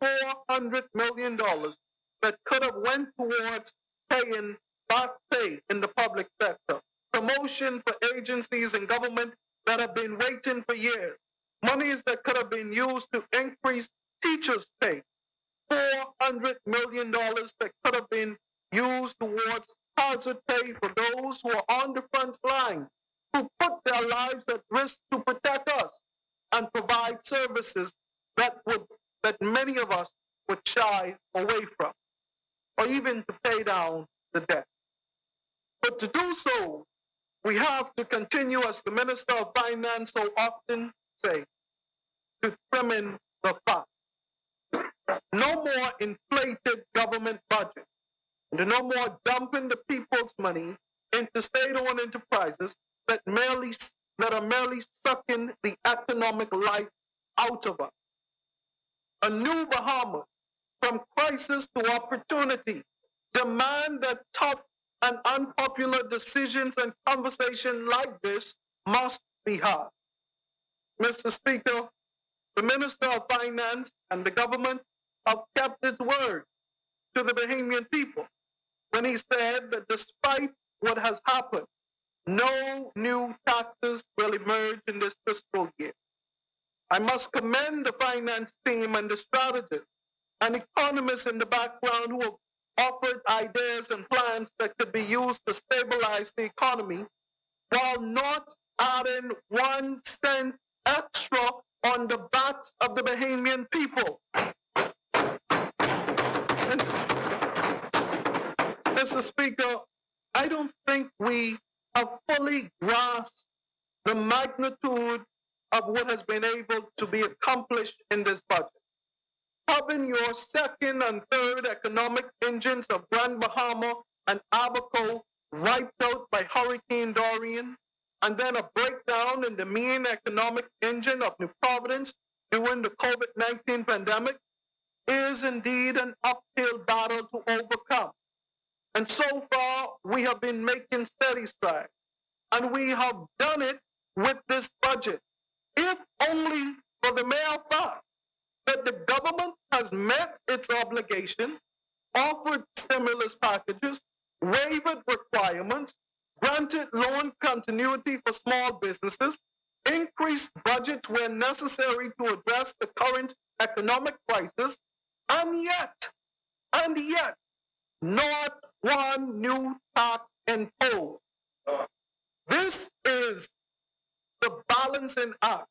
$400 million that could have went towards paying back pay in the public sector, promotion for agencies and government that have been waiting for years, monies that could have been used to increase teachers' pay, $400 million that could have been used towards hazard pay for those who are on the front line, who put their lives at risk to protect us and provide services that many of us would shy away from, or even to pay down the debt. But to do so, we have to continue, as the Minister of Finance so often say, to trimming the fat. No more inflated government budget. And no more dumping the people's money into state-owned enterprises that are merely sucking the economic life out of us. A new Bahamas, from crisis to opportunity, demand that tough and unpopular decisions and conversation like this must be had. Mr. Speaker, the Minister of Finance and the government have kept its word to the Bahamian people when he said that despite what has happened, no new taxes will emerge in this fiscal year. I must commend the finance team and the strategists and economists in the background who have offered ideas and plans that could be used to stabilize the economy while not adding 1 cent extra on the backs of the Bahamian people. And, Mr. Speaker, I don't think we have fully grasped the magnitude of what has been able to be accomplished in this budget. Having your second and third economic engines of Grand Bahama and Abaco wiped out by Hurricane Dorian, and then a breakdown in the main economic engine of New Providence during the COVID-19 pandemic is indeed an uphill battle to overcome. And so far, we have been making steady strides, and we have done it with this budget, if only for the mere fact that the government has met its obligation, offered stimulus packages, waived requirements, granted loan continuity for small businesses, increased budgets where necessary to address the current economic crisis, and yet, not one new tax imposed. This is the balancing act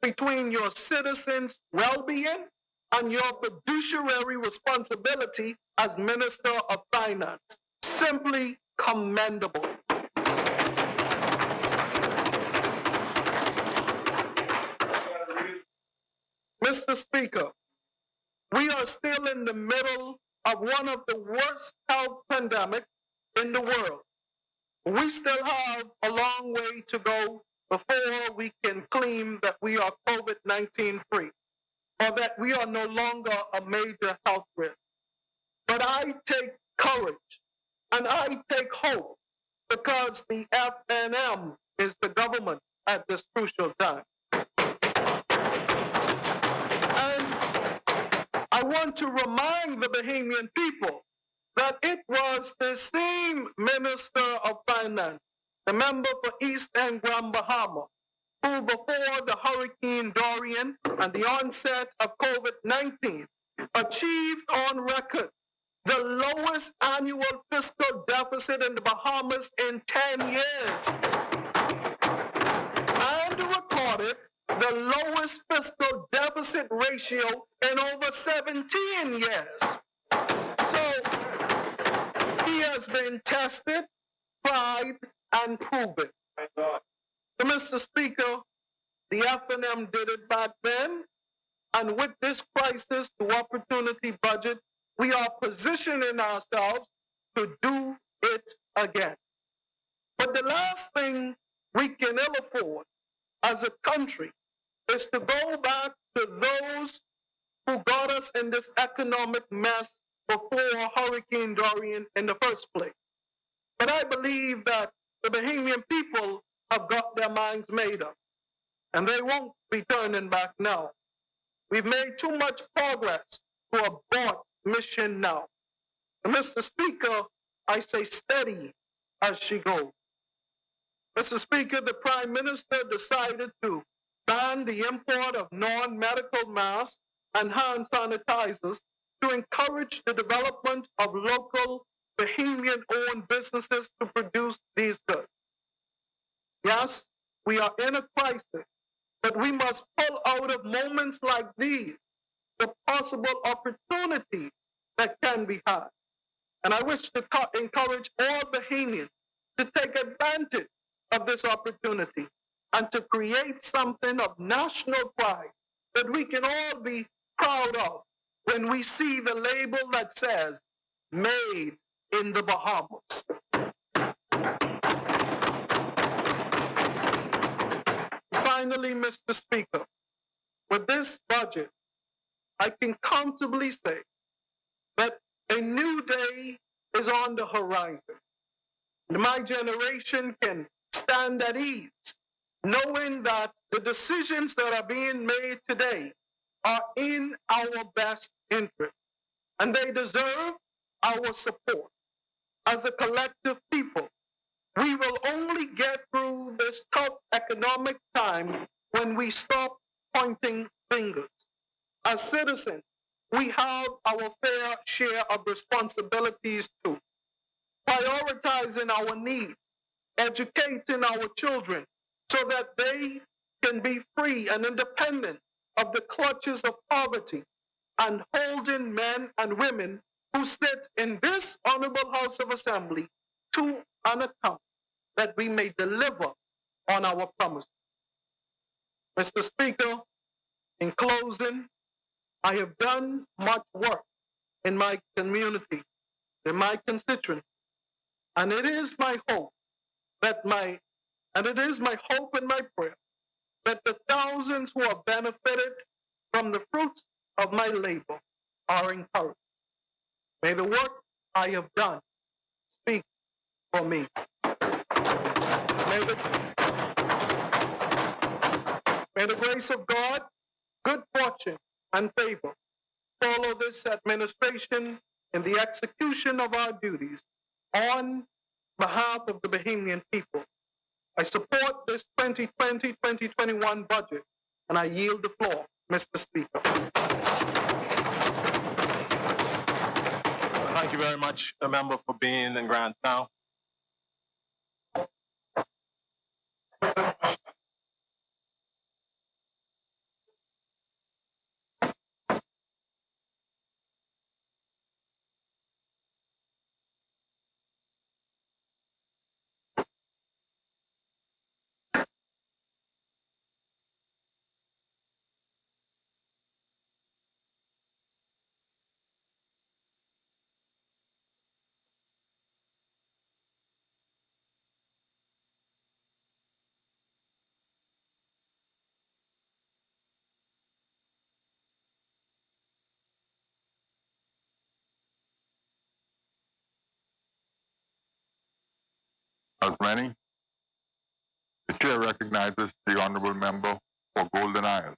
between your citizens' well-being and your fiduciary responsibility as Minister of Finance. Simply commendable. Mr. Speaker, we are still in the middle of one of the worst health pandemics in the world. We still have a long way to go before we can claim that we are COVID-19 free, or that we are no longer a major health risk. But I take courage and I take hope because the FNM is the government at this crucial time. And I want to remind the Bahamian people that it was the same Minister of Finance, the member for East and Grand Bahama, who before the Hurricane Dorian and the onset of COVID-19 achieved on record the lowest annual fiscal deficit in the Bahamas in 10 years and recorded the lowest fiscal deficit ratio in over 17 years. So he has been tested, tried, and proven. So, Mr. Speaker, the FNM did it back then, and with this crisis to opportunity budget, we are positioning ourselves to do it again. But the last thing we can ill afford as a country is to go back to those who got us in this economic mess before Hurricane Dorian in the first place. But I believe that the Bahamian people have got their minds made up, and they won't be turning back now. We've made too much progress to abort mission now. And Mr. Speaker, I say steady as she goes. Mr. Speaker, the Prime Minister decided to ban the import of non-medical masks and hand sanitizers to encourage the development of local Bahamian-owned businesses to produce these goods. Yes, we are in a crisis, but we must pull out of moments like these the possible opportunities that can be had. And I wish to encourage all Bahamians to take advantage of this opportunity and to create something of national pride that we can all be proud of when we see the label that says, made in the Bahamas. Finally, Mr. Speaker, with this budget, I can comfortably say that a new day is on the horizon. My generation can stand at ease, knowing that the decisions that are being made today are in our best interest, and they deserve our support. As a collective people, we will only get through this tough economic time when we stop pointing fingers. As citizens, we have our fair share of responsibilities too. Prioritizing our needs, educating our children so that they can be free and independent of the clutches of poverty, and holding men and women who sit in this honorable House of Assembly to an account, that we may deliver on our promises. Mr. Speaker, in closing, I have done much work in my community, in my constituency, and it is my hope and my prayer that the thousands who have benefited from the fruits of my labor are encouraged. May the work I have done speak for me. May the grace of God, good fortune, and favor follow this administration in the execution of our duties on behalf of the Bahamian people. I support this 2020-2021 budget, and I yield the floor, Mr. Speaker. Thank you very much, the member, for being in Grand Town. As many, the chair recognizes the honorable member for Golden Isles.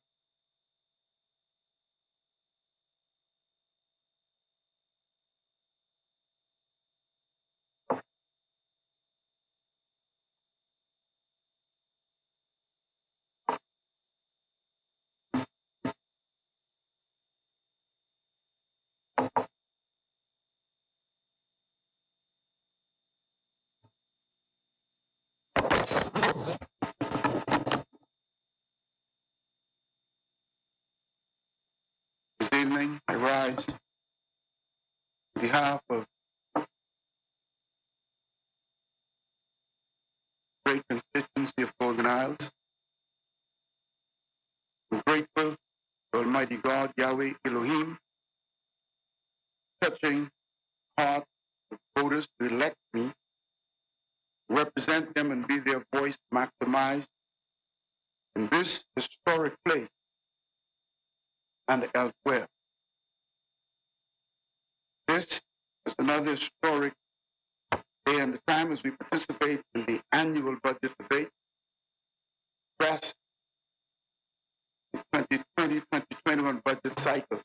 Golden Isles. I'm grateful to Almighty God, Yahweh Elohim, touching heart of voters to elect me, represent them and be their voice maximized in this historic place and elsewhere. This is another historic day and the time as we participate in the annual budget debate. Press the 2020-2021 budget cycle.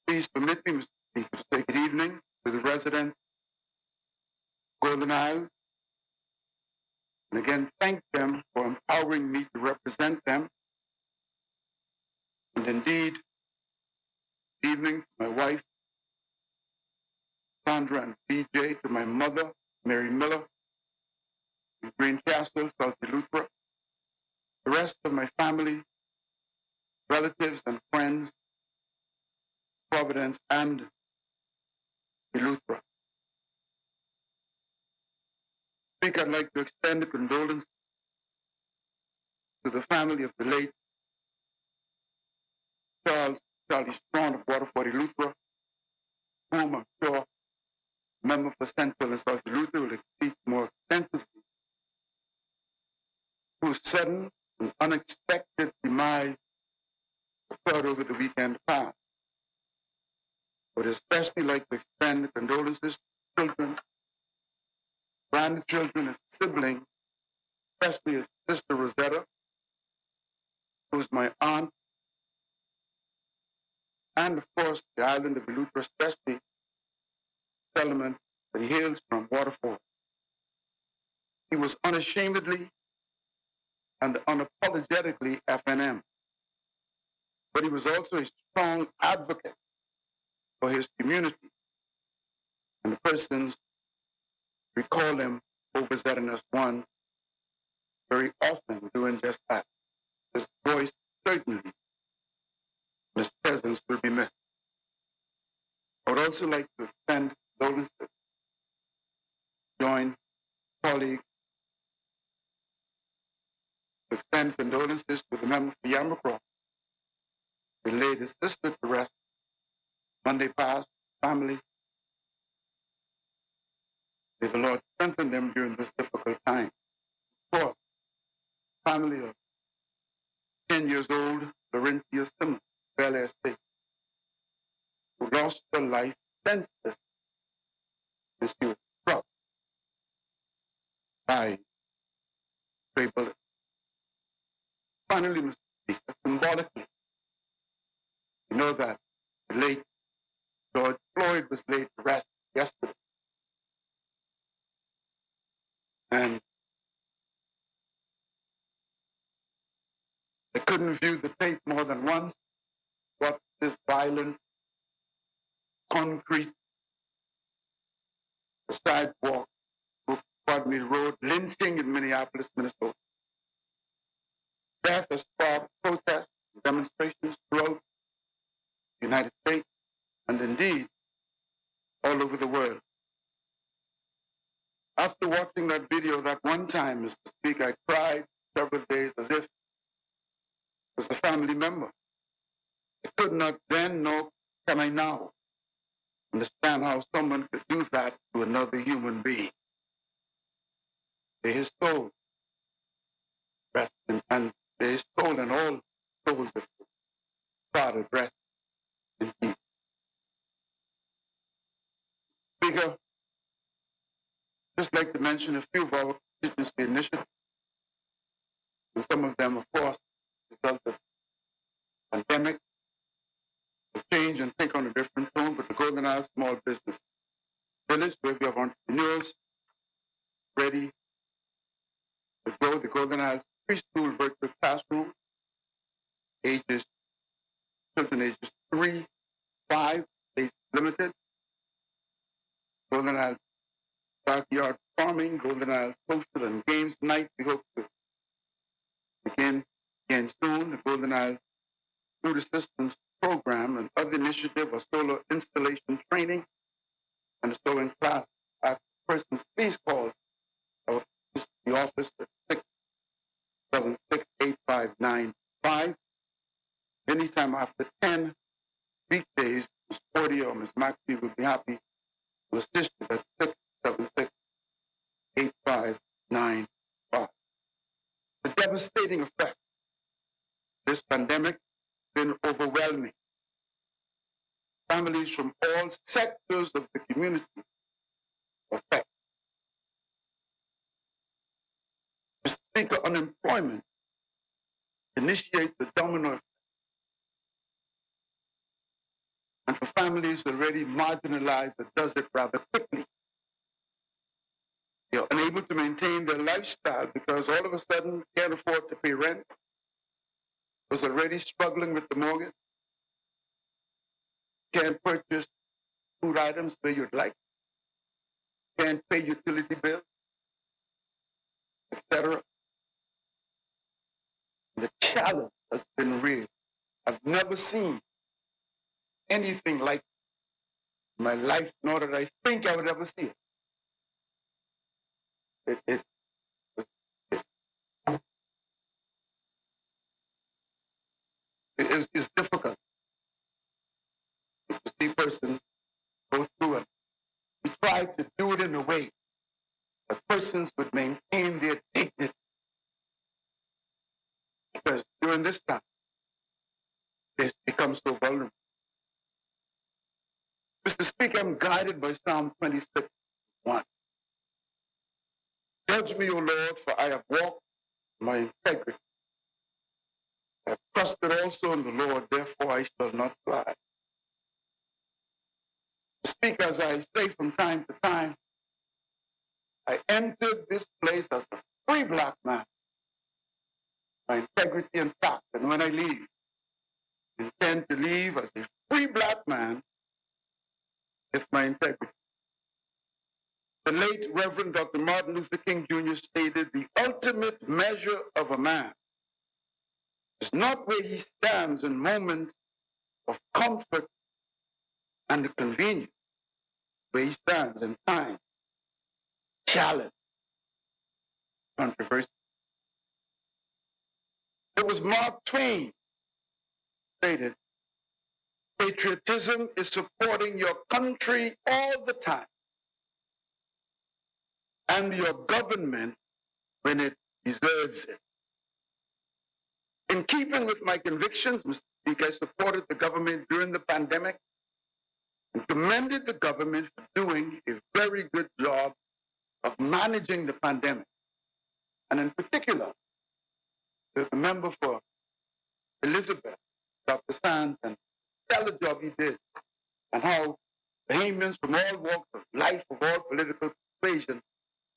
Please permit me, Mr. Speaker, to say good evening to the residents of Golden Isles, and again thank them for empowering me to represent them. And indeed, good evening to my wife, Sandra and BJ, to my mother, Mary Miller, in Greencastle, South Eleuthera, the rest of my family, relatives and friends, Providence and Eleuthera. Speaker, I'd like to extend a condolence to the family of the late Charlie Strawn of Waterford, Eleuthera, whom I'm sure member for Central and South Eleuthera will speak more extensively, whose sudden and unexpected demise occurred over the weekend past. Would especially like to extend condolences to children, grandchildren, and siblings, especially his sister Rosetta, who's my aunt, and of course the island of Eleuthera, especially the settlement that he hails from, Waterford. He was unashamedly and unapologetically FNM, but he was also a strong advocate for his community, and the persons recall him oversetting us one very often doing just that. His voice certainly, his presence will be missed. I would also like to extend condolences, join colleagues, to extend condolences to the member for Yamacroft. They laid his sister to rest Monday past, family. May the Lord strengthen them during this difficult time. Of course, family of 10 years old, Laurentia Simmons, Bel Air State, who lost her life senseless when she was struck by a stray bullet. Finally, Mr. Speaker, symbolically, you know that the late George Floyd was laid to rest yesterday. And I couldn't view the tape more than once. What this violent, concrete, sidewalk, road, lynching in Minneapolis, Minnesota. Death has sparked protests and demonstrations throughout the United States and indeed all over the world. After watching that video that one time, Mr. Speaker, I cried several days as if it was a family member. I could not then, nor can I now, understand how someone could do that to another human being. May his soul rest and may his soul and all souls of God rest in peace. Speaker, just like to mention a few of our constituency initiatives, and some of them, of course, result of pandemic, to change and take on a different tone, but the Golden Isles Small Business Village, where we have entrepreneurs ready to grow the Golden Isles preschool virtual classroom, children ages 3, 5, space limited, Golden Isles backyard farming, Golden Isles social and games night. We hope to begin again soon. The Golden Isles Food Assistance Program and other initiative of solar installation training and a sewing class. Persons, please call the office at 676-8595. Anytime after 10 weekdays, Ms. Portia or Ms. Maxey would be happy to assist you at 676-8595. The devastating effect of this pandemic has been overwhelming. Families from all sectors of the community are affected. Mr. Speaker, unemployment initiates the domino effect. And for families already marginalized, it does it rather quickly. They're unable to maintain their lifestyle because all of a sudden can't afford to pay rent, was already struggling with the mortgage, can't purchase food items where you'd like, can't pay utility bills, etc. The challenge has been real. I've never seen anything like it in my life, nor did I think I would ever see it. It's difficult to see persons go through it. We try to do it in a way that persons would maintain their dignity. Because during this time, they become so vulnerable. Mr. Speaker, I'm guided by Psalm 26:1. Judge me, O Lord, for I have walked in my integrity. I have trusted also in the Lord, therefore I shall not fly. Speak as I say from time to time, I entered this place as a free black man, my integrity intact, and when I leave, I intend to leave as a free black man with my integrity. The late Reverend Dr. Martin Luther King Jr. stated, the ultimate measure of a man is not where he stands in moments of comfort and convenience, where he stands in time, challenge, controversy. It was Mark Twain stated, patriotism is supporting your country all the time and your government when it deserves it. In keeping with my convictions, Mr. Speaker, I supported the government during the pandemic and commended the government for doing a very good job of managing the pandemic. And in particular, the member for Elizabeth, Dr. Sands, and the stellar job he did, and how Bahamians from all walks of life, of all political persuasion,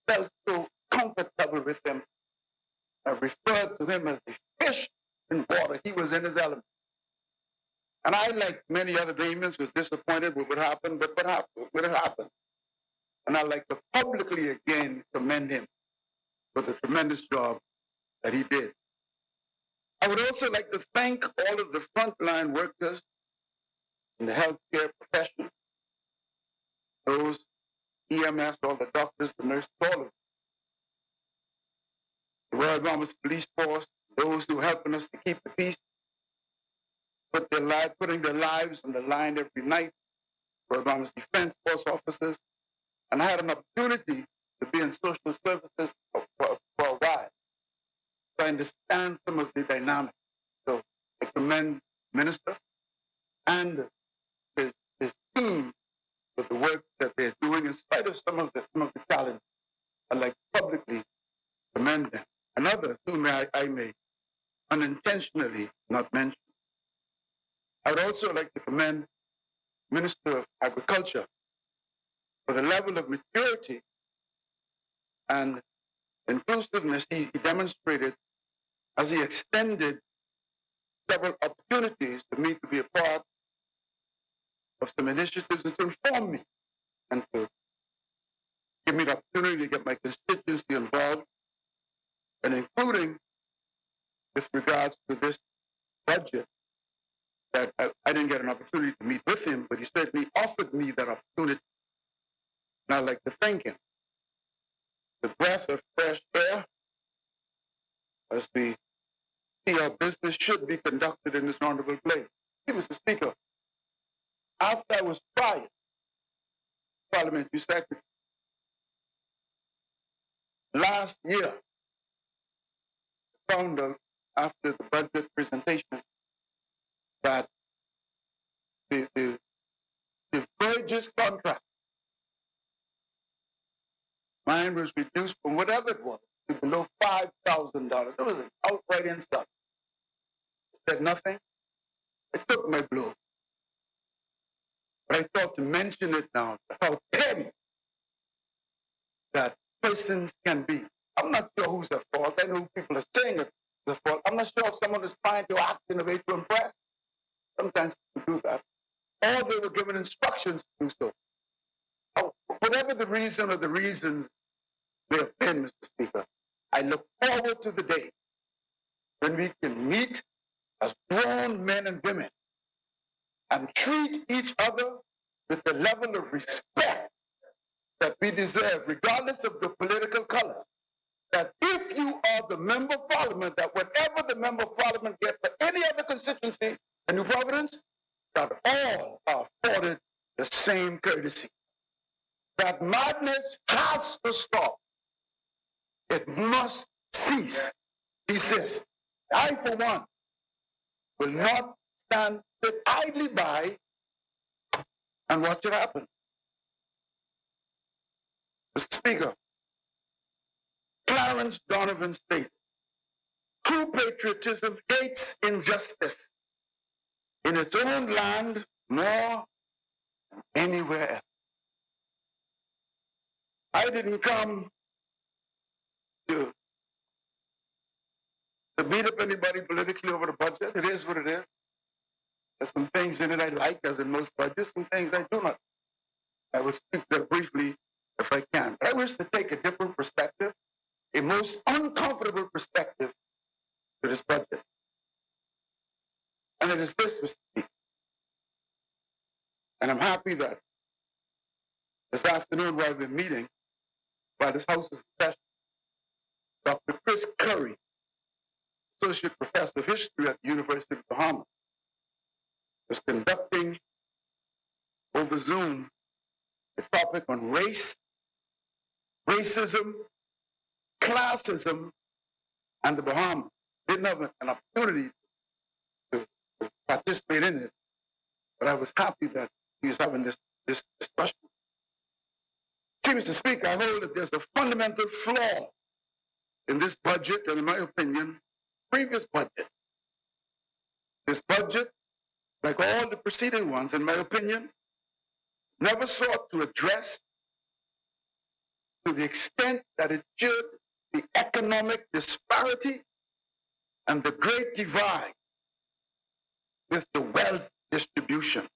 felt so comfortable with him. I referred to him as the fish in water. He was in his element. And I, like many other Bahamians, was disappointed with what happened, but what happened. And I'd like to publicly again commend him for the tremendous job that he did. I would also like to thank all of the frontline workers in the healthcare profession, those EMS, all the doctors, the nurses, all of them. The Royal Bahamas Police Force, those who are helping us to keep the peace, putting their lives on the line every night, Royal Bahamas Defense Force officers. And I had an opportunity to be in social services for a while, so I understand some of the dynamics. So I commend the Minister and his team for the work that they're doing in spite of some of the challenges. I'd like to publicly commend them. And others whom I may unintentionally not mention. I would also like to commend Minister of Agriculture for the level of maturity and inclusiveness he demonstrated as he extended several opportunities for me to be a part of some initiatives and to inform me and to give me the opportunity to get my constituency involved, and including with regards to this budget that I didn't get an opportunity to meet with him, but he certainly offered me that opportunity. And I'd like to thank him. The breath of fresh air, as we see our business should be conducted in this honorable place. See, Mr. Speaker, after I was fired, Parliamentary Secretary, last year, found out after the budget presentation that the Burgess contract, mine was reduced from whatever it was to below $5,000. It was an outright insult. I said nothing. I took my blow. But I thought to mention it now, how petty that persons can be. I'm not sure who's at fault. I know people are saying it's the fault. I'm not sure if someone is trying to act in a way to impress. Sometimes people do that. Or they were given instructions to do so. Whatever the reason or the reasons may have been, Mr. Speaker, I look forward to the day when we can meet as grown men and women and treat each other with the level of respect that we deserve, regardless of the political colors. That if you are the member of parliament, that whatever the member of parliament gets for any other constituency in New Providence, that all are afforded the same courtesy. That madness has to stop. It must cease, desist. I, for one, will not sit idly by and watch it happen. Mr. Speaker, Clarence Donovan stated, true patriotism hates injustice in its own land more than anywhere else. I didn't come to beat up anybody politically over the budget. It is what it is. There's some things in it I like, as in most budgets, some things I do not. I will speak there briefly if I can. But I wish to take a different perspective, a most uncomfortable perspective to this budget. And it is this, Mr. Speaker. And I'm happy that this afternoon while we're meeting, while this House is in session, Dr. Chris Curry, Associate Professor of History at the University of Bahamas, was conducting over Zoom a topic on race, racism, classism, and the Bahamas. Didn't have an opportunity to participate in it, but I was happy that he was having this discussion. See, Mr. Speaker, I hold that there's a fundamental flaw in this budget, and in my opinion, previous budget. This budget, like all the preceding ones, in my opinion, never sought to address to the extent that it should the economic disparity and the great divide with the wealth distribution.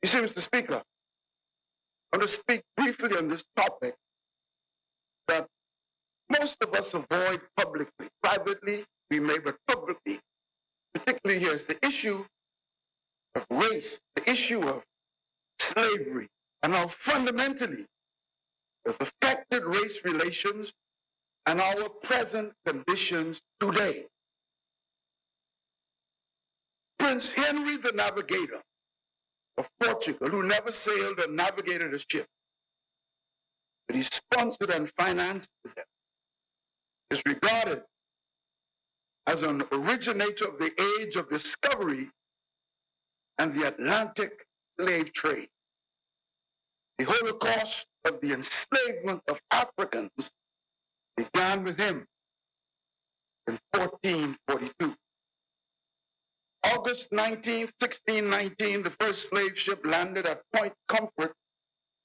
You see, Mr. Speaker, I want to speak briefly on this topic that most of us avoid publicly. Privately, we may, but publicly, particularly here, is the issue of race, the issue of slavery, and how fundamentally has affected race relations and our present conditions today. Prince Henry the Navigator of Portugal, who never sailed or navigated a ship, but he sponsored and financed them, is regarded as an originator of the age of discovery and the Atlantic slave trade. The Holocaust of the enslavement of Africans began with him in 1442. August 19, 1619, the first slave ship landed at Point Comfort,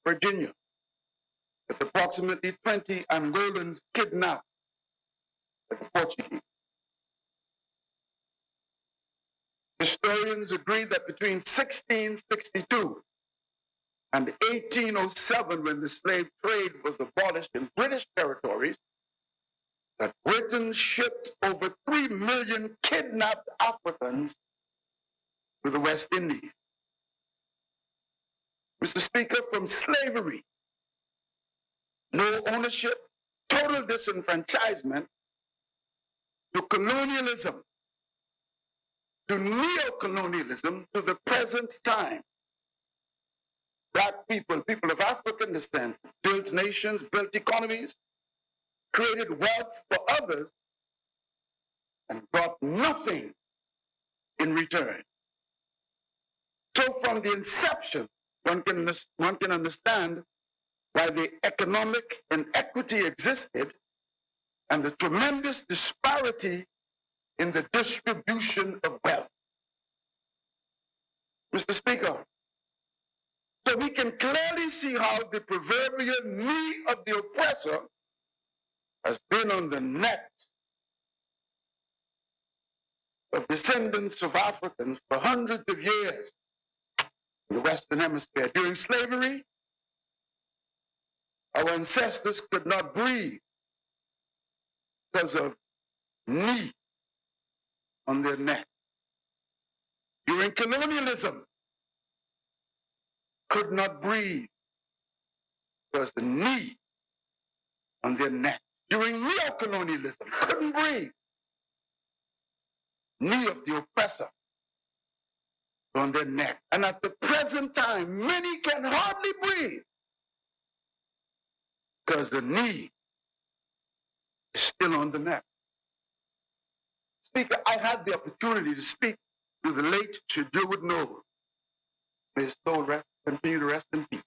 Virginia, with approximately 20 Angolans kidnapped by the Portuguese. Historians agree that between 1662 and 1807, when the slave trade was abolished in British territories, that Britain shipped over 3 million kidnapped Africans to the West Indies. Mr. Speaker, from slavery, no ownership, total disenfranchisement, to colonialism, to neo-colonialism, to the present time. Black people, people of African descent, built nations, built economies, created wealth for others, and got nothing in return. So from the inception, one can understand why the economic inequity existed and the tremendous disparity in the distribution of wealth. Mr. Speaker, so we can clearly see how the proverbial knee of the oppressor has been on the necks of descendants of Africans for hundreds of years in the Western Hemisphere. During slavery, our ancestors could not breathe because of knee on their neck. During colonialism, could not breathe because the knee on their neck. During neo-colonialism, couldn't breathe. Knee of the oppressor on their neck. And at the present time, many can hardly breathe because the knee is still on the neck. Speaker, I had the opportunity to speak to the late Sherwood Noel. May his soul continue to rest in peace.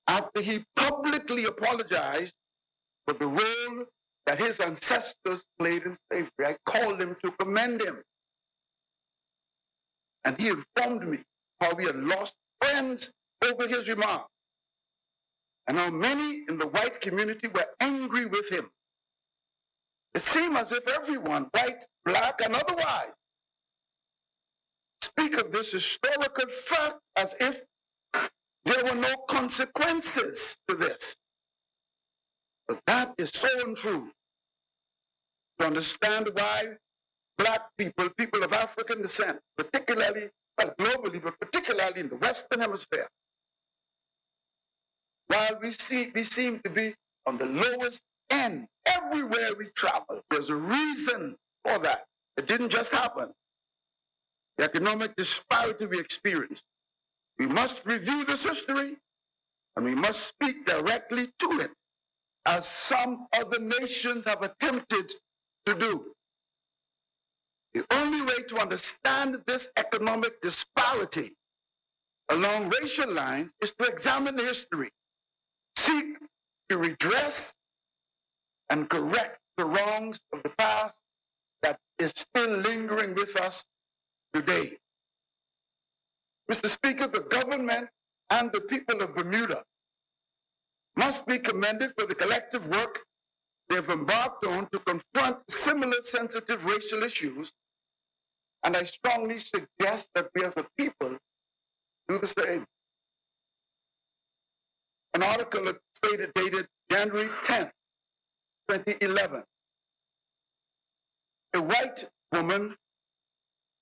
After he publicly apologized for the role that his ancestors played in slavery, I called him to commend him. And he informed me how we had lost friends over his remarks, and how many in the white community were angry with him. It seemed as if everyone, white, black, and otherwise, speak of this historical fact as if there were no consequences to this. But that is so untrue. To understand why black people, people of African descent, particularly, well, globally, but particularly in the Western Hemisphere, while we seem to be on the lowest end everywhere we travel, there's a reason for that. It didn't just happen. The economic disparity we experience. We must review this history, and we must speak directly to it, as some other nations have attempted to do. The only way to understand this economic disparity along racial lines is to examine the history, seek to redress and correct the wrongs of the past that is still lingering with us today. Mr. Speaker, the government and the people of Bermuda must be commended for the collective work they've embarked on to confront similar sensitive racial issues, and I strongly suggest that we as a people do the same. An article stated dated January 10th, 2011. A white woman,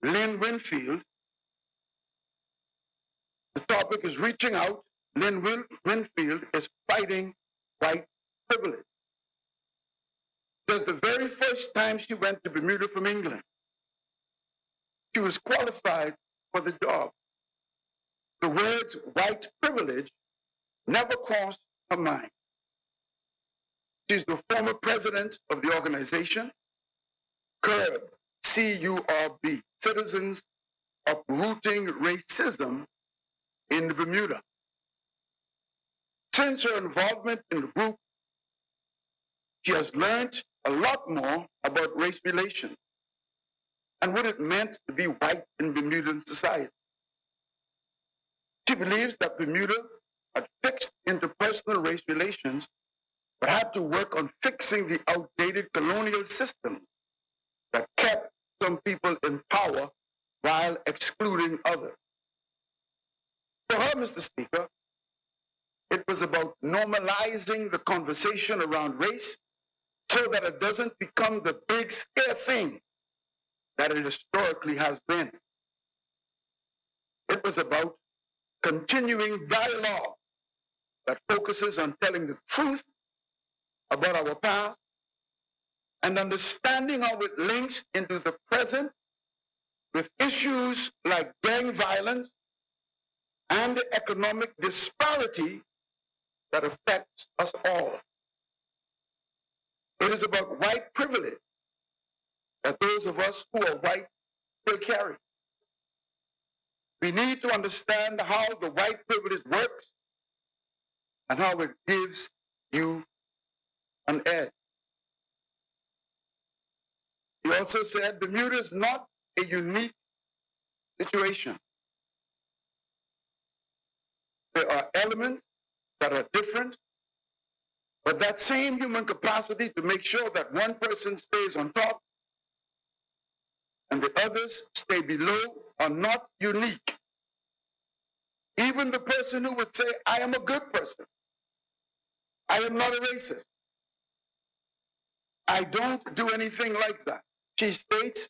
Lynn Winfield, the topic is reaching out. Lynn Winfield is fighting white privilege. That's the very first time she went to Bermuda from England. She was qualified for the job. The words white privilege never crossed her mind. She's the former president of the organization, CURB, C-U-R-B, Citizens Uprooting Racism in Bermuda. Since her involvement in the group, she has learned a lot more about race relations and what it meant to be white in Bermudan society. She believes that Bermuda had fixed interpersonal race relations, but had to work on fixing the outdated colonial system that kept some people in power while excluding others. For her, Mr. Speaker, it was about normalizing the conversation around race so that it doesn't become the big scare thing that it historically has been. It was about continuing dialogue that focuses on telling the truth about our past and understanding how it links into the present with issues like gang violence and the economic disparity that affects us all. It is about white privilege that those of us who are white still carry. We need to understand how the white privilege works and how it gives you an edge. He also said Bermuda is not a unique situation. There are elements that are different, but that same human capacity to make sure that one person stays on top and the others stay below are not unique. Even the person who would say, I am a good person, I am not a racist, I don't do anything like that. She states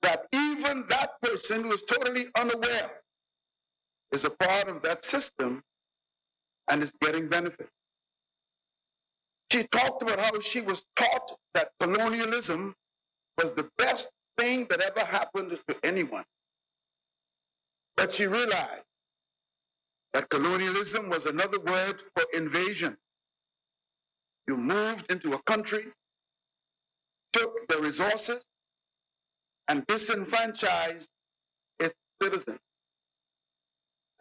that even that person who is totally unaware is a part of that system and is getting benefit. She talked about how she was taught that colonialism was the best thing that ever happened to anyone. But she realized that colonialism was another word for invasion. You moved into a country, took the resources, and disenfranchised its citizens.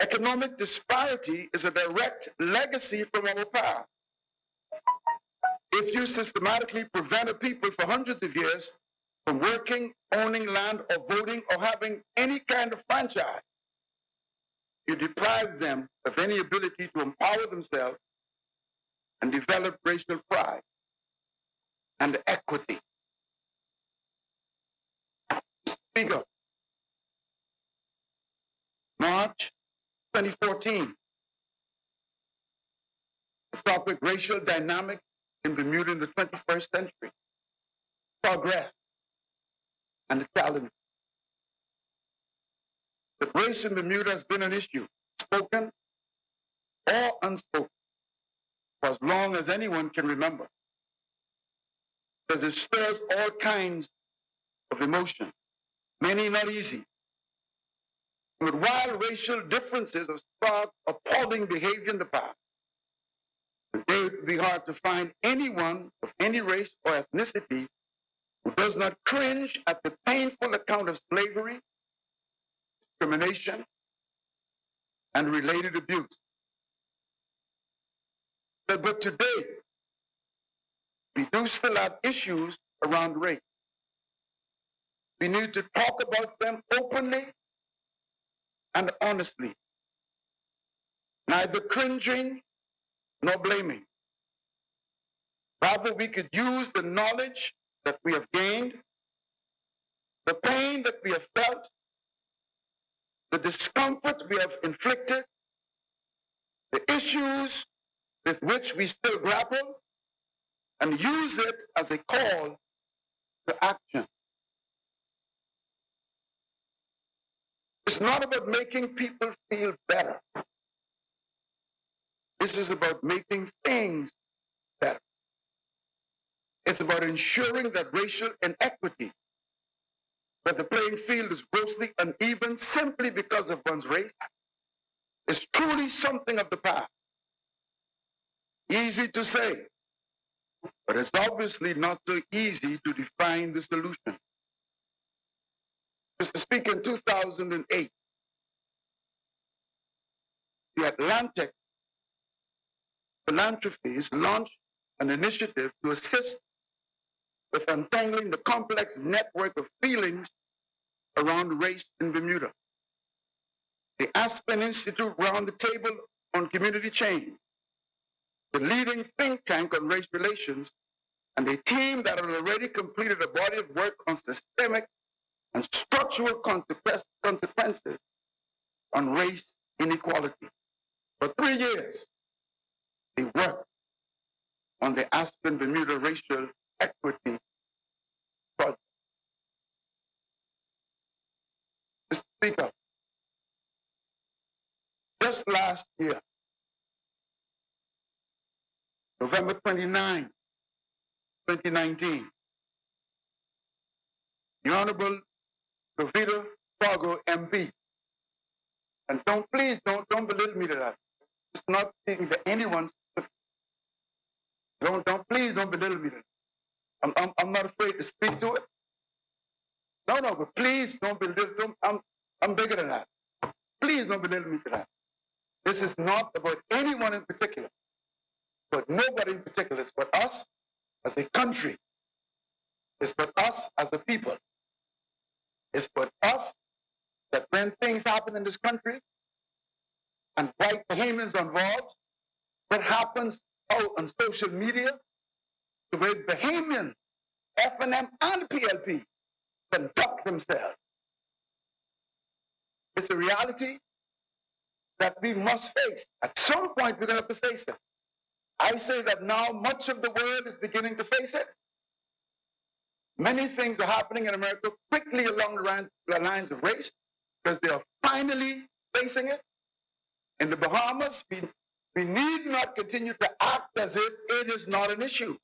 Economic disparity is a direct legacy from our past. If you systematically prevent a people for hundreds of years from working, owning land, or voting, or having any kind of franchise, you deprive them of any ability to empower themselves and develop racial pride and equity. Speaker, March 2014, the topic racial dynamic in Bermuda in the 21st century, progress and the challenge. The race in Bermuda has been an issue, spoken or unspoken, for as long as anyone can remember, because it stirs all kinds of emotion, many not easy. But while racial differences have sparked appalling behavior in the past, today it would be hard to find anyone of any race or ethnicity who does not cringe at the painful account of slavery, discrimination, and related abuse. But today, we do still have issues around race. We need to talk about them openly and honestly, neither cringing nor blaming. Rather, we could use the knowledge that we have gained, the pain that we have felt, the discomfort we have inflicted, the issues with which we still grapple, and use it as a call to action. It's not about making people feel better. This is about making things better. It's about ensuring that racial inequity, that the playing field is grossly uneven simply because of one's race, is truly something of the past. Easy to say, but it's obviously not so easy to define the solution. Mr. Speaker, in 2008, the Atlantic Philanthropies launched an initiative to assist with untangling the complex network of feelings around race in Bermuda. The Aspen Institute Round the Table on Community Change, the leading think tank on race relations, and a team that had already completed a body of work on systemic and structural consequences on race inequality. For 3 years, they worked on the Aspen Bermuda Racial Equity Project. Mr. Speaker, just last year, November 29, 2019, the Honorable Rovita Fargo, MP. And please don't belittle me to that. It's not speaking to anyone. Please don't belittle me to that. I'm not afraid to speak to it. No, but please don't belittle. I'm bigger than that. Please don't belittle me to that. This is not about anyone in particular, but nobody in particular. It's about us as a country. It's about us as a people. It's about us that when things happen in this country and white Bahamians are involved, what happens out on social media, the way Bahamian, FNM, and PLP conduct themselves. It's a reality that we must face. At some point, we're going to have to face it. I say that now much of the world is beginning to face it. Many things are happening in America quickly along the lines of race because they are finally facing it. In the Bahamas, we need not continue to act as if it is not an issue.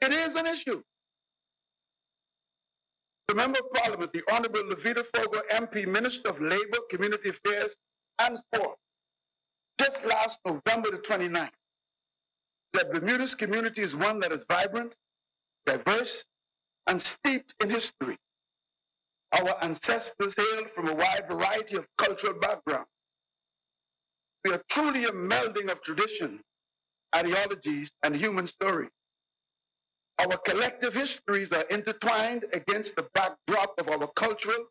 It is an issue. The Member of Parliament, the Honorable Rovita Fargo, MP, Minister of Labour, Community Affairs, and Sport, just last November the 29th, that Bermuda's community is one that is vibrant, diverse, and steeped in history. Our ancestors hailed from a wide variety of cultural backgrounds. We are truly a melding of tradition, ideologies, and human stories. Our collective histories are intertwined against the backdrop of our cultural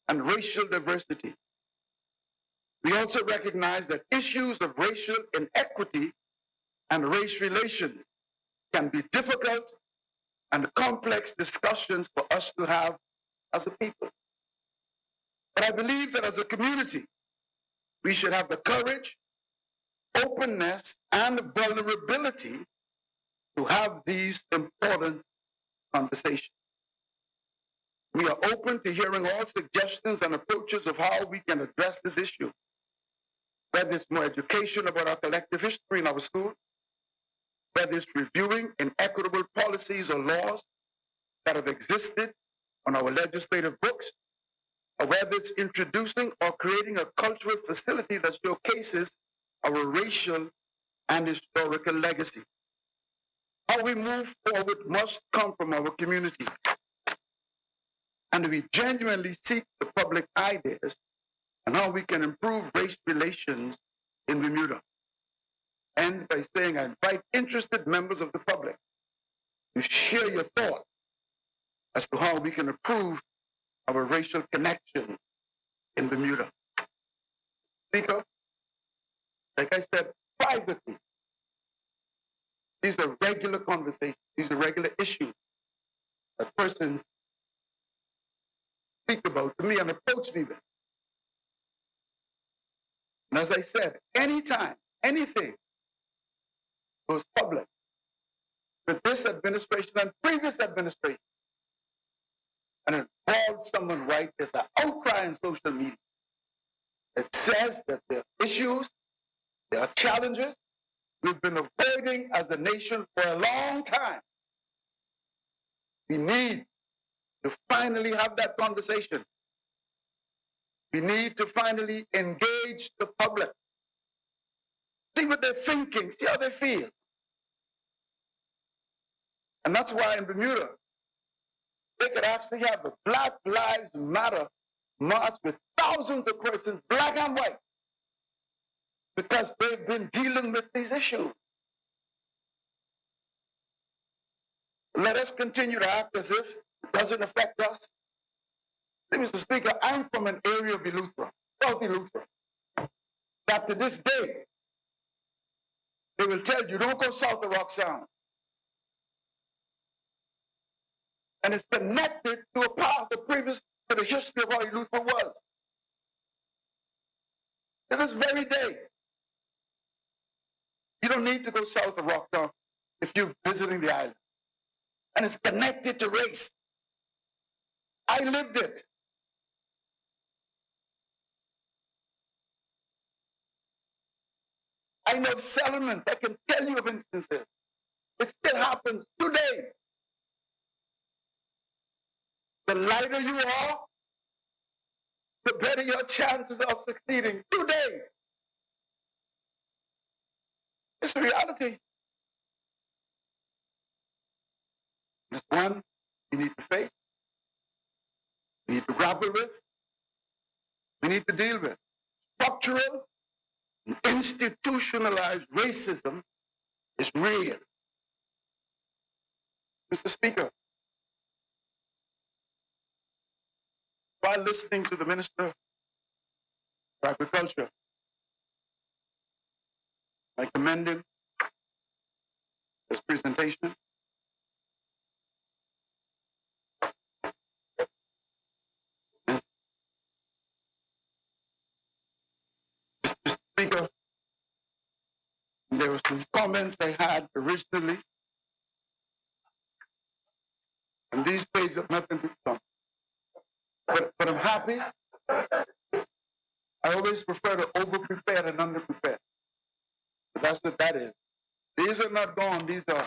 and racial diversity. We also recognize that issues of racial inequity and race relations can be difficult and complex discussions for us to have as a people. But I believe that as a community, we should have the courage, openness, and vulnerability to have these important conversations. We are open to hearing all suggestions and approaches of how we can address this issue, whether it's more education about our collective history in our schools, whether it's reviewing inequitable policies or laws that have existed on our legislative books, or whether it's introducing or creating a cultural facility that showcases our racial and historical legacy. How we move forward must come from our community. And we genuinely seek the public ideas on how we can improve race relations in Bermuda. And by saying, I invite interested members of the public to share your thoughts as to how we can improve our racial connection in Bermuda. Speaker, like I said, privately, these are regular conversations. These are regular issues that persons speak about to me and approach me with. And as I said, anytime, anything goes public with this administration and previous administration, and it involves someone right, there's an outcry on social media. It says that there are issues, there are challenges, we've been avoiding as a nation for a long time. We need to finally have that conversation. We need to finally engage the public. See what they're thinking, see how they feel. And that's why in Bermuda, they could actually have a Black Lives Matter march with thousands of persons, black and white, because they've been dealing with these issues. Let us continue to act as if it doesn't affect us. Mr. Speaker, I'm from an area of Eleuthera, South Eleuthera, that to this day, they will tell you, don't go south of Rock Sound. And it's connected to a past, the previous, to the history of how Eleuthera was. To this very day, you don't need to go south of Rock Sound if you're visiting the island. And it's connected to race. I lived it. I know of settlements. I can tell you of instances. It still happens today. the lighter you are, the better your chances of succeeding today. It's a reality. It's one we need to face, we need to grapple with, we need to deal with. Structural and institutionalized racism is real. Mr. Speaker, while listening to the Minister of Agriculture, I commend him his presentation. Mr. Speaker, there were some comments I had originally, and these pages have nothing to do with them. But I'm happy. I always prefer to over-prepare than under-prepare. But that's what that is. These are not gone. These are,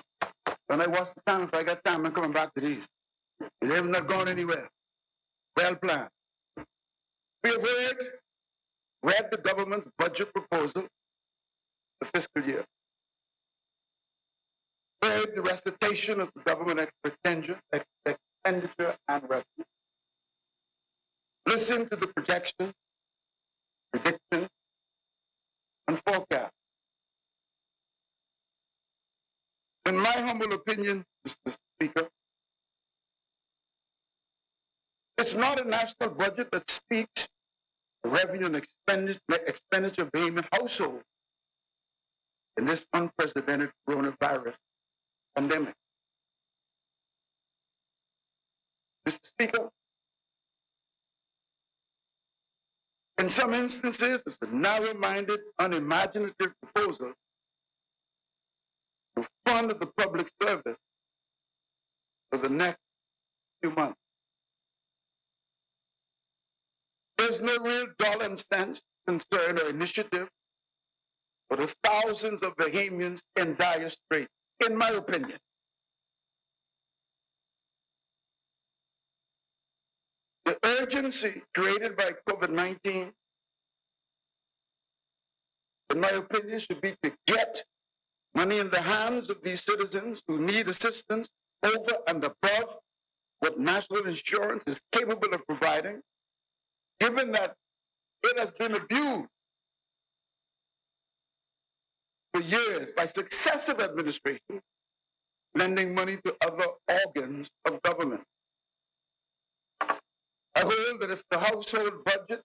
when I watch the time, if I got time, I'm coming back to these. They have not gone anywhere. Well planned. We have read the government's budget proposal for fiscal year. Heard the recitation of the government expenditure and revenue. Listen to the projections, predictions, and forecasts. In my humble opinion, Mr. Speaker, it's not a national budget that speaks to revenue and expenditure of payment household in this unprecedented coronavirus pandemic. Mr. Speaker, in some instances, it's a narrow-minded, unimaginative proposal to fund the public service for the next few months. There's no real dollar and cents concern or initiative for the thousands of Bahamians in dire straits, in my opinion. The urgency created by COVID-19, in my opinion, should be to get money in the hands of these citizens who need assistance over and above what national insurance is capable of providing, given that it has been abused for years by successive administrations, lending money to other organs of government. I hold that if the household budget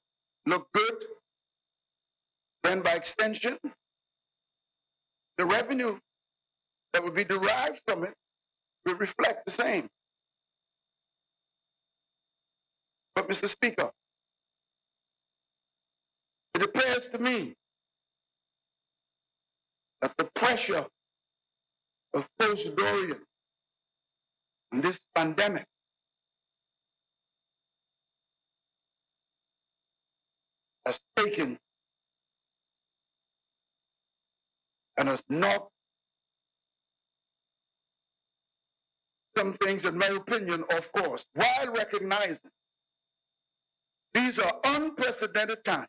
looked good, then by extension, the revenue that would be derived from it would reflect the same. But, Mr. Speaker, it appears to me that the pressure of post-Dorian and this pandemic has taken and has knocked some things, in my opinion, off course, while recognizing these are unprecedented times,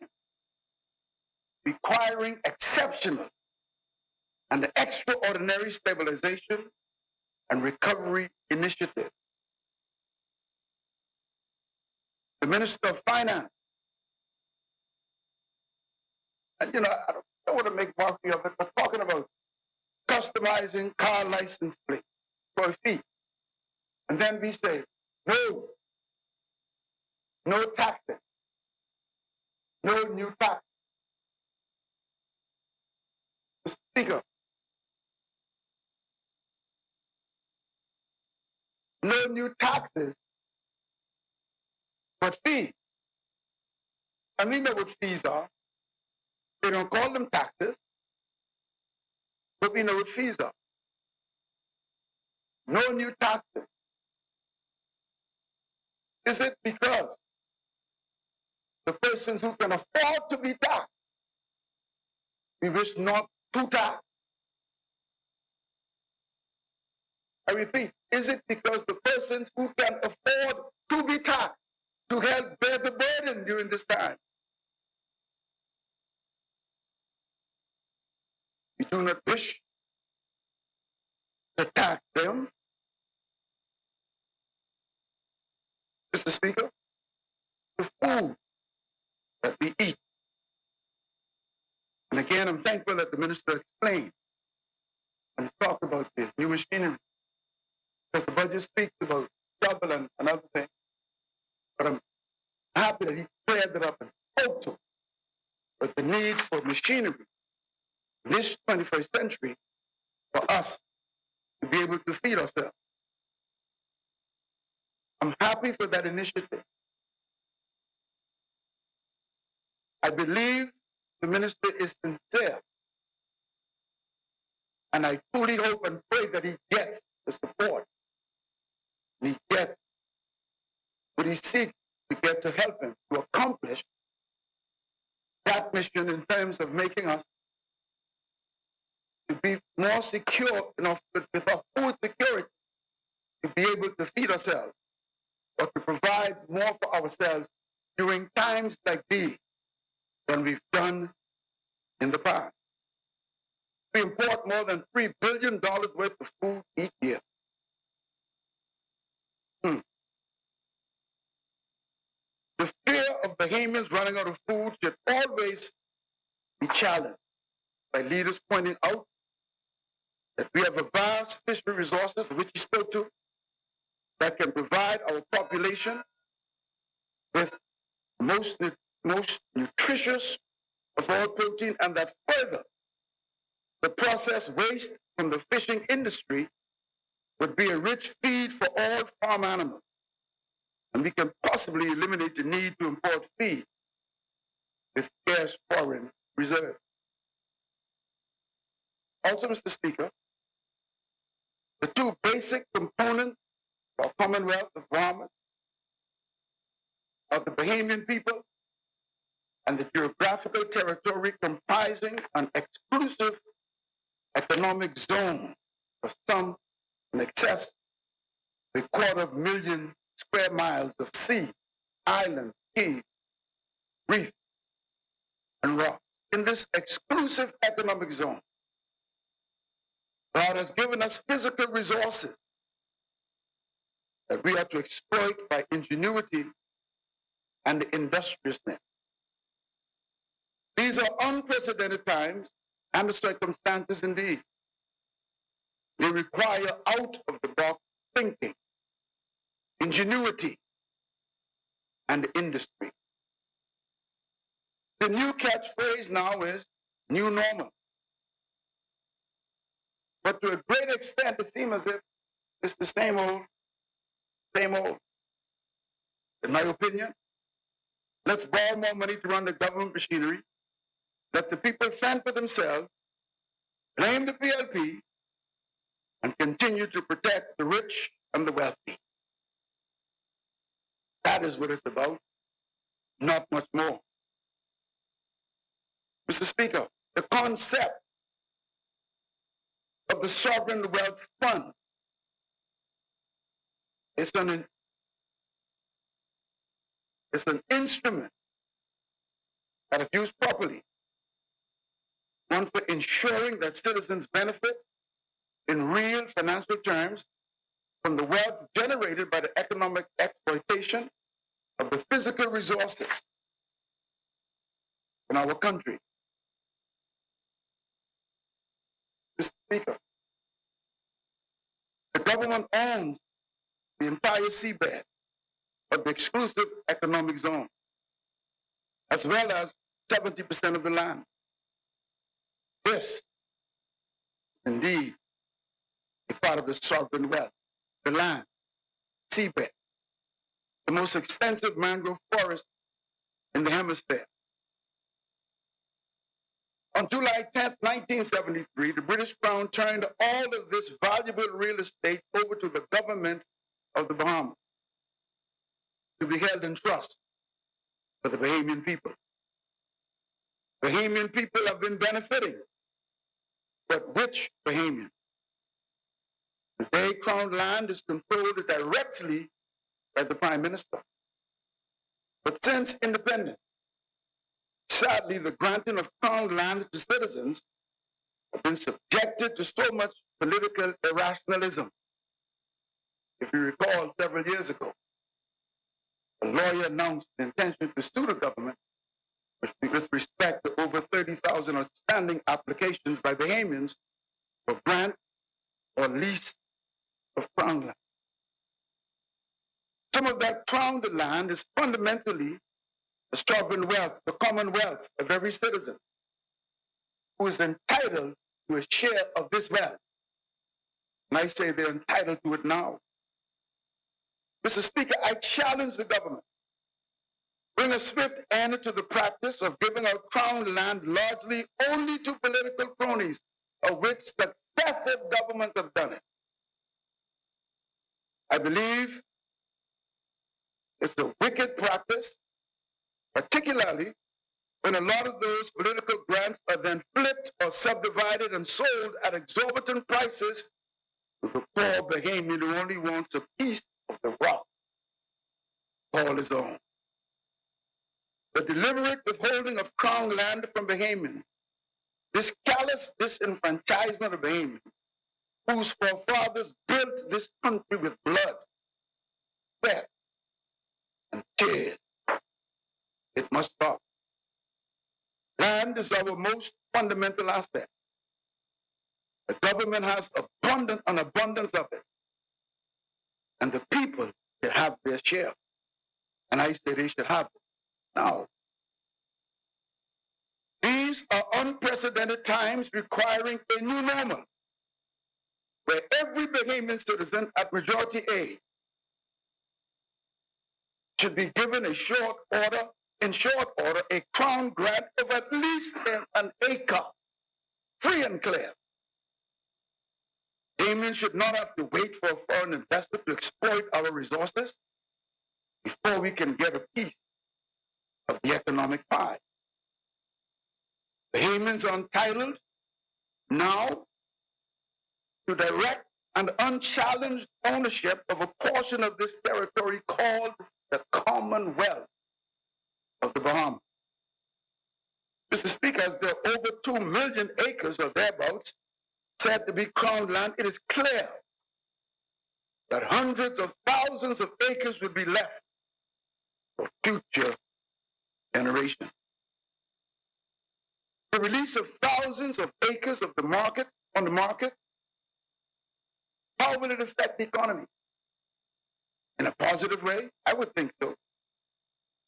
requiring exceptional and extraordinary stabilization and recovery initiatives. The Minister of Finance, and I don't want to make mockery of it, but talking about customizing car license plates for a fee. And then we say, no taxes, no new taxes. Mr. Speaker, no new taxes, but fees. And we know what fees are. They don't call them taxes, but we know what fees are. No new taxes. Is it because the persons who can afford to be taxed, we wish not to tax? I repeat, is it because the persons who can afford to be taxed to help bear the burden during this time. We do not wish to tax them. Mr. Speaker, the food that we eat. And again, I'm thankful that the minister explained and talked about the new machinery, because the budget speaks about double and other things. But I'm happy that he cleared it up and spoke to it. But the need for machinery in this 21st century for us to be able to feed ourselves. I'm happy for that initiative. I believe the minister is sincere. And I truly hope and pray that he gets the support. And he gets what he seeks to get to help him to accomplish that mission in terms of making us to be more secure enough with our food security to be able to feed ourselves, or to provide more for ourselves during times like these than we've done in the past. We import more than $3 billion worth of food each year. The fear of Bahamians running out of food should always be challenged by leaders pointing out that we have a vast fishery resources, which he spoke to, that can provide our population with most nutritious of all protein, and that further, the processed waste from the fishing industry would be a rich feed for all farm animals. And we can possibly eliminate the need to import feed with scarce foreign reserves. Also, Mr. Speaker, the two basic components of our Commonwealth of Bahamas are the Bahamian people and the geographical territory comprising an exclusive economic zone of some in excess of 250,000 square miles of sea, islands, keys, reef, and rock. In this exclusive economic zone, God has given us physical resources that we have to exploit by ingenuity and industriousness. These are unprecedented times and the circumstances indeed. They require out-of-the-box thinking, ingenuity, and industry. The new catchphrase now is new normal. But to a great extent, it seems as if it's the same old, same old. In my opinion, let's borrow more money to run the government machinery, let the people fend for themselves, blame the PLP, and continue to protect the rich and the wealthy. That is what it's about, not much more. Mr. Speaker, the concept of the Sovereign Wealth Fund is an instrument that, if used properly, one for ensuring that citizens benefit in real financial terms from the wealth generated by the economic exploitation of the physical resources in our country. Mr. Speaker, the government owns the entire seabed of the exclusive economic zone, as well as 70% of the land. This is indeed a part of the sovereign wealth, the land, seabed, the most extensive mangrove forest in the hemisphere. On July 10th, 1973, the British Crown turned all of this valuable real estate over to the government of the Bahamas to be held in trust for the Bahamian people. Bahamian people have been benefiting, but which Bahamian? Today, Crown land is controlled directly by the Prime Minister. But since independence, sadly, the granting of crown land to citizens have been subjected to so much political irrationalism. If you recall, several years ago, a lawyer announced the intention to sue the government with respect to over 30,000 outstanding applications by Bahamians for grant or lease of crown land. Some of that crown land is fundamentally the sovereign wealth, the commonwealth of every citizen who is entitled to a share of this wealth. And I say they're entitled to it now. Mr. Speaker, I challenge the government. Bring a swift end to the practice of giving out crown land largely only to political cronies, of which successive governments have done it. I believe it's a wicked practice, particularly when a lot of those political grants are then flipped or subdivided and sold at exorbitant prices to the poor Bahamian who only wants a piece of the rock all his own. The deliberate withholding of crown land from Bahamians, this callous disenfranchisement of Bahamians, whose forefathers built this country with blood, sweat, and tears, it must stop. Land is our most fundamental asset. The government has an abundance of it. And the people should have their share. And I say they should have it now. These are unprecedented times requiring a new normal, where every Bahamian citizen at majority age should be given in short order, a crown grant of at least an acre, free and clear. Bahamians should not have to wait for a foreign investor to exploit our resources before we can get a piece of the economic pie. Bahamians are entitled now to direct and unchallenged ownership of a portion of this territory called the Commonwealth of the Bahamas. Mr. Speaker, as there are over 2 million acres or thereabouts said to be crown land, it is clear that hundreds of thousands of acres will be left for future generations. The release of thousands of acres of on the market, how will it affect the economy? In a positive way? I would think so.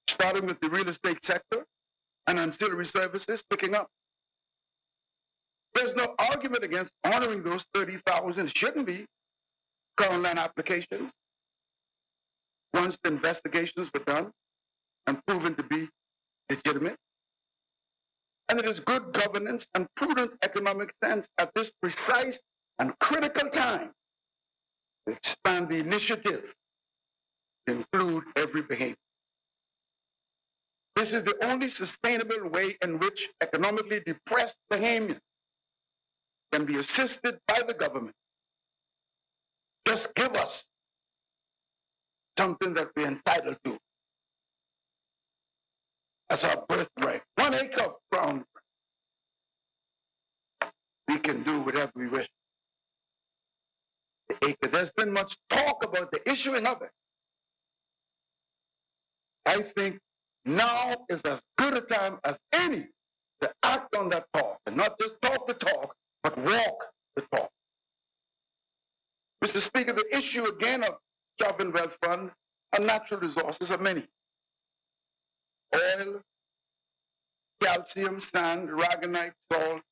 Starting with the real estate sector and ancillary services picking up. There's no argument against honoring those 30,000, shouldn't be, crown land applications once the investigations were done and proven to be legitimate. And it is good governance and prudent economic sense at this precise and critical time to expand the initiative to include every Bahamian. This is the only sustainable way in which economically depressed Bahamians can be assisted by the government. Just give us something that we're entitled to as our birthright. 1 acre of ground. We can do whatever we wish. The acre. There's been much talk about the issuing of it. I think now is as good a time as any to act on that talk, and not just talk the talk, but walk the talk. Mr. Speaker, the issue again of sovereign wealth fund and natural resources are many. Oil, calcium, sand, aragonite, salt,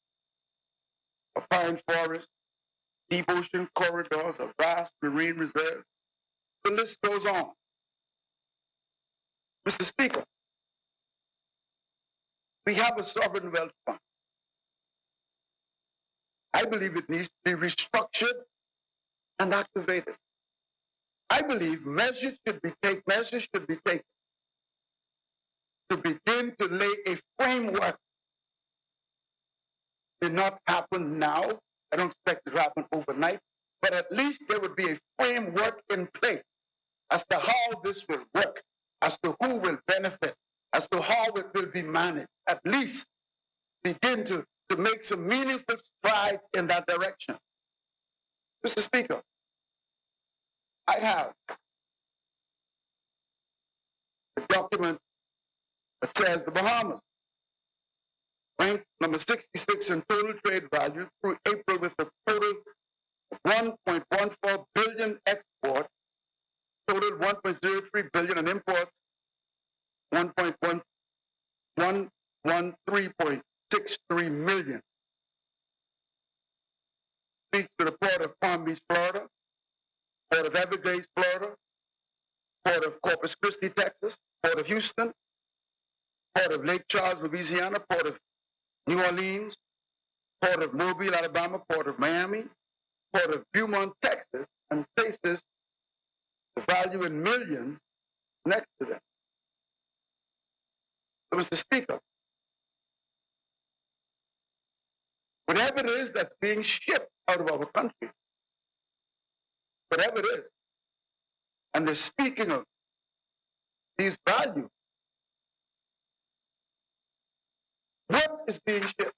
a pine forest, deep ocean corridors, a vast marine reserve. The list goes on. Mr. Speaker, we have a sovereign wealth fund. I believe it needs to be restructured and activated. I believe measures should be taken to begin to lay a framework. It did not happen now. I don't expect it to happen overnight, but at least there would be a framework in place as to how this will work, as to who will benefit, as to how it will be managed, at least begin to make some meaningful strides in that direction. Mr. Speaker, I have a document that says the Bahamas ranked number 66 in total trade value through April with a total of 1.14 billion export, total 1.03 billion and import 113.63 million. Speaks to the port of Palm Beach, Florida, port of Everglades, Florida, port of Corpus Christi, Texas, port of Houston, port of Lake Charles, Louisiana, port of New Orleans, port of Mobile, Alabama, port of Miami, port of Beaumont, Texas, and places the value in millions next to them. So, Mr. Speaker, whatever it is that's being shipped out of our country, whatever it is, and they're speaking of these values, what is being shipped?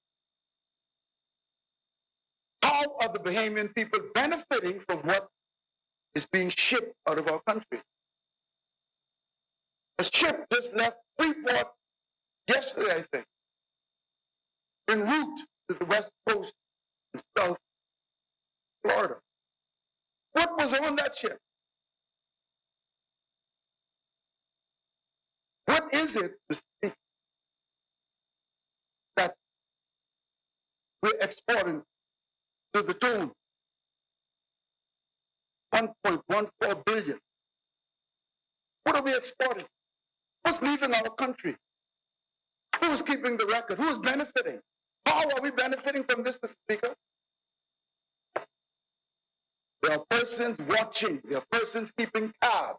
How are the Bahamian people benefiting from what is being shipped out of our country? A ship just left Freeport yesterday, I think, en route to the West Coast in South Florida. What was on that ship? What is it, Mr. Speaker, that we're exporting to the tune 1.14 billion? What are we exporting? What's leaving our country? Who is keeping the record? Who is benefiting? How are we benefiting from this, Mr. Speaker? There are persons watching. There are persons keeping tabs.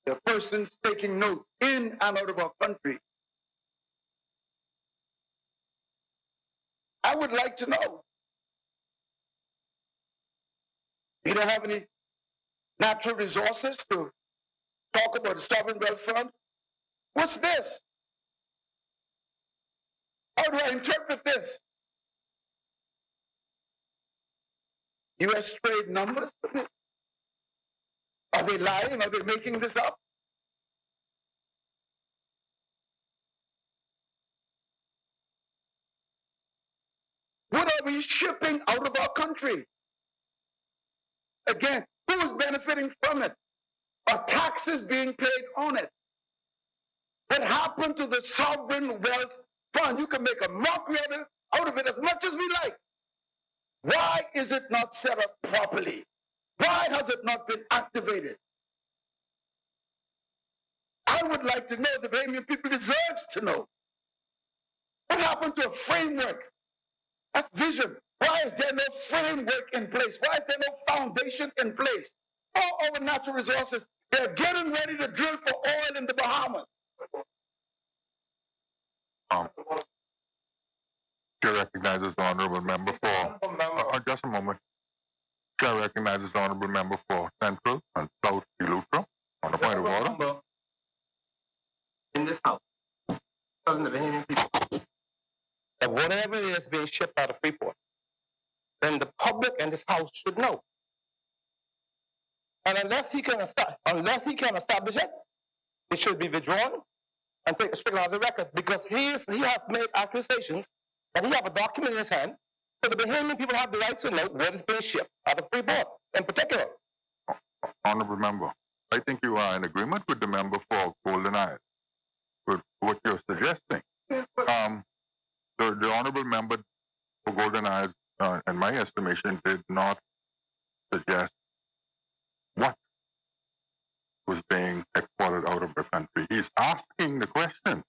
There are persons taking notes in and out of our country. I would like to know. We don't have any natural resources to talk about the sovereign wealth fund. What's this? How do I interpret this? U.S. trade numbers? Are they lying? Are they making this up? What are we shipping out of our country? Again, who is benefiting from it? Are taxes being paid on it? What happened to the sovereign wealth fund? You can make a mockery out of it as much as we like. Why is it not set up properly? Why has it not been activated? I would like to know, the Bahamian people deserves to know. What happened to a framework? That's vision. Why is there no framework in place? Why is there no foundation in place? All our natural resources, they're getting ready to drill for oil in the Bahamas. Chair recognizes the honorable member for, just a moment. Chair recognizes the honorable member for Central and South Eleuthera on a point of order. In this house, telling the Bahamian people that whatever it is being shipped out of Freeport, then the public and this house should know. And unless he can establish it, it should be withdrawn and taken strictly out of the record, because he has made accusations that he have a document in his hand, so the Bahamian people have the right to know what is being shipped out of Freeport in particular. Honorable member, I think you are in agreement with the member for Golden Isles, with what you're suggesting. The honorable member for Golden Isles, in my estimation, did not suggest what was being exported out of the country. He's asking the question,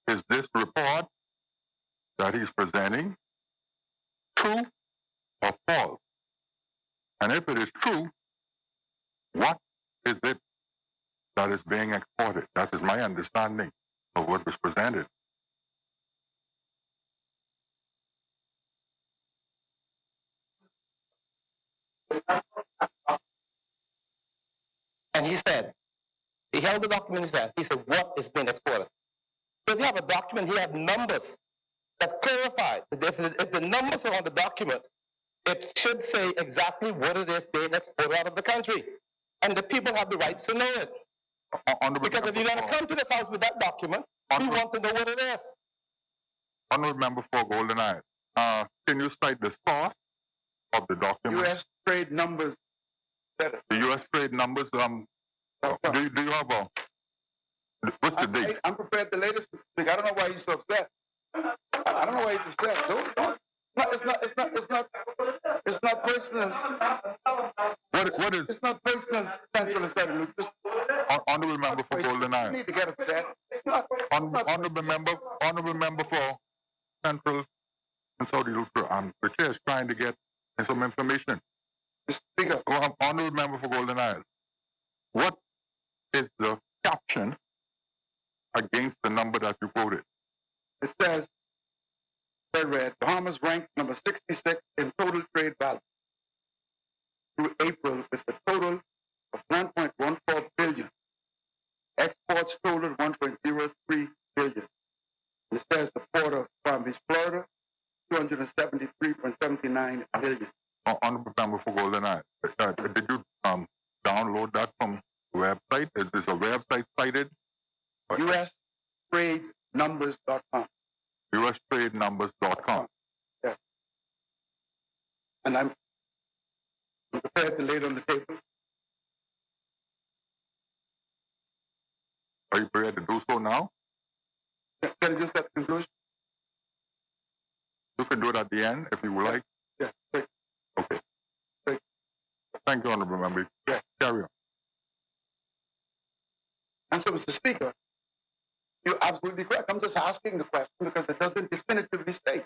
is this report that he's presenting true or false? And if it is true, what is it that is being exported? That is my understanding of what was presented. And he said, he held the document in his hand. He said, what is being exported? So if you have a document, he had numbers that clarify that if the numbers are on the document, it should say exactly what it is being exported out of the country. And the people have the rights to know it. Because if you're going to come to this house with that document, we want to know what it is. Honorable Member for Golden Isles, can you cite the source of the document? U.S. trade numbers. The U.S. trade numbers, do you have a, what's the date? I'm prepared to lay this. I don't know why he's so upset. I don't know why he's upset. Don't. No, it's not personal. What is? It's not personal, Central and Southern Lucas. Honorable Member for Golden You Isles. need to get upset. It's not. Honorable Member for Central and Southern Lucas. The chair is trying to get some information. Mr. Speaker, Honorable Member for Golden Isles. What is the caption against the number that you quoted? it says, I read, Bahamas ranked number 66 in total trade value through April with a total of 1.14 billion. Exports totaled 1.03 billion. It says the port of Palm Beach, Florida, 273.79 billion. Honorable Member for Golden Isles. Did you download that from the website? Is this a website cited? USTradeNumbers.com. USTradeNumbers.com. Yeah. And I'm prepared to lay it on the table. Are you prepared to do so now? Can I just at the conclusion? You can do it at the end if you would like. Yeah. Great. Okay. Great. Thank you, Honorable Member. Yeah. Carry on. And so, Mr. Speaker, you're absolutely correct. I'm just asking the question because it doesn't definitively state.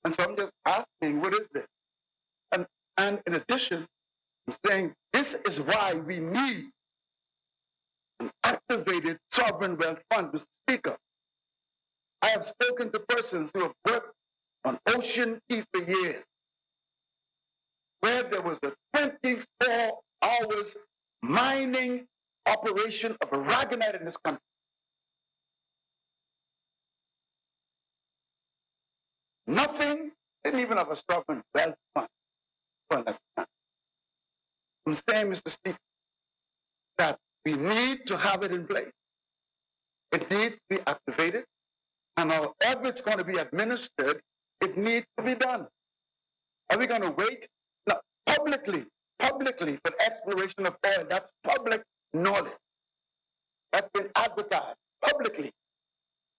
And so I'm just asking, what is this? And in addition, I'm saying this is why we need an activated sovereign wealth fund, Mr. Speaker. I have spoken to persons who have worked on Ocean Key for years, where there was a 24 hours mining operation of aragonite in this country. Nothing, didn't even have a sovereign wealth fund for that time. I'm saying, Mr. Speaker, that we need to have it in place. It needs to be activated, and however it's going to be administered, it needs to be done. Are we going to wait? No, publicly for exploration of oil. That's public knowledge. That's been advertised publicly.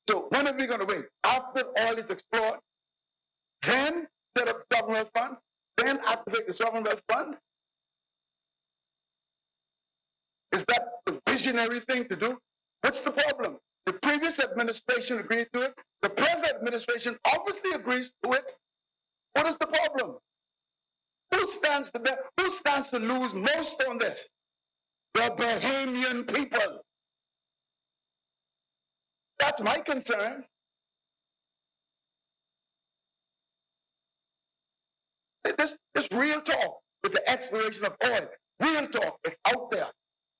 So when are we going to wait? After oil is explored, then set up the sovereign wealth fund, then activate the sovereign wealth fund? Is that the visionary thing to do? What's the problem? The previous administration agreed to it. The present administration obviously agrees to it. What is the problem? Who stands to lose most on this? The Bahamian people. That's my concern. This real talk with the exploration of oil. Real talk. It's out there.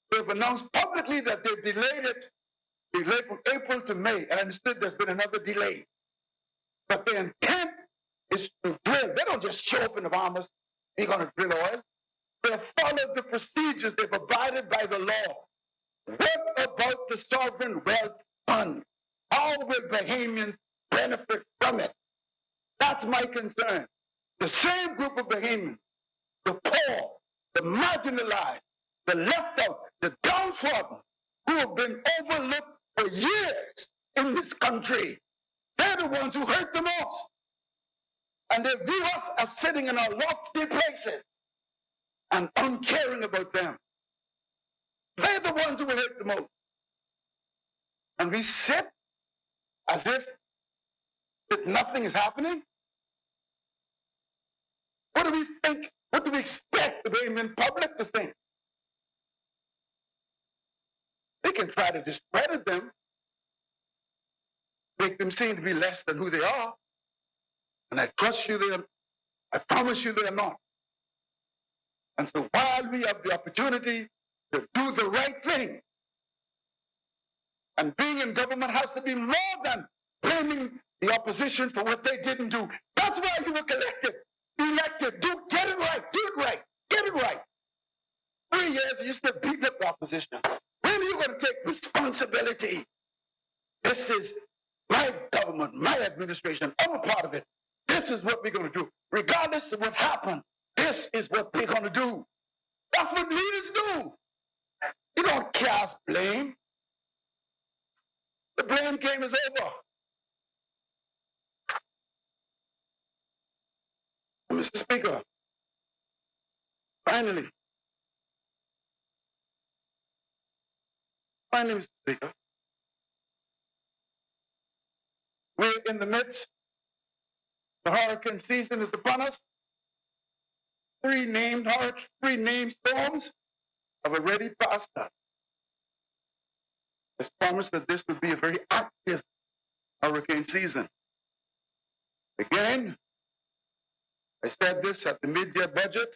They've announced publicly that they've delayed from April to May. And I understood there's been another delay. But their intent is to drill. They don't just show up in the Bahamas. They're going to drill oil. They've followed the procedures. They've abided by the law. What about the sovereign wealth fund? How will Bahamians benefit from it? That's my concern. The same group of Bahamians, the poor, the marginalized, the left out, the downtrodden, who have been overlooked for years in this country, they're the ones who hurt the most. And they view us as sitting in our lofty places and uncaring about them. They're the ones who will hurt the most. And we sit as if nothing is happening. What do we think? What do we expect the Bahamian public to think? They can try to discredit them, make them seem to be less than who they are. And I promise you they are not. And so while we have the opportunity to do the right thing, and being in government has to be more than blaming the opposition for what they didn't do. That's why you were elected. Get it right, do it right, get it right. 3 years and you still beating up the opposition. When are you going to take responsibility? This is my government, my administration. I'm a part of it. This is what we're going to do. Regardless of what happened, this is what we're going to do. That's what leaders do. You don't cast blame. The blame game is over. Mr. Speaker, finally, Mr. Speaker, we're in the midst. The hurricane season is upon us. Three named storms have already passed us. It's promised that this would be a very active hurricane season. Again, I said this at the mid-year budget.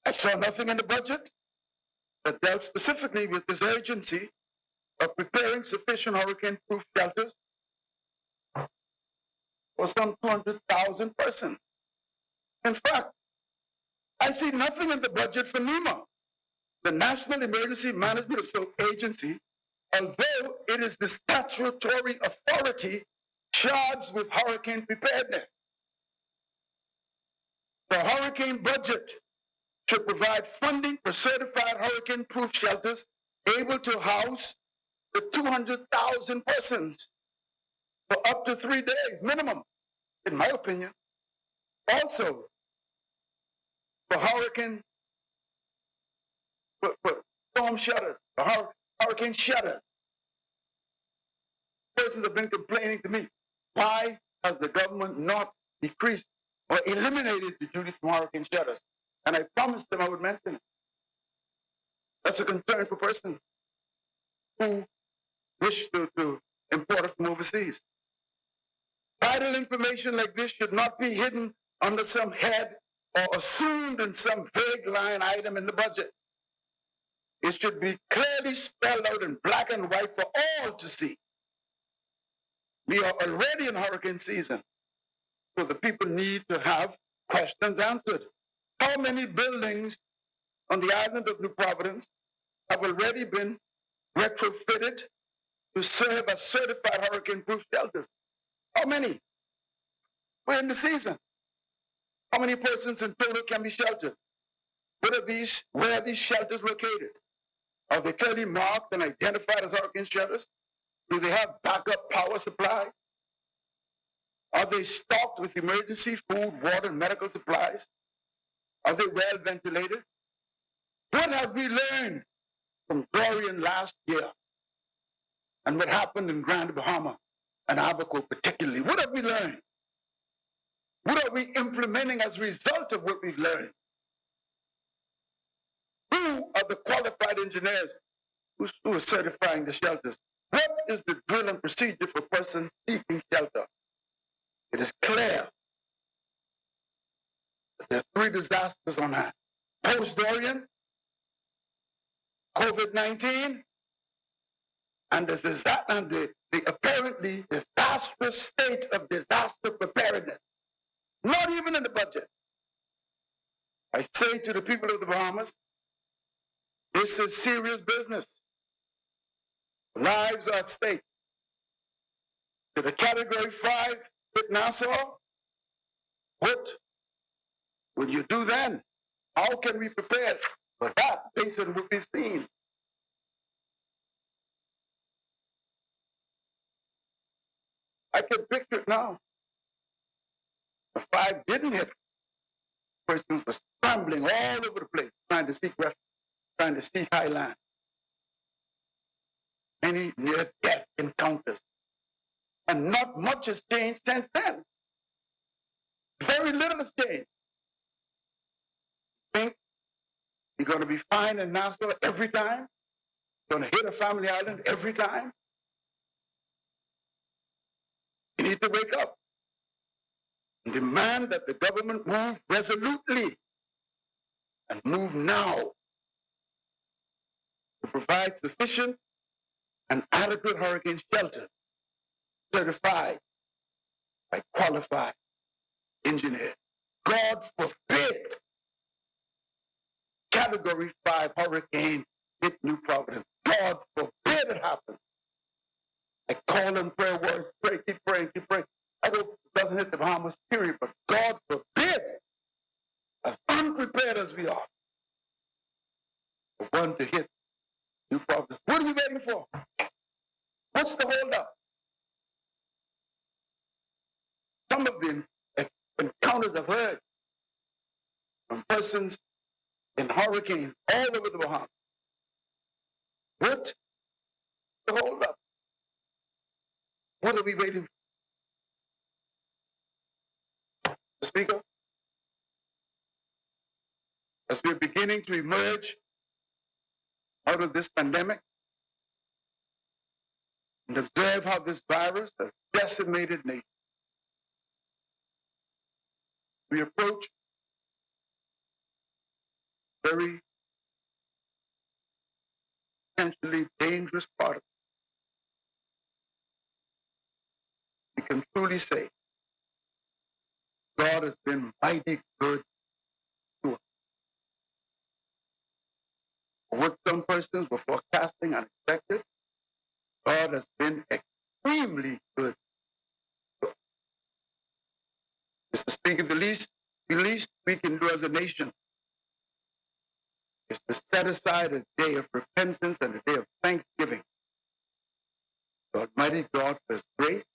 I saw nothing in the budget that dealt specifically with this urgency of preparing sufficient hurricane-proof shelters for some 200,000 persons. In fact, I see nothing in the budget for NEMA, the National Emergency Management Agency, although it is the statutory authority charged with hurricane preparedness. The hurricane budget should provide funding for certified hurricane-proof shelters able to house the 200,000 persons for up to 3 days minimum, in my opinion. Also, for storm shutters, for hurricane shutters. Persons have been complaining to me, why has the government not decreased or eliminated the duty from hurricane shutters? And I promised them I would mention it. That's a concern for persons who wish to import it from overseas. Vital information like this should not be hidden under some head or assumed in some vague line item in the budget. It should be clearly spelled out in black and white for all to see. We are already in hurricane season, so the people need to have questions answered. How many buildings on the island of New Providence have already been retrofitted to serve as certified hurricane-proof shelters? How many? We're in the season. How many persons in total can be sheltered? Where are these shelters located? Are they clearly marked and identified as hurricane shelters? Do they have backup power supply? Are they stocked with emergency food, water, and medical supplies? Are they well ventilated? What have we learned from Dorian last year and what happened in Grand Bahama and Abaco particularly? What have we learned? What are we implementing as a result of what we've learned? Who are the qualified engineers who are certifying the shelters? What is the drill and procedure for persons seeking shelter? It is clear that there are 3 disasters on hand. Post-Dorian, COVID-19, and the apparently disastrous state of disaster preparedness. Not even in the budget. I say to the people of the Bahamas, this is serious business. Lives are at stake. To the Category 5 with Nassau, what will you do then? How can we prepare for that based on what we've seen? I can picture it now. The 5 didn't hit. Persons were scrambling all over the place, trying to seek refuge, trying to seek high land. Many near-death encounters. And not much has changed since then. Very little has changed. Think you're going to be fine in Nassau every time? Going to hit a family island every time? You need to wake up and demand that the government move resolutely and move now to provide sufficient and adequate hurricane shelter certified by qualified engineers. God forbid Category 5 hurricane hit New Providence. God forbid it happen. I call in prayer words, pray, keep praying, keep praying. I hope it doesn't hit the Bahamas, period, but God forbid, as unprepared as we are, for one to hit New Providence. What are we waiting for? What's the holdup? Some of the encounters I've heard from persons in hurricanes all over the Bahamas. What the holdup? What are we waiting for? Mr. Speaker, as we're beginning to emerge out of this pandemic and observe how this virus has decimated nations, we approach very potentially dangerous part of it. We can truly say God has been mighty good to us. What some persons were forecasting and expected, God has been extremely good to us. Mr. Speaker, the least we can do as a nation is to set aside a day of repentance and a day of thanksgiving to Almighty God for His grace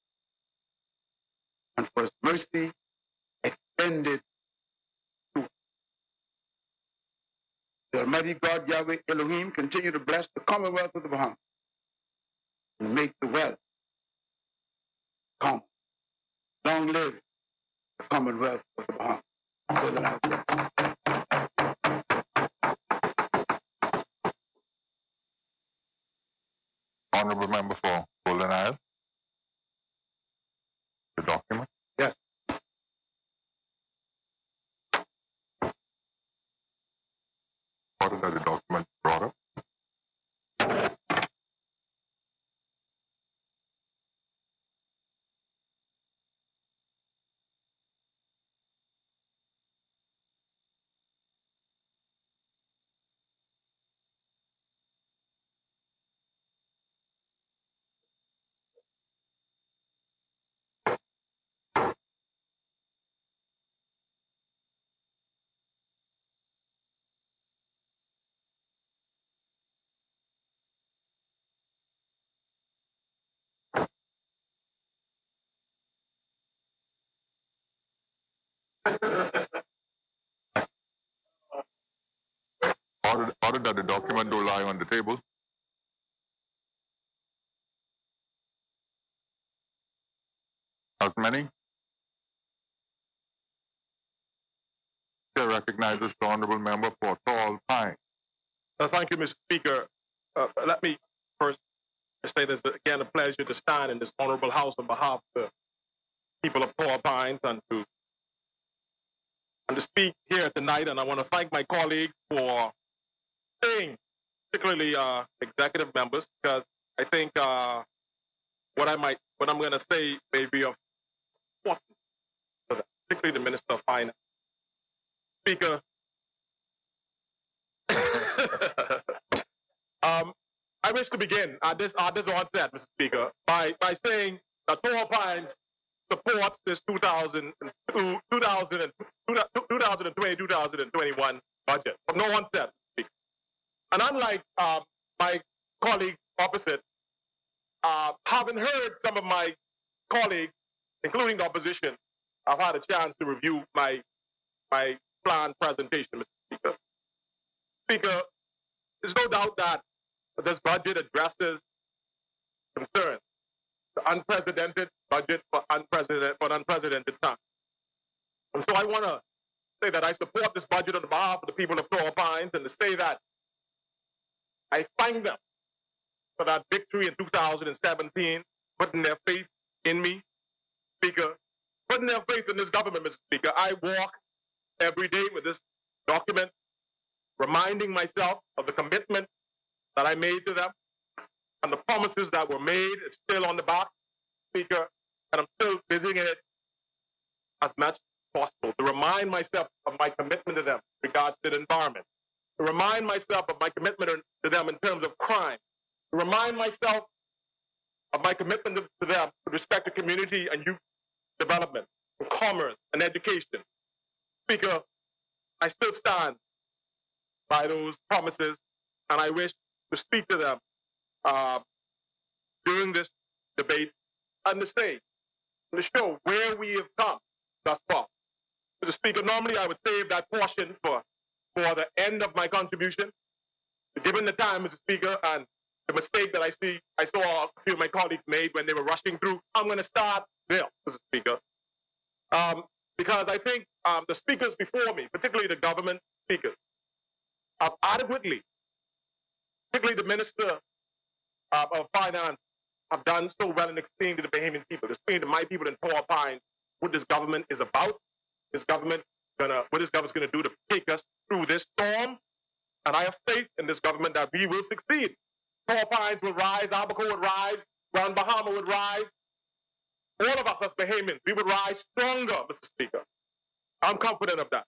and for His mercy extended to us. The Almighty God, Yahweh Elohim, continue to bless the Commonwealth of the Bahamas and make the wealth come. Long live the Commonwealth of the Bahamas. Golden Isle. Honorable member for Golden Isle. The document. Yes. What is that the document brought up? Order that the document do lie on the table. As many? Chair recognizes the honorable member for Tall Pine. Thank you, Mr. Speaker. Let me first say this again, a pleasure to stand in this honorable house on behalf of the people of Tall Pines and to speak here tonight. And I want to thank my colleagues for staying, particularly executive members, because I think what I'm going to say may be of importance to them, particularly the Minister of Finance. Speaker, I wish to begin at this onset, Mr. Speaker, by saying that Tall Pines supports this 2020-2021 budget from no onset, Mr. Speaker. And unlike my colleague opposite, having heard some of my colleagues, including the opposition, I've had a chance to review my planned presentation, Mr. Speaker. Speaker, there's no doubt that this budget addresses concerns, the unprecedented budget for an unprecedented time. And so I want to say that I support this budget on behalf of the people of Tall Pines, and to say that I thank them for that victory in 2017, putting their faith in me, Speaker, putting their faith in this government, Mr. Speaker. I walk every day with this document reminding myself of the commitment that I made to them and the promises that were made. It's still on the box, Speaker, and I'm still visiting it as much as possible to remind myself of my commitment to them in regards to the environment, to remind myself of my commitment to them in terms of crime, to remind myself of my commitment to them with respect to community and youth development, and commerce and education. Speaker, I still stand by those promises, and I wish to speak to them during this debate and to say, and to show where we have come thus far. Mr. Speaker, normally I would save that portion for the end of my contribution. But given the time, Mr. Speaker, and the mistake that I saw a few of my colleagues made when they were rushing through, I'm going to start there, Mr. Speaker. Because I think the speakers before me, particularly the government speakers, have adequately, particularly the Minister of Finance, have done so well in explaining to the Bahamian people, explaining to my people in Port Pine what this government is about, what this government's going to do to take us through this storm. And I have faith in this government that we will succeed. Port Pines will rise, Abaco would rise, Grand Bahama would rise. All of us as Bahamians, we would rise stronger, Mr. Speaker. I'm confident of that.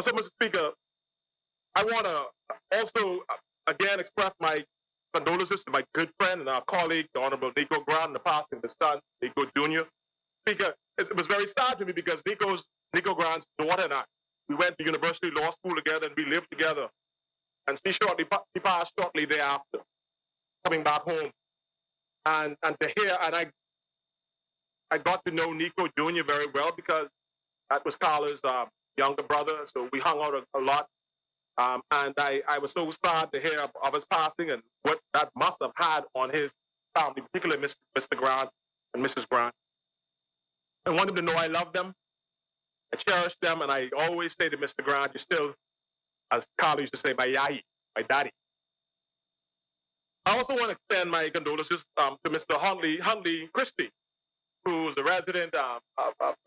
So, Mr. Speaker, I want to also again express my condolences to my good friend and our colleague, the Honorable Nico Grant, and the passing of his son, Nico Jr. Speaker, it was very sad to me because Nico Grant's daughter and I, we went to University Law School together and we lived together. And she passed shortly thereafter, coming back home. And to hear, and I got to know Nico Jr. very well because that was Carla's younger brother, so we hung out a lot. And I was so sad to hear of his passing and what that must have had on his family, particularly Mr. Grant and Mrs. Grant. I want him to know I love them, I cherish them, and I always say to Mr. Grant, you're still, as Carla used to say, my yahi, my daddy. I also want to extend my condolences to Mr. Huntley Christie, who is a resident of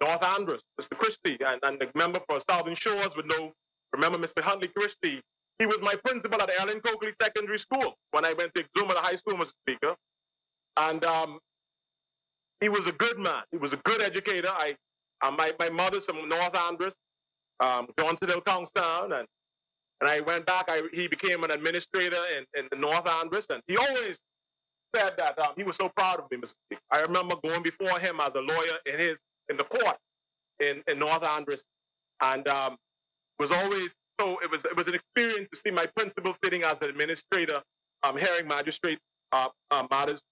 North Andros. Mr. Christie, and the member for Southern Shores would know, remember Mr. Huntley Christie. He was my principal at Ellen Coakley Secondary School when I went to Exuma High School, Mr. Speaker. And he was a good man. He was a good educator. My mother's from North Andros, Johnsonville, Townstown, and I went back. He became an administrator in the North Andros, and he always said that he was so proud of me, Mr. Speaker. I remember going before him as a lawyer in the court in North Andros, and was always so. It was an experience to see my principal sitting as an administrator, hearing magistrate matters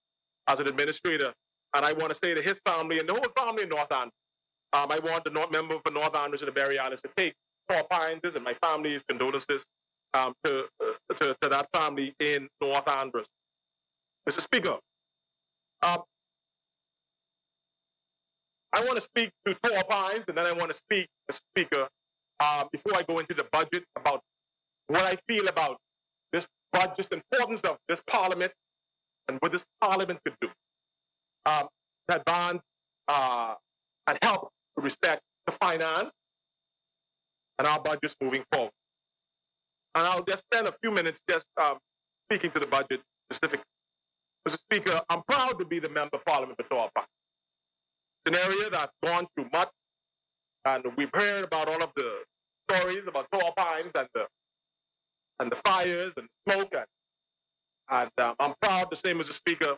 as an administrator. And I want to say to his family and the whole family in North Andros, I want the member for North Andros and the Berry Islands to take Port Pines and my family's condolences to that family in North Andros. Mr. Speaker, I want to speak to Port Pines, and then I want to speak, Mr. Speaker, before I go into the budget, about what I feel about this budget, the importance of this parliament, and what this parliament could do to advance and help with respect to finance and our budgets moving forward. And I'll just spend a few minutes just speaking to the budget specifically. Mr. Speaker, I'm proud to be the member of Parliament for Port Pines. It's an area that's gone through much, and we've heard about all of the stories about Port Pines and the fires and smoke, and I'm proud to say, Mr. Speaker,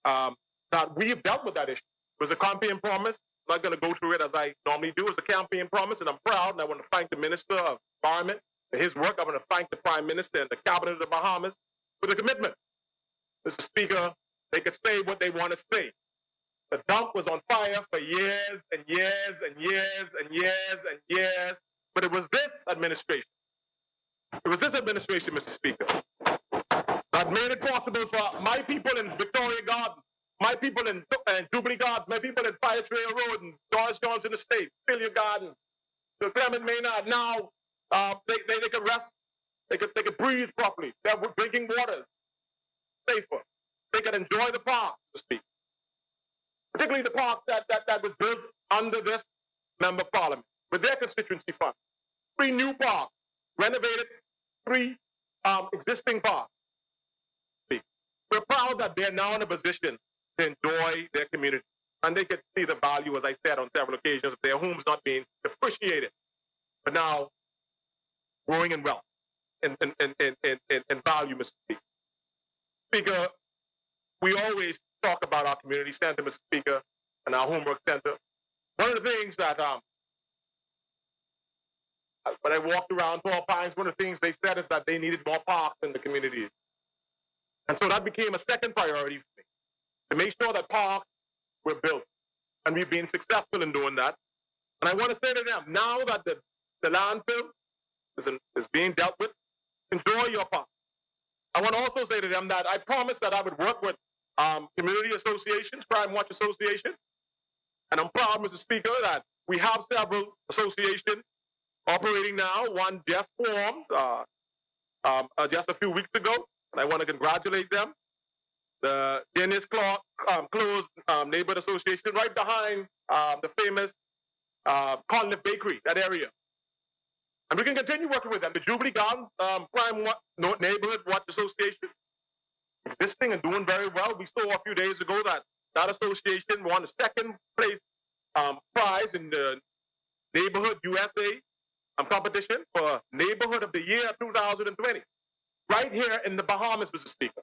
that we have dealt with that issue. It was a campaign promise. I'm not going to go through it as I normally do. It's a campaign promise, and I'm proud, and I want to thank the Minister of Environment for his work. I want to thank the Prime Minister and the Cabinet of the Bahamas for the commitment. Mr. Speaker, they could say what they want to say. The dump was on fire for years and years and years and years and years, but it was this administration. It was this administration, Mr. Speaker, that made it possible for my people in Victoria Garden, my people in Jubilee Garden, my people in Fire Trail Road and George Johnson Estate, Filia Garden, the Clement Maynard. Now they could rest, they could breathe properly. They're drinking water safer. They could enjoy the park, to speak. Particularly the park that was built under this member of parliament with their constituency fund. 3 new parks, renovated three existing parks. We're proud that they're now in a position to enjoy their community. And they can see the value, as I said on several occasions, of their homes not being depreciated, but now growing in wealth and value, Mr. Speaker. Speaker, we always talk about our community center, Mr. Speaker, and our homework center. One of the things that, when I walked around Tall Pines, one of the things they said is that they needed more parks in the community. And so that became a second priority for me, to make sure that parks were built. And we've been successful in doing that. And I want to say to them, now that the landfill is being dealt with, enjoy your park. I want to also say to them that I promised that I would work with community associations, Crime Watch Association. And I'm proud, Mr. Speaker, that we have several associations operating now. One just formed just a few weeks ago, and I want to congratulate them. The Dennis Close Neighborhood Association, right behind the famous Conliffe Bakery, that area. And we can continue working with them. The Jubilee Gardens Crime Neighborhood Watch Association, existing and doing very well. We saw a few days ago that that association won the second place prize in the Neighborhood USA competition for Neighborhood of the Year 2020, right here in the Bahamas, Mr. Speaker.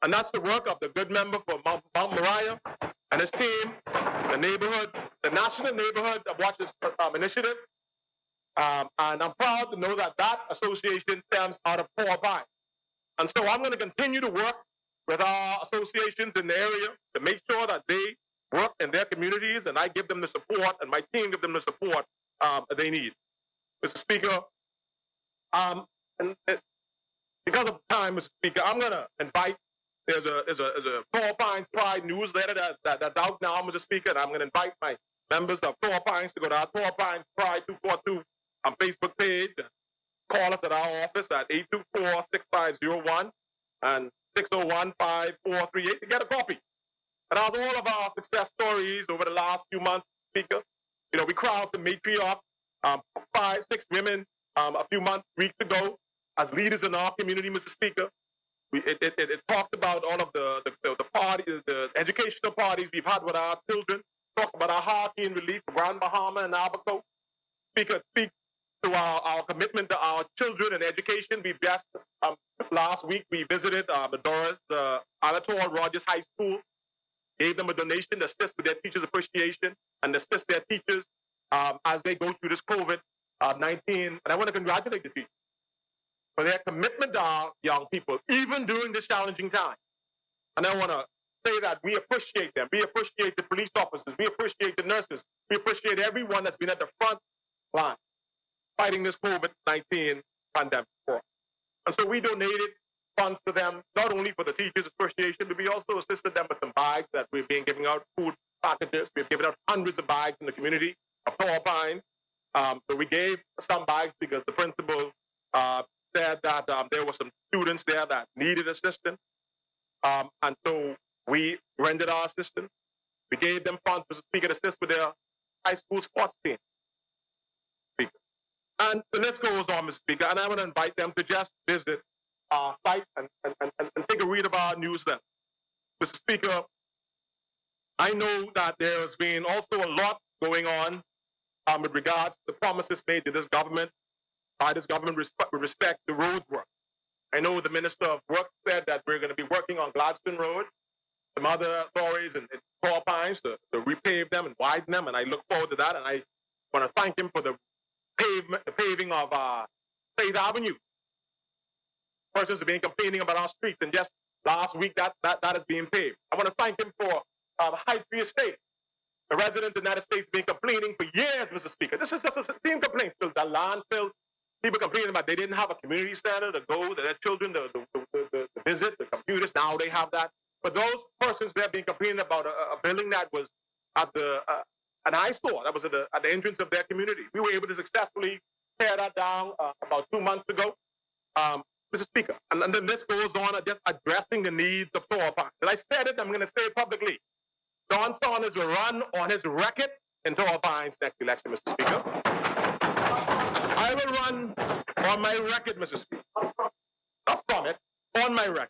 And that's the work of the good member for Mount Moriah and his team, the National Neighborhood Watches Initiative. And I'm proud to know that that association stems out of Tall Pines. And so I'm going to continue to work with our associations in the area to make sure that they work in their communities, and I give them the support, and my team give them the support they need. Mr. Speaker, because of time, Mr. Speaker, I'm going to invite, there's a Tall Pines Pride newsletter that's out now, Mr. Speaker, and I'm going to invite my members of Tall Pines to go to our Tall Pines Pride 242 Facebook page. Call us at our office at 824-6501 and 601-5438 to get a copy. And as all of our success stories over the last few months, Speaker, you know, we crowned the matriarch, 5, 6 women a few weeks ago as leaders in our community, Mr. Speaker. It talked about all of the parties, the educational parties we've had with our children, talked about our hurricane relief for Grand Bahama and Albuquerque. Speaker, speak to our commitment to our children and education. We just, last week, we visited the Anatole Rogers High School, gave them a donation to assist with their teachers' appreciation and assist their teachers as they go through this COVID-19. And I want to congratulate the teachers for their commitment to our young people, even during this challenging time. And I want to say that we appreciate them. We appreciate the police officers. We appreciate the nurses. We appreciate everyone that's been at the front line fighting this COVID-19 pandemic for us. And so we donated funds to them, not only for the teachers' appreciation, but we also assisted them with some bags that we've been giving out, food packages. We've given out hundreds of bags in the community of Tall Pines. So we gave some bags because the principal said that there were some students there that needed assistance. And so we rendered our assistance. We gave them funds, Mr. Speaker, to assist with their high school sports team. Speaker. And the list goes on, Mr. Speaker, and I want to invite them to just visit our site and take a read of our newsletter. Mr. Speaker, I know that there has been also a lot going on with regards to the promises made to this government, by this government with respect to road work. I know the Minister of Work said that we're going to be working on Gladstone Road, some other authorities in Tall Pines to repave them and widen them, and I look forward to that, and I want to thank him for the paving of Faith Avenue. Persons have been complaining about our streets, and just last week that is being paved. I want to thank him for High Tree Estate. The residents in that estate have been complaining for years, Mr. Speaker. This is just a team complaint. So the landfill, people complaining about they didn't have a community center to go, to their children to visit, the computers. Now they have that. But those persons there being complaining about a building that was at an eyesore, that was at the entrance of their community. We were able to successfully tear that down about 2 months ago. Mr. Speaker, and the list goes on just addressing the needs of Tall Pines. And I said it, I'm going to say it publicly. Don Saunders will run on his record in Tall Pines next election, Mr. Speaker. I will run On my record, Mr. Speaker. Not from it, on my record.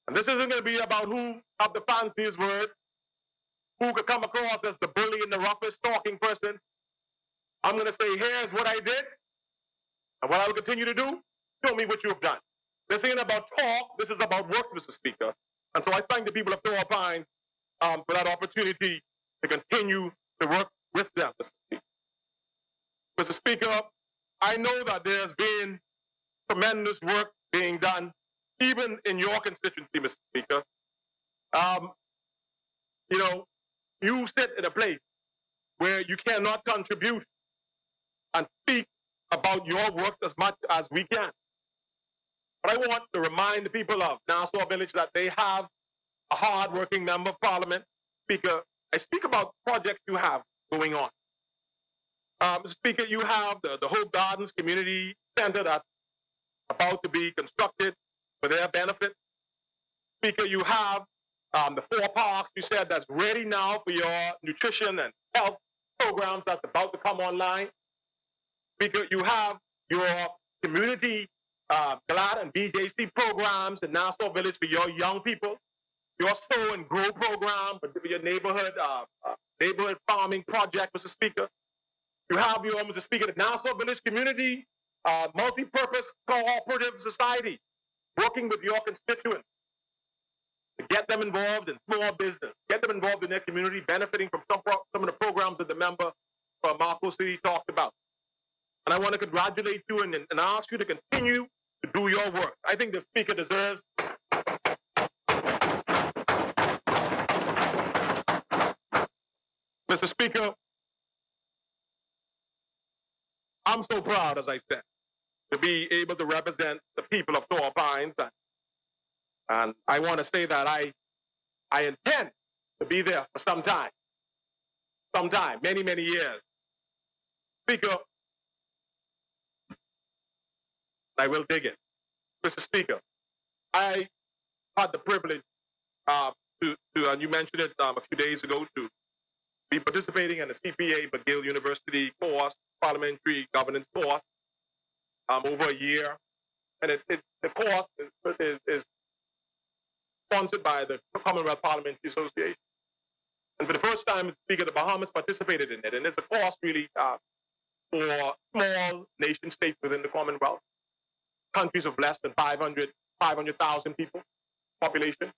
And this isn't going to be about who have the fanciest words, who could come across as the bully and the roughest talking person. I'm going to say, here's what I did, and what I will continue to do. Show me what you have done. This ain't about talk, this is about works, Mr. Speaker. And so I thank the people of Thor Pines for that opportunity to continue to work with them, Mr. Speaker. Mr. Speaker, I know that there's been tremendous work being done, even in your constituency, Mr. Speaker. You know, you sit in a place where you cannot contribute and speak about your work as much as we can. But I want to remind the people of Nassau Village that they have a hard-working member of Parliament. Speaker, I speak about projects you have going on. Mr. Speaker, you have the Hope Gardens Community Center that's about to be constructed for their benefit. Speaker, you have the 4 parks you said that's ready now for your nutrition and health programs that's about to come online. Speaker, you have your community GLAD and BJC programs in Nassau Village for your young people, your Sow and Grow program for your neighborhood farming project, Mr. Speaker. You have your, Mr. Speaker, the Nassau Village Community Multi-Purpose Cooperative Society, working with your constituents to get them involved in small business, get them involved in their community, benefiting from some of the programs that the member from Marco City talked about. And I want to congratulate you and ask you to continue to do your work. I think the Speaker deserves Mr. Speaker, I'm so proud, as I said, to be able to represent the people of Thor Pines. And I want to say that I intend to be there for some time, many, many years. Speaker, I will dig it. Mr. Speaker, I had the privilege and you mentioned it a few days ago, to be participating in the CPA McGill University course, Parliamentary Governance course, over a year. And the course is sponsored by the Commonwealth Parliamentary Association. And for the first time, Speaker, the Bahamas participated in it. And it's a course really for small nation states within the Commonwealth, countries of less than 500,000 people population.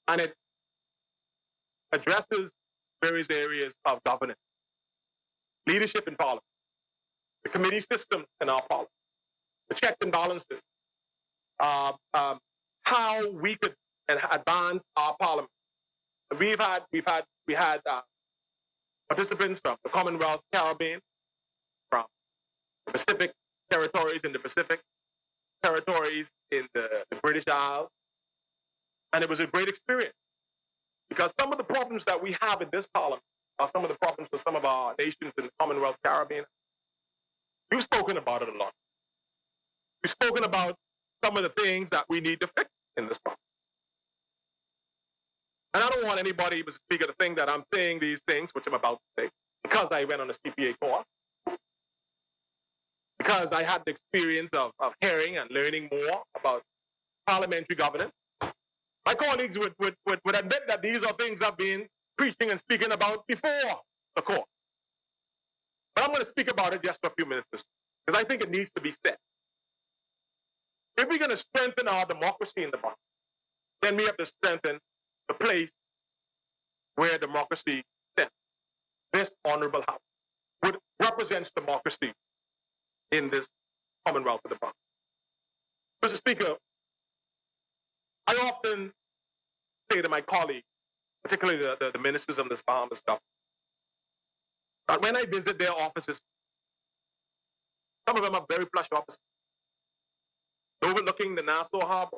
And it addresses various areas of governance, leadership in Parliament, the committee system in our Parliament, the checks and balances, how we could advance our Parliament. We had participants from the Commonwealth Caribbean, from the Pacific territories in the Pacific, territories in the British Isles, and it was a great experience. Because some of the problems that we have in this Parliament are some of the problems of some of our nations in the Commonwealth Caribbean. You've spoken about it a lot. You've spoken about some of the things that we need to fix in this Parliament. And I don't want anybody, Mr. Speaker, to think that I'm saying these things, which I'm about to say, because I went on a CPA course, because I had the experience of hearing and learning more about parliamentary governance. My colleagues would admit that these are things I've been preaching and speaking about before the court. But I'm going to speak about it just for a few minutes, because I think it needs to be said. If we're going to strengthen our democracy in the Parliament, then we have to strengthen the place where democracy stands. This honorable House would represent democracy in this Commonwealth of the Parliament. Mr. Speaker, I often say to my colleagues, particularly the ministers of this Bahamas government, that when I visit their offices, some of them are very plush offices, overlooking the Nassau Harbor,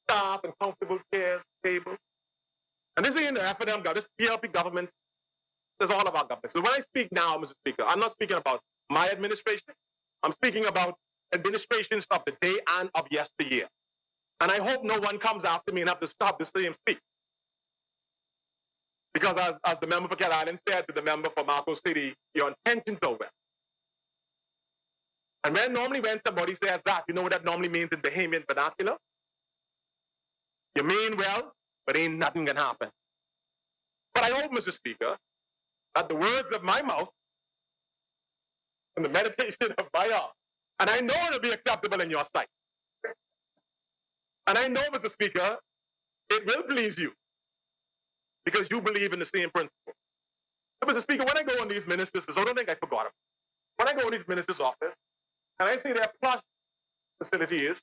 staff and comfortable chairs, tables. And this ain't the FNM government, this PLP government, there's all of our governments. So when I speak now, Mr. Speaker, I'm not speaking about my administration. I'm speaking about administrations of the day and of yesteryear. And I hope no one comes after me and have to stop the same speak. Because as the member for Cat Island said to the member for Marco City, your intentions are well. And normally when somebody says that, you know what that normally means in Bahamian vernacular? You mean well, but ain't nothing can happen. But I hope, Mr. Speaker, that the words of my mouth and the meditation of my heart, and I know it'll be acceptable in your sight. And I know, Mr. Speaker, it will please you because you believe in the same principle. So, Mr. Speaker, when I go in these ministers' offices, I don't think I forgot them. When I go in these ministers' office, and I see their plush facilities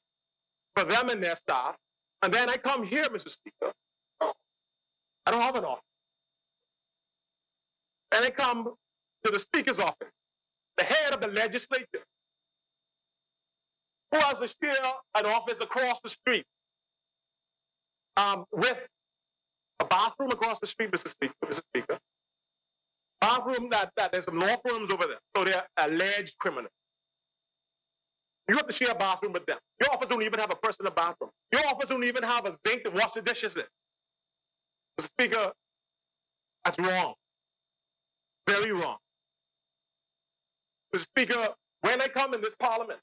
for them and their staff, and then I come here, Mr. Speaker, I don't have an office. And I come to the Speaker's office, the head of the legislature, who has to share an office across the street with a bathroom across the street, Mr. Speaker. Bathroom that there's some law firms over there, so they're alleged criminals. You have to share a bathroom with them. Your office don't even have a personal bathroom. Your office don't even have a sink to wash the dishes in. Mr. Speaker, that's wrong. Very wrong. Mr. Speaker, when I come in this parliament,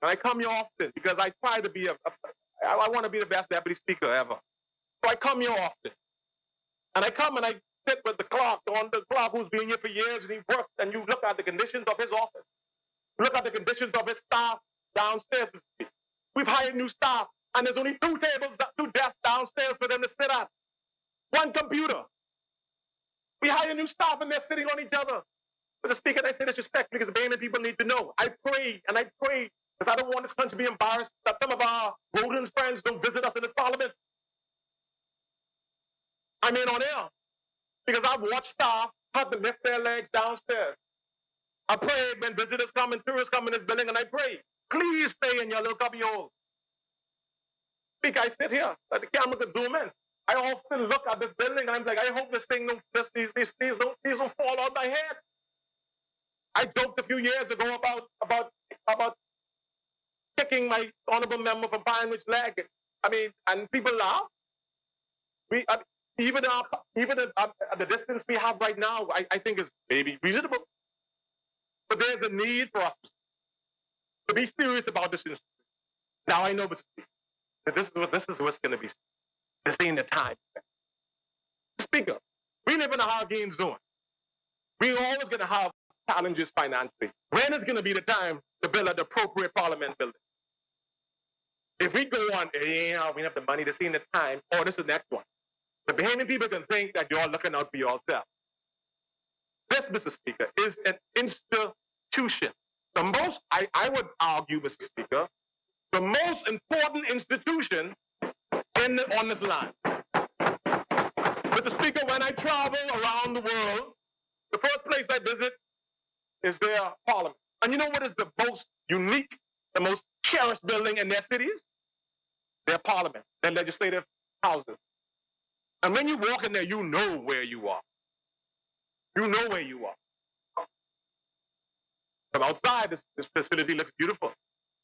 and I come here often because I try to be I want to be the best deputy speaker ever. So I come here often. And I come and I sit with the clerk who's been here for years, and he works, and you look at the conditions of his office. You look at the conditions of his staff downstairs. We've hired new staff, and there's only 2 desks downstairs for them to sit at. 1 computer. We hire new staff, and they're sitting on each other. Mr. Speaker, I say this respectfully because the Bahamian people need to know. I pray, because I don't want this country to be embarrassed that some of our Rhodes friends don't visit us in the parliament. I mean on air. Because I've watched staff have to lift their legs downstairs. I pray when visitors come and tourists come in this building, and I pray, please stay in your little cubbyhole. Speaker, I sit here, that the camera can zoom in. I often look at this building and I'm like, I hope these don't fall on my head. I joked a few years ago about kicking my honorable member from Pine Ridge leg. I mean, and people laugh. Even at the distance we have right now, I think is maybe reasonable. But there's a need for us to be serious about this issue. Now I know that this is what's going to be. This ain't the time. Speaker, we live in a hurricane zone. We're always going to have challenges financially. When is going to be the time to build an appropriate parliament building? If we go on, we have the money, this ain't the time, or this is the next one. The Bahamian people can think that you're looking out for yourself. This, Mr. Speaker, is an institution. The most, I would argue, Mr. Speaker, the most important institution on this land. Mr. Speaker, when I travel around the world, the first place I visit is their parliament. And you know what is the most unique, the most cherished building in their cities? Their parliament, their legislative houses. And when you walk in there, you know where you are. You know where you are. From outside, this facility looks beautiful,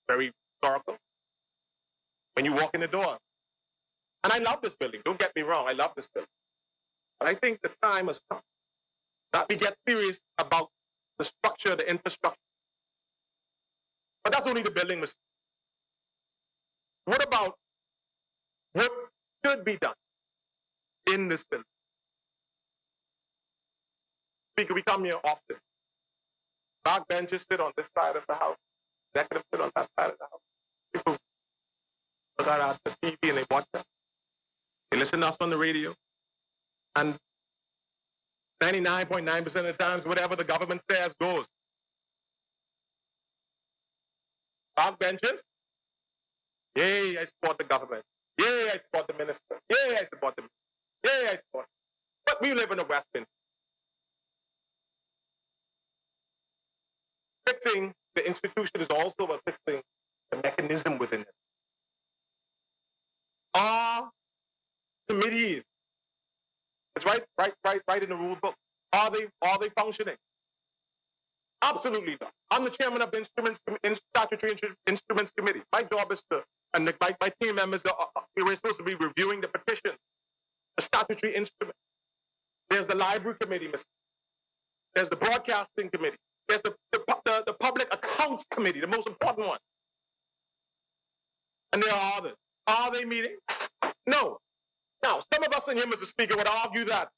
very historical. When you walk in the door. And I love this building, don't get me wrong, I love this building. But I think the time has come that we get serious about the structure, the infrastructure. But that's only the building, Mr. What about what should be done in this building? Speaker, we come here often. Back benches sit on this side of the house. Executives sit on that side of the house. People look at the TV and they watch us. They listen to us on the radio. And 99.9% of the times, whatever the government says goes. Back benches, yay, I support the government. Yay, I support the minister. Yay, I support them. Yay, I support. But we live in the West End. Fixing the institution is also about fixing the mechanism within it. Are committees, it's right in the rule book. Are they functioning? Absolutely not. I'm the chairman of the Statutory Instruments Committee. My job is to, and my team members we're supposed to be reviewing the petition, the statutory instrument. There's the library committee, Mr. There's the broadcasting committee. There's the public account Accounts Committee, the most important one. And there are others. Are they meeting? No. Now, some of us in here, Mr. Speaker, would argue that,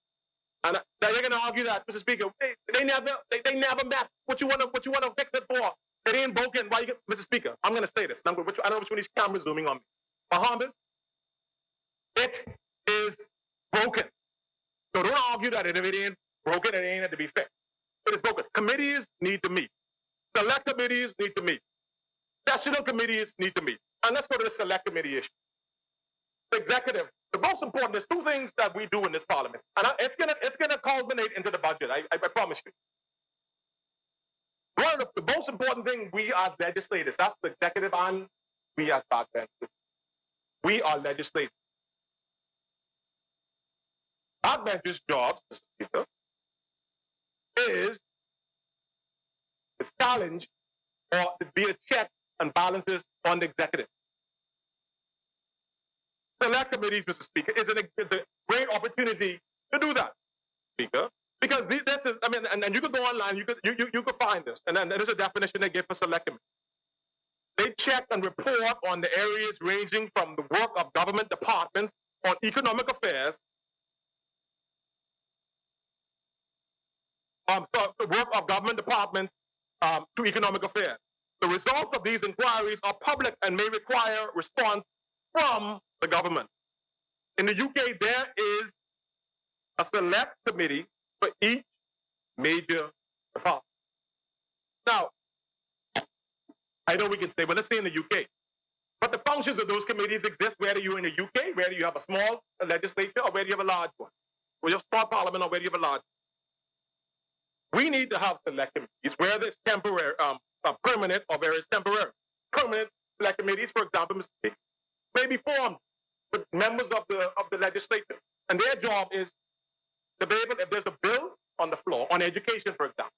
and they're going to argue that, Mr. Speaker, they never met. What you want to fix it for? It ain't broken. Why you, Mr. Speaker? I'm going to say this. I know which one of these cameras zooming on me. Bahamas, it is broken. So don't argue that if it ain't broken, it ain't to be fixed. It is broken. Committees need to meet. Select committees need to meet. National committees need to meet. And let's go to the select committee issue. The executive. The most important, there's two things that we do in this parliament. And it's gonna culminate into the budget, I promise you. One of the most important thing we are legislators. That's the executive and we are backbenchers. We are legislators. Backbenchers' job, Mr. Speaker, is to challenge or to be a check and balances on the executive. Select committees, Mr. Speaker, is a great opportunity to do that, Speaker. Because this is, I mean, and you could go online, you could find this, and then there's a definition they give for select committee. They check and report on the areas ranging from the work of government departments on economic affairs, so the work of government departments to economic affairs. The results of these inquiries are public and may require response from the government. In the UK, there is a select committee for each major department. Now, I know we can say, well, let's say in the UK, but the functions of those committees exist whether you're in the UK, whether you have a small legislature, or whether you have a large one, or you have a small parliament, or whether you have a large one. We need to have select committees, whether it's temporary, permanent, or whether it's temporary. Permanent select committees, for example, Mr. Speaker, may be formed with members of the legislature, and their job is to be able, if there's a bill on the floor on education, for example,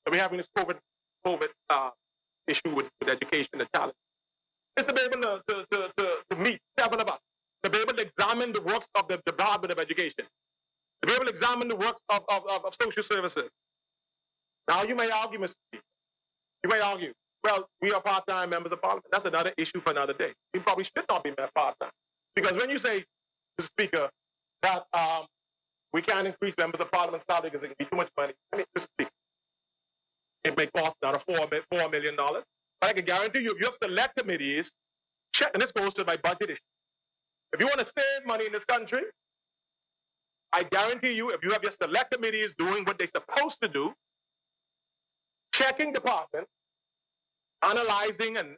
so we're having this COVID issue with education, the challenge, is to be able to meet 7 of us, to be able to examine the works of the Department of Education, to be able to examine the works of social services. Now, you may argue, Mr. Speaker, you may argue, well, we are part-time members of Parliament. That's another issue for another day. We probably should not be part-time. Because when you say, Mr. Speaker, that we can't increase members of Parliament salary because it can be too much money, I mean, Mr. Speaker, it may cost another $4 million. But I can guarantee you, if you have select committees, check, and this goes to my budget issue. If you want to save money in this country, I guarantee you, if you have your select committees doing what they're supposed to do, checking departments, analyzing and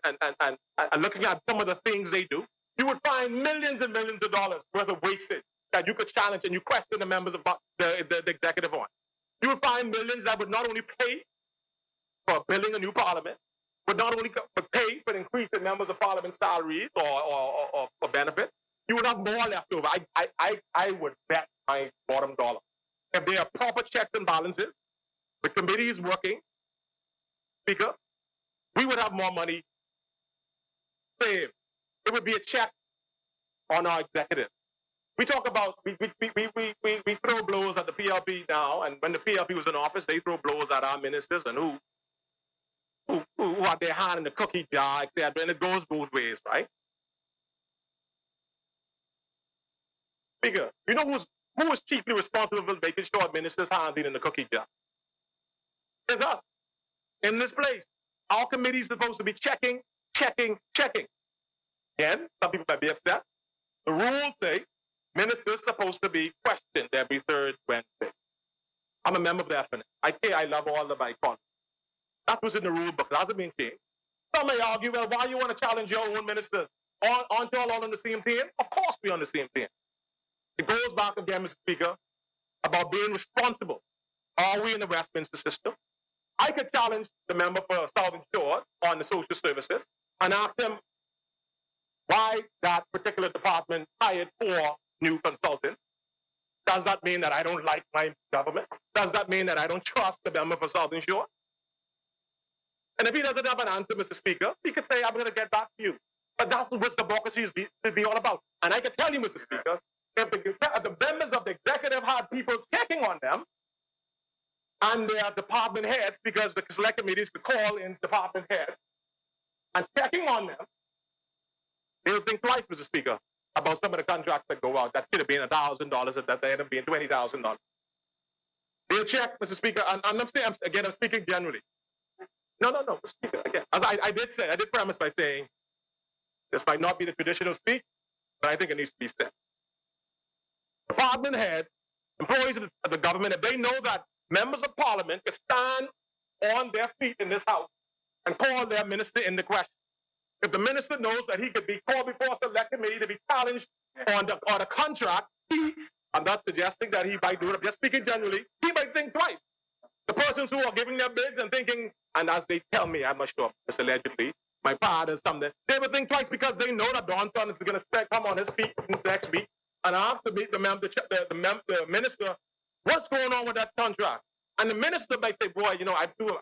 looking at some of the things they do, you would find millions and millions of dollars worth of wastage that you could challenge and you question the members of the executive on. You would find millions that would not only pay for building a new parliament, would not only pay for increasing members of parliament salaries or benefits, you would have more left over. I would bet my bottom dollar. If there are proper checks and balances, the committee is working, Speaker, we would have more money saved. It would be a check on our executive. We talk about, we throw blows at the PLP now, and when the PLP was in office, they throw blows at our ministers and who have their hand in the cookie jar, etc. And it goes both ways, right? Speaker, you know who is chiefly responsible for making sure ministers' hands in the cookie jar? It's us. In this place, our committee is supposed to be checking. Again, some people might be upset. The rules say ministers are supposed to be questioned every third Wednesday. I'm a member of the FNA. I love all of my colleagues. That was in the rule book. That hasn't been changed. Some may argue, well, why you want to challenge your own ministers? Aren't you all on the same team? Of course we're on the same team. It goes back again, Mr. Speaker, about being responsible. Are we in the Westminster system? I could challenge the member for Southern Shore on the social services and ask him why that particular department hired 4 new consultants. Does that mean that I don't like my government? Does that mean that I don't trust the member for Southern Shore? And if he doesn't have an answer, Mr. Speaker, he could say, I'm going to get back to you. But that's what democracy should be all about. And I can tell you, Mr. Speaker, if the members of the executive had people checking on them and their department heads, because the select committees could call in department heads and checking on them. They'll think twice, Mr. Speaker, about some of the contracts that go out that should have been $1,000 and that they end up being $20,000. They'll check, Mr. Speaker, and I'm speaking generally. No, Mr. Speaker, again, as I did premise by saying this might not be the traditional speech, but I think it needs to be said. Department heads, employees of the government, if they know that members of parliament can stand on their feet in this house and call their minister in the question. If the minister knows that he could be called before a select committee to be challenged on the contract, I'm not suggesting that he might do it, I'm just speaking generally, he might think twice. The persons who are giving their bids and thinking, and as they tell me, I'm not sure, it's allegedly, my father or something, they would think twice because they know that Don Son is going to come on his feet next week and ask to meet the minister, what's going on with that contract? And the minister might say, boy,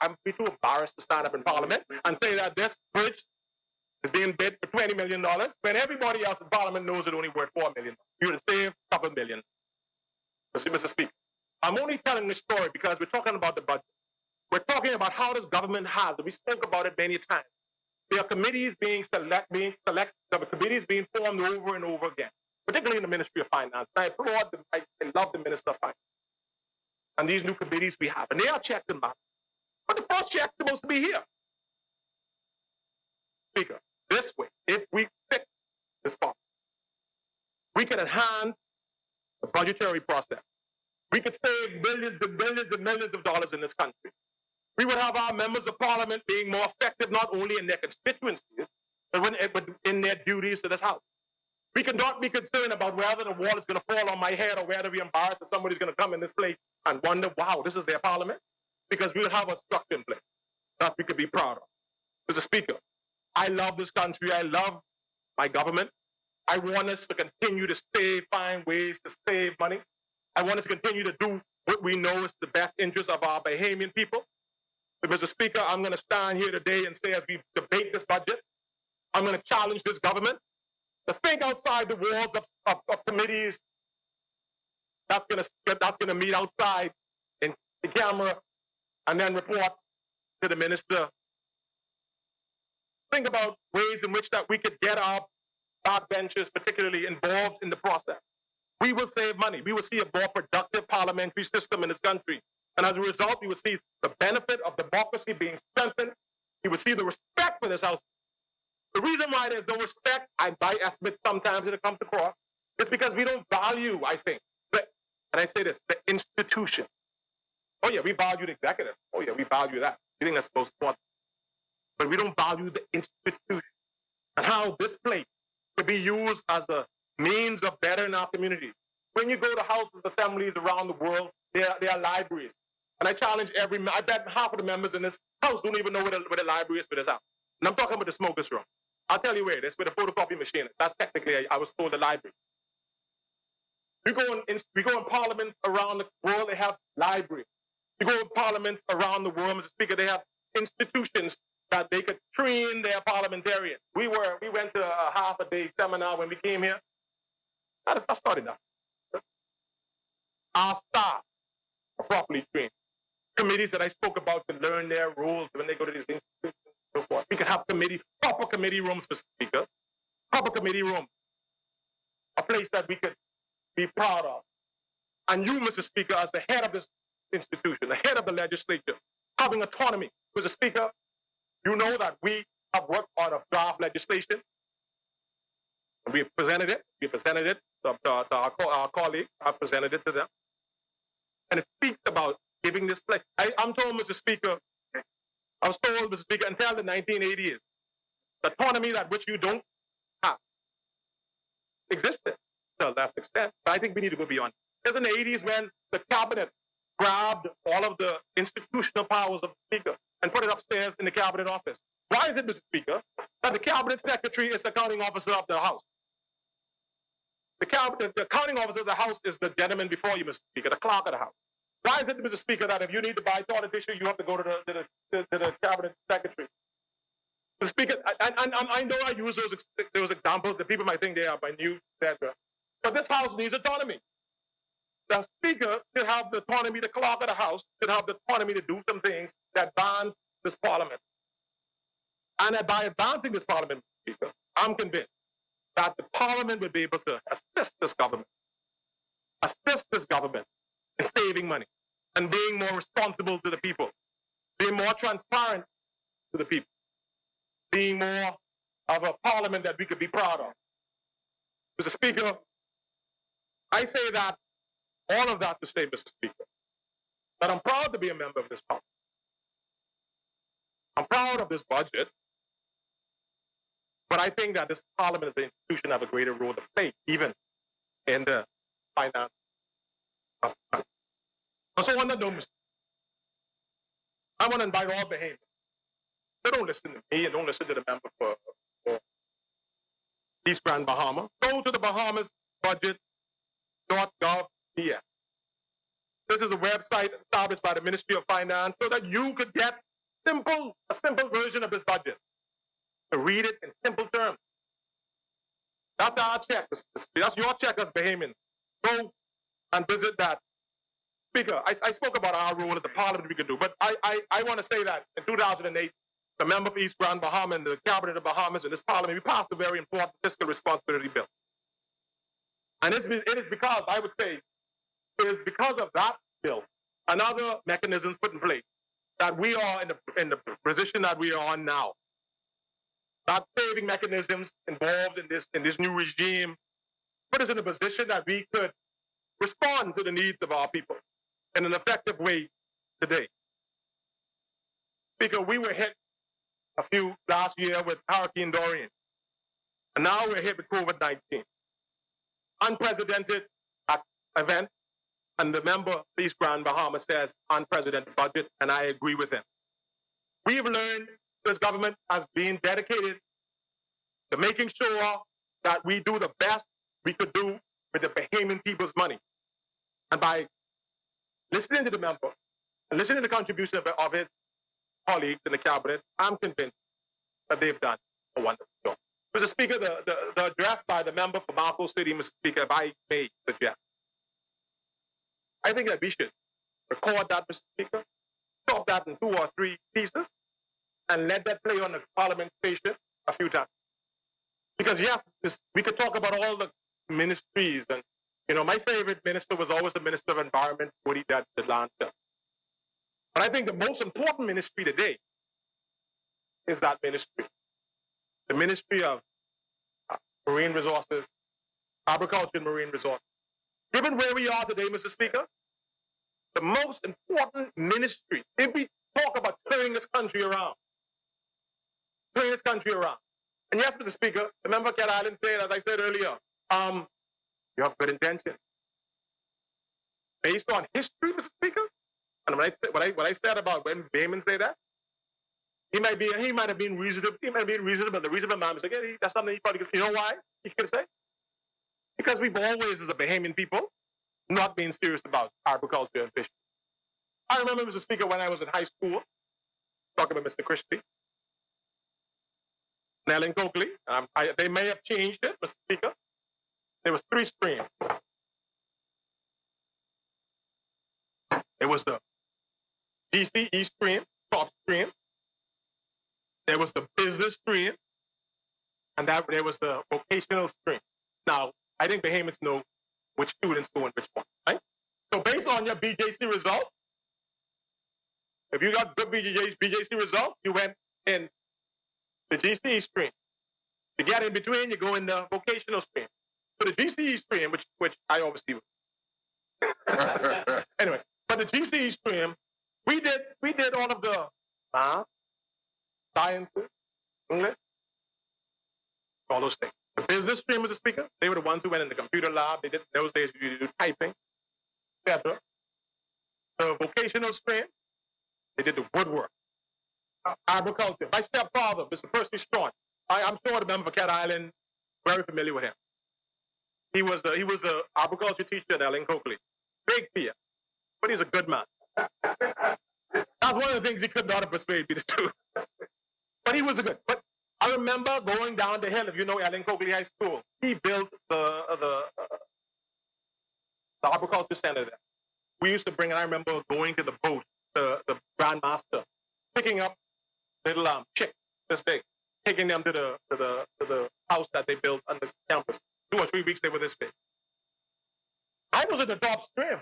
I'm too embarrassed to stand up in parliament and say that this bridge is being bid for $20 million when everybody else in parliament knows it's only worth $4 million. You would save a couple million. Mr. Speaker, I'm only telling this story because we're talking about the budget. We're talking about how this government has, and we spoke about it many times. There are committees being committees being formed over and over again, particularly in the Ministry of Finance. I applaud them. I love the Minister of Finance. And these new committees we have, and they are checked and balanced. But the first check is supposed to be here. Speaker, this way, if we fix this problem, we can enhance the budgetary process. We could save billions and billions and millions of dollars in this country. We would have our members of parliament being more effective, not only in their constituencies, but in their duties to this house. We cannot be concerned about whether the wall is going to fall on my head or whether we're embarrassed that somebody's going to come in this place and wonder, wow, this is their parliament? Because we'll have a structure in place that we could be proud of. Mr. Speaker, I love this country. I love my government. I want us to continue to find ways to save money. I want us to continue to do what we know is the best interest of our Bahamian people. But Mr. Speaker, I'm going to stand here today and say as we debate this budget, I'm going to challenge this government to think outside the walls of committees that's going to meet outside in the camera and then report to the minister. Think about ways in which that we could get our backbenchers particularly involved in the process. We will save money. We will see a more productive parliamentary system in this country. And as a result, we will see the benefit of democracy being strengthened. You will see the respect for this house. The reason why there's no respect, I estimate sometimes it comes across, is because we don't value, I think, and I say this, the institution. Oh yeah, we value the executive. Oh yeah, we value that. We think that's most important. But we don't value the institution and how this place could be used as a means of bettering our community. When you go to houses, assemblies around the world, there are libraries. And I challenge I bet half of the members in this house don't even know where the library is for this house. And I'm talking about the smokers room. I'll tell you where it is, where the photocopy machine is. That's technically, I was told, the library. We go in parliaments around the world, they have libraries. You go in parliaments around the world, Mr. Speaker, they have institutions that they could train their parliamentarians. We went to a half-a-day seminar when we came here. I started that. Our staff are properly trained. Committees that I spoke about to learn their roles when they go to these institutions and so forth. We can have proper committee rooms, Mr. Speaker. Proper committee rooms. A place that we could be proud of. And you, Mr. Speaker, as the head of this institution, the head of the legislature, having autonomy. Mr. Speaker, you know that we have worked on a draft legislation. We have presented it. We presented it to our colleagues. I presented it to them. And it speaks about giving this place. I'm told, Mr. Speaker, I was told, Mr. Speaker, until the 1980s, the autonomy that which you don't have existed to a less extent. But I think we need to go beyond. It was in the 80s when the cabinet grabbed all of the institutional powers of the Speaker and put it upstairs in the cabinet office. Why is it, Mr. Speaker, that the cabinet secretary is the accounting officer of the House? The accounting officer of the House is the gentleman before you, Mr. Speaker, the clerk of the House. Why is it, Mr. Speaker, that if you need to buy toilet tissue, you have to go to the cabinet secretary? Mr. Speaker, I know I use those examples that people might think they are minute, etc. But this House needs autonomy. The Speaker should have the autonomy, the clerk of the House should have the autonomy to do some things to advance this parliament. And that by advancing this parliament, Speaker, I'm convinced that the parliament will be able to assist this government in saving money and being more responsible to the people, being more transparent to the people, being more of a parliament that we could be proud of. Mr. Speaker, I say that, all of that to say, Mr. Speaker, that I'm proud to be a member of this parliament. I'm proud of this budget, but I think that this parliament as an institution have a greater role to play, even in the finance of the country. And so on that note, I want to invite all Bahamians. They don't listen to me and don't listen to the member for East Grand Bahama. Go to the Bahamas budget.gov. This is a website established by the Ministry of Finance so that you could get a simple version of this budget. To read it in simple terms. That's our check. That's your check as Bahamian. Go and visit that. Speaker, I spoke about our role at the parliament we could do, but I want to say that in 2008, the member for East Grand Bahama and the cabinet of Bahamas and this parliament, we passed a very important fiscal responsibility bill. And it is because, I would say, it is because of that bill, another mechanism put in place, that we are in the position that we are on now. That saving mechanisms involved in this new regime put us in a position that we could respond to the needs of our people in an effective way today. Speaker, we were hit last year with Hurricane Dorian, and now we're hit with COVID-19. Unprecedented event, and the member of East Grand Bahama says unprecedented budget, and I agree with him. We've learned this government has been dedicated to making sure that we do the best we could do with the Bahamian people's money. And by listening to the member and listening to the contribution of his colleagues in the cabinet, I'm convinced that they've done a wonderful job. Mr. Speaker, the address by the member for Marco City, Mr. Speaker, if I may suggest, I think that we should record that, Mr. Speaker, stop that in 2 or 3 pieces, and let that play on the Parliament station a few times. Because yes, we could talk about all the ministries, and my favorite minister was always the Minister of Environment, Woody Atlanta. But I think the most important ministry today is that ministry, the Ministry of Marine Resources, Agriculture and Marine Resources. Given where we are today, Mr. Speaker, the most important ministry, if we talk about turning this country around, and yes, Mr. Speaker, the member of Cat Island said, as I said earlier, you have good intentions. Based on history, Mr. Speaker, and what I said about when Bayman say that, he might have been reasonable, but the reasonable man was like, yeah, that's something he probably could, you know why he could say? Because we've always, as a Bahamian people, not been serious about agriculture and fishing. I remember, Mr. Speaker, when I was in high school, talking about Mr. Christie, Nell and Coakley, they may have changed it, Mr. Speaker. There was 3 streams. It was the GCE stream, top stream. There was the business stream, and there was the vocational stream. Now, I think Bahamians know which students go in which one, right? So based on your BJC results, if you got good BJC results, you went in the GCE stream. To get in between, you go in the vocational stream. So the GCE stream, which I obviously was. Anyway, but the GCE stream, we did all of the math, sciences, English, all those things. The business stream, Mr. Speaker, they were the ones who went in the computer lab. They did, in those days, you do typing, etc. The vocational stream, they did the woodwork. Agriculture. My stepfather, Mr. Percy Straughn, I'm sure the member for Cat Island, very familiar with him. He was a agriculture teacher at Ellen Coakley. Big fear, but he's a good man. That's one of the things he could not have persuaded me to do. But he was a good. But I remember going down the hill, if you know Ellen Coakley High School, he built the agriculture center there. We used to bring, and I remember going to the boat, the Grand Master, picking up little chicks this big, taking them to the house that they built on the campus. 2 or 3 weeks they were this big. I was in the top stream.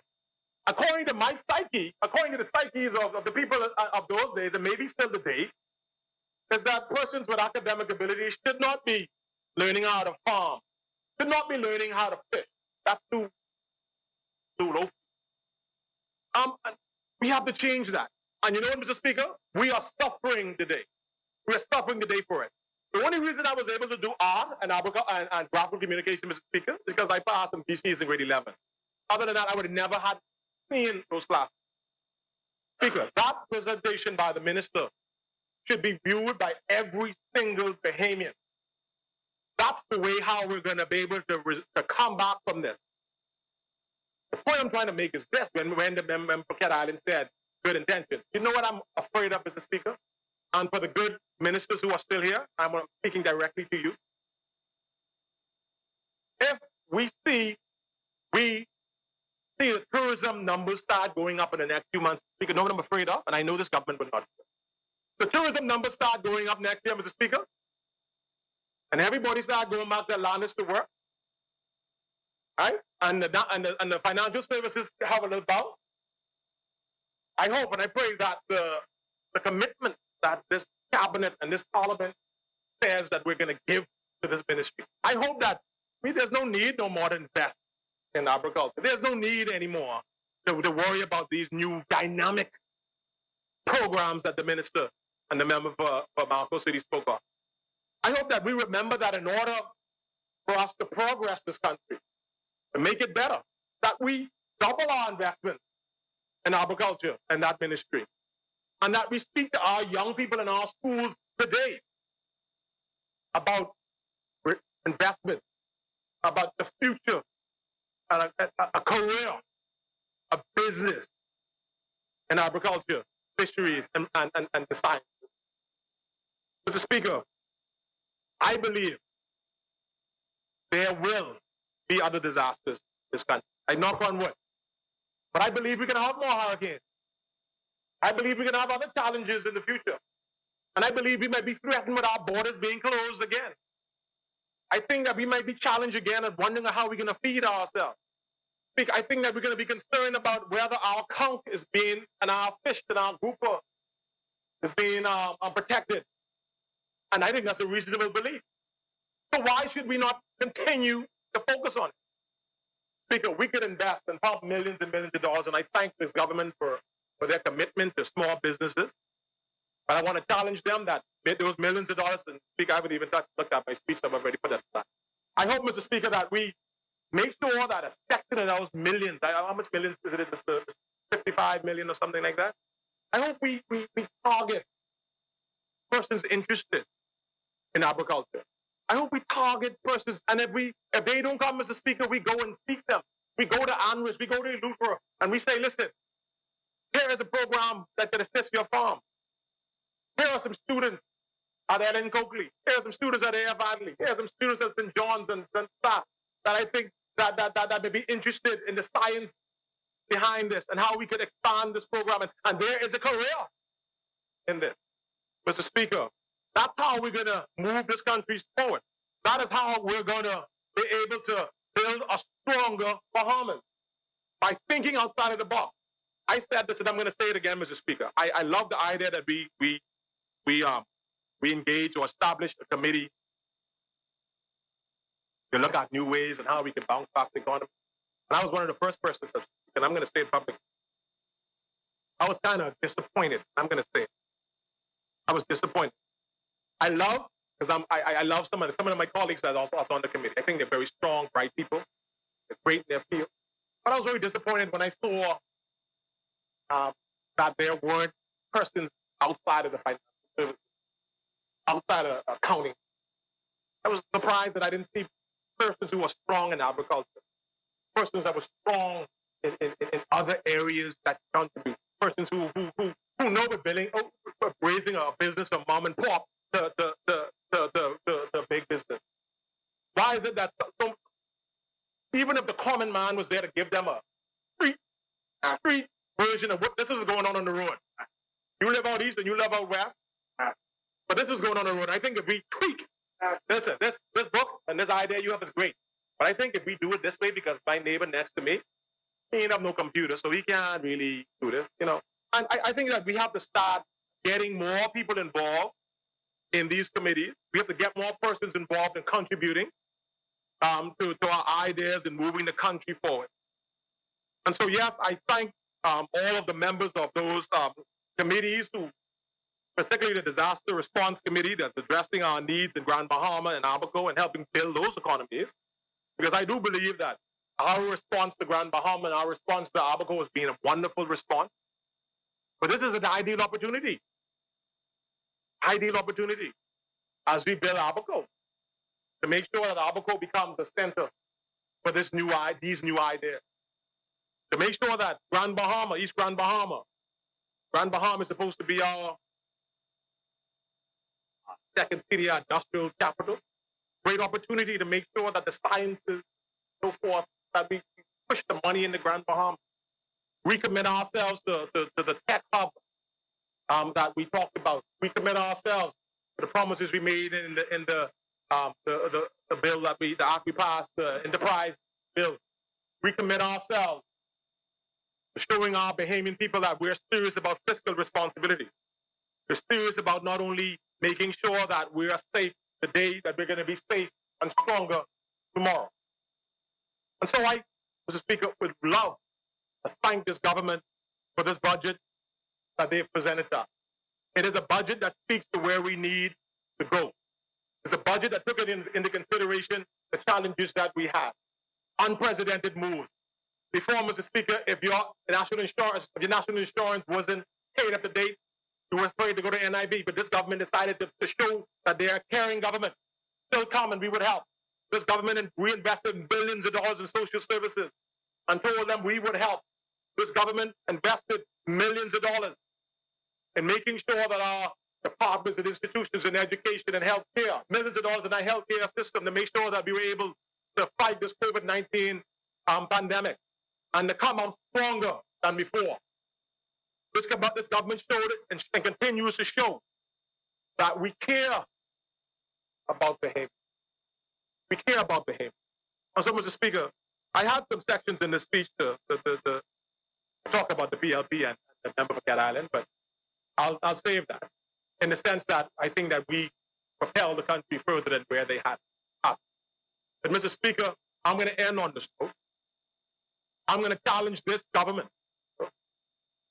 According to my psyche, according to the psyches of the people of those days, and maybe still today, is that persons with academic ability should not be learning how to farm, should not be learning how to fish. That's too low. We have to change that. And you know what, Mr. Speaker? We are suffering today. We are suffering today for it. The only reason I was able to do art and graphical communication, Mr. Speaker, is because I passed some BCs in grade 11. Other than that, I would have never had seen those classes. Speaker, that presentation by the minister should be viewed by every single Bahamian. That's the way how we're going to be able to come back from this. The point I'm trying to make is this: when Phuket Island said good intentions, you know what I'm afraid of, Mr. Speaker? And for the good ministers who are still here, I'm speaking directly to you. If we see the tourism numbers start going up in the next few months, Speaker, know what I'm afraid of? And I know this government will not. The tourism numbers start going up next year, Mr. Speaker, and everybody start going back to Atlantis to work, right? And the financial services have a little bounce. I hope and I pray that the commitment that this cabinet and this parliament says that we're going to give to this ministry, I hope that there's no need no more to invest in agriculture. There's no need anymore to worry about these new dynamic programs that the minister and the member for Marco City spoke of. I hope that we remember that in order for us to progress this country, to make it better, that we double our investment in agriculture and that ministry, and that we speak to our young people in our schools today about investment, about the future, a career, a business in agriculture, fisheries, and the science. Mr. Speaker, I believe there will be other disasters in this country. I knock on wood. But I believe we can have more hurricanes. I believe we can have other challenges in the future. And I believe we might be threatened with our borders being closed again. I think that we might be challenged again and wondering how we're going to feed ourselves. I think that we're going to be concerned about whether our conch is being, and our fish and our grouper is being protected. And I think that's a reasonable belief. So why should we not continue to focus on it? Speaker, we could invest and pump millions and millions of dollars, and I thank this government for their commitment to small businesses. But I want to challenge them that those millions of dollars, and Speaker, I haven't even looked at my speech, so I'm already put that aside. I hope, Mr. Speaker, that we make sure that a section of those millions, how much millions is it, Mr. 55 million or something like that? I hope we target persons interested in agriculture. I hope we target persons, and if they don't come, Mr. Speaker, we go and seek them. We go to Andres, we go to Eleuthera, and we say, listen, here is a program that can assist your farm. Here are some students at Ellen Coakley. Here are some students at A.F. Adley. Here are some students at St. John's and staff that I think that may be interested in the science behind this and how we could expand this program. And there is a career in this. Mr. Speaker, that's how we're going to move this country forward. That is how we're going to be able to build a stronger Bahamas by thinking outside of the box. I said this, and I'm going to say it again, Mr. Speaker. I love the idea that we engage or establish a committee to look at new ways and how we can bounce back the economy. And I was one of the first persons, and I'm going to say it publicly. I was kind of disappointed. I'm going to say it. I was disappointed. I love, because I love some of my colleagues that are also on the committee. I think they're very strong, bright people. They're great in their field. But I was very disappointed when I saw that there weren't persons outside of the financial services, outside of accounting. I was surprised that I didn't see persons who were strong in agriculture, persons that were strong in other areas that contribute, persons who know the raising a business from mom and pop to big business. Why is it that even if the common man was there to give them a street version of what this is going on the road, You live out east and you live out west. But this is going on the road. I think if we tweak, listen, this book and this idea you have is great. But I think if we do it this way, because my neighbor next to me, he ain't have no computer, so he can't really do this, you know. And I think that we have to start getting more people involved in these committees. We have to get more persons involved in contributing to our ideas and moving the country forward. And so, yes, I thank all of the members of those committees who, particularly the Disaster Response Committee that's addressing our needs in Grand Bahama and Abaco and helping build those economies. Because I do believe that our response to Grand Bahama and our response to Abaco has been a wonderful response. But this is an ideal opportunity. Ideal opportunity as we build Abaco to make sure that Abaco becomes a center for these new ideas. To make sure that Grand Bahama, East Grand Bahama is supposed to be our second city, our industrial capital. Great opportunity to make sure that the sciences, so forth, that we push the money into Grand Bahama. Recommit ourselves to the tech hub that we talked about. Recommit ourselves to the promises we made in the bill that the act we passed, the enterprise bill. Recommit ourselves to showing our Bahamian people that we're serious about fiscal responsibility. We're serious about not only making sure that we are safe today, that we're going to be safe and stronger tomorrow. And so I, Mr. Speaker, would love to thank this government for this budget that they've presented to us. It is a budget that speaks to where we need to go. It's a budget that took into consideration the challenges that we have. Unprecedented moves. Before, Mr. Speaker, if your national insurance wasn't paid up to date, you were afraid to go to NIB, but this government decided to show that they are a caring government. Still come and we would help. This government reinvested billions of dollars in social services and told them we would help. This government invested millions of dollars in making sure that our departments and institutions in education and healthcare, millions of dollars in our healthcare system to make sure that we were able to fight this COVID-19 pandemic and to come out stronger than before. This government showed it and continues to show that we care about behavior. We care about behavior. And so, Mr. Speaker, I had some sections in the speech to talk about the BLP and the member for Cat Island, but I'll save that in the sense that I think that we propel the country further than where they had. But, Mr. Speaker, I'm going to end on this note. I'm going to challenge this government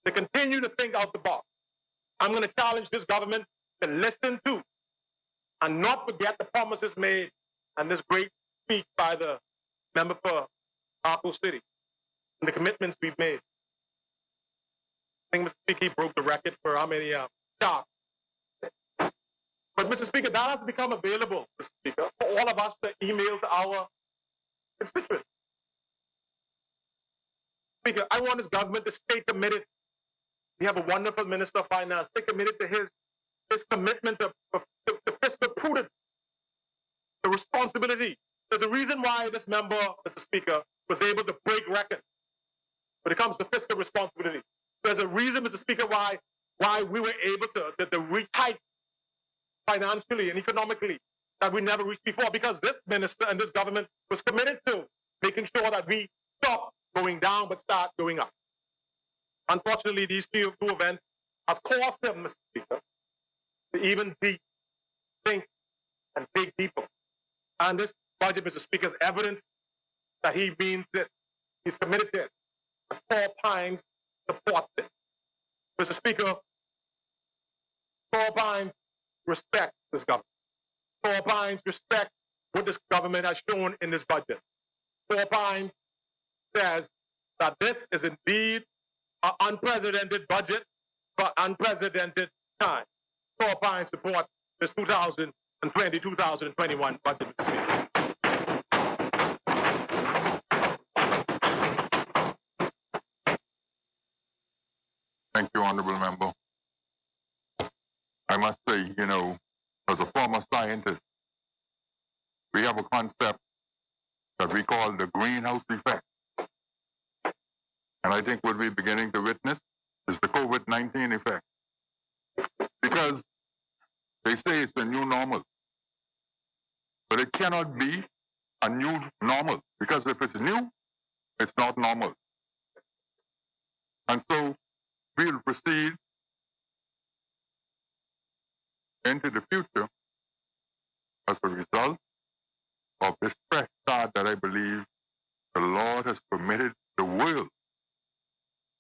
to continue to think out the box. I'm going to challenge this government to listen to and not forget the promises made and this great speech by the member for Abaco City and the commitments we've made. I think Mr. Speaker, he broke the record for how many jobs. But Mr. Speaker, that has become available, Mr. Speaker, for all of us to email to our constituents. Speaker, I want this government to stay committed. We have a wonderful Minister of Finance. Stay committed to his commitment to fiscal prudence, the responsibility. There's a reason why this member, Mr. Speaker, was able to break records when it comes to fiscal responsibility. There's a reason, Mr. Speaker, why we were able to reach heights financially and economically that we never reached before, because this minister and this government was committed to making sure that we stop going down but start going up. Unfortunately, these two events has caused him, Mr. Speaker, to even think and dig deeper. And this budget, Mr. Speaker, is evidence that he means it. He's committed to it. And Paul Pines supports it. Mr. Speaker, Paul Pines respects this government. Paul Pines respects what this government has shown in this budget. Paul Pines says that this is indeed an unprecedented budget for unprecedented time. Paul Pines supports this 2020-2021 budget, Mr. Speaker. Thank you, Honorable Member. I must say, as a former scientist, we have a concept that we call the greenhouse effect. And I think what we're beginning to witness is the COVID-19 effect. because they say it's a new normal. But it cannot be a new normal, because if it's new, it's not normal. And so we'll proceed into the future as a result of this fresh start that I believe the Lord has permitted the world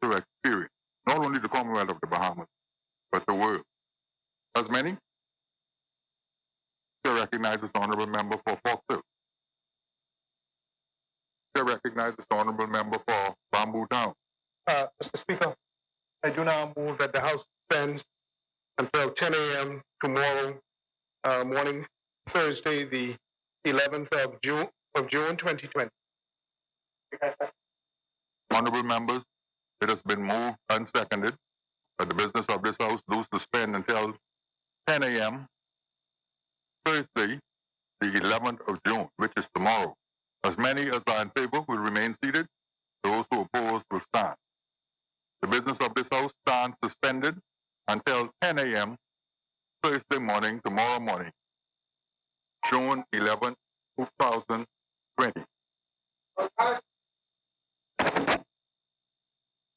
to experience. Not only the Commonwealth of the Bahamas, but the world. As many to recognize this honorable member for Fox Hill. To recognize this honorable member for Bamboo Town. Mr. Speaker, I do now move that the House suspends until 10 a.m. tomorrow morning, Thursday, the 11th of June 2020. Honorable members, it has been moved and seconded that the business of this House do suspend until 10 a.m. Thursday, the 11th of June, which is tomorrow. As many as are in favor will remain seated. Those who oppose will stand. The business of this House stands suspended until 10 a.m. Thursday morning, tomorrow morning, June 11, 2020.